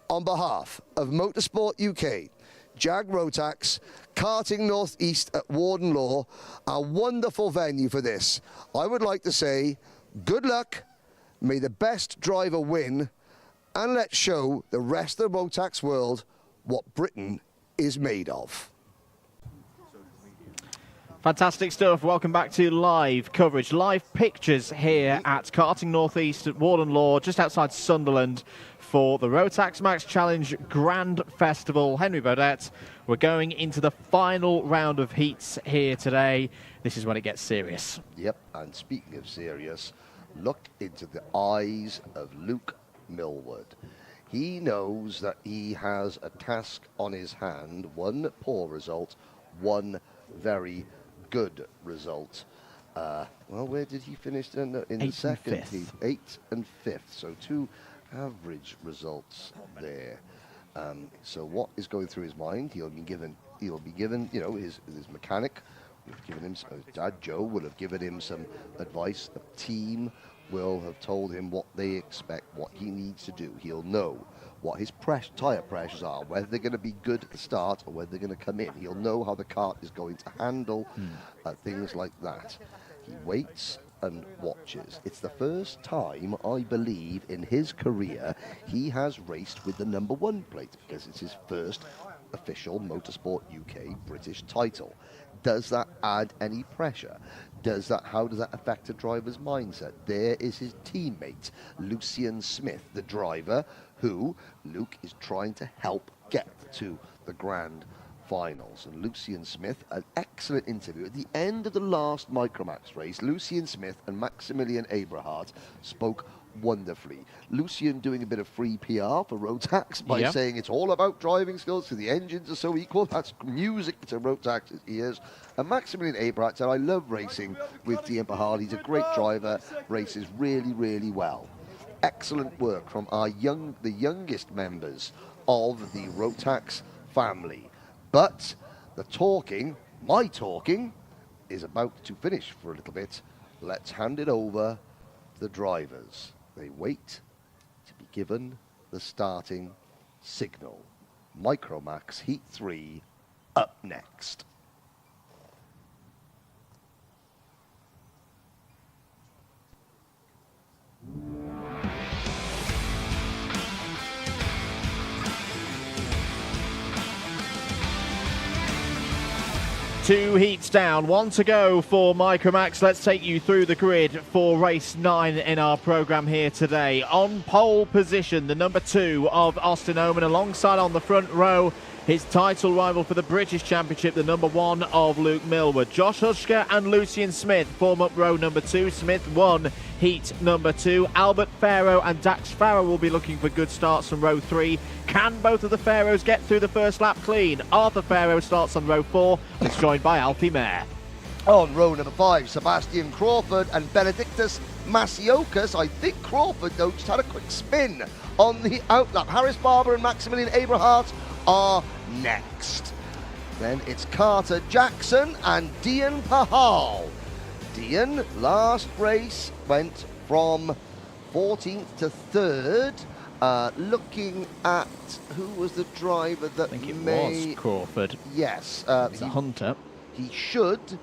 on behalf of Motorsport UK, Jag Rotax, Karting North East at Warden Law, a wonderful venue for this, I would like to say good luck, may the best driver win, and let's show the rest of the Rotax world what Britain is made of. Fantastic stuff. Welcome back to live coverage, live pictures here at Karting North East at Warden Law, just outside Sunderland, for the Rotax Max Challenge Grand Festival. Henry Baudet, we're going into the final round of heats here today. This is when it gets serious. Yep, and speaking of serious, look into the eyes of Luke Millward. He knows that he has a task on his hand, one poor result, one very good result. Well, where did he finish in the second heat? 8th and 5th, so 2 average results there. So what is going through his mind? He'll be given, you know, his mechanic. We've given him, his dad Joe will have given him some advice. The team will have told him what they expect, what he needs to do. He'll know what his tyre pressures are, whether they're going to be good at the start or whether they're going to come in. He'll know how the kart is going to handle things like that. He waits and watches. It's the first time, I believe, in his career he has raced with the #1 plate, because it's his first official Motorsport UK British title. Does that add any pressure? How does that affect a driver's mindset? There is his teammate, Lucian Smith, the driver who Luke is trying to help get to the grand finals. And Lucian Smith, an excellent interview. At the end of the last Micromax race, Lucian Smith and Maximilian Eberhardt spoke wonderfully. Lucian doing a bit of free PR for Rotax by saying it's all about driving skills, because the engines are so equal. That's music to Rotax's ears. And Maximilian Eberhardt said, I love racing with Dean Eberhardt. He's a great driver, races really, really well. Excellent work from the youngest members of the Rotax family. But the talking, my talking, is about to finish for a little bit. Let's hand it over to the drivers. They wait to be given the starting signal. Micromax Heat 3 up next. Two heats down, 1 to go for Micromax. Let's take you through the grid for race 9 in our programme here today. On pole position, the #2 of Austin Oman, alongside on the front row his title rival for the British Championship, the #1 of Luke Millward. Josh Hushka and Lucian Smith form up row #2. Smith won heat #2. Albert Farrow and Dax Farrow will be looking for good starts from row 3. Can both of the Farrows get through the first lap clean? Arthur Farrow starts on row 4 and is joined by Alfie Mayer. On row #5, Sebastian Crawford and Benedictus Masiokas. I think Crawford, though, just had a quick spin on the outlap. Harris Barber and Maximilian Eberhardt are next. Then it's Carter Jackson and Dian Pahal. Dian, last race, went from 14th to 3rd. Looking at who was the driver that I think it was Crawford. Yes. He's a hunter. He should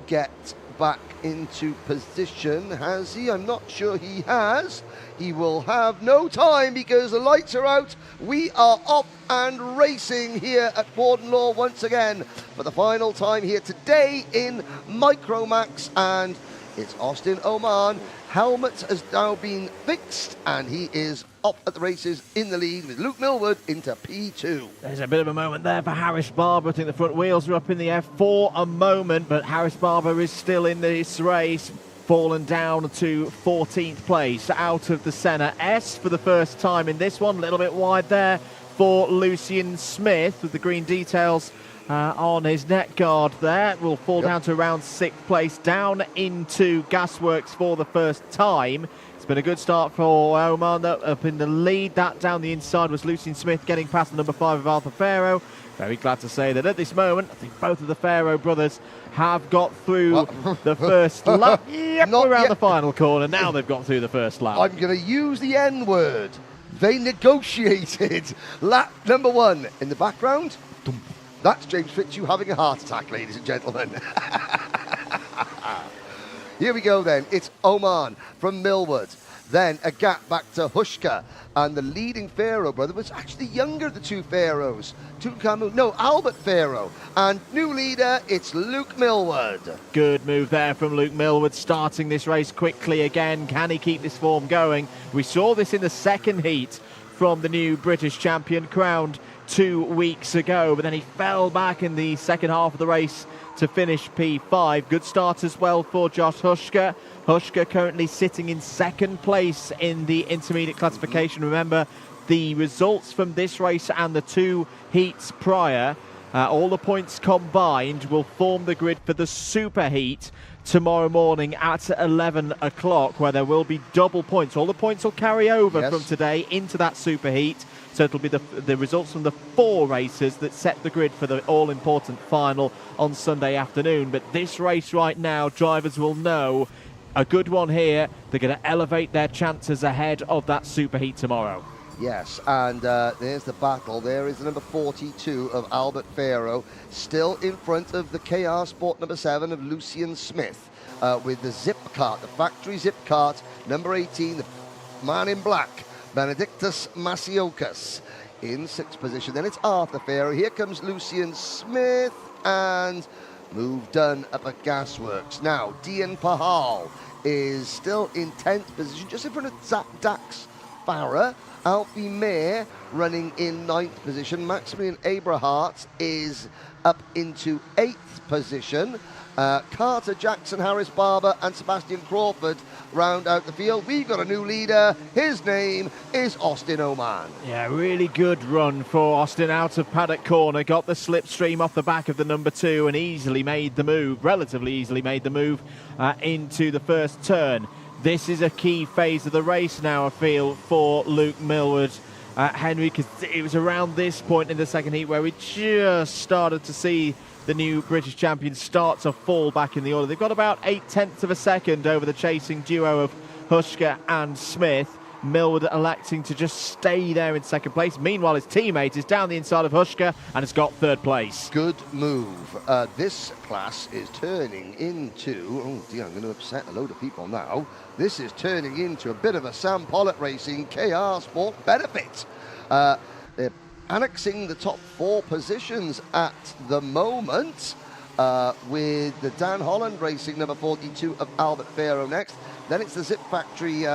get back into position. Has he? I'm not sure he has. He will have no time because the lights are out. We are off and racing here at Warden Law once again for the final time here today in Micromax, and it's Austin Oman. Helmet has now been fixed and he is up at the races in the lead with Luke Millward into P2. There's a bit of a moment there for Harris Barber. I think the front wheels are up in the air for a moment, but Harris Barber is still in this race, fallen down to 14th place out of the Senna S for the first time in this one. A little bit wide there for Lucian Smith with the green details on his net guard there. Will fall down to around 6th place, down into Gasworks for the first time. It's been a good start for Oman up in the lead. That down the inside was Lucian Smith getting past the number 5 of Arthur Farrow. Very glad to say that at this moment, I think both of the Farrow brothers have got through the first lap. Yep, Not around yet. the final corner. Now they've got through the first lap. I'm going to use the N word. They negotiated lap number 1 in the background. That's James Fitzhugh having a heart attack, ladies and gentlemen. Here we go then. It's Oman from Millward. Then a gap back to Hushka. And the leading Farrow brother was actually younger of the two Farrows. Albert Farrow. And new leader, it's Luke Millward. Good move there from Luke Millward, starting this race quickly again. Can he keep this form going? We saw this in the second heat from the new British champion, crowned 2 weeks ago, but then he fell back in the second half of the race to finish P5. Good start as well for Josh Hushka. Hushka currently sitting in second place in the intermediate classification. Remember, the results from this race and the 2 heats prior, all the points combined will form the grid for the super heat tomorrow morning at 11 o'clock, where there will be double points. All the points will carry over from today into that super heat. So it'll be the results from the 4 races that set the grid for the all-important final on Sunday afternoon. But this race right now, drivers will know a good one here. They're going to elevate their chances ahead of that super heat tomorrow. Yes, and there's the battle. There is the number 42 of Albert Farrow, still in front of the KR Sport number 7 of Lucian Smith, with the zip kart, the factory zip kart, number 18, the man in black, Benedictus Masiokas, in 6th position. Then it's Arthur Farrow. Here comes Lucian Smith, and move done up at Gasworks. Now, Dian Pahal is still in 10th position, just in front of Zach Dax Farah. Alfie Mayer running in 9th position. Maximilian Abrahart is up into 8th position. Carter Jackson, Harris Barber and Sebastian Crawford round out the field. We've got a new leader. His name is Austin Oman. Yeah, really good run for Austin out of Paddock corner. Got the slipstream off the back of the number 2 and easily made the move, relatively easily made the move into the first turn. This is a key phase of the race now, I feel, for Luke Millward. Henry, because it was around this point in the second heat where we just started to see the new British champions start to fall back in the order. They've got about 0.8 of a second over the chasing duo of Hushka and Smith. Millward electing to just stay there in second place. Meanwhile, his teammate is down the inside of Hushka and has got 3rd place. Good move. This class is turning into... Oh dear, I'm going to upset a load of people now. This is turning into a bit of a Sam Pollitt Racing KR Sport benefit. They're annexing the top 4 positions at the moment, with the Dan Holland Racing number 42 of Albert Farrow next. Then it's the Zip Factory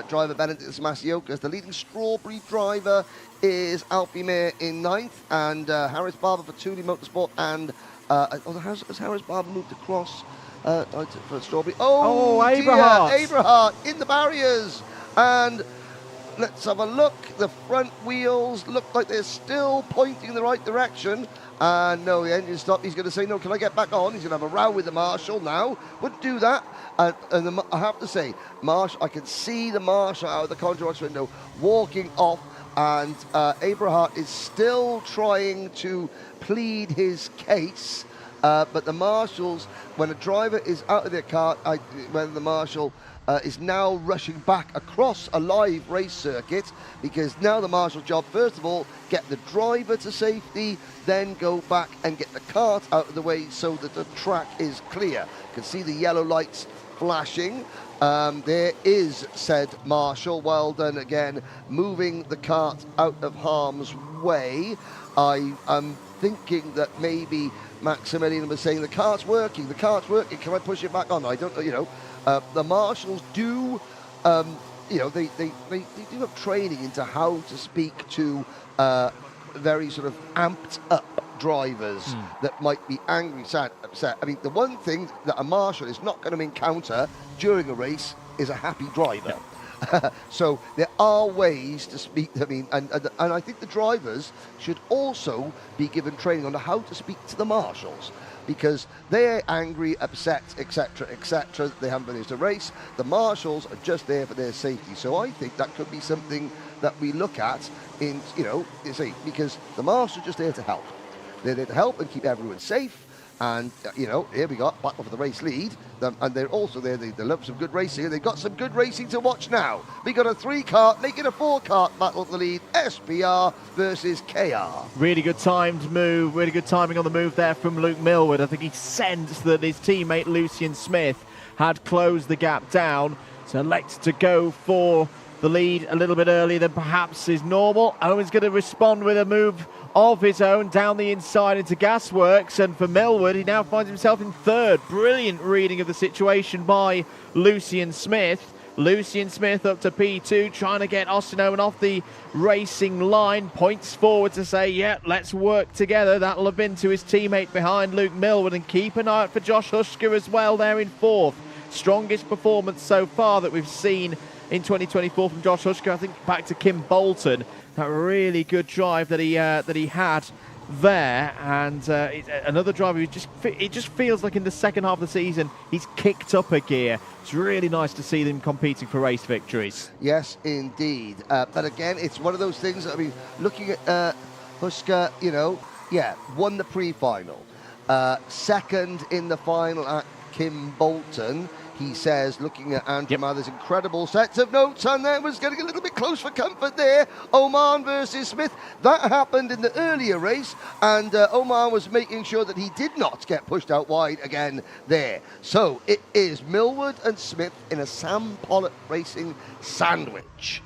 driver Benedictus Masiokas. The leading Strawberry driver is Alfie Mayer in 9th, and Harris Barber for Thule Motorsport, and has Harris Barber moved across for Strawberry? Oh, Abrahart. Abrahart in the barriers, and let's have a look. The front wheels look like they're still pointing in the right direction. No, the engine stopped. He's going to say, no, can I get back on? He's going to have a row with the marshal now. Wouldn't do that. I have to say, I can see the marshal out of the control box window walking off, and Abrahart is still trying to plead his case. But the marshals, when a driver is out of their car, when the marshal is now rushing back across a live race circuit, because now the marshal's job, first of all, get the driver to safety, then go back and get the cart out of the way so that the track is clear. You can see the yellow lights flashing. There is said marshal. Well done again, moving the cart out of harm's way. I am thinking that maybe Maximilian was saying, the cart's working, can I push it back on? I don't know, the marshals do, they do have training into how to speak to very sort of amped up drivers that might be angry, sad, upset. I mean, the one thing that a marshal is not going to encounter during a race is a happy driver. So there are ways to speak. I mean, and I think the drivers should also be given training on how to speak to the marshals. because they're angry, upset, etc., etc. They haven't been able to race. The marshals are just there for their safety. So I think that could be something that we look at in, you see, because the marshals are just there to help. They're there to help and keep everyone safe. And, here we got battle for the race lead. And they're also there, they love some good racing. And they've got some good racing to watch now. We got a 3-kart, making a 4-kart battle for the lead. SPR versus KR. Really good timed move, really good timing on the move there from Luke Millward. I think he sensed that his teammate Lucian Smith had closed the gap down. So elected to go for the lead a little bit earlier than perhaps is normal. Owen's going to respond with a move of his own down the inside into Gasworks, and for Millward, he now finds himself in third. Brilliant reading of the situation by Lucian Smith. Lucian Smith up to P2, trying to get Austin Owen off the racing line. Points forward to say, yeah, let's work together. That'll have been to his teammate behind, Luke Millward, and keep an eye out for Josh Husker as well there in fourth. Strongest performance so far that we've seen in 2024 from Josh Husker. I think back to Kim Bolton. That really good drive that he had there, and another driver who it just feels like in the second half of the season he's kicked up a gear. It's really nice to see them competing for race victories. Yes, indeed. But again, it's one of those things. I mean, looking at Husker, won the pre-final, second in the final at Kim Bolton. He says, looking at Andrew Mather's incredible sets of notes, and then was getting a little bit close for comfort there. Oman versus Smith. That happened in the earlier race, and Oman was making sure that he did not get pushed out wide again there. So it is Millward and Smith in a Sam Pollitt Racing sandwich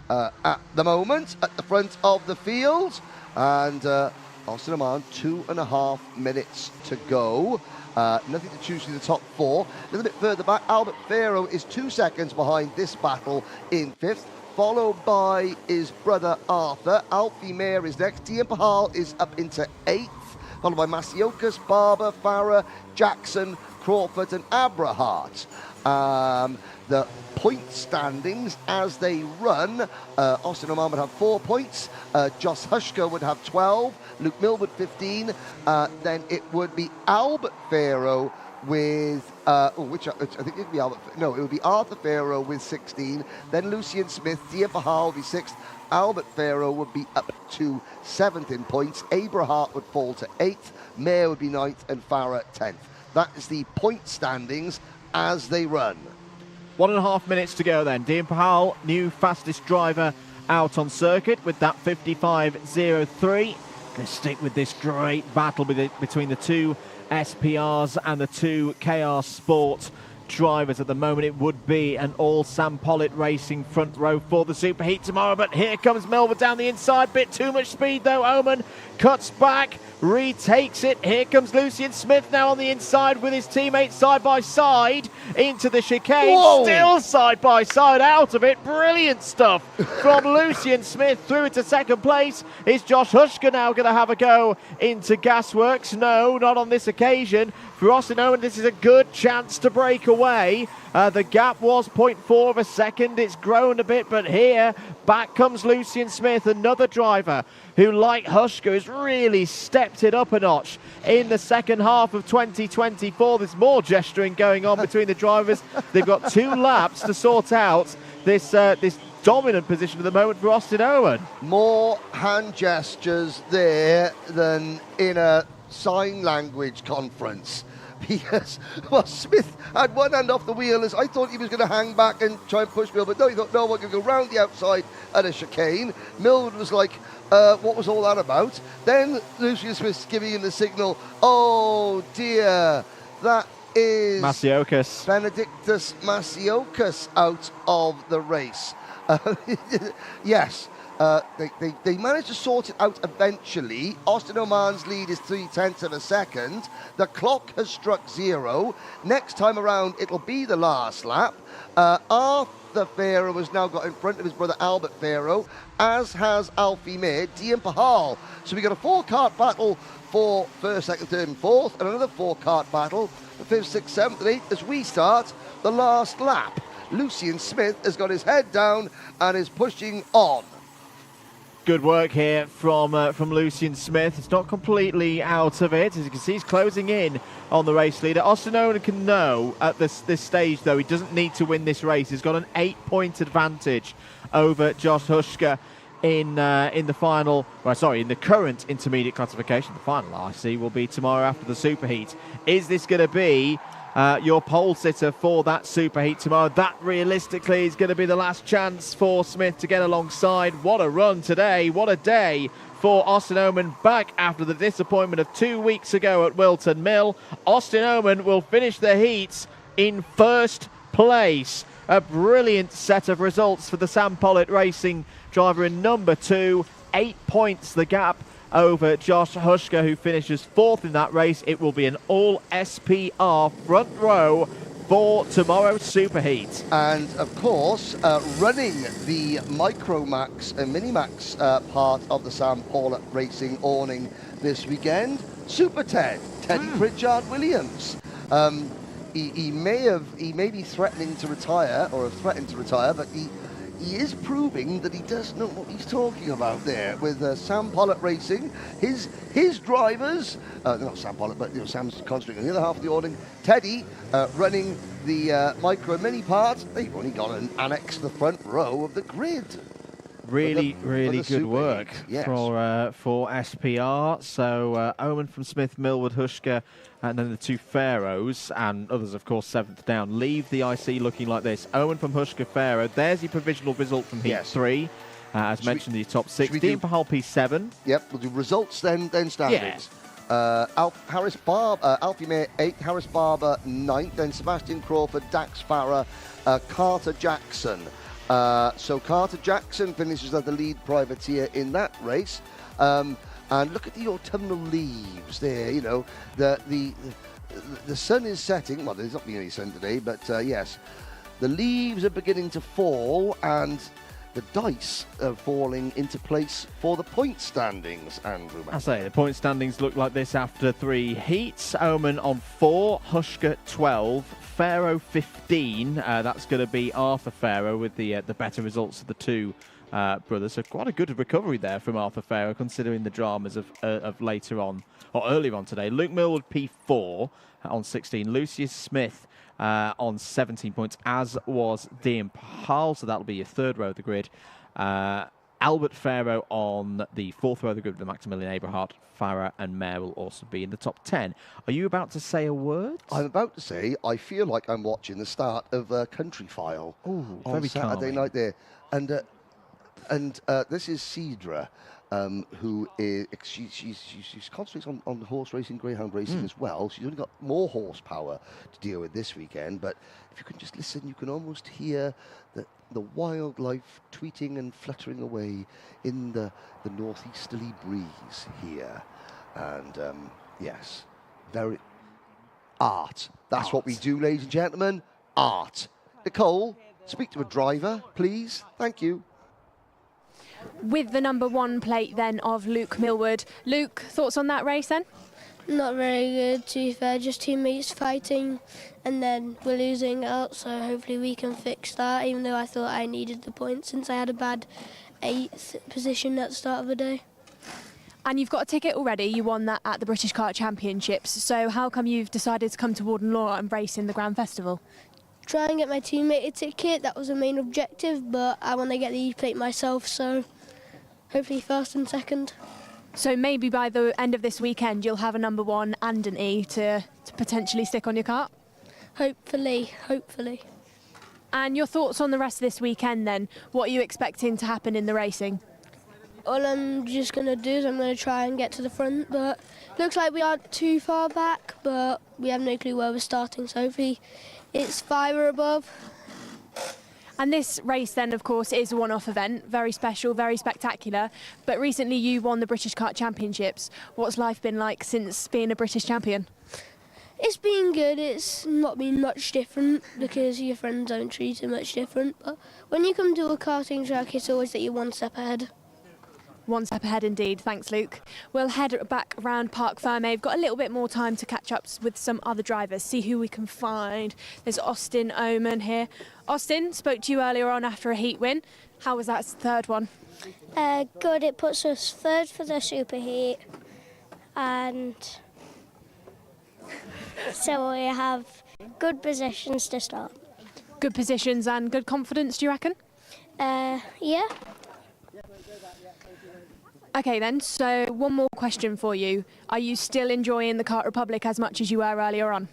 at the moment at the front of the field. And Austin Oman, 2.5 minutes to go. Nothing to choose in the top 4. A little bit further back, Albert Farrow is 2 seconds behind this battle in 5th, followed by his brother Arthur. Alfie Mayer is next. Dian Pahal is up into 8th, followed by Masiokas, Barber, Farah, Jackson, Crawford and Abrahart. The point standings as they run, Austin Oman would have 4 points, Josh Husker would have 12, Luke Millward 15, then it would be Albert Farrow with, I think it would be it would be Arthur Farrow with 16, then Lucian Smith, Dian Pahal would be 6th, Albert Farrow would be up to 7th in points, Abrahart would fall to 8th, Mayer would be 9th and Farah 10th. That is the point standings as they run. 1.5 minutes to go then. Dian Pahal, new fastest driver out on circuit with that 55.03. Going to stick with this great battle between the two SPRs and the two KR Sport drivers. At the moment it would be an all Sam Pollitt Racing front row for the Superheat tomorrow, but here comes Millward down the inside. Bit too much speed though. Oman cuts back, retakes it. Here comes Lucian Smith now on the inside with his teammates side by side into the chicane. Whoa. Still side by side out of it. Brilliant stuff from Lucian Smith through into second place. Is Josh Husker now going to have a go into Gasworks? No, not on this occasion. For Austin Owen, this is a good chance to break away. The gap was 0.4 of a second. It's grown a bit, but here back comes Lucian Smith, another driver who, like Husker, has really stepped it up a notch in the second half of 2024. There's more gesturing going on between the drivers. They've got 2 laps to sort out this dominant position at the moment for Austin Owen. More hand gestures there than in a sign language conference. Because, well, Smith had one hand off the wheel as I thought he was going to hang back and try and push Millward, but no, he thought, no, we're going to go round the outside at a chicane. Millward was like, what was all that about? Then Lucian Smith's giving him the signal, oh dear, that is Masiokas. Benedictus Masiokas out of the race. Yes. They managed to sort it out eventually. Austin Oman's lead is 0.3 of a second. The clock has struck 0. Next time around, it'll be the last lap. Arthur Farrow has now got in front of his brother Albert Farrow, as has Alfie Mayer, Dian Pahal. So we got a 4-kart battle for 1st, 2nd, 3rd and 4th, and another 4-kart battle for 5th, 6th, 7th and 8th as we start the last lap. Lucian Smith has got his head down and is pushing on. Good work here from Lucian Smith. It's not completely out of it. As you can see, he's closing in on the race leader. Austin Owen can know at this stage, though, he doesn't need to win this race. He's got an 8-point advantage over Josh Huschka in the final, in the current intermediate classification. The final RC will be tomorrow after the superheat. Is this going to be your pole sitter for that superheat tomorrow? That realistically is going to be the last chance for Smith to get alongside. What a run today. What a day for Austin Oman, back after the disappointment of 2 weeks ago at Wilton Mill. Austin Oman will finish the heats in first place. A brilliant set of results for the Sam Pollitt Racing driver in number 2. 8 points the gap over Josh Huschka, who finishes 4th in that race. It will be an all SPR front row for tomorrow's superheat. And of course, running the Micromax and Minimax part of the Sam Pollitt Racing awning this weekend, Super Teddy Pritchard Williams. He may be threatening to retire, or have threatened to retire, but he is proving that he does know what he's talking about there with Sam Pollitt Racing. His drivers, not Sam Pollitt, but Sam's concentrating on the other half of the awning. Teddy running the Micro Mini part. They've only got an annex to the front row of the grid. Really good work yes. for SPR. So Oman from Smith, Millward, Huschka, and then the 2 Pharaohs, and others, of course, 7th down, leave the IC looking like this. Oman from Huschka, Pharaoh. There's your provisional result from Heat 3. As mentioned, the top 6. Dean Pahal P7. Yep, we'll do results, then standings. Harris Barber, Alfie May 8th, Harris Barber 9th, then Sebastian Crawford, Dax Farah, Carter Jackson. So Carter Jackson finishes as the lead privateer in that race. And look at the autumnal leaves there, the sun is setting. Well, there's not been any sun today, but yes, the leaves are beginning to fall and the dice are falling into place for the point standings, Andrew. I say the point standings look like this after 3 heats. Oman on 4, Huschka 12, Pharaoh 15. That's going to be Arthur Pharaoh with the better results of the 2 brothers. So quite a good recovery there from Arthur Pharaoh, considering the dramas of later on, or earlier on today. Luke Millward P4 on 16. Lucius Smith on 17 points, as was Dean Pahal. So that'll be your 3rd row of the grid. Albert Pharaoh on the 4th row of the grid with Maximilian Aberhart. Farah and Mayer will also be in the top 10. Are you about to say a word? I'm about to say I feel like I'm watching the start of Country File on Saturday night there. And this is Cedra, who is she's concentrates on horse racing, greyhound racing as well. She's only got more horsepower to deal with this weekend. But if you can just listen, you can almost hear the wildlife tweeting and fluttering away in the northeasterly breeze here. And yes, very art. That's what we do, ladies and gentlemen. Art. Nicole, speak to a driver, please. Thank you. With the number 1 plate then of Luke Millward. Luke, thoughts on that race then? Not very good, to be fair. Just teammates fighting and then we're losing out, so hopefully we can fix that, even though I thought I needed the points since I had a bad 8th position at the start of the day. And you've got a ticket already. You won that at the British Kart Championships. So how come you've decided to come to Warden Law and race in the Grand Festival? Try and get my teammate a ticket, that was the main objective, but I want to get the E-plate myself, so hopefully 1st and 2nd. So maybe by the end of this weekend you'll have a number 1 and an E to potentially stick on your kart? Hopefully. And your thoughts on the rest of this weekend then? What are you expecting to happen in the racing? All I'm just going to do is I'm going to try and get to the front, but looks like we aren't too far back, but we have no clue where we're starting, so hopefully it's 5 or above. And this race then, of course, is a one-off event, very special, very spectacular. But recently you won the British Kart Championships. What's life been like since being a British champion? It's been good. It's not been much different because your friends don't treat it much different. But when you come to a karting track, it's always that you're 1 step ahead. One step ahead indeed. Thanks, Luke. We'll head back around Parc Ferme. We've got a little bit more time to catch up with some other drivers, see who we can find. There's Austin Oman here. Austin, spoke to you earlier on after a heat win. How was that third one? Good. It puts us third for the superheat, and so we have good positions to start. Good positions and good confidence, do you reckon? Yeah. Okay then, so one more question for you. Are you still enjoying the Kart Republic as much as you were earlier on?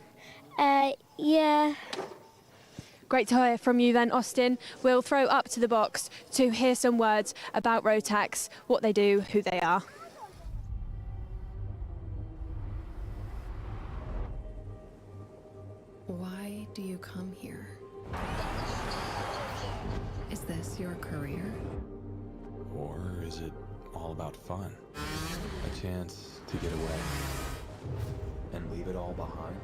Yeah. Great to hear from you then, Austin. We'll throw up to the box to hear some words about Rotax, what they do, who they are. Why do you come here? Is this your career? Or is it all about fun? A chance to get away and leave it all behind?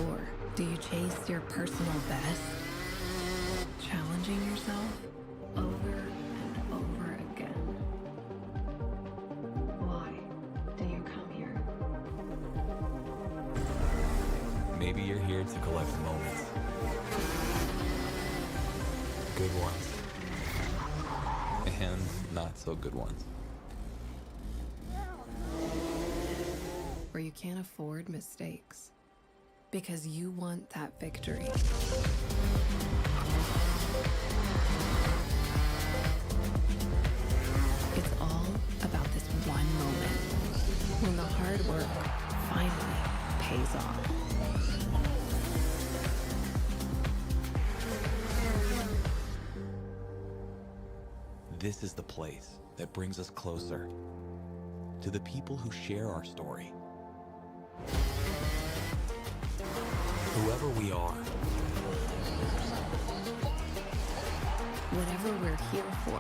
Or do you chase your personal best? Challenging yourself over and over again. Why do you come here? Maybe you're here to collect moments. Good ones. And not so good ones. Where you can't afford mistakes because you want that victory. It's all about this one moment when the hard work finally pays off. This is the place that brings us closer to the people who share our story. Whoever we are. Whatever we're here for.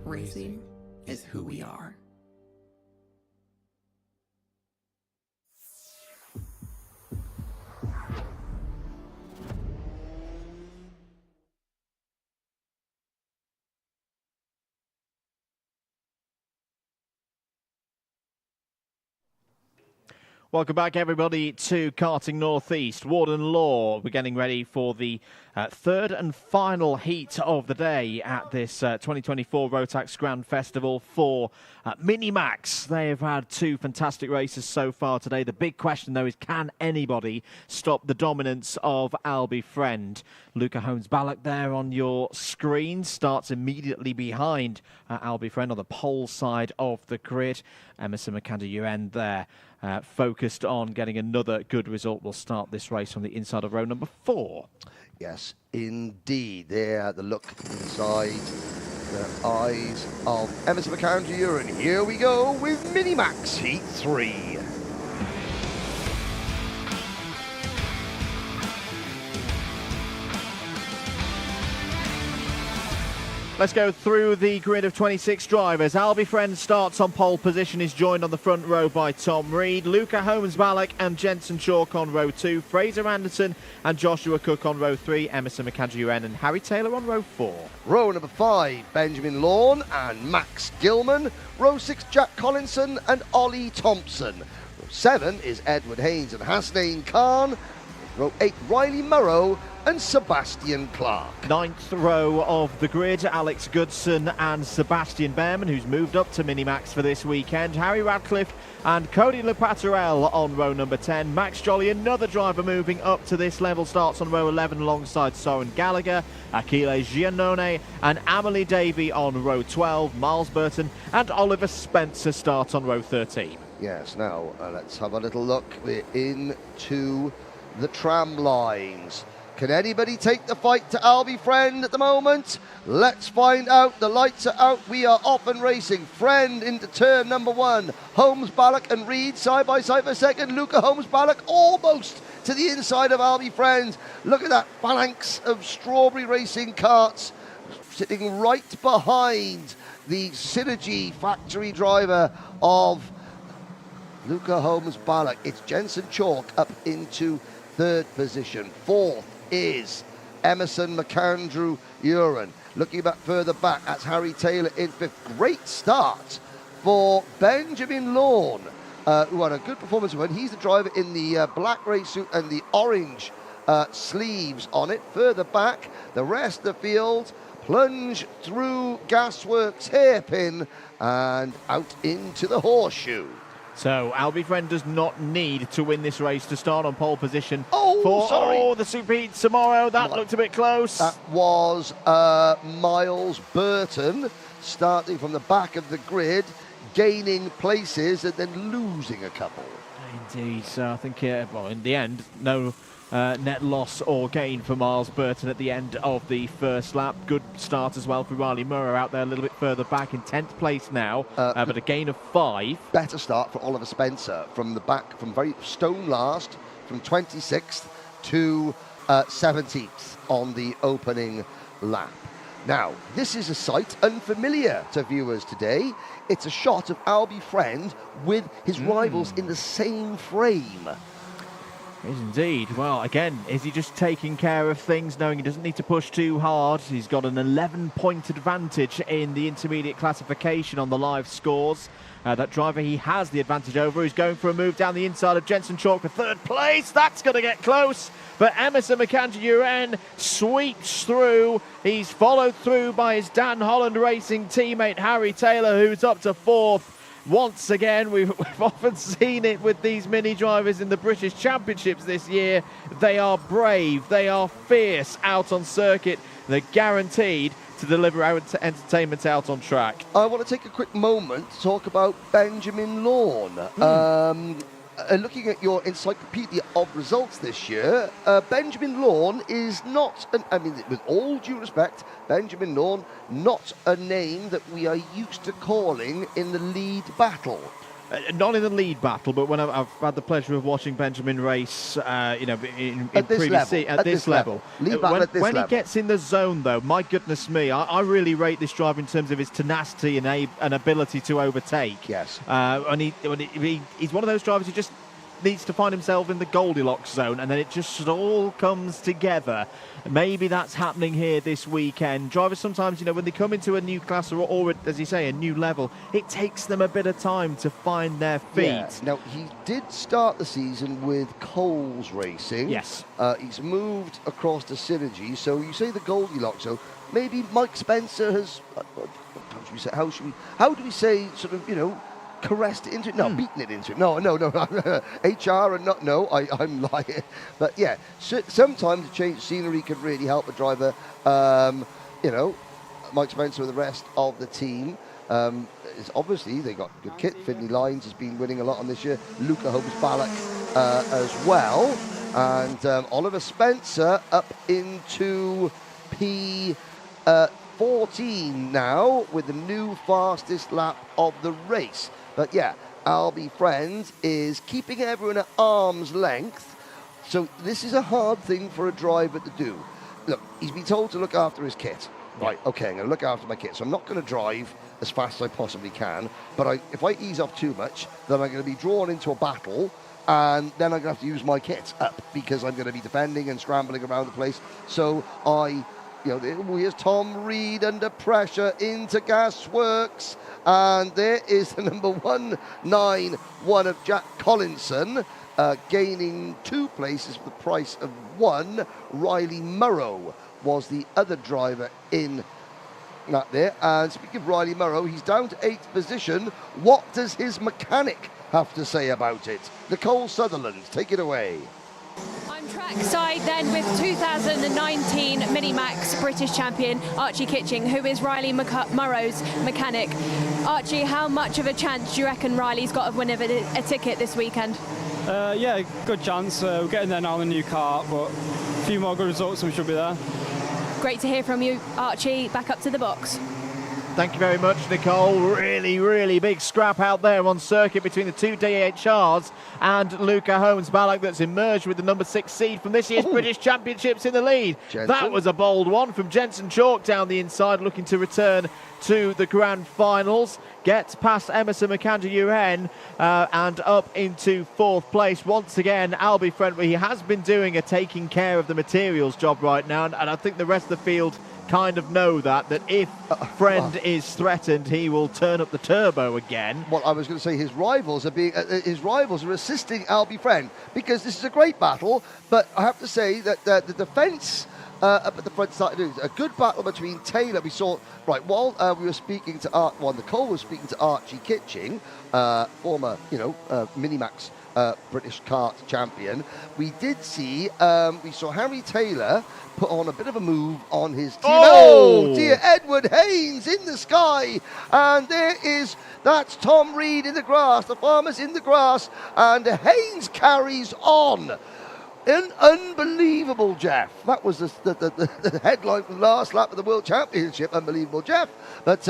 Racing is who we are. Welcome back, everybody, to Karting Northeast. Warden Law, we're getting ready for the third and final heat of the day at this 2024 Rotax Grand Festival for Minimax. They have had two fantastic races so far today. The big question, though, is can anybody stop the dominance of Albie Friend? Luca Holmes-Ballock there on your screen starts immediately behind Albie Friend on the pole side of the grid. Emerson McAnder-Uen there. Focused on getting another good result. We'll start this race from the inside of row number 4. Yes, indeed. There, the look inside the eyes of Emerson McAnder-Uen. Here we go with Minimax Heat 3. Let's go through the grid of 26 drivers. Albie Friend starts on pole position, is joined on the front row by Tom Reed, Luca Holmes-Ballock and Jensen Chalk on row 2, Fraser Anderson and Joshua Cook on row 3, Emerson McAnder-Uen and Harry Taylor on row 4. Row number 5, Benjamin Lawn and Max Gilman. Row 6, Jack Collinson and Ollie Thompson. Row 7 is Edward Haynes and Hasnain Khan. Row 8, Riley Murrow and Sebastian Clark. 9th row of the grid, Alex Goodson and Sebastian Behrman, who's moved up to Minimax for this weekend. Harry Radcliffe and Cody Lepaterel on row number 10. Max Jolly, another driver moving up to this level, starts on row 11 alongside Soren Gallagher. Achille Giannone and Amelie Davey on row 12. Miles Burton and Oliver Spencer start on row 13. Yes, now let's have a little look. We're into the tram lines. Can anybody take the fight to Albie Friend at the moment? Let's find out. The lights are out. We are off and racing. Friend into turn number 1. Holmes-Ballock and Reed side by side for second. Luca Holmes-Ballock almost to the inside of Albie Friend. Look at that phalanx of Strawberry Racing karts sitting right behind the Synergy factory driver of Luca Holmes-Balak. It's Jensen Chalk up into 3rd position. 4th is Emerson McAndrew Uren. Looking back further back, that's Harry Taylor in 5th. Great start for Benjamin Lawn, who had a good performance when he's the driver in the black race suit and the orange sleeves on it. Further back, the rest of the field plunge through Gasworks hairpin and out into the horseshoe. So Albie Friend does not need to win this race to start on pole position. Sorry. Oh, the Superheat tomorrow. That looked a bit close. That was Miles Burton starting from the back of the grid, gaining places and then losing a couple. Indeed. So I think, well, in the end, no net loss or gain for Miles Burton at the end of the first lap. Good start as well for Riley Murrow out there a little bit further back in 10th place now, but a gain of 5. Better start for Oliver Spencer from the back, from very stone last, from 26th to 17th on the opening lap. Now, this is a sight unfamiliar to viewers today. It's a shot of Albie Friend with his rivals in the same frame. Is indeed. Well, again, is he just taking care of things, knowing he doesn't need to push too hard? He's got an 11-point advantage in the intermediate classification on the live scores. That driver he has the advantage over. He's going for a move down the inside of Jensen Chalk for 3rd place. That's going to get close. But Emerson McAndrew sweeps through. He's followed through by his Dan Holland Racing teammate Harry Taylor, who's up to 4th. Once again, we've often seen it with these mini drivers in the British Championships this year. They are brave, they are fierce out on circuit. They're guaranteed to deliver entertainment out on track. I want to take a quick moment to talk about Benjamin Lawn. Looking at your encyclopedia of results this year, Benjamin Lawn is not, I mean, with all due respect, Benjamin Lawn, not a name that we are used to calling in the lead battle. Not in the lead battle, but when I've had the pleasure of watching Benjamin race, in previous at this level. When he gets in the zone, though, my goodness me, I really rate this driver in terms of his tenacity and an ability to overtake. Yes. And he's one of those drivers who just needs to find himself in the Goldilocks zone, and then it just all comes together. Maybe that's happening here this weekend. Drivers sometimes, when they come into a new class or as you say, a new level, it takes them a bit of time to find their feet. Yeah. Now, he did start the season with Coles Racing. Yes. He's moved across to Synergy, so you say the Goldilocks zone. Maybe Mike Spencer has, how do we say, sort of, caressed it into it? No, beaten it into it. No. HR and not, no, I'm lying. But yeah, sometimes a change of scenery can really help a driver. Mike Spencer with the rest of the team. Obviously, they got good kit. Finley Lyons has been winning a lot on this year. Luca Holmes-Balak as well. And Oliver Spencer up into P14 now with the new fastest lap of the race. But yeah, Albie Friend is keeping everyone at arm's length. So this is a hard thing for a driver to do. Look, he's been told to look after his kit. Right, okay, I'm going to look after my kit. So I'm not going to drive as fast as I possibly can. But if I ease off too much, then I'm going to be drawn into a battle. And then I'm going to have to use my kit up because I'm going to be defending and scrambling around the place. So here's Tom Reed under pressure into Gasworks. And there is the number 191 of Jack Collinson, gaining 2 places for the price of 1. Riley Murrow was the other driver in that there. And speaking of Riley Murrow, he's down to 8th position. What does his mechanic have to say about it? Nicole Sutherland, take it away. I'm trackside then with 2019 Minimax British champion Archie Kitching, who is Riley Murrow's mechanic. Archie, how much of a chance do you reckon Riley's got of winning a ticket this weekend? Yeah, good chance. We're getting there now in the new kart, but a few more good results and we should be there. Great to hear from you, Archie. Back up to the box. Thank you very much, Nicole. Really, really big scrap out there on circuit between the two DHRs and Luca Holmes-Ballock that's emerged with the number 6 seed from this year's British Championships in the lead. Jensen. That was a bold one from Jensen Chalk down the inside, looking to return to the grand finals. Gets past Emerson McAndrew-Uren and up into 4th place. Once again, Albie Friend, he has been doing a taking care of the materials job right now, and I think the rest of the field kind of know that if Friend is threatened, he will turn up the turbo again. Well, I was going to say his rivals are assisting Albie Friend, because this is a great battle, but I have to say that the defence up at the front started doing a good battle between Taylor. We saw, right, while we were speaking to Nicole was speaking to Archie Kitching, former, Minimax British kart champion. We did see, we saw Harry Taylor put on a bit of a move on his team. Oh dear, Edward Haynes in the sky, and that's Tom Reed in the grass, the farmer's in the grass, and Haynes carries on. Unbelievable, Jeff. That was the headline from the last lap of the World Championship. Unbelievable, Jeff. But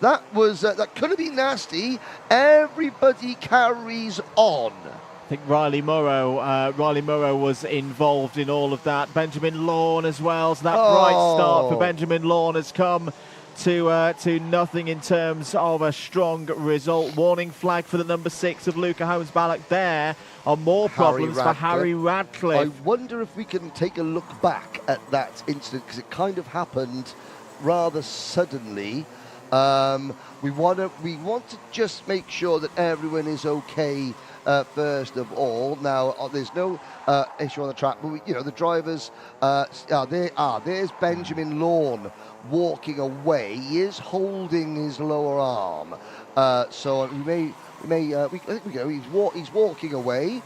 that could have been nasty. Everybody carries on. I think Riley Morrow was involved in all of that. Benjamin Lawn as well. So that bright start for Benjamin Lawn has come to nothing in terms of a strong result. Warning flag for the number 6 of Luca Holmes-Ballock. There are more problems for Harry Radcliffe. I wonder if we can take a look back at that incident, because it kind of happened rather suddenly. We want to just make sure that everyone is okay. First of all, now there's no issue on the track, but the drivers. There's Benjamin Lawn walking away. He is holding his lower arm, so I think we go. He's walking away.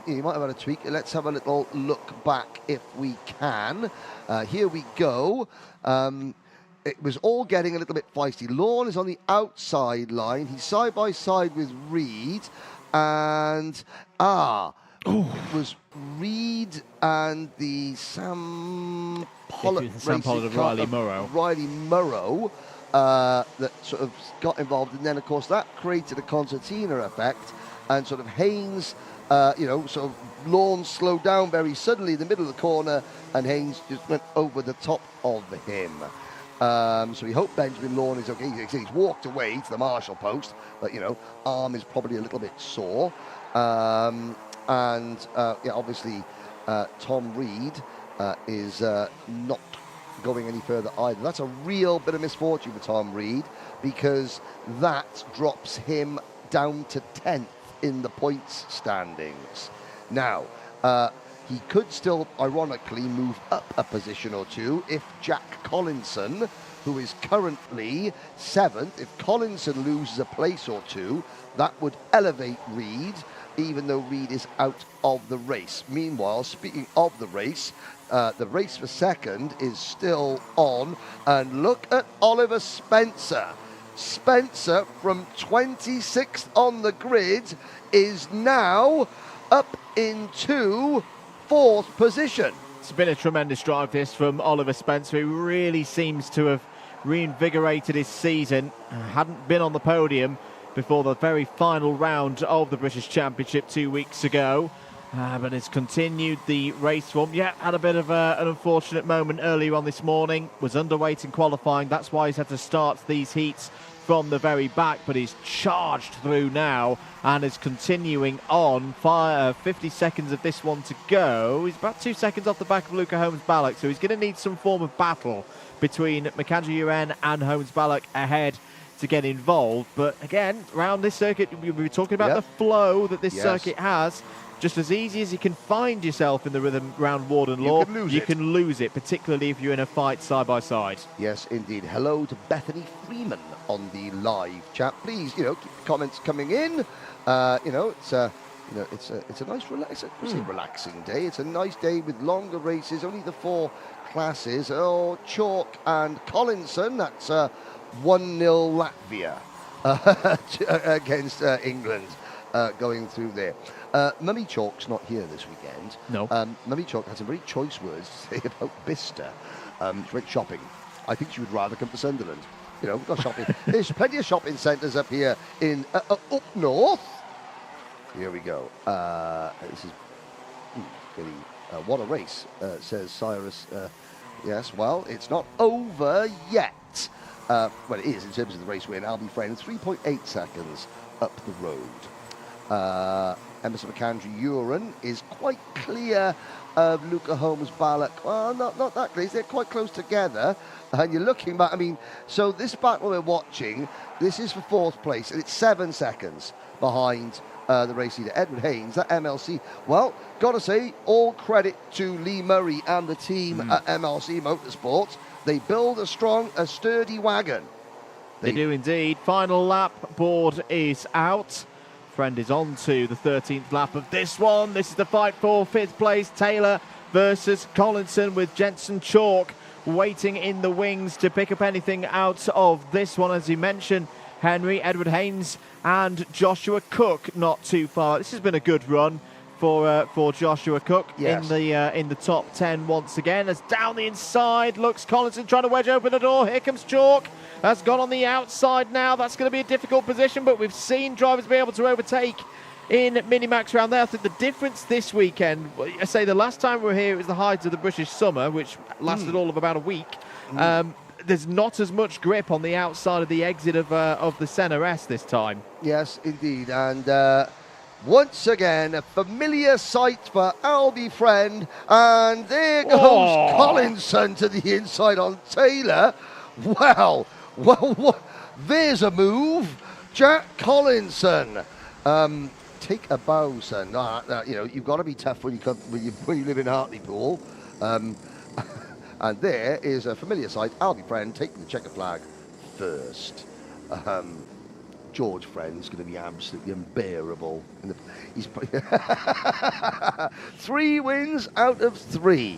He might have had a tweak. Let's have a little look back if we can. Here we go. It was all getting a little bit feisty. Lawn is on the outside line. He's side by side with Reed. And it was Reed and the Sam Pollock of Riley Morrow that sort of got involved, and then of course that created a concertina effect, and sort of Haynes, sort of Lawn slowed down very suddenly in the middle of the corner, and Haynes just went over the top of him. So we hope Benjamin Lawn is okay. He's walked away to the marshal post, but arm is probably a little bit sore. Obviously Tom Reed is not going any further either. That's a real bit of misfortune for Tom Reed, because that drops him down to 10th in the points standings. Now, he could still, ironically, move up a position or two if Jack Collinson, who is currently 7th, if Collinson loses a place or two, that would elevate Reed, even though Reed is out of the race. Meanwhile, speaking of the race for second is still on, and look at Oliver Spencer. Spencer, from 26th on the grid, is now up into 4th position. It's been a tremendous drive this from Oliver Spencer, who really seems to have reinvigorated his season. Hadn't been on the podium before the very final round of the British Championship 2 weeks ago, but has continued the race form. Yeah, had a bit of an unfortunate moment earlier on this morning, was underweight in qualifying. That's why he's had to start these heats from the very back, but he's charged through now and is continuing on. 50 seconds of this one to go. He's about 2 seconds off the back of Luca Holmes-Ballock, so he's going to need some form of battle between McAndrew-Uren and Holmes-Ballock ahead to get involved. But again, around this circuit, we were talking about the flow that this circuit has. Just as easy as you can find yourself in the rhythm around Warden Law, you can lose it, particularly if you're in a fight side by side. Yes, indeed. Hello to Bethany Freeman on the live chat. Please, keep the comments coming in. It's a nice, relaxing day. It's a nice day with longer races. Only the 4 classes. Oh, Chalk and Collinson. That's 1-0 Latvia against England. Going through there. Mummy Chalk's not here this weekend. No. Mummy Chalk had some very choice words to say about Bicester. She went shopping. I think she would rather come to Sunderland. you know, we've got shopping. There's plenty of shopping centres up here in up north. Here we go. This is really, what a race, says Cyrus. Yes, well, it's not over yet. Well, it is in terms of the race win. Albie Friend, 3.8 seconds up the road. Emerson McAndrew Uren is quite clear of Luca Holmes Ballock. Well, not that close. They're quite close together. And you're looking back, I mean, so this battle we're watching, this is for 4th place, and it's 7 seconds behind the race leader, Edward Haynes, that MLC. Well, got to say, all credit to Lee Murray and the team at MLC Motorsports. They build a sturdy wagon. They do indeed. Final lap, board is out. Friend is on to the 13th lap of this one. This is the fight for 5th place. Taylor versus Collinson, with Jensen Chalk waiting in the wings to pick up anything out of this one. As you mentioned, Henry, Edward Haynes and Joshua Cook not too far. This has been a good run for Joshua Cook. Yes. in the top 10 once again. As down the inside looks Collinson trying to wedge open the door. Here comes Chalk. Has gone on the outside now. That's going to be a difficult position, but we've seen drivers be able to overtake in Minimax around there. I think the difference this weekend, I say the last time we were here, it was the height of the British summer, which lasted all of about a week. There's not as much grip on the outside of the exit of the Senna S this time. Yes, indeed. And once again, a familiar sight for Albie Friend. And there goes Collinson to the inside on Taylor. Wow. Well, there's a move. Jack Collinson. Take a bow, son. You know, you've got to be tough when you live in Hartlepool. And there is a familiar sight. Albie Friend taking the checker flag first. George Friend's going to be absolutely unbearable. He's 3 wins out of 3.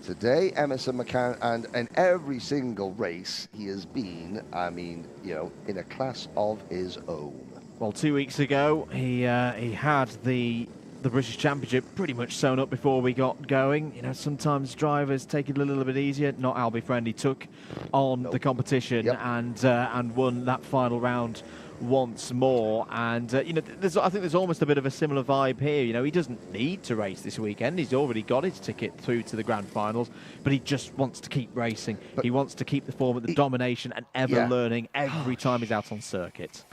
Today, Emerson McCann, and in every single race he has been, I mean, you know, in a class of his own. Well, 2 weeks ago, he had the British Championship pretty much sewn up before we got going. You know, sometimes drivers take it a little bit easier. Not Albie Friend. He took on the competition and won that final round once more. And you know, I think there's almost a bit of a similar vibe here. You know, he doesn't need to race this weekend. He's already got his ticket through to the grand finals, but he just wants to keep racing. He wants to keep the form of the domination and ever learning every time he's out on circuit.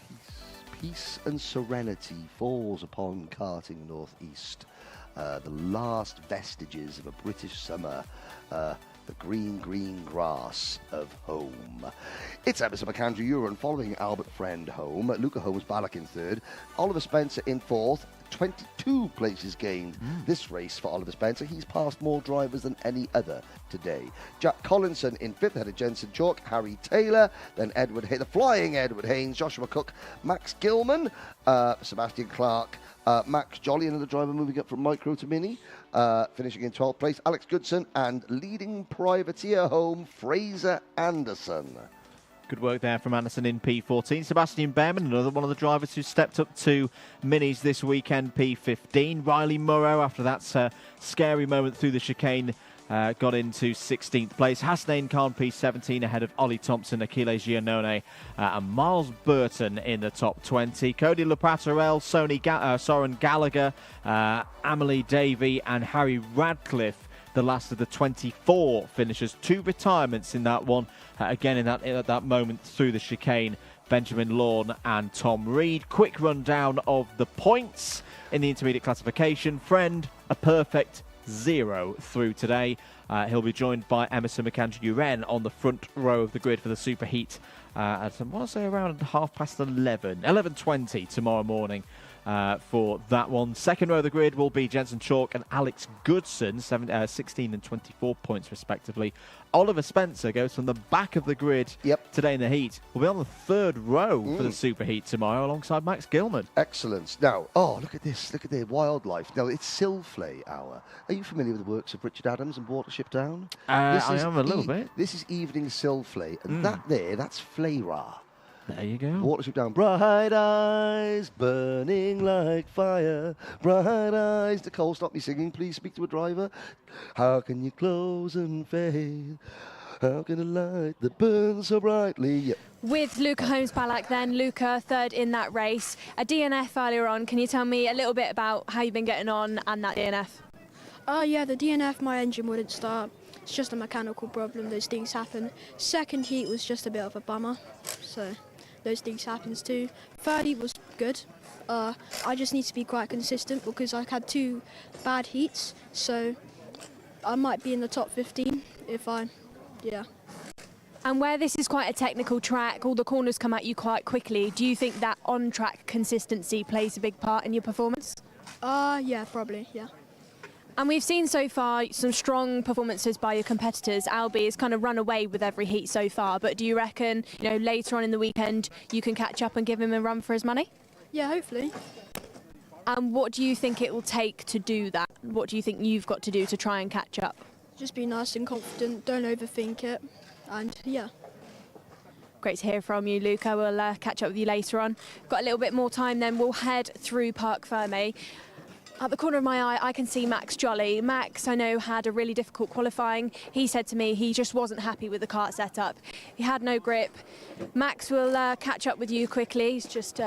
Peace and serenity falls upon Karting North East. The last vestiges of a British summer. The green grass of home. It's Emerson McAndrew Uren following Albert Friend home. Luca Holmes Ballock in 3rd. Oliver Spencer in 4th. 22 places gained this race for Oliver Spencer. He's passed more drivers than any other today. Jack Collinson in 5th ahead of Jensen Chalk, Harry Taylor, then the flying Edward Haynes, Joshua Cook, Max Gilman, Sebastian Clark, Max Jolly, another driver moving up from micro to mini, finishing in 12th place, Alex Goodson, and leading privateer home, Fraser Anderson. Good work there from Anderson in P14. Sebastian Behrman, another one of the drivers who stepped up to minis this weekend, P15. Riley Murrow, after that scary moment through the chicane, got into 16th place. Hasnain Khan, P17, ahead of Ollie Thompson, Achille Giannone, and Miles Burton in the top 20. Cody Lepaterel, Soren Gallagher, Amelie Davey, and Harry Radcliffe, the last of the 24 finishers. 2 retirements in that one. Again, in that moment through the chicane, Benjamin Lawn and Tom Reed. Quick rundown of the points in the intermediate classification. Friend, a perfect 0 through today. He'll be joined by Emerson McAndrew Uren on the front row of the grid for the superheat at, I want to say, around 11:20 tomorrow morning. For that one. Second row of the grid will be Jensen Chalk and Alex Goodson, 16 and 24 points respectively. Oliver Spencer goes from the back of the grid today in the heat. We'll be on the 3rd row for the superheat tomorrow alongside Max Gilman. Excellent. Now, look at this. Look at the wildlife. Now, it's Silflay Hour. Are you familiar with the works of Richard Adams and Watership Down? I am a little bit. This is Evening Silflay, and that's Flayra. There you go. Watership Down. Bright eyes burning like fire. Bright eyes. Nicole, stop me singing. Please speak to a driver. How can you close and fade? How can a light that burns so brightly? Yeah. With Luca Holmes-Ballack then, Luca third in that race. A DNF earlier on, can you tell me a little bit about how you've been getting on and that DNF? Yeah, the DNF, my engine wouldn't start. It's just a mechanical problem, those things happen. Second heat was just a bit of a bummer, so those things happen too. Third heat was good. I just need to be quite consistent because I had 2 bad heats, so I might be in the top 15 if yeah. And where this is quite a technical track, all the corners come at you quite quickly. Do you think that on-track consistency plays a big part in your performance? Yeah, probably, yeah. And we've seen so far some strong performances by your competitors. Albie has kind of run away with every heat so far, but do you reckon, later on in the weekend you can catch up and give him a run for his money? Yeah, hopefully. And what do you think it will take to do that? What do you think you've got to do to try and catch up? Just be nice and confident, don't overthink it, and yeah. Great to hear from you, Luca. We'll catch up with you later on. Got a little bit more time then. We'll head through Parc Fermé. At the corner of my eye, I can see Max Jolly. Max, I know, had a really difficult qualifying. He said to me he just wasn't happy with the kart setup. He had no grip. Max will catch up with you quickly. He's just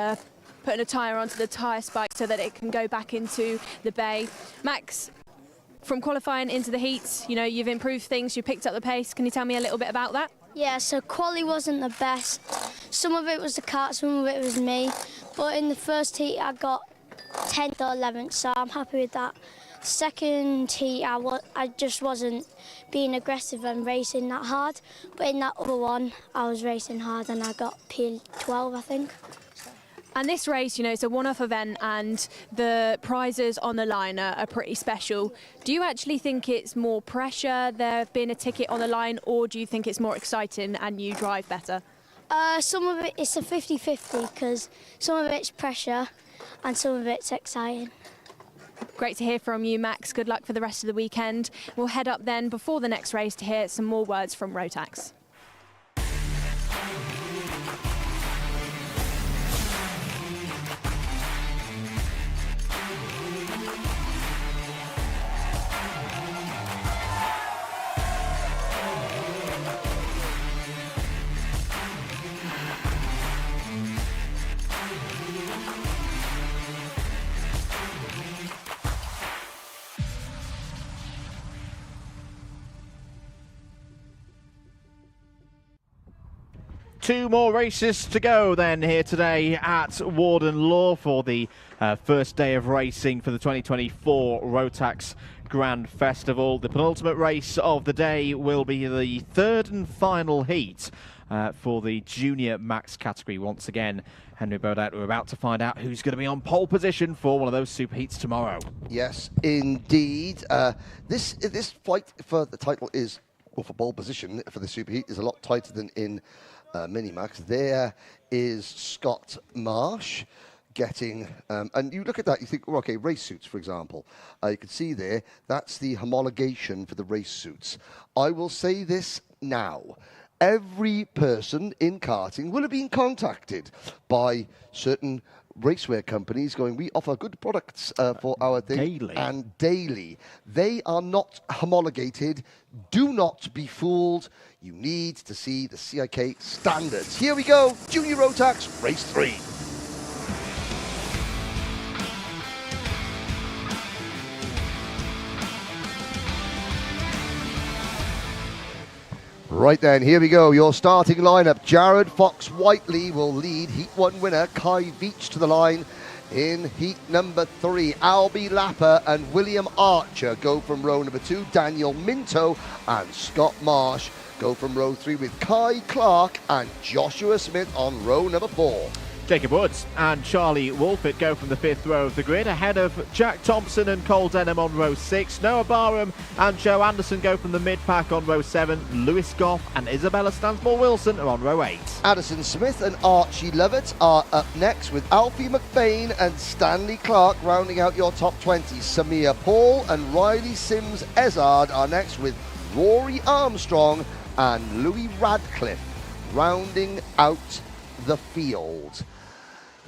putting a tyre onto the tyre spike so that it can go back into the bay. Max, from qualifying into the heats, you've improved things, you picked up the pace. Can you tell me a little bit about that? Yeah, so quali wasn't the best. Some of it was the kart, some of it was me. But in the first heat, I got 10th or 11th, so I'm happy with that. Second heat, I just wasn't being aggressive and racing that hard. But in that other one, I was racing hard and I got P12, I think. And this race, it's a one-off event and the prizes on the line are pretty special. Do you actually think it's more pressure, there being a ticket on the line, or do you think it's more exciting and you drive better? Some of it, it's a 50-50 because some of it's pressure and some of it's exciting. Great to hear from you, Max. Good luck for the rest of the weekend. We'll head up then before the next race to hear some more words from Rotax. Two more races to go then here today at Warden Law for the first day of racing for the 2024 Rotax Grand Festival. The penultimate race of the day will be the third and final heat for the Junior Max category. Once again, Henry Baudet, we're about to find out who's going to be on pole position for one of those super heats tomorrow. Yes, indeed. This fight for the title is, or for pole position for the super heat, is a lot tighter than in Minimax. There is Scott Marsh getting, and you look at that, you think, oh, okay, race suits, for example. You can see there, that's the homologation for the race suits. I will say this now. Every person in karting will have been contacted by certain racewear companies going, we offer good products for our thing. Daily. And daily. They are not homologated. Do not be fooled. You need to see the CIK standards. Here we go. Junior Rotax, race 3. Right then, here we go. Your starting lineup. Jared Fox-Whiteley will lead. Heat 1 winner Kai Veach to the line. In heat number 3, Albie Lapper and William Archer go from row number 2. Daniel Minto and Scott Marsh go from row 3 with Kai Clark and Joshua Smith on row number 4. Jacob Woods and Charlie Wolfett go from the 5th row of the grid, ahead of Jack Thompson and Cole Denham on row 6. Noah Barham and Joe Anderson go from the mid-pack on row 7. Lewis Goff and Isabella Stansmore-Wilson are on row 8. Addison Smith and Archie Lovett are up next, with Alfie McBain and Stanley Clark rounding out your top 20. Samir Paul and Riley Sims-Ezard are next, with Rory Armstrong and Louis Radcliffe rounding out the field.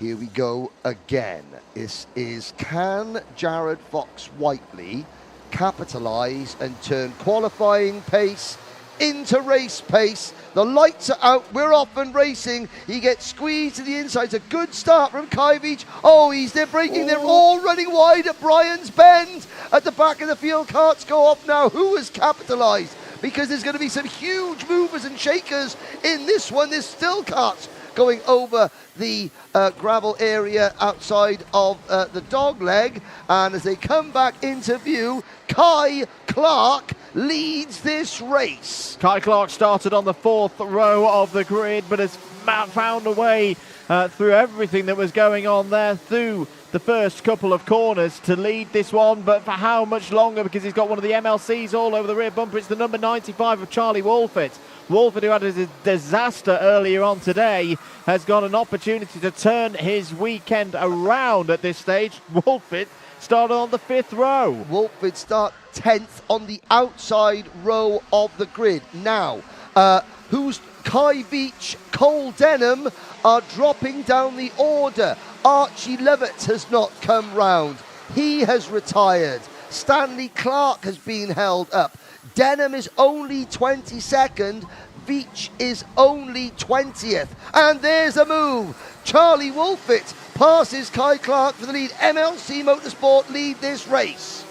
Here we go again. This is, can Jared Fox-Whiteley capitalise and turn qualifying pace into race pace. The lights are out. We're off and racing. He gets squeezed to the inside. It's a good start from Kajvic. Oh, they're braking. They're all running wide at Brian's Bend. At the back of the field, karts go off now. Who has capitalised? Because there's going to be some huge movers and shakers in this one. There's still karts going over the gravel area outside of the dog leg. And as they come back into view, Kai Clark leads this race. Kai Clark started on the 4th row of the grid, but has found a way through everything that was going on there, through the first couple of corners to lead this one, but for how much longer? Because he's got one of the MLCs all over the rear bumper. It's the number 95 of Charlie Wolfett. Wolfett, who had a disaster earlier on today, has got an opportunity to turn his weekend around at this stage. Wolfett started on the 5th row. Wolfett start 10th on the outside row of the grid. Now, who's Kajvic, Cole Denham are dropping down the order. Archie Lovett has not come round. He has retired. Stanley Clark has been held up. Denham is only 22nd. Veach is only 20th. And there's a move. Charlie Wolfett passes Kai Clark for the lead. MLC Motorsport lead this race.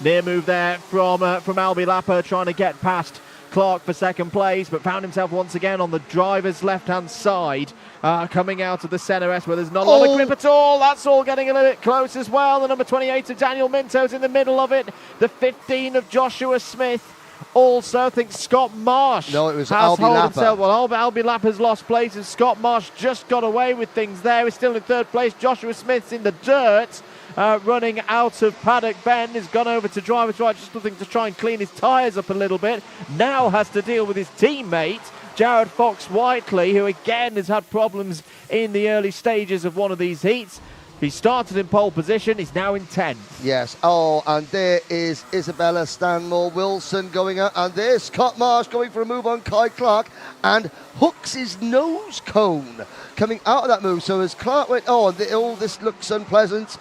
Near move there from Albie Lapper, trying to get past Clark for second place, but found himself once again on the driver's left-hand side, coming out of the centre S where there's not a lot of grip at all. That's all getting a little bit close as well. The number 28 of Daniel Minto's in the middle of it. The 15 of Joshua Smith. Also, I think Scott Marsh. No, it was Albie Lapper. Well, Albie Lapper's lost places. Scott Marsh just got away with things there. He's still in 3rd place. Joshua Smith's in the dirt. Running out of Paddock Bend, has gone over to driver's right, just looking to try and clean his tyres up a little bit. Now has to deal with his teammate, Jared Fox-Whiteley, who again has had problems in the early stages of one of these heats. He started in pole position, he's now in 10th. Yes, and there is Isabella Stanmore Wilson going out, and there's Scott Marsh going for a move on Kai Clark, and hooks his nose cone coming out of that move. So as Clark went, all this looks unpleasant.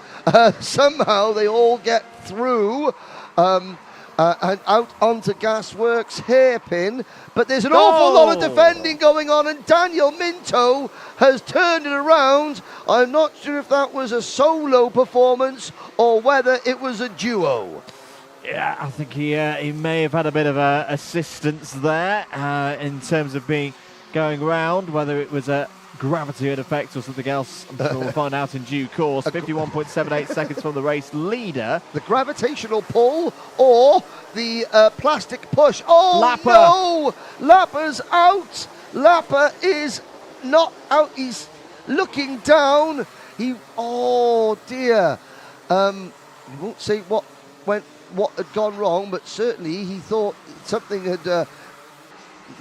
Somehow they all get through. And out onto Gasworks hairpin, but there's an awful lot of defending going on, and Daniel Minto has turned it around. I'm not sure if that was a solo performance or whether it was a duo. Yeah, I think he may have had a bit of assistance there in terms of going round, whether it was a gravity effect or something else. I'm sure we'll find out in due course. 51.78 seconds from the race leader. The gravitational pull or the plastic push. Oh, Lapper. No! Lapper's out. Lapper is not out. He's looking down. Oh, dear. We won't say what had gone wrong, but certainly he thought something had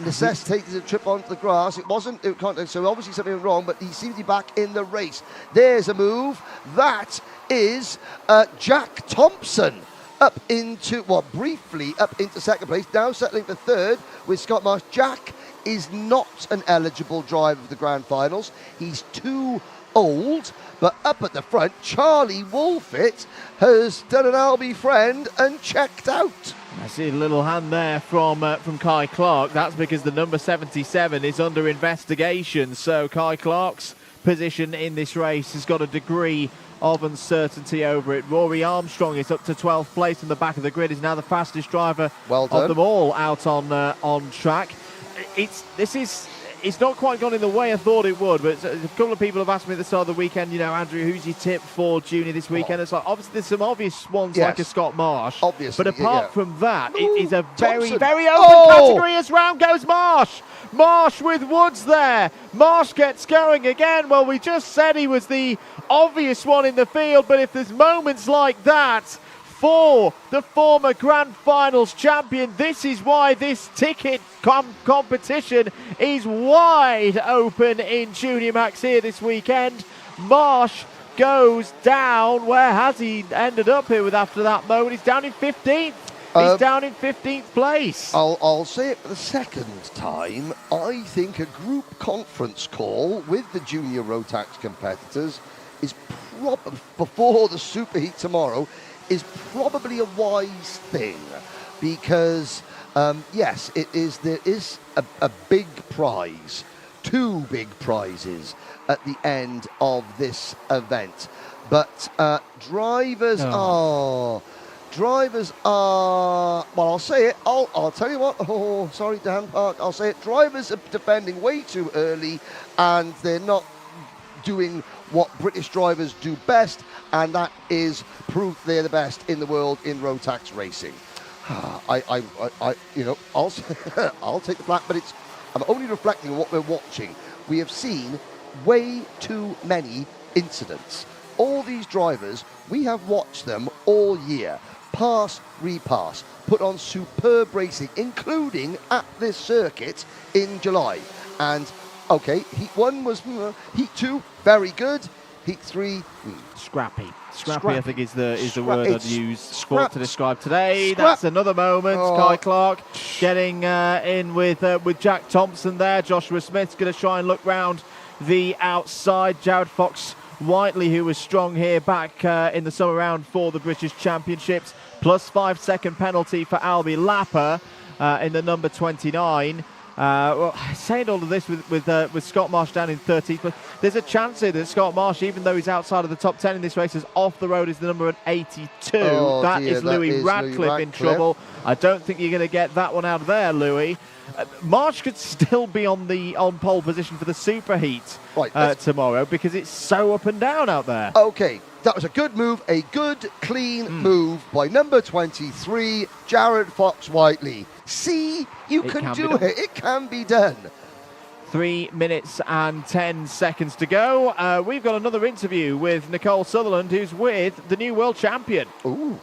necessitated a trip onto the grass. It wasn't, so obviously something went wrong, but he seems to be back in the race. There's a move. That is Jack Thompson up into, briefly up into second place, now settling for 3rd with Scott Marsh. Jack is not an eligible driver for the grand finals. He's too old, but up at the front, Charlie Wolfett has done an Albie friend and checked out. I see a little hand there from Kai Clark. That's because the number 77 is under investigation. So Kai Clark's position in this race has got a degree of uncertainty over it. Rory Armstrong is up to 12th place in the back of the grid. Is now the fastest driver of them all out on track. It's not quite gone in the way I thought it would, but a couple of people have asked me at the start of the weekend, Andrew, who's your tip for Junior this weekend? It's like, obviously there's some obvious ones like a Scott Marsh. Obviously. But apart from that, it is a very, very open category as round goes Marsh. Marsh with Woods there. Marsh gets going again. Well, we just said he was the obvious one in the field, but if there's moments like that for the former Grand Finals champion, this is why this ticket competition is wide open in Junior Max here this weekend. Marsh goes down. Where has he ended up here with after that moment? He's down in 15th. He's down in 15th place. I'll say it for the second time. I think a group conference call with the junior Rotax competitors is before the superheat tomorrow is probably a wise thing, because yes, it is. There is a big prize, 2 big prizes at the end of this event. But drivers are, well, I'll say it, I'll tell you what, oh, sorry, Dan Park, I'll say it, drivers are defending way too early, and they're not doing what British drivers do best, and that is prove they're the best in the world in Rotax racing. You know, I'll take the flak, but I'm only reflecting on what we're watching. We have seen way too many incidents. All these drivers, we have watched them all year, pass, repass, put on superb racing, including at this circuit in July. And okay, Heat 1 was, Heat 2, very good. Heat 3, Scrappy, I think is the word I'd use to describe today. Scrap. That's another moment. Kai Clark getting in with Jack Thompson there. Joshua Smith's going to try and look round the outside. Jared Fox-Whiteley, who was strong here back in the summer round for the British Championships. Plus 5-second penalty for Albie Lapper in the number 29. Well, saying all of this with Scott Marsh down in 30th, but there's a chance here that Scott Marsh, even though he's outside of the top 10 in this race, is off the road is the number 82. That is Louis Radcliffe in trouble. I don't think you're going to get that one out of there, Louis. Marsh could still be on pole position for the superheat tomorrow, because it's so up and down out there. Okay, that was a good move, a good, clean move by number 23, Jared Fox-Whiteley. See, you can do it. It can be done. 3 minutes and 10 seconds to go. We've got another interview with Nicole Sutherland, who's with the new world champion. Ooh.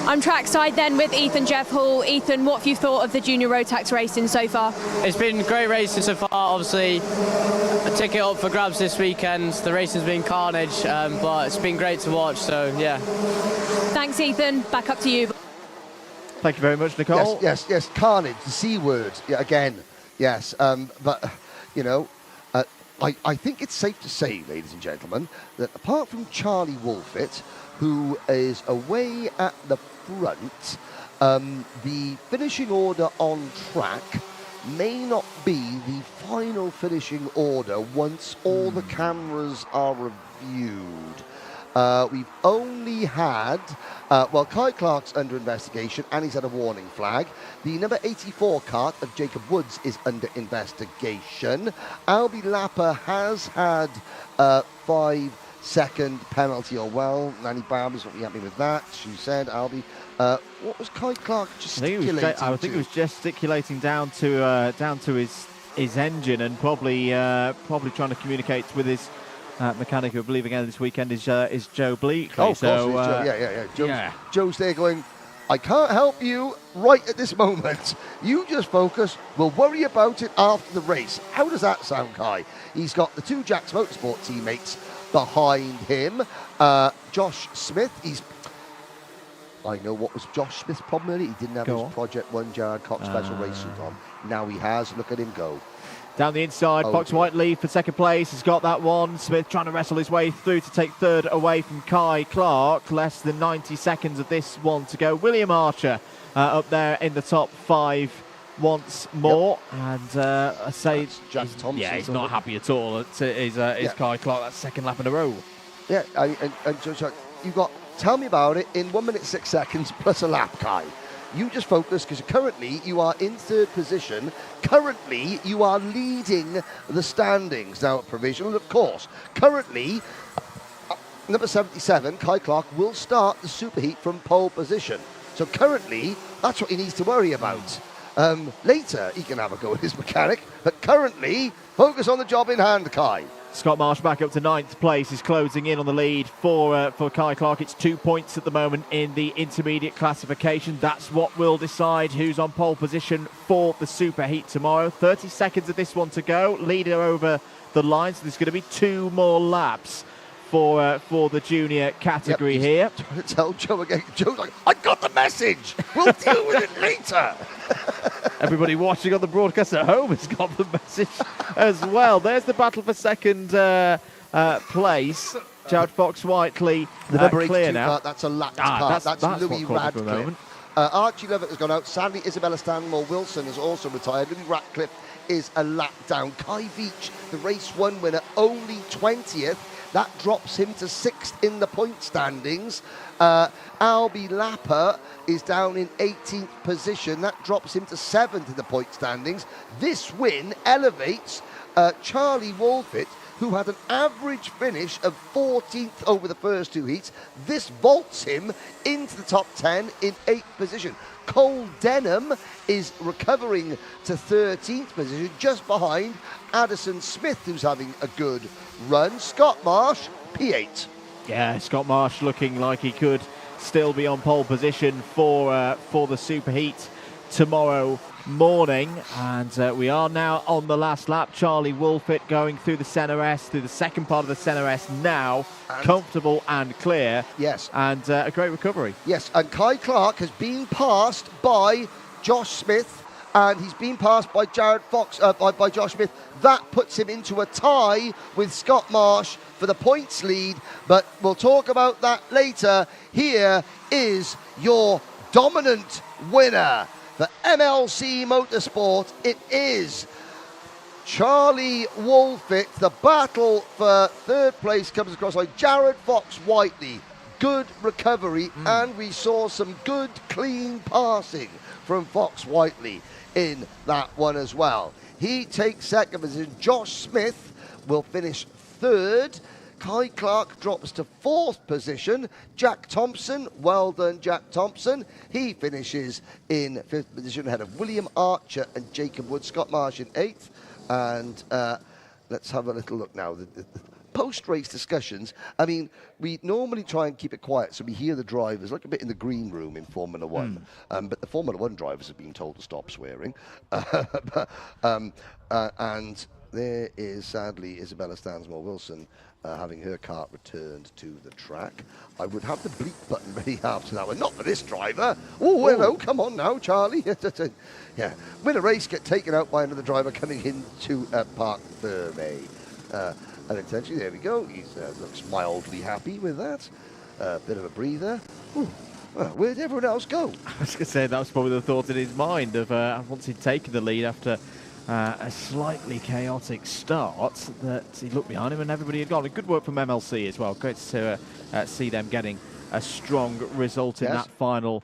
I'm trackside then with Ethan Jeff Hall. Ethan, what have you thought of the junior Rotax racing so far? It's been great racing so far. Obviously, a ticket up for grabs this weekend. The racing's been carnage, but it's been great to watch, so yeah. Thanks, Ethan. Back up to you. Thank you very much, Nicole. Yes, carnage, the C word, again. Yes, but, you know, I think it's safe to say, ladies and gentlemen, that apart from Charlie Wolfett, who is away at the front, the finishing order on track may not be the final finishing order once all the cameras are reviewed. We've only had, well, Kai Clark's under investigation and he's had a warning flag. The number 84 kart of Jacob Woods is under investigation. Albie Lapper has had 5-second penalty, or well, Nanny Barbers won't be happy with that. She said, Albie, what was Kai Clark gesticulating I think he was gesticulating down to his engine, and probably trying to communicate with his mechanic, who I believe again this weekend is Joe Bleakley. Oh, of course, yeah. Joe's there going, I can't help you right at this moment. You just focus. We'll worry about it after the race. How does that sound, Kai? He's got the 2 Jack's Motorsport teammates behind him. Josh Smith, I know what was Josh Smith's problem earlier. He didn't have his Project 1 Jared Cox special race suit on. Now he has. Look at him go. Down the inside, Fox-Whiteley for second place. He's got that one. Smith trying to wrestle his way through to take third away from Kai Clark. Less than 90 seconds of this one to go. William Archer up there in the top 5 once more. Yep. And I say, Jack Thompson. Yeah, he's not happy at all. Is Kai Clark, that second lap in a row. Yeah, and Joe, you've got, tell me about it in 1 minute 6 seconds plus a lap, Kai. You just focus, because currently you are in third position. Currently you are leading the standings. Now, provisional, of course. Currently, number 77, Kai Clark, will start the superheat from pole position. So currently, that's what he needs to worry about. Later, he can have a go at his mechanic. But currently, focus on the job in hand, Kai. Scott Marsh back up to 9th place. He's closing in on the lead for Kai Clark. It's 2 points at the moment in the intermediate classification. That's what will decide who's on pole position for the superheat tomorrow. 30 seconds of this one to go. Leader over the line. So there's going to be 2 more laps for the junior category here. Trying to tell Joe again. Joe's like, I got the message. We'll deal with it later. Everybody watching on the broadcast at home has got the message as well. There's the battle for second place. Jared Fox-Whiteley the number clear 82 now. Kart, that's a lapped kart. That's Louis Radcliffe. Archie Lovett has gone out. Sadly, Isabella Stanmore Wilson has also retired. Louis Ratcliffe is a lap down. Kai Veach, the race 1 winner, only 20th. That drops him to 6th in the point standings. Albie Lapper is down in 18th position. That drops him to 7th in the point standings. This win elevates Charlie Wolfett, who had an average finish of 14th over the first 2 heats. This vaults him into the top 10 in 8th position. Cole Denham is recovering to 13th position, just behind Addison Smith, who's having a good run. Scott Marsh, P8. Yeah, Scott Marsh looking like he could still be on pole position for the superheat tomorrow morning. And we are now on the last lap. Charlie Wolfett going through the centre S, through the second part of the centre S now, comfortable and clear. Yes. And a great recovery. Yes, and Kai Clark has been passed by Josh Smith, and he's been passed by Jared Fox, by Josh Smith. That puts him into a tie with Scott Marsh for the points lead, but we'll talk about that later. Here is your dominant winner for MLC Motorsport. It is Charlie Wolfett. The battle for third place comes across by Jared Fox Whiteley. Good recovery, and we saw some good clean passing from Fox Whiteley in that one as well. He takes second position. Josh Smith will finish third. Kai Clark drops to 4th position. Jack Thompson, well done Jack Thompson. He finishes in 5th position ahead of William Archer and Jacob Wood. Scott Marsh in 8th. And let's have a little look now. The post-race discussions, I mean, we normally try and keep it quiet so we hear the drivers, like a bit in the green room in Formula One. But the Formula One drivers have been told to stop swearing. And there is, sadly, Isabella Stansmore Wilson having her kart returned to the track. I would have the bleep button ready after that one. Not for this driver. Oh, hello, come on now, Charlie. Yeah, win a race, get taken out by another driver coming into Park Ferme. Unintentionally, there we go. He looks mildly happy with that. Bit of a breather. Ooh. Well, where'd everyone else go? I was going to say that was probably the thought in his mind of once he'd taken the lead after a slightly chaotic start, that he looked behind him and everybody had gone. Good work from MLC as well. Great to see them getting a strong result in that final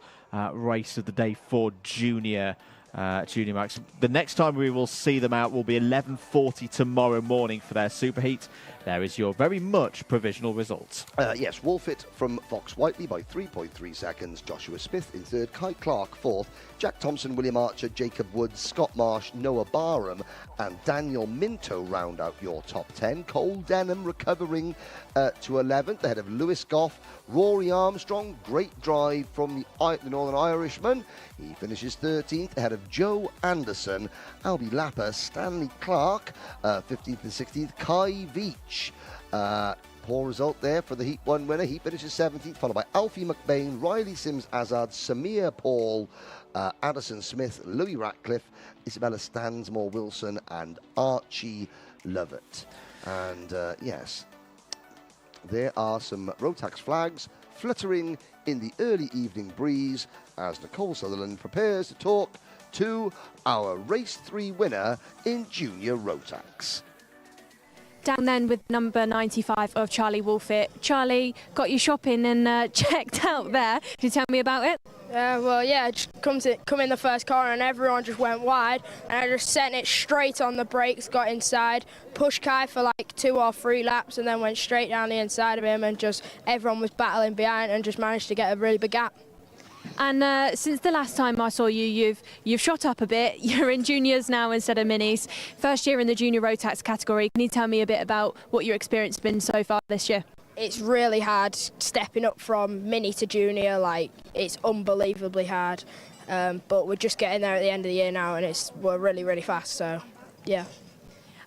race of the day for Junior Max. The next time we will see them out will be 11:40 tomorrow morning for their superheat. There is your very much provisional results. Yes, Wolfett from Fox Whiteley by 3.3 seconds. Joshua Smith in 3rd. Kai Clark 4th. Jack Thompson, William Archer, Jacob Woods, Scott Marsh, Noah Barham and Daniel Minto round out your top 10. Cole Denham recovering to 11th ahead of Lewis Goff. Rory Armstrong, great drive from the Northern Irishman. He finishes 13th ahead of Joe Anderson. Albie Lapper, Stanley Clark, 15th and 16th. Kai Veach. Poor result there for the Heat 1 winner. He finishes 17th, followed by Alfie McBain, Riley Sims-Azad, Samir Paul, Addison Smith, Louis Ratcliffe, Isabella Stansmore Wilson, and Archie Lovett. And yes, there are some Rotax flags fluttering in the early evening breeze as Nicole Sutherland prepares to talk to our Race 3 winner in Junior Rotax. Down then with number 95 of Charlie Wolfett. Charlie, got you shopping and checked out there. Can you tell me about it? Well, yeah, I just come in the first car and everyone just went wide, and I just sent it straight on the brakes, got inside, pushed Kai for like 2 or 3 laps, and then went straight down the inside of him, and just everyone was battling behind and just managed to get a really big gap. And since the last time I saw you, you've shot up a bit. You're in juniors now instead of minis. First year in the junior Rotax category. Can you tell me a bit about what your experience has been so far this year? It's really hard stepping up from mini to junior. Like, it's unbelievably hard. But we're just getting there at the end of the year now, and we're really, really fast. So, yeah.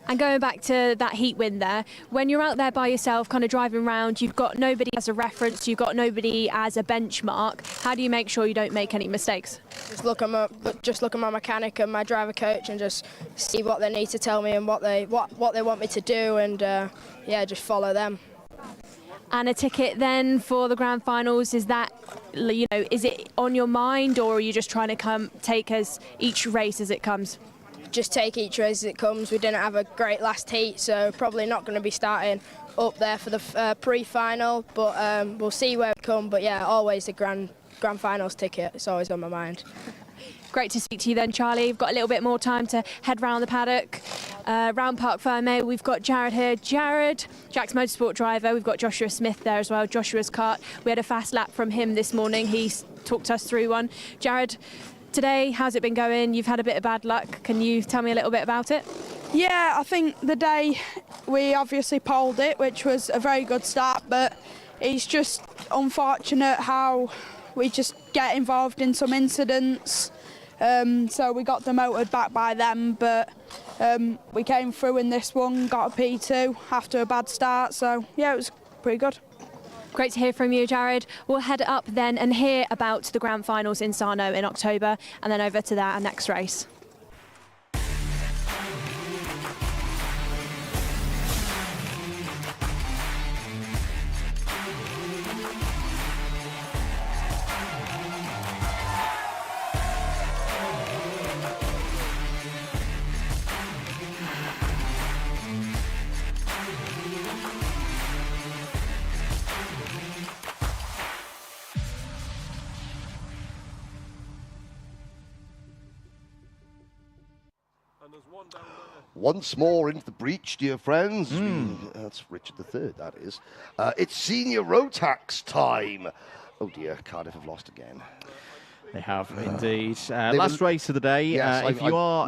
And going back to that heat win there, when you're out there by yourself, kind of driving around, you've got nobody as a reference, you've got nobody as a benchmark. How do you make sure you don't make any mistakes? Just look at my mechanic and my driver coach, and just see what they need to tell me and what they want me to do, and yeah, just follow them. And a ticket then for the grand finals, is that, you know, is it on your mind, or are you just trying to take as each race as it comes? Just take each race as it comes. We didn't have a great last heat, so probably not going to be starting up there for the pre-final, but we'll see where we come. But yeah, always the grand finals ticket. It's always on my mind. Great to speak to you then, Charlie. We've got a little bit more time to head round the paddock. Round Park Ferme, we've got Jared here. Jared, Jack's motorsport driver. We've got Joshua Smith there as well, Joshua's kart. We had a fast lap from him this morning. He talked us through one. Jared, today, how's it been going? You've had a bit of bad luck. Can you tell me a little bit about it? Yeah, I think the day we obviously poled it, which was a very good start, but it's just unfortunate how we just get involved in some incidents. So we got demoted back by them, but we came through in this one, got a P2 after a bad start, so yeah, it was pretty good. Great to hear from you, Jared. We'll head up then and hear about the grand finals in Sarno in October, and then over to our next race. Once more into the breach, dear friends. That's Richard III, that is. It's senior Rotax time. Oh dear, Cardiff have lost again. They have indeed. Last race of the day. Yes,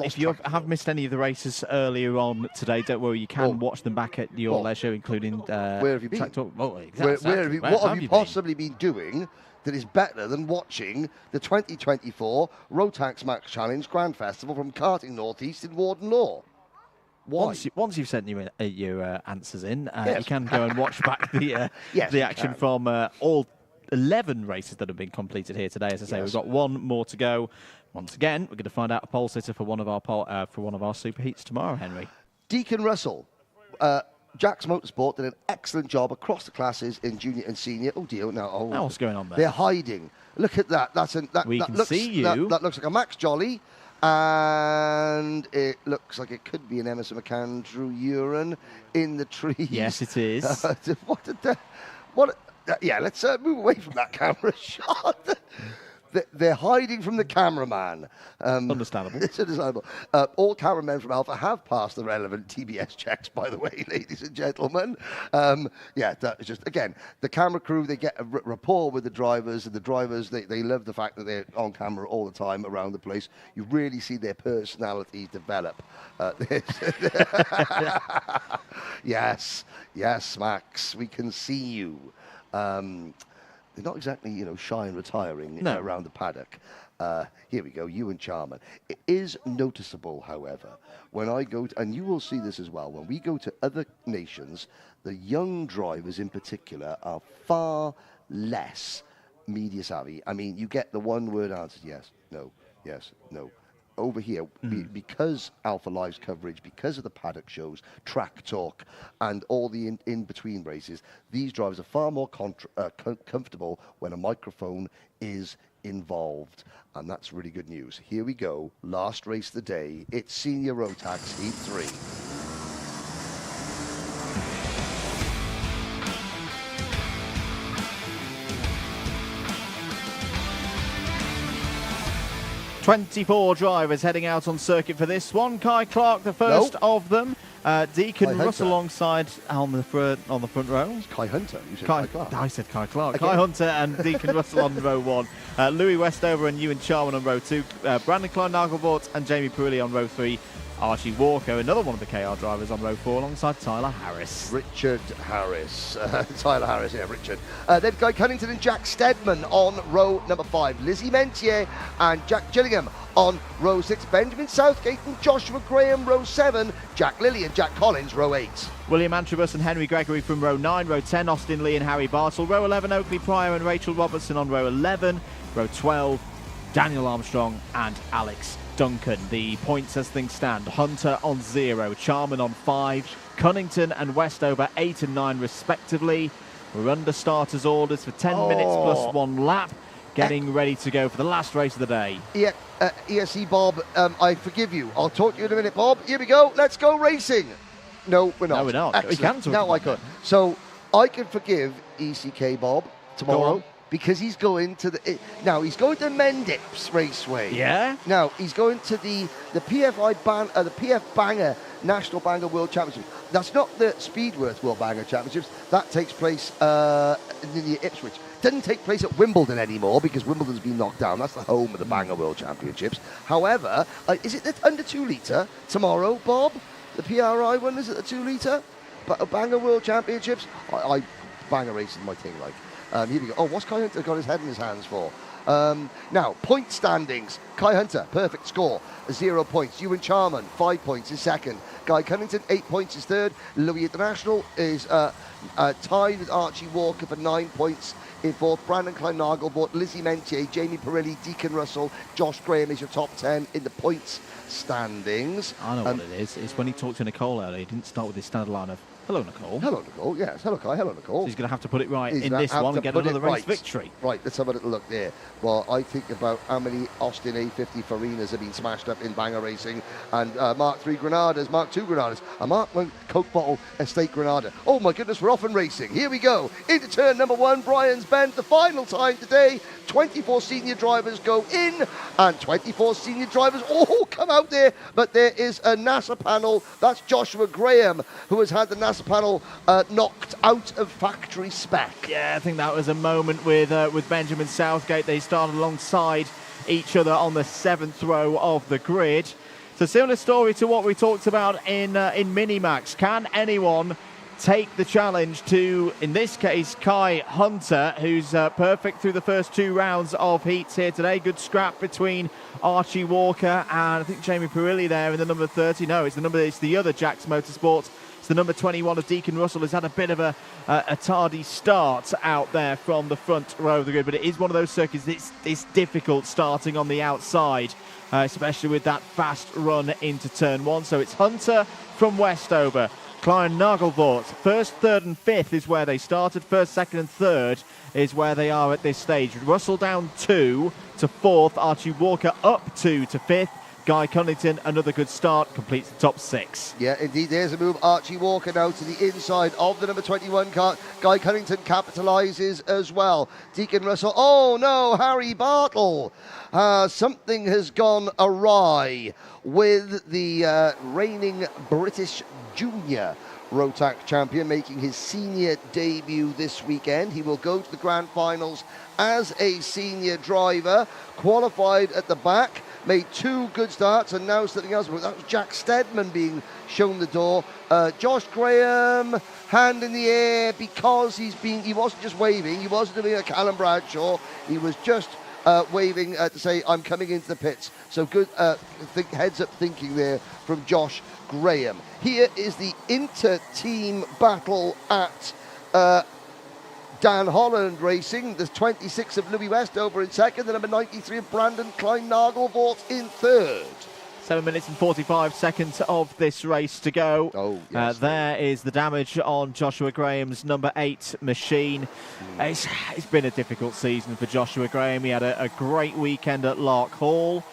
if you have missed any of the races earlier on today, don't worry. You can watch them back at your leisure, including. Where have you been? Exactly. What have you possibly been doing that is better than watching the 2024 Rotax Max Challenge Grand Festival from Karting North East in Warden Law? Why? Once you've sent your answers in, you can go and watch back the action from all 11 races that have been completed here today. As I say, we've got one more to go. Once again, we're going to find out a pole sitter for one of our superheats tomorrow, Henry. Deacon Russell, Jack's Motorsport did an excellent job across the classes in junior and senior. Oh dear, now what's going on there? They're hiding. Look at that. We can see you. That looks like a Max Jolly. And it looks like it could be an Emerson McAndrew urine in the trees. Yes, it is. Yeah, let's move away from that camera shot. They're hiding from the cameraman. Understandable. It's understandable. All cameramen from Alpha have passed the relevant TBS checks, by the way, ladies and gentlemen. That is just, again, the camera crew, they get a rapport with the drivers, and the drivers, they love the fact that they're on camera all the time around the place. You really see their personalities develop. Yes, Max, we can see you. They're not exactly, shy and retiring around the paddock. Here we go, you and Charman. It is noticeable, however, when I go to, and you will see this as well, when we go to other nations, the young drivers in particular are far less media savvy. I mean, you get the one-word answers, yes, no, yes, no. Over here, because Alpha Live's coverage, because of the paddock shows, track talk, and all the in-between races, these drivers are far more comfortable when a microphone is involved. And that's really good news. Here we go. Last race of the day. It's Senior Rotax Heat 3. 24 drivers heading out on circuit for this one. Kai Clark, the first of them. Deacon Russell alongside on the front row. It's Kai Hunter. You said Kai Clark. I said Kai Clark. Again. Kai Hunter and Deacon Russell on row 1. Louis Westover and Ewan Charman on row 2. Brandon Klein-Nagelvort and Jamie Purley on row 3. Archie Walker, another one of the KR drivers, on row 4 alongside Tyler Harris. Richard Harris. Tyler Harris, yeah, Richard. Then Guy Cunnington and Jack Steadman on row number 5. Lizzie Mentier and Jack Gillingham on row 6. Benjamin Southgate and Joshua Graham, row 7. Jack Lilly and Jack Collins, row 8. William Antrobus and Henry Gregory from row 9. Row 10, Austin Lee and Harry Bartle. Row 11, Oakley Pryor and Rachel Robertson on row 11. Row 12, Daniel Armstrong and Alex Duncan. The points as things stand: Hunter on 0, Charman on 5, Cunnington and Westover 8 and 9 respectively. We're under starters' orders for 10 minutes plus 1 lap, getting ready to go for the last race of the day. Yeah, ESC Bob, I forgive you. I'll talk to you in a minute, Bob. Here we go. Let's go racing. No, we're not. No, we're not. Excellent. We can talk now about I can. that. So I can forgive ECK Bob tomorrow because he's going to the he's going to Mendips Raceway. Yeah. Now he's going to the PF Banger National Banger World Championship. That's not the Speedworth World Banger Championships. That takes place in Ipswich. Doesn't take place at Wimbledon anymore because Wimbledon's been knocked down. That's the home of the Banger World Championships. However, is it the under 2 litre tomorrow, Bob? The PRI one, is it the 2 litre? Banger World Championships? I Banger racing my thing, like. Here we go. Oh, what's Kai Hunter got his head in his hands for? Now, point standings. Kai Hunter, perfect score, 0 points. Ewan Charman, 5 points, is second. Guy Cunnington, 8 points, is third. Louis International is tied with Archie Walker for 9 points in fourth. Brandon Klein-Nagelbort, Lizzie Mentier, Jamie Pirelli, Deacon Russell, Josh Graham is your top 10 in the points standings. I know what it is. It's when he talked to Nicole earlier, he didn't start with his standard line of hello, Nicole. Hello, Nicole. Yes, hello, Kai. Hello, Nicole. So he's going to have to put it right in this one and get another race victory. Right, let's have a little look there. Well, I think about how many Austin A50 Farinas have been smashed up in Banger Racing, and Mark 3 Granadas, Mark 2 Granadas, a Mark 1 Coke Bottle Estate Granada. Oh my goodness, we're off and racing. Here we go. Into turn number 1, Brian's Bend. The final time today. 24 senior drivers go in, and 24 senior drivers all come out there. But there is a NASA panel. That's Joshua Graham, who has had the NASA panel knocked out of factory spec. Yeah, I think that was a moment with Benjamin Southgate. They started alongside each other on the 7th row of the grid. It's a similar story to what we talked about in Minimax. Can anyone take the challenge to, in this case, Kai Hunter, who's perfect through the first 2 rounds of heats here today? Good scrap between Archie Walker and I think Jamie Pirelli there in the number 30. No, it's the other Jack's Motorsports. It's the number 21 of Deacon Russell, has had a bit of a tardy start out there from the front row of the grid, but it is one of those circuits it's difficult starting on the outside, especially with that fast run into turn 1. So it's Hunter from Westover. Klein-Nagelbort, first, third and fifth is where they started. First, second and third is where they are at this stage. Russell down 2 to 4th. Archie Walker up 2 to 5th. Guy Cunnington, another good start, completes the top 6. Yeah, indeed, there's a move. Archie Walker now to the inside of the number 21 car. Guy Cunnington capitalises as well. Deacon Russell, oh no, Harry Bartle. Something has gone awry with the reigning British Junior Rotax champion making his senior debut this weekend. He will go to the grand finals as a senior driver, qualified at the back, made 2 good starts, and now something else. That was Jack Steadman being shown the door. Josh Graham, hand in the air because he wasn't just waving, he wasn't doing a Callum Bradshaw, he was just waving to say, I'm coming into the pits. So good heads up thinking there from Josh Graham. Here is the inter-team battle at Dan Holland Racing. There's 26 of Louis Westover in second, the number 93 of Brandon Klein-Nagelbort in third. 7 minutes and 45 seconds of this race to go. Oh, yes. There is the damage on Joshua Graham's number 8 machine. It's been a difficult season for Joshua Graham. He had a great weekend at Lark Hall.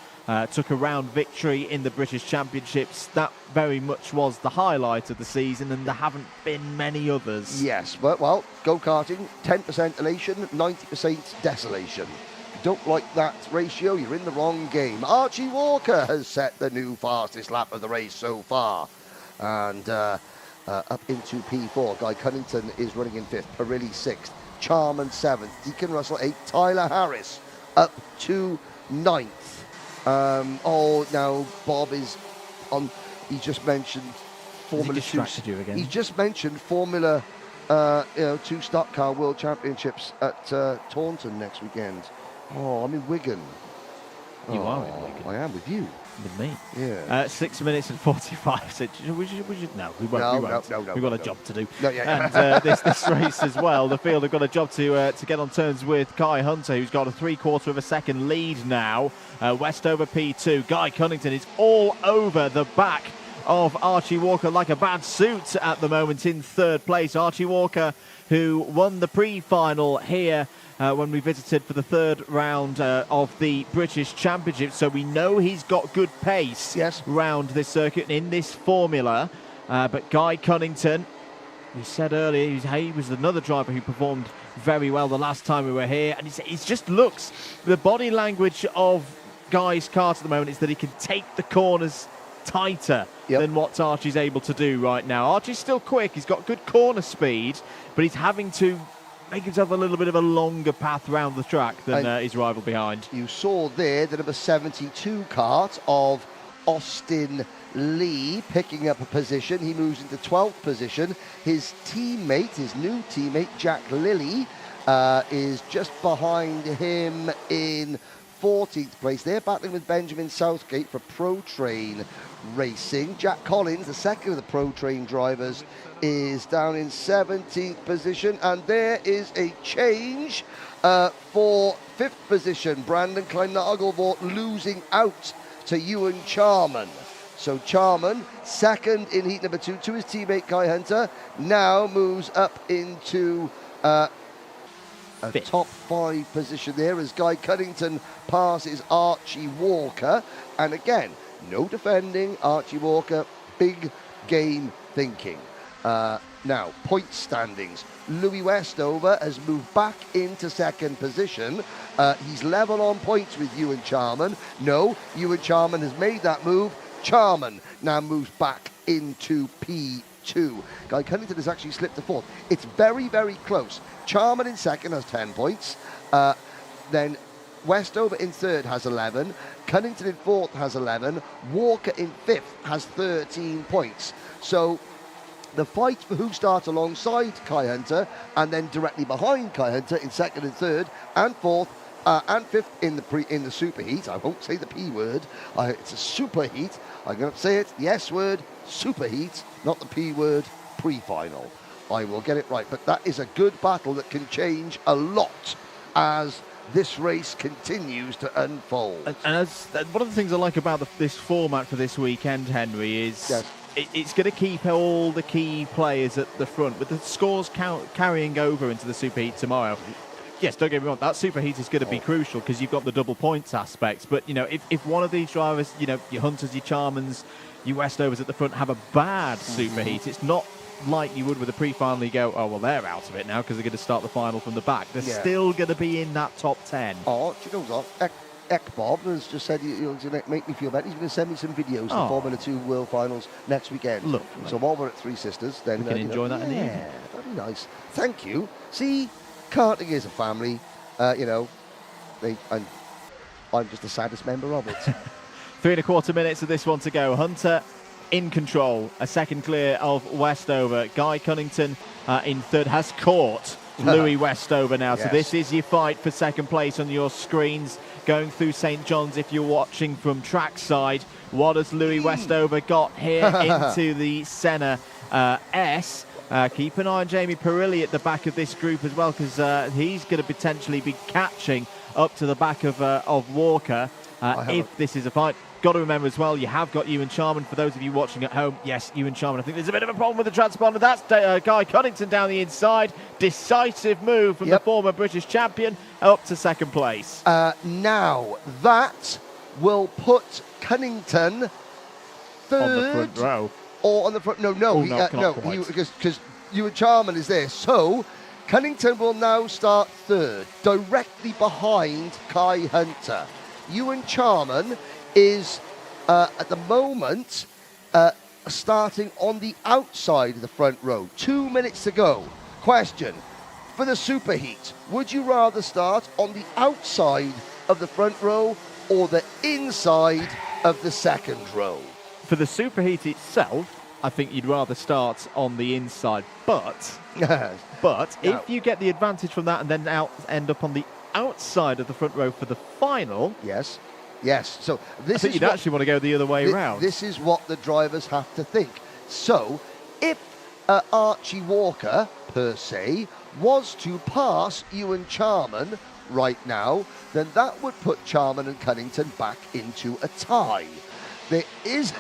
Took a round victory in the British Championships. That very much was the highlight of the season, and there haven't been many others. Yes, but well, go-karting, 10% elation, 90% desolation. Don't like that ratio, you're in the wrong game. Archie Walker has set the new fastest lap of the race so far. And up into P4, Guy Cunnington is running in 5th, Pirelli 6th, Charman 7th, Deacon Russell 8th, Tyler Harris up to 9th. Now Bob is on. He just mentioned Formula 2. You again? He just mentioned Formula 2 stock car World Championships at Taunton next weekend. Oh, I'm in Wigan. You are in Wigan. I am with you. With me. Yeah. 6 minutes and 45. So we won't. No, We've got a job to do. No, yeah. And this race as well, the field have got a job to get on turns with Kai Hunter, who's got a 3/4 of a second lead now. Westover P2. Guy Cunnington is all over the back of Archie Walker like a bad suit at the moment in third place. Archie Walker, who won the pre-final here when we visited for the third round of the British Championship. So we know he's got good pace round this circuit and in this formula. But Guy Cunnington, we said earlier, he was another driver who performed very well the last time we were here. And it just looks, the body language of Guy's kart at the moment is that he can take the corners tighter than what Archie's able to do right now. Archie's still quick, he's got good corner speed, but he's having to make himself a little bit of a longer path round the track than his rival behind. You saw there the number 72 kart of Austin Lee picking up a position. He moves into 12th position. His teammate, his new teammate, Jack Lilly, is just behind him in 14th place. They're battling with Benjamin Southgate for Pro Train Racing. Jack Collins, the second of the Pro Train drivers, is down in 17th position. And there is a change for 5th position. Brandon Klein-Nagelvort losing out to Ewan Charman. So Charman, second in heat number 2 to his teammate Kai Hunter, now moves up into a top 5 position there as Guy Cunnington passes Archie Walker. And again, no defending. Archie Walker, big game thinking. Now, point standings. Louis Westover has moved back into second position. He's level on points with Ewan Charman. No, Ewan Charman has made that move. Charman now moves back into P2. Guy Cunnington has actually slipped to 4th. It's very, very close. Charman in second has 10 points. Then Westover in third has 11. Cunnington in 4th has 11. Walker in 5th has 13 points. So the fight for who starts alongside Kai Hunter and then directly behind Kai Hunter in second and third and 4th and 5th in the super heat. I won't say the P word. It's a super heat. I'm going to say it. The S word, super heat, not the P word, pre-final. I will get it right. But that is a good battle that can change a lot as this race continues to unfold. And one of the things I like about this format for this weekend, Henry, is it's going to keep all the key players at the front, with the scores carrying over into the super heat tomorrow. Yes, don't get me wrong, that super heat is going to be crucial because you've got the double points aspects. But, you know, if one of these drivers, you know, your Hunters, your Charmans, your Westovers at the front have a bad super heat, it's not like you would with a pre-final. You go, oh, well, they're out of it now because they're going to start the final from the back. They're still going to be in that top 10. Oh, do you know what? Bob has just said he'll make me feel better. He's going to send me some videos of the Formula 2 World Finals next weekend. Look. So while we're at Three Sisters, then we can enjoy that in the evening. That'd be nice. Thank you. See, karting is a family. You know, I'm just the saddest member of it. 3.25 minutes of this one to go. Hunter in control, a second clear of Westover. Guy Cunnington in third has caught Louis Westover now. So this is your fight for second place on your screens. Going through St. John's if you're watching from trackside. What has Louis Westover got here into the Senna S? Keep an eye on Jamie Perilli at the back of this group as well, because he's going to potentially be catching up to the back of Walker if this is a fight. Got to remember as well, you have got Ewan Charman. For those of you watching at home, yes, Ewan Charman. I think there's a bit of a problem with the transponder. That's Guy Cunnington down the inside. Decisive move from the former British champion up to second place. Now, that will put Cunnington third. On the front row. Or on the front, because Ewan Charman is there. So, Cunnington will now start third, directly behind Kai Hunter. Ewan Charman is, at the moment, starting on the outside of the front row. 2 minutes to go. Question, for the super heat, would you rather start on the outside of the front row or the inside of the second row? For the super heat itself, I think you'd rather start on the inside. But if you get the advantage from that and then end up on the outside of the front row for the final... Yes, so this I think you'd actually want to go the other way around. This is what the drivers have to think. So, if Archie Walker, per se, was to pass Ewan Charman right now, then that would put Charman and Cunnington back into a tie. There is...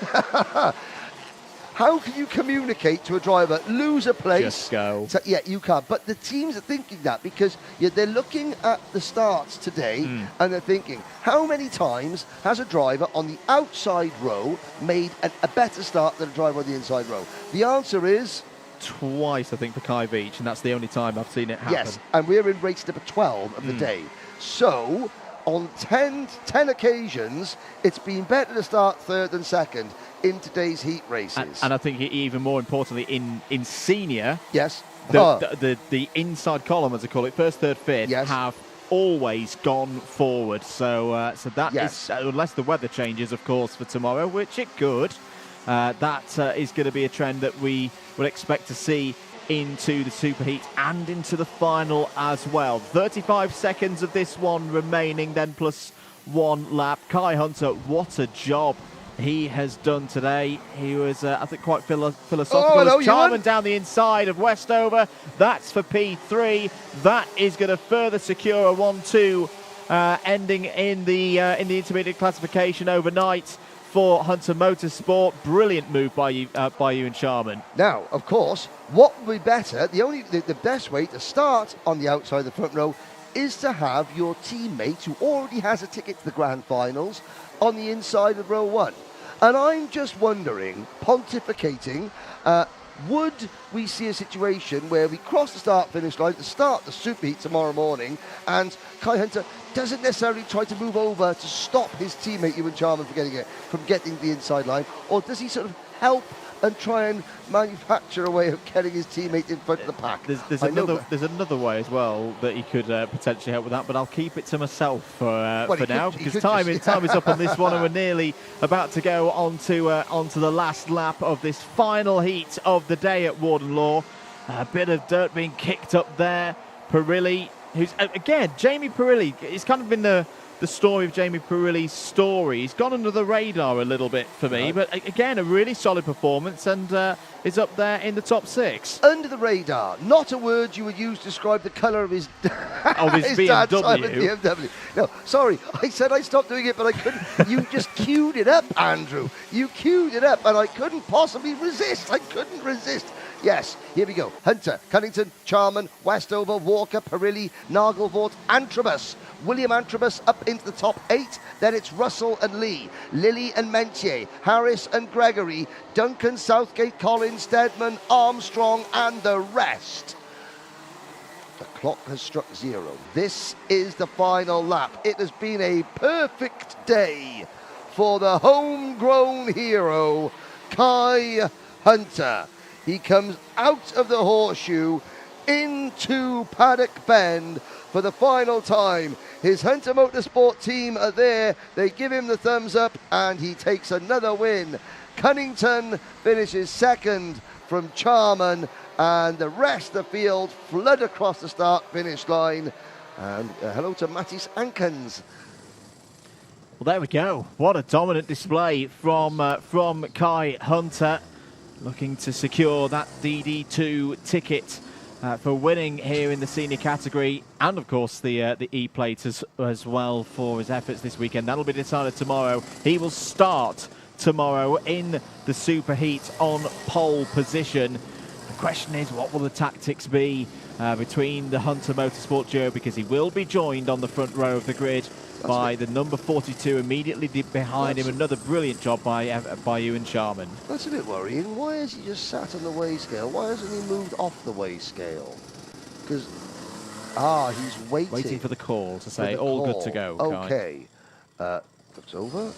how can you communicate to a driver, lose a place? Just go. Yeah, you can't. But the teams are thinking that because they're looking at the starts today and they're thinking, how many times has a driver on the outside row made a better start than a driver on the inside row? The answer is... twice, I think, for Kai Beach, and that's the only time I've seen it happen. Yes, and we're in race number 12 of the day. So, on 10 occasions, it's been better to start third than second in today's heat races. And I think even more importantly, in senior, yes, the inside column, as I call it, first, third, fifth, have always gone forward. So, so that is, unless the weather changes, of course, for tomorrow, which it could, that is going to be a trend that we would expect to see into the superheat and into the final as well. 35 seconds of this one remaining, then plus 1 lap. Kai Hunter, what a job he has done today. He was, I think, quite philosophical. As Charman down the inside of Westover. That's for P3. That is going to further secure a 1-2 ending in the intermediate classification overnight for Hunter Motorsport. Brilliant move by you and Charman. Now, of course, what would be better, the best way to start on the outside of the front row is to have your teammate who already has a ticket to the grand finals on the inside of row 1. And I'm just wondering, pontificating, would we see a situation where we cross the start-finish line to start the superheat tomorrow morning and Kai Hunter doesn't necessarily try to move over to stop his teammate Ewan Charman from getting the inside line, or does he sort of help and try and manufacture a way of getting his teammate in front of the pack? There's another way as well that he could potentially help with that, but I'll keep it to myself for now, because time is up on this one, and we're nearly about to go onto the last lap of this final heat of the day at Warden Law. A bit of dirt being kicked up there. Perilli, who's again Jamie Perilli. It's kind of been the story of Jamie Perilli's story. He's gone under the radar a little bit for me, but again, a really solid performance and is up there in the top 6. Under the radar, not a word you would use to describe the colour of his BMW. No, sorry, I said I stopped doing it, but I couldn't. You just queued it up, Andrew. You queued it up, and I couldn't possibly resist. I couldn't resist. Yes, here we go. Hunter, Cunnington, Charman, Westover, Walker, Perilli, Nagelvort, Antrobus. William Antrobus up into the top 8. Then it's Russell and Lee, Lilly and Mentier, Harris and Gregory, Duncan, Southgate, Collins, Stedman, Armstrong, and the rest. The clock has struck 0. This is the final lap. It has been a perfect day for the homegrown hero, Kai Hunter. He comes out of the horseshoe into Paddock Bend for the final time. His Hunter Motorsport team are there. They give him the thumbs up and he takes another win. Cunnington finishes second from Charman, and the rest of the field flood across the start-finish line. And hello to Mattis Ankens. Well, there we go. What a dominant display from Kai Hunter, looking to secure that DD2 ticket for winning here in the senior category, and of course the E-plate as well for his efforts this weekend. That'll be decided tomorrow. He will start tomorrow in the superheat on pole position. The question is, what will the tactics be between the Hunter Motorsport duo, because he will be joined on the front row of the grid by the number 42 immediately behind him. Another brilliant job by Ewan Charman. That's a bit worrying. Why has he just sat on the weigh scale? Why hasn't he moved off the weigh scale? Because, he's waiting for the call to say all good to go. Okay. Looks over.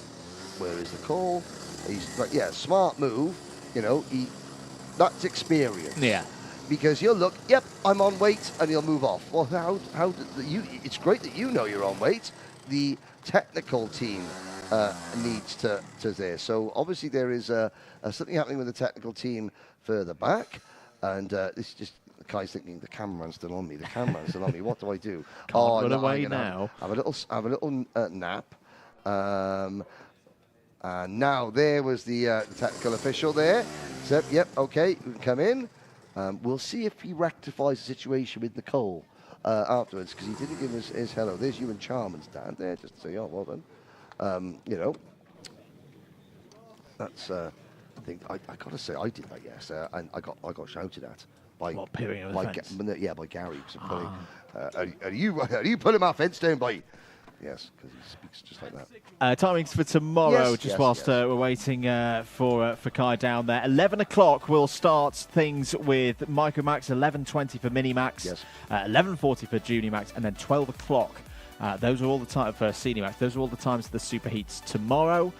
Where is the call? He's smart move. You know, that's experience. Yeah. Because he'll look, yep, I'm on weight, and he'll move off. Well, it's great that you know you're on weight. The technical team needs to there. So obviously there is something happening with the technical team further back, and this is just Kai's thinking, the cameraman's still on me. The cameraman's still on me. What do I do? Can't run away now. Have a little nap. And now there was the technical official there. So yep, okay, you can come in. We'll see if he rectifies the situation with Nicole afterwards, because he didn't give us his hello. There's Ewan Charman stand there, just to say, oh, well done. You know, that's think I got to say I did that yesterday, and I got shouted at by peering over the fence? By Gary. Are you pulling my fence down, boy? Yes, because he speaks just like that. Timings for tomorrow, whilst we're waiting for Kai down there. 11 o'clock we'll start things with Micromax, 11:20 for Minimax, 11:40 for Junimax, and then 12 o'clock. Those are all the time for Senior Max. Those are all the times of the Super Heats tomorrow.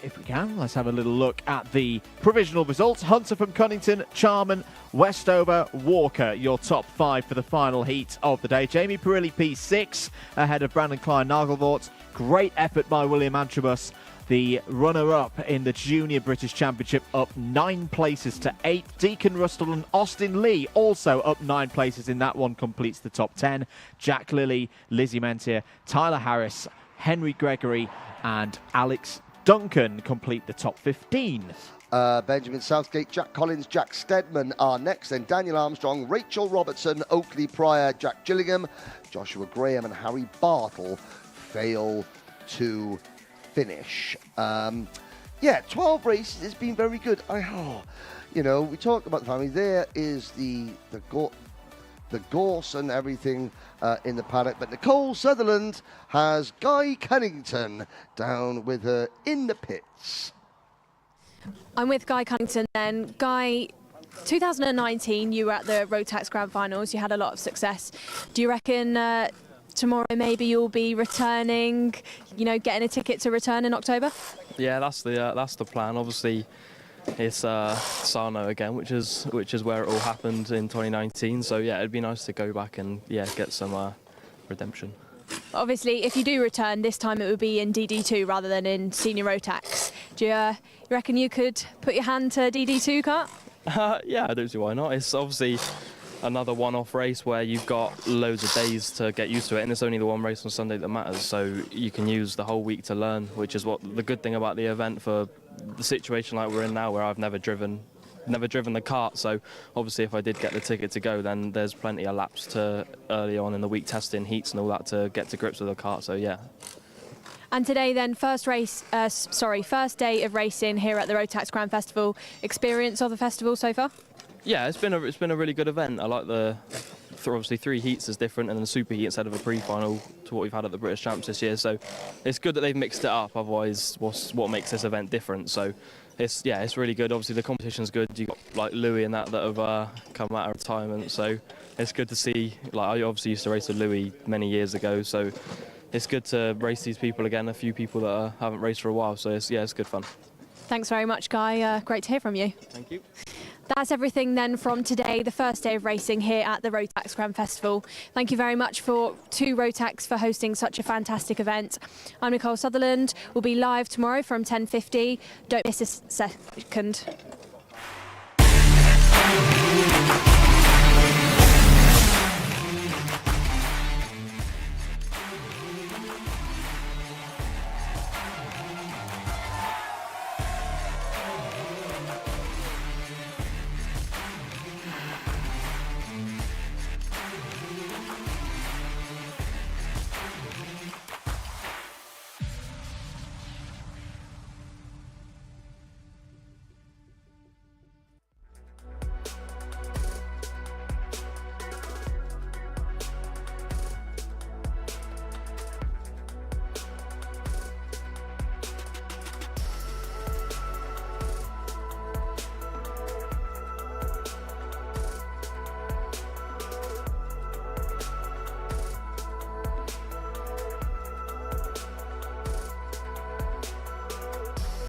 If we can, let's have a little look at the provisional results. Hunter from Cunnington, Charman, Westover, Walker, your top 5 for the final heat of the day. Jamie Perilli P6 ahead of Brandon Klein Nagelvort. Great effort by William Antrobus, the runner-up in the Junior British Championship, up 9 places to 8. Deacon Rustle and Austin Lee also up 9 places in that one, completes the top 10. Jack Lilly, Lizzie Mentier, Tyler Harris, Henry Gregory and Alex Duncan complete the top 15. Benjamin Southgate, Jack Collins, Jack Stedman are next. Then Daniel Armstrong, Rachel Robertson, Oakley Pryor, Jack Gillingham, Joshua Graham and Harry Bartle fail to finish. 12 races. It's been very good. We talked about the family. There is the gorse and everything in the paddock, but Nicole Sutherland has Guy Cunnington down with her in the pits. I'm with Guy Cunnington then. Guy, 2019 you were at the Rotax Grand Finals. You had a lot of success. Do you reckon tomorrow maybe you'll be returning, getting a ticket to return in October? Yeah, that's the plan. Obviously, it's Sarno again, which is where it all happened in 2019. So yeah, it'd be nice to go back and get some redemption. Obviously, if you do return this time, it would be in DD2 rather than in Senior Rotax. Do you reckon you could put your hand to DD2 kart? Yeah, I don't see why not. It's obviously another one-off race where you've got loads of days to get used to it, and it's only the one race on Sunday that matters, so you can use the whole week to learn, which is what the good thing about the event for the situation like we're in now, where I've never driven the kart. So obviously if I did get the ticket to go, then there's plenty of laps to early on in the week, testing heats and all that to get to grips with the kart. So yeah. And today then, first day of racing here at the Rotax Grand Festival. Experience of the festival so far? Yeah, it's been a really good event. I like obviously 3 heats is different, and then the super heat instead of a pre-final to what we've had at the British Champs this year. So it's good that they've mixed it up. Otherwise, what makes this event different? So it's really good. Obviously the competition's good. You got like Louis and that have come out of retirement. So it's good to see. Like I obviously used to race with Louis many years ago. So it's good to race these people again. A few people that haven't raced for a while. So it's good fun. Thanks very much, Guy. Great to hear from you. Thank you. That's everything then from today, the first day of racing here at the Rotax Grand Festival. Thank you very much to Rotax for hosting such a fantastic event. I'm Nicole Sutherland. We'll be live tomorrow from 10:50. Don't miss a second.